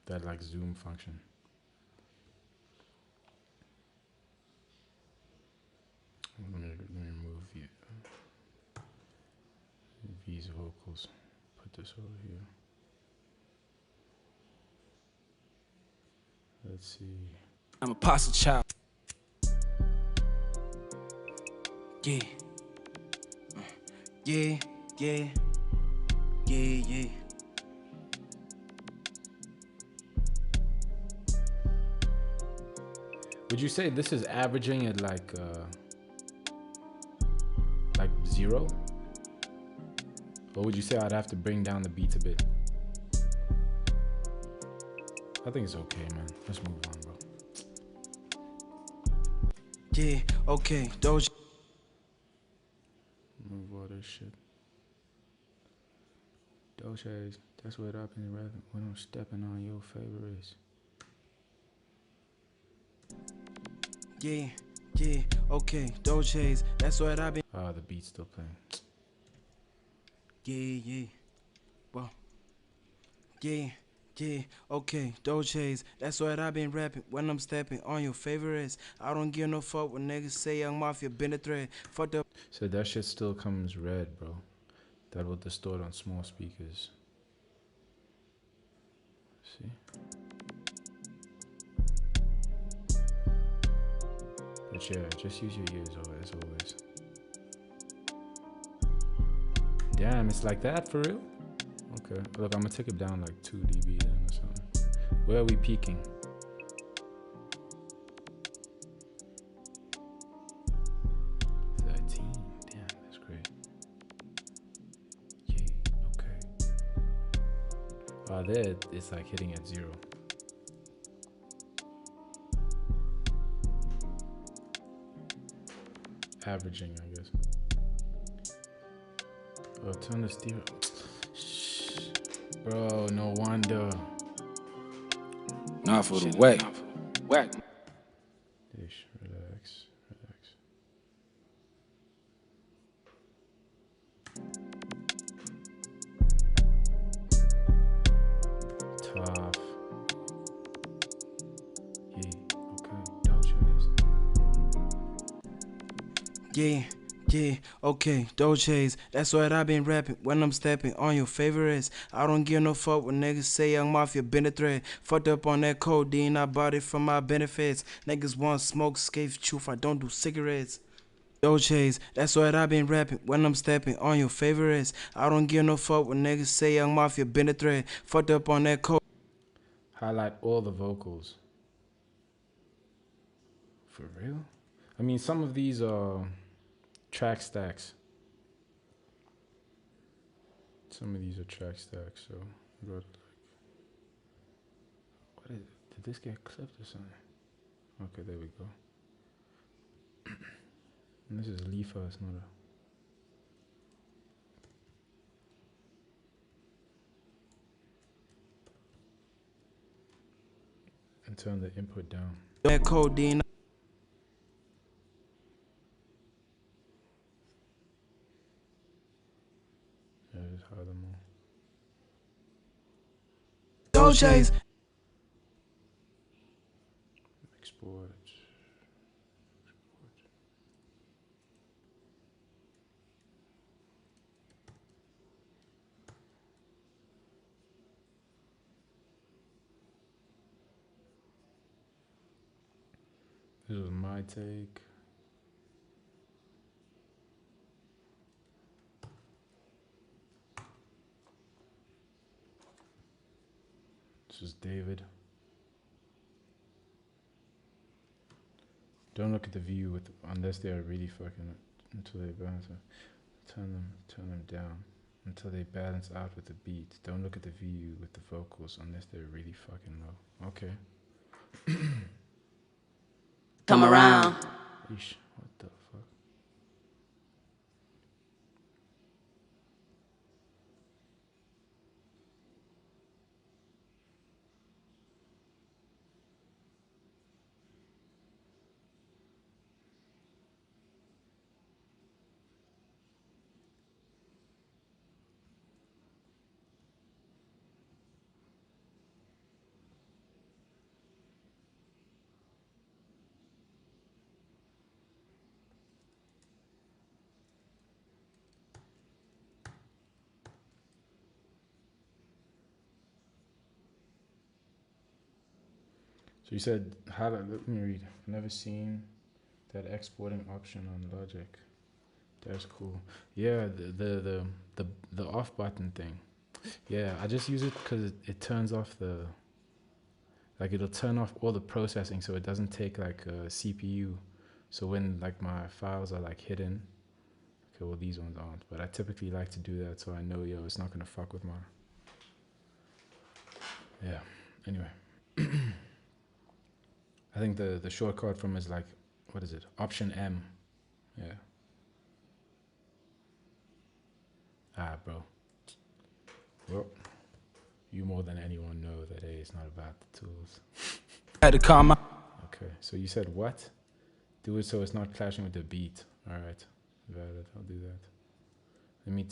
That like zoom function. Let me remove these vocals. Put this over here. Let's see. I'm a pasta child. Yeah. Yeah, yeah. Yeah, yeah. Would you say this is averaging at like 0? Or would you say I'd have to bring down the beats a bit? I think it's okay, man. Let's move on, bro. Yeah, okay, Doja. Move all this shit. Doja, that's what I've been rapping when I'm stepping on your favorites. Yeah, yeah, okay, Doja, that's what I've been. Ah, the beat's still playing. Yeah, yeah. Well, yeah, yeah, okay, Doja, that's what I've been rapping when I'm stepping on your favorites. I don't give no fuck when niggas say Young Mafia been a threat. Fucked up. So that shit still comes red, bro. That will distort on small speakers. See? But yeah, just use your ears over as always. Damn, it's like that for real? Okay, look, I'm gonna take it down like 2 dB then or something. Where are we peaking? There it's like hitting at 0. Averaging, I guess. Oh, turn the stereo. Shh. Bro, no wonder. Not for the whack. Whack. Ish, relax, relax. Tough. Yeah, okay. Yeah, yeah, okay, Doja's. That's what I've been rapping when I'm stepping on your favorites. I don't give no fuck when niggas say Young Mafia been a threat. Fucked up on that codeine, I bought it for my benefits. Niggas want smoke, scave truth, I don't do cigarettes. Doja's, that's what I've been rapping when I'm stepping on your favorites. I don't give no fuck when niggas say Young Mafia been a threat. Fucked up on that code. Highlight all the vocals. For real? I mean, some of these are track stacks. Some of these are track stacks, so we got like, what is it? Did this get clipped or something? Okay, there we go. And this is Lefa, it's not a. And turn the input down. That codeine. Dolce's. Export. This was my take. This is David. Don't look at the view with unless they are really fucking until they balance. Turn them down until they balance out with the beat. Don't look at the view with the vocals unless they're really fucking low. Okay. Come around. Yeesh, what the fuck? So you said, let me read. Never seen that exporting option on Logic. That's cool. Yeah, the off button thing. Yeah, I just use it because it turns off it'll turn off all the processing so it doesn't take like a CPU. So when like my files are like hidden, okay, well these ones aren't, but I typically like to do that so I know, yo, it's not gonna fuck with my, yeah, anyway. I think the shortcut from is like, what is it? Option M. Yeah. Ah, bro. Well, you more than anyone know that, hey, it's not about the tools. Had to calm my. Okay, so you said what? Do it so it's not clashing with the beat. All right, valid, I'll do that. Let me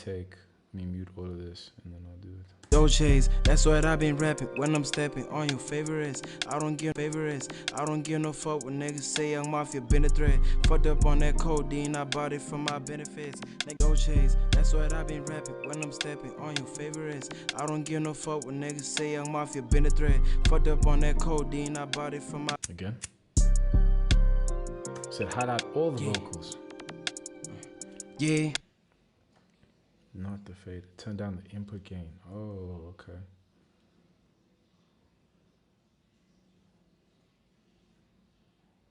mute all of this and then I'll do it. Dolce's, that's what I been rapping when I'm stepping on your favorites. I don't give favorites. I don't give no fuck when niggas say Young Mafia been a threat. Fucked up on that codeine, I bought it for my benefits. Nigga, Dolce's, that's what I been rapping when I'm stepping on your favorites. I don't give no fuck when niggas say Young Mafia been a threat. Fucked up on that codeine, I bought it for my. Again. Said highlight all the vocals. Yeah. Not the fade. Turn down the input gain. Oh, okay.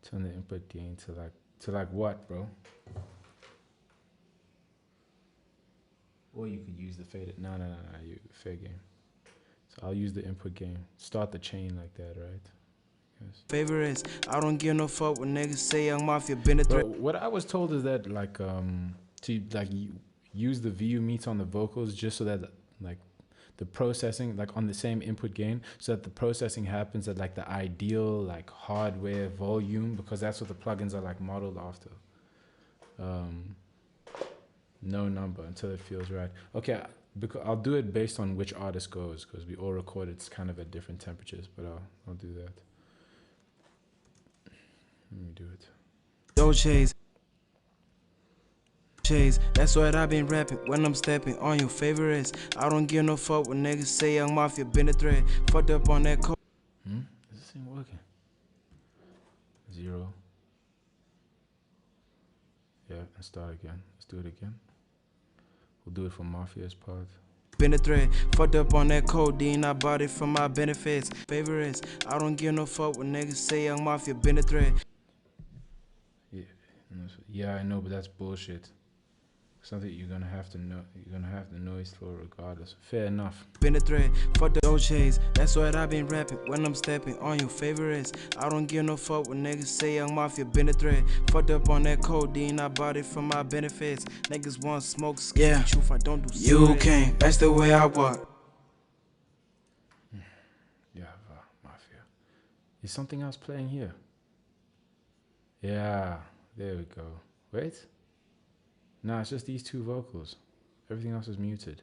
Turn the input gain to like what, bro? Or you could use the faded. No, you fair game. So I'll use the input gain. Start the chain like that, right? Yes. Favorites. I don't give no fuck when niggas say Young Mafia been a threat. But what I was told is that like to like use the VU meets on the vocals just so that like the processing like on the same input gain so that the processing happens at like the ideal like hardware volume because that's what the plugins are like modeled after. No number until it feels right. Okay, because I'll do it based on which artist goes because we all record it's kind of at different temperatures, but I'll do that. Let me do it. Dolce's. That's what I been rapping when I'm stepping on your favorites. I don't give no fuck when niggas say Young Mafia been a threat. Fucked up on that code. Is this thing working? 0. Yeah, and start again. Let's do it again. We'll do it for Mafia's part. Been a threat. Fucked up on that codeine, I bought it for my benefits. Favorites. I don't give no fuck when niggas say Young Mafia been a threat. Yeah, I know, but that's bullshit. Something you're gonna have to know. You're gonna have the noise floor regardless. Fair enough. Been a threat. Fuck the Dolce's. That's what I been rapping when I'm stepping on your favorites. I don't give no fuck when niggas say Young Mafia been a threat. Fucked up on that codeine, I bought it for my benefits. Niggas want smoke, yeah. Truth, I don't do you can't. That's the way I walk. Yeah, Mafia. Is something else playing here? Yeah, there we go. Wait. No, it's just these two vocals. Everything else is muted.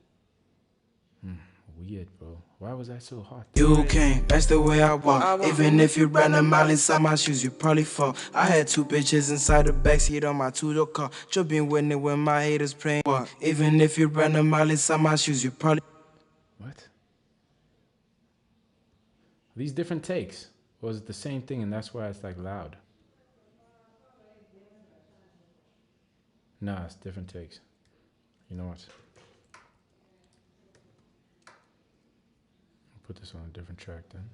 weird, bro. Why was that so hot? You can't, that's the way I walk. Even if you ran a mile inside my shoes, you probably fall. I had 2 bitches inside the backseat on my 2-door car. Jumping with it when my haters praying. Even if you ran a mile inside my shoes, you probably. What? Are these different takes? Or is it the same thing and that's why it's like loud? Nah, it's different takes. You know what? I'll put this on a different track then.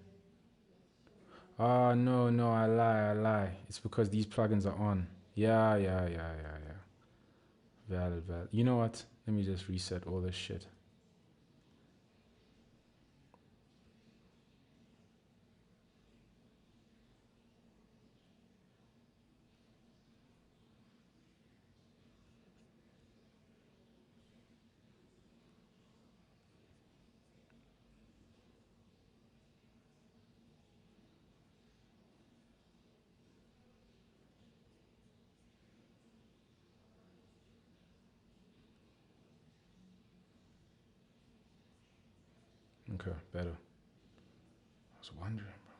Ah, no, I lie. It's because these plugins are on. Yeah. Valid. You know what? Let me just reset all this shit. Okay, better. I was wondering, bro.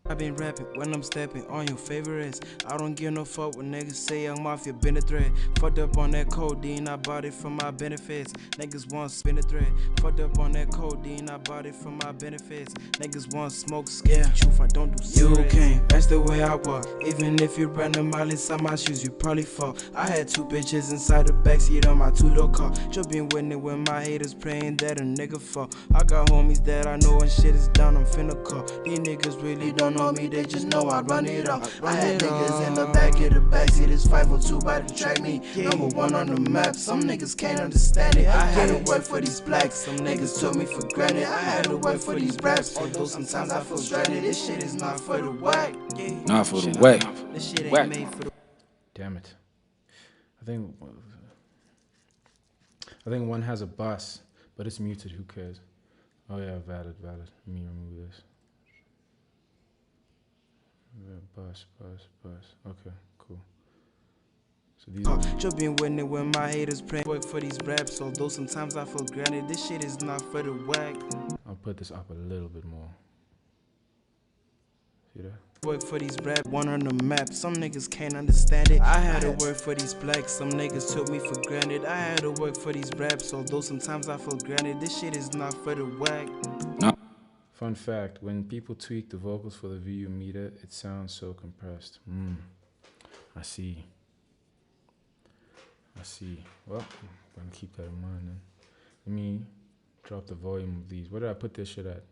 I been rapping when I'm stepping on your favorites. I don't give no fuck when niggas say Young Mafia been a threat. Fucked up on that codeine, I bought it for my benefits. Niggas want spin a threat. Fucked up on that codeine, I bought it for my benefits. Niggas want smoke, scare truth, I don't do cigarettes. You can't, that's the way I walk. Even if you ran a mile inside my shoes, you probably fall. I had 2 bitches inside the backseat on my 2-door car. Jumping with it when my haters praying that a nigga fall. I got homies that I know when shit is done, I'm finna call. These niggas really don't know me, they just know I run it off. I had niggas in the back of the backseat, it's 502 by the track me. Number 1 on the map, some niggas can't understand it. I had to work for these blacks, some niggas took me for granted. I had to work for these raps, although sometimes I feel stranded. This shit is not for the whack. Not for the whack. This shit ain't made for the. Damn it. I think one has a bus, but it's muted, who cares? Oh yeah, valid. Let me remove this. Bus. Okay, cool. So these are Jumping with it when my haters pray. Work for these raps, although sometimes I feel granted. This shit is not for the whack. I'll put this up a little bit more. See that? Work for these rap, 1 on the map. Some niggas can't understand it. I had to work for these blacks. Some niggas took me for granted. I had to work for these raps, although sometimes I feel granted. This shit is not for the whack. No. Fun fact, when people tweak the vocals for the VU meter, it sounds so compressed. I see. Well, I'm gonna keep that in mind then. Let me drop the volume of these. What did I put this shit at?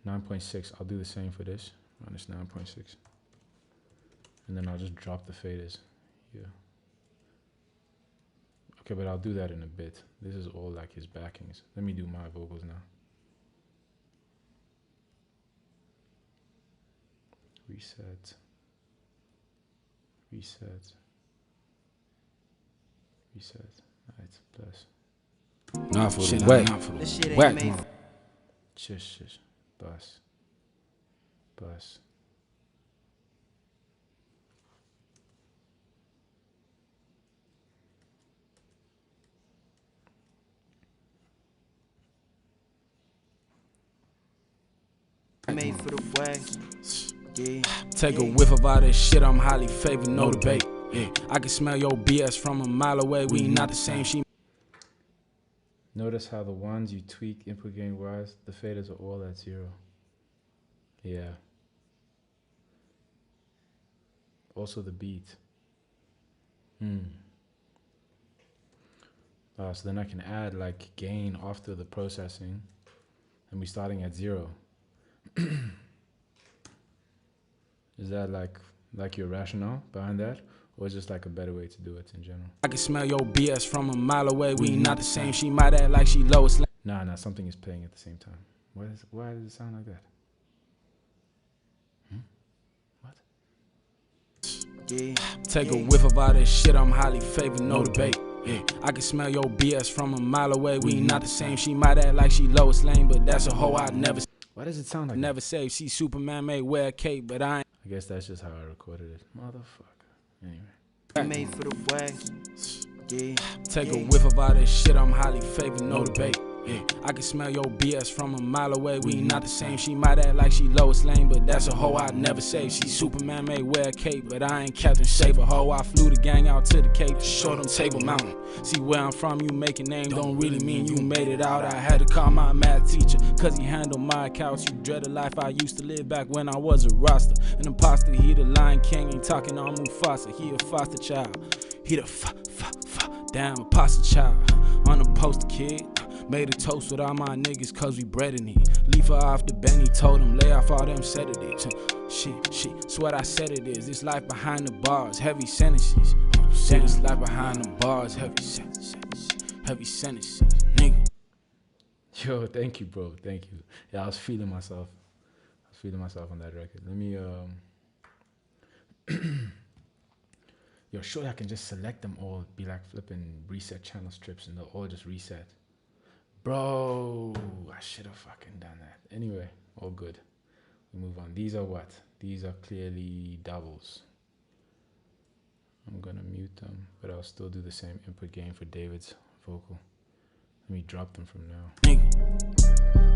9.6. I'll do the same for this. Minus 9.6. And then I'll just drop the faders here. Okay, but I'll do that in a bit. This is all like his backings. Let me do my vocals now. Reset. Alright, plus. Not for the whack. This shit ain't Whack. made for. Shush. Bus. Made for the whack. Yeah. Take a whiff of all this shit, I'm highly favored, no debate. Yeah, I can smell your BS from a mile away. We not the same. She. Notice how the ones you tweak input gain wise, the faders are all at 0. Yeah. Also the beat. So then I can add like gain after the processing, and we're starting at 0. Is that like your rationale behind that? Or just like a better way to do it in general? I can smell your BS from a mile away. We not the same. She might act like she Lois Lane. Nah, something is playing at the same time. Why does it sound like that? What? Yeah. Take a whiff of all this shit, I'm highly favored, no debate. Yeah, I can smell your BS from a mile away. We not the same. She might act like she Lois Lane, but that's a hoe I never. Why does it sound like Never say she Superman may wear a cape, but I ain't. I guess that's just how I recorded it. Motherfucker. Anyway. Made for the whack. Yeah. Take a whiff of all this shit, I'm highly favored, no debate. Yeah, I can smell your BS from a mile away. We not the same. She might act like she Lois Lane, but that's a hoe I'd never save. She Superman may wear a cape, but I ain't Captain Saber. Hoe, I flew the gang out to the Cape to show them Table Mountain. See where I'm from, you make a name don't really mean you made it out. I had to call my math teacher, cause he handled my accounts. You dread the life I used to live back when I was a roster. An imposter, he the Lion King, ain't talking on Mufasa. He a foster child. He the damn apostle child. On the poster kid. Made a toast with all my niggas cause we bred in it. Leave her off the Benny, told him lay off all them sedatives. Shit, swear I said it is. This life behind the bars, heavy sentences. This life behind the bars, heavy sentences. Heavy sentences, nigga. Yo, thank you, bro. Thank you. Yeah, I was feeling myself. On that record. Let me yo, sure I can just select them all, be like flipping reset channel strips and they'll all just reset. Bro, I should have fucking done that. Anyway, all good. We move on. These are what? These are clearly doubles. I'm gonna mute them, but I'll still do the same input gain for David's vocal. Let me drop them from now.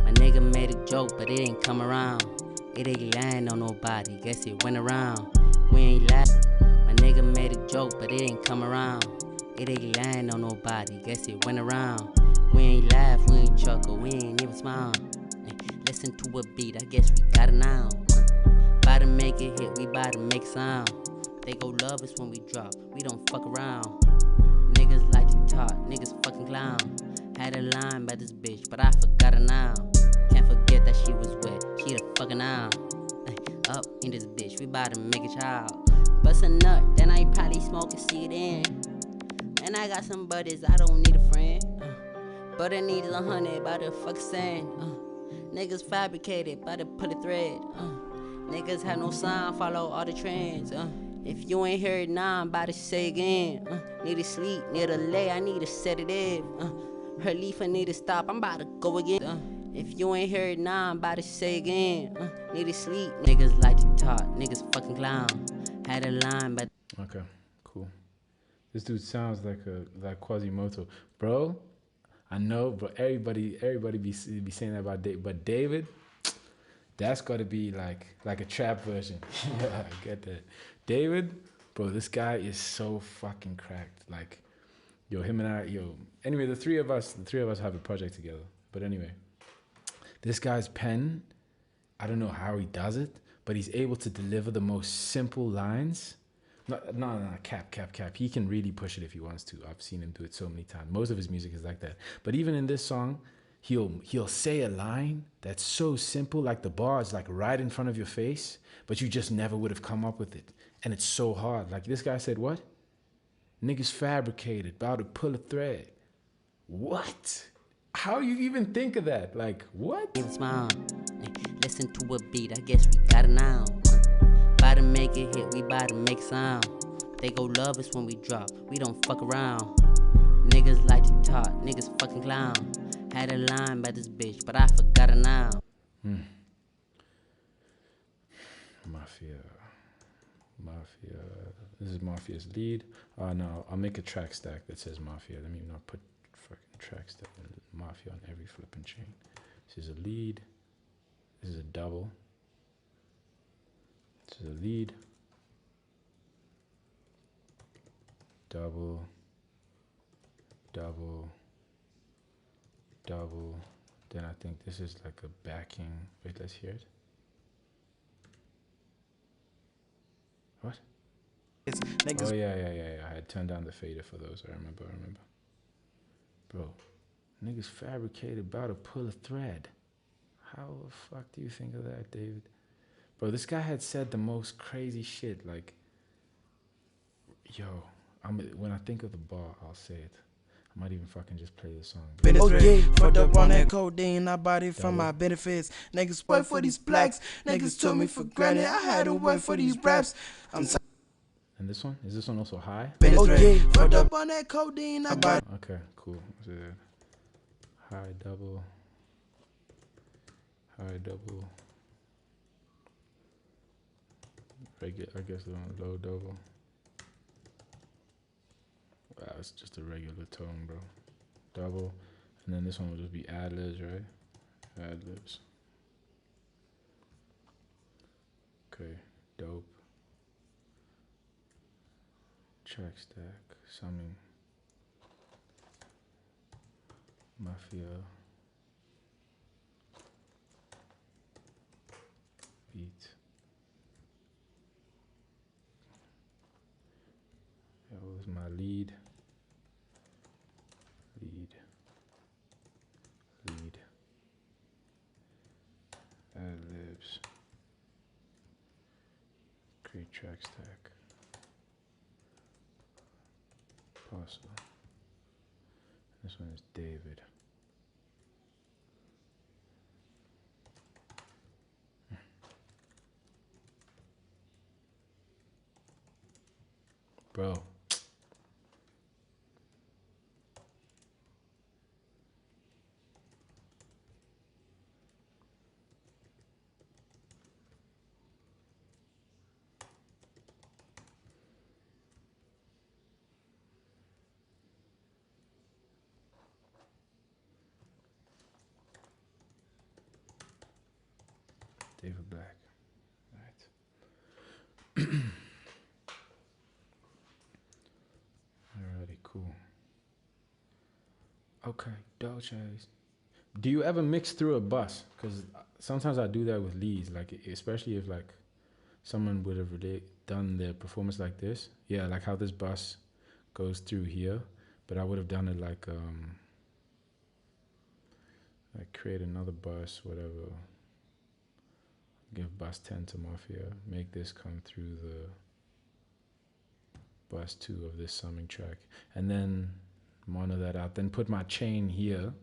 My nigga made a joke, but it ain't come around. It ain't land on nobody, guess it went around. We ain't laugh. My nigga made a joke, but it ain't come around. It ain't land on nobody, guess it went around. We ain't laugh, we ain't chuckle, we ain't even smile. Listen to a beat, I guess we got it now. Bout to make it hit, we bout to make sound. They go love us when we drop, we don't fuck around. Niggas like to talk, niggas fucking clown. Had a line by this bitch, but I forgot her now. Can't forget that she was wet, she the fucking out. Up in this bitch, we bout to make a child. Bust a nut, then I probably smoke and see it in. And I got some buddies, I don't need a friend. But I need 100 by the fuck sand. Niggas fabricated by the pull the thread. Niggas have no sign, follow all the trends. If you ain't heard now, I'm about to say again. Need to sleep, need to lay, I need a sedative. Her leaf, I need to stop, I'm about to go again. If you ain't heard now, I'm about to say again. Need to sleep. Niggas like to talk, niggas fucking clown. Had a line, but Okay, cool. This dude sounds like Quasimodo, bro. I know, bro. Everybody be saying that about David, but David, that's got to be like a trap version. Yeah, I get that. David, bro, this guy is so fucking cracked. Like, yo, him and I, Anyway, the three of us have a project together. But anyway, this guy's pen, I don't know how he does it, but he's able to deliver the most simple lines. No, cap. He can really push it if he wants to. I've seen him do it so many times. Most of his music is like that. But even in this song, he'll say a line that's so simple, like the bar is like right in front of your face, but you just never would have come up with it. And it's so hard. Like this guy said, what? Niggas fabricated, about to pull a thread. What? How you even think of that? Like, what? even smile. Listen to a beat, I guess we got it now. Bout to make it hit, we bout to make sound. They go love us when we drop, we don't fuck around. Niggas like to talk, niggas fucking clown. Had a line by this bitch, but I forgot her now. Mafia. This is Mafia's lead. No, I'll make a track stack that says Mafia. Let me not put fucking track stack Mafia on every flipping chain. This is a lead. This is a double. This is a lead. Double. Then I think this is like a backing. Wait, let's hear it. What? Oh yeah. I had turned down the fader for those. I remember. Bro, niggas fabricated about to pull a thread. How the fuck do you think of that, David? Bro, this guy had said the most crazy shit. Like, yo, when I think of the bar, I'll say it. I might even fucking just play the song. Oh yeah, fucked up on that codeine, I bought it from my benefits. Niggas work for these blacks, niggas took me for granted. I had to work for these raps. And this one? Is this one also high? Oh yeah, fucked up on that codeine, I bought it. Okay, cool. So, high double. Regular, I guess low double. it's just a regular tone, bro. Double. And then this one will just be ad-libs, right? Ad-libs. Okay, dope. Track stack, summing. Mafia. Beat. That was my lead. Ad-libs. Create track stack. Possible. This one is David. Bro. David Black. All right. Alrighty, cool. Okay, Dolce's. Do you ever mix through a bus? Because sometimes I do that with leads, like especially if like someone would have really done their performance like this. Yeah, like how this bus goes through here, but I would have done it like create another bus, whatever. Give bus 10 to Mafia. Make this come through the bus 2 of this summing track, and then mono that out. Then put my chain here,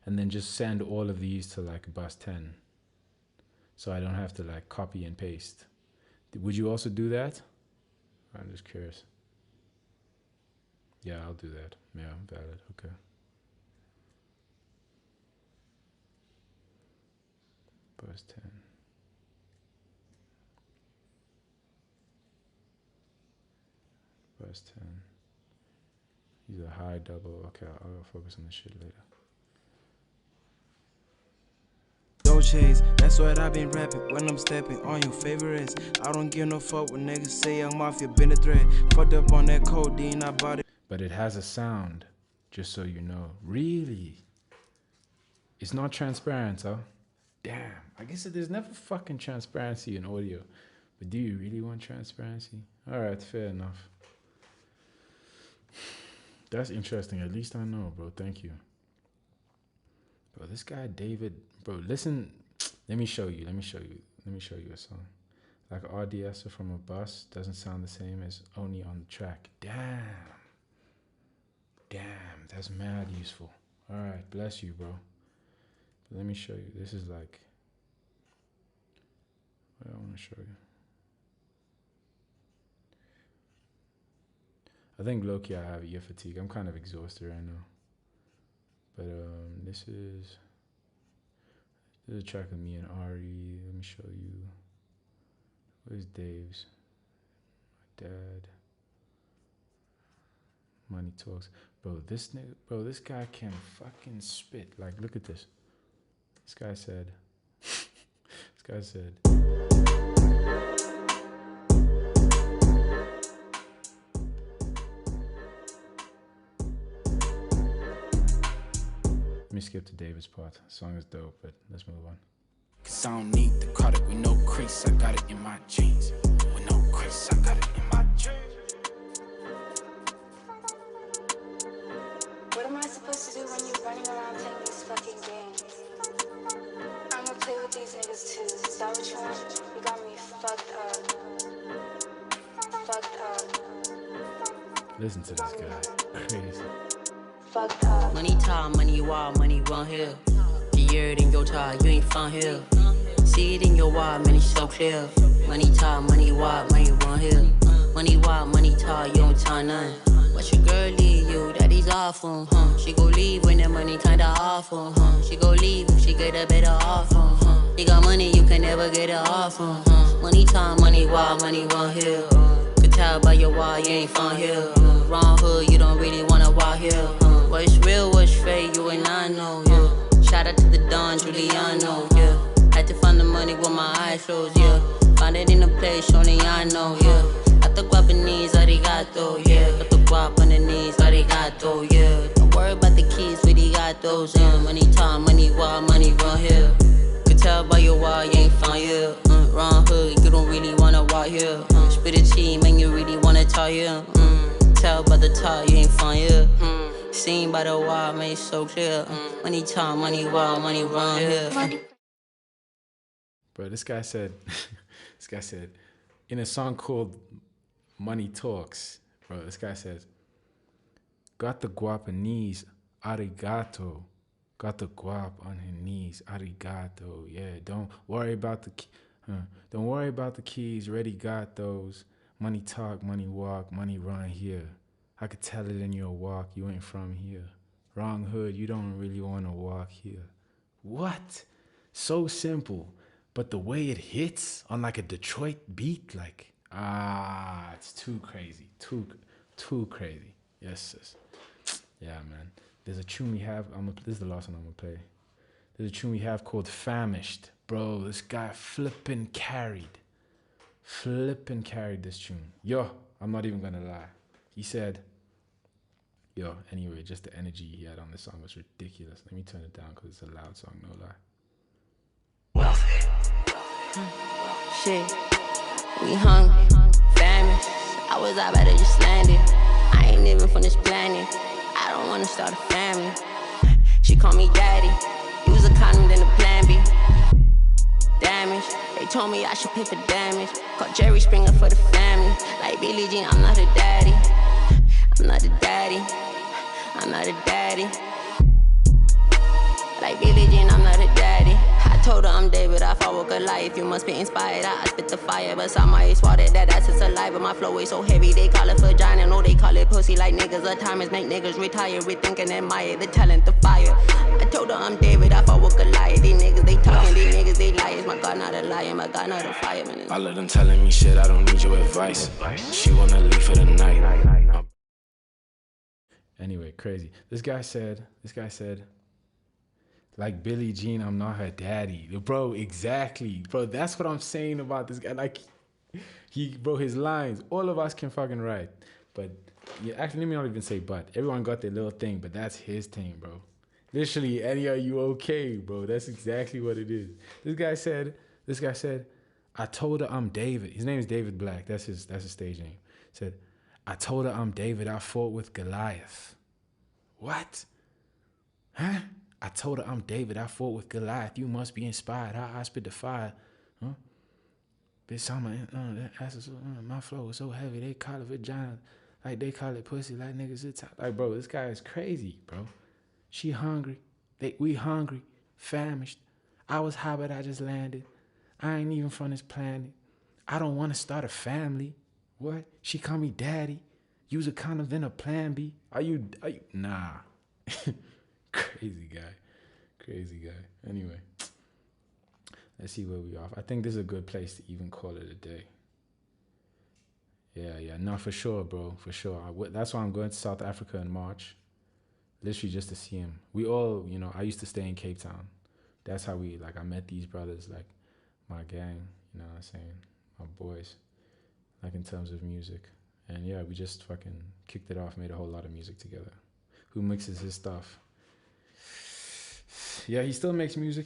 and then just send all of these to like bus 10, so I don't have to like copy and paste. Would you also do that? I'm just curious. Yeah, I'll do that. Yeah, valid. Okay. Bus 10. Bus 10. Use a high double. Okay, I'll focus on this shit later. Dolce's, that's what I been rapping when I'm stepping on your favorites. I don't give no fuck when niggas say Young Mafia been a threat. Fucked up on that codeine, I bought it. But it has a sound, just so you know. Really? It's not transparent, huh? Damn. I guess there's never fucking transparency in audio. But do you really want transparency? Alright, fair enough. That's interesting. At least I know, bro. Thank you. Bro, this guy, David, bro, listen. Let me show you a song. Like RDS from a bus doesn't sound the same as only on the track. Damn, that's mad useful. All right, bless you, bro. But let me show you. This is like, what I want to show you. I think low-key I have ear fatigue. I'm kind of exhausted right now. But this is a track of me and Ari. Let me show you. Where's Dave's? My dad. Money Talks. Bro, this guy can fucking spit. Like, look at this. This guy said. Let me skip to David's part. The song is dope, but let's move on. Cause I don't need the product with no crease, I got it in my jeans. With no crease, I got it in my jeans. What am I supposed to do when you're running around playing these fucking games? I'ma play with these niggas too. Is that what you want? You got me fucked up. Listen to this guy. Crazy. Fucked up. Money talk, money wild, money run here. You hear it in your talk, you ain't found here. See it in your wall, money so clear. Money talk, money wild, money run here. Money wild, money talk, you don't talk none. What your girl leave you, that is awful, huh? She go leave when the money kinda awful, huh? She go leave if she get a better offer, huh? You got money, you can never get it off, huh? Money talk, money wild, money run here. Could tell by your wall, you ain't from here. Wrong hood, you don't really wanna walk here. What's real, what's fake, you and I know, yeah. Shout out to the Don Giuliano, yeah. Had to find the money with my eyes closed, yeah. Found it in a place, only I know, yeah. Got the guapanese, arigato, yeah. Got the guap on the knees, arigato, yeah. Don't worry about the keys, we got those, yeah. Money time, money wild, money run here. Could tell by your wall, you ain't from here. Wrong hood, you don't really wanna walk here. Spit a team, and you really wanna talk here. Tell by the talk, you ain't from here. Seen by the wall, made so clear. Money time, money wild, money run here. Bro, this guy said, in a song called Money Talks, bro, this guy says, got the guap on knees, arigato. Got the guap on her knees, arigato. Yeah, don't worry about the keys, ready got those. Money talk, money walk, money run here. I could tell it in your walk, you ain't from here. Wrong hood, you don't really wanna walk here. What? So simple. But the way it hits on like a Detroit beat, like, it's too crazy. Too crazy. Yes, sis. Yeah, man. There's a tune we have, this is the last one I'm gonna play. There's a tune we have called Famished. Bro, this guy flippin' carried this tune. Yo, I'm not even gonna lie. He said, anyway, just the energy he had on this song was ridiculous. Let me turn it down because it's a loud song, no lie. Shit, we hungry, famished. I was out better just landed. I ain't even from this planet. I don't wanna start a family. She call me daddy. Use a condom than a plan B. Damage. They told me I should pay for damage. Call Jerry Springer for the family. Like Billie Jean, I'm not a daddy. I'm not a daddy. I'm not a daddy. Like Billie Jean, I'm not a daddy. I told her I'm David, I fought with Goliath. You must be inspired, I spit the fire. But some I swatted that ass is alive. But my flow is so heavy, they call it vagina. No, they call it pussy like niggas. The timers make niggas retire. Rethink and admire the talent, the fire. I told her I'm David, I fought with Goliath. These niggas, they talking, these niggas, they liars. My God, not a liar, my God, not a fireman. All of them telling me shit, I don't need your advice. She wanna leave for the night. Anyway, crazy. This guy said, like Billie Jean, I'm not her daddy. Bro, exactly. Bro, that's what I'm saying about this guy. Like, his lines, all of us can fucking write. But, yeah, actually, let me not even say but. Everyone got their little thing, but that's his thing, bro. Literally, Annie, are you okay, bro? That's exactly what it is. This guy said, I told her I'm David. His name is David Black. That's his stage name. Said, I told her I'm David. I fought with Goliath. What? Huh? I told her I'm David. I fought with Goliath. You must be inspired. I spit the fire. Huh? Bitch, my flow is so heavy. They call it vagina. Like they call it pussy. Like niggas, it's like, bro, this guy is crazy, bro. She hungry. We hungry. Famished. I was high, but I just landed. I ain't even from this planet. I don't want to start a family. What? She call me daddy. Use a condom then a plan B. Are you nah. Crazy guy. Anyway, let's see where we are. I think this is a good place to even call it a day. Yeah, no, for sure, bro, for sure. That's why I'm going to South Africa in March, literally just to see him. We all, I used to stay in Cape Town. That's how I met these brothers, like my gang, you know what I'm saying, my boys, like in terms of music. And yeah, we just fucking kicked it off, made a whole lot of music together. Who mixes his stuff? Yeah, he still makes music.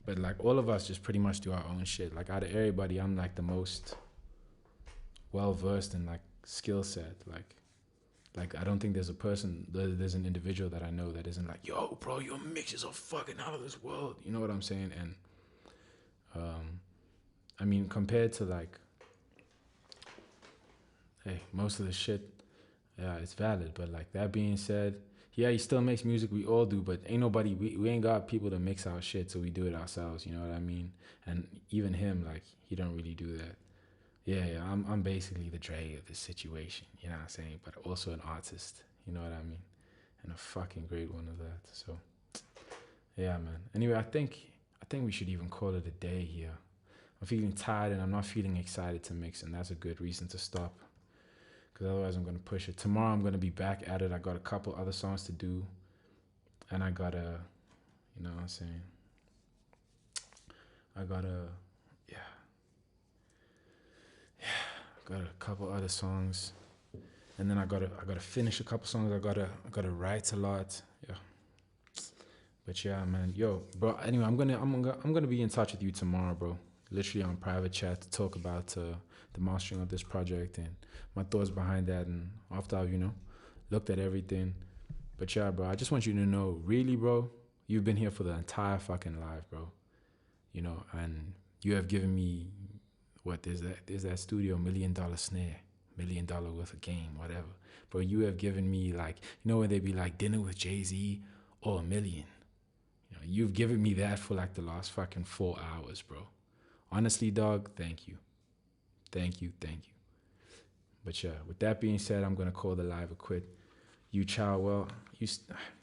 But like all of us just pretty much do our own shit. Like out of everybody, I'm like the most well-versed in like skill set. Like I don't think there's an individual that I know that isn't like, yo, bro, your mixes are fucking out of this world. You know what I'm saying? And I mean, compared to like, hey, most of the shit, yeah, it's valid. But like that being said, yeah, he still makes music. We all do, but ain't nobody. We ain't got people to mix our shit, so we do it ourselves. You know what I mean? And even him, like, he don't really do that. Yeah, I'm basically the Dre of this situation. You know what I'm saying? But also an artist. You know what I mean? And a fucking great one of that. So, yeah, man. Anyway, I think we should even call it a day here. I'm feeling tired and I'm not feeling excited to mix, and that's a good reason to stop. Because otherwise I'm gonna push it. Tomorrow I'm gonna be back at it. I got a couple other songs to do, and I gotta, you know what I'm saying? I gotta, yeah, got a couple other songs, and then I gotta finish a couple songs. I gotta write a lot. Yeah. But yeah, man, yo, bro. Anyway, I'm gonna be in touch with you tomorrow, bro. Literally on private chat to talk about the mastering of this project and my thoughts behind that. And after I've looked at everything, but yeah, bro, I just want you to know, really, bro, you've been here for the entire fucking live, bro. And you have given me there's that studio $1 million snare, $1 million worth of game, whatever, bro. You have given me when they be like dinner with Jay-Z or $1 million. You've given me that for the last fucking 4 hours, bro. Honestly, dog, thank you. Thank you. But yeah, with that being said, I'm going to call the live a quit. You chow well.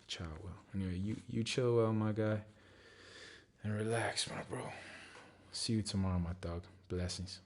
Chow well. Anyway, you chill well, my guy. And relax, my bro. See you tomorrow, my dog. Blessings.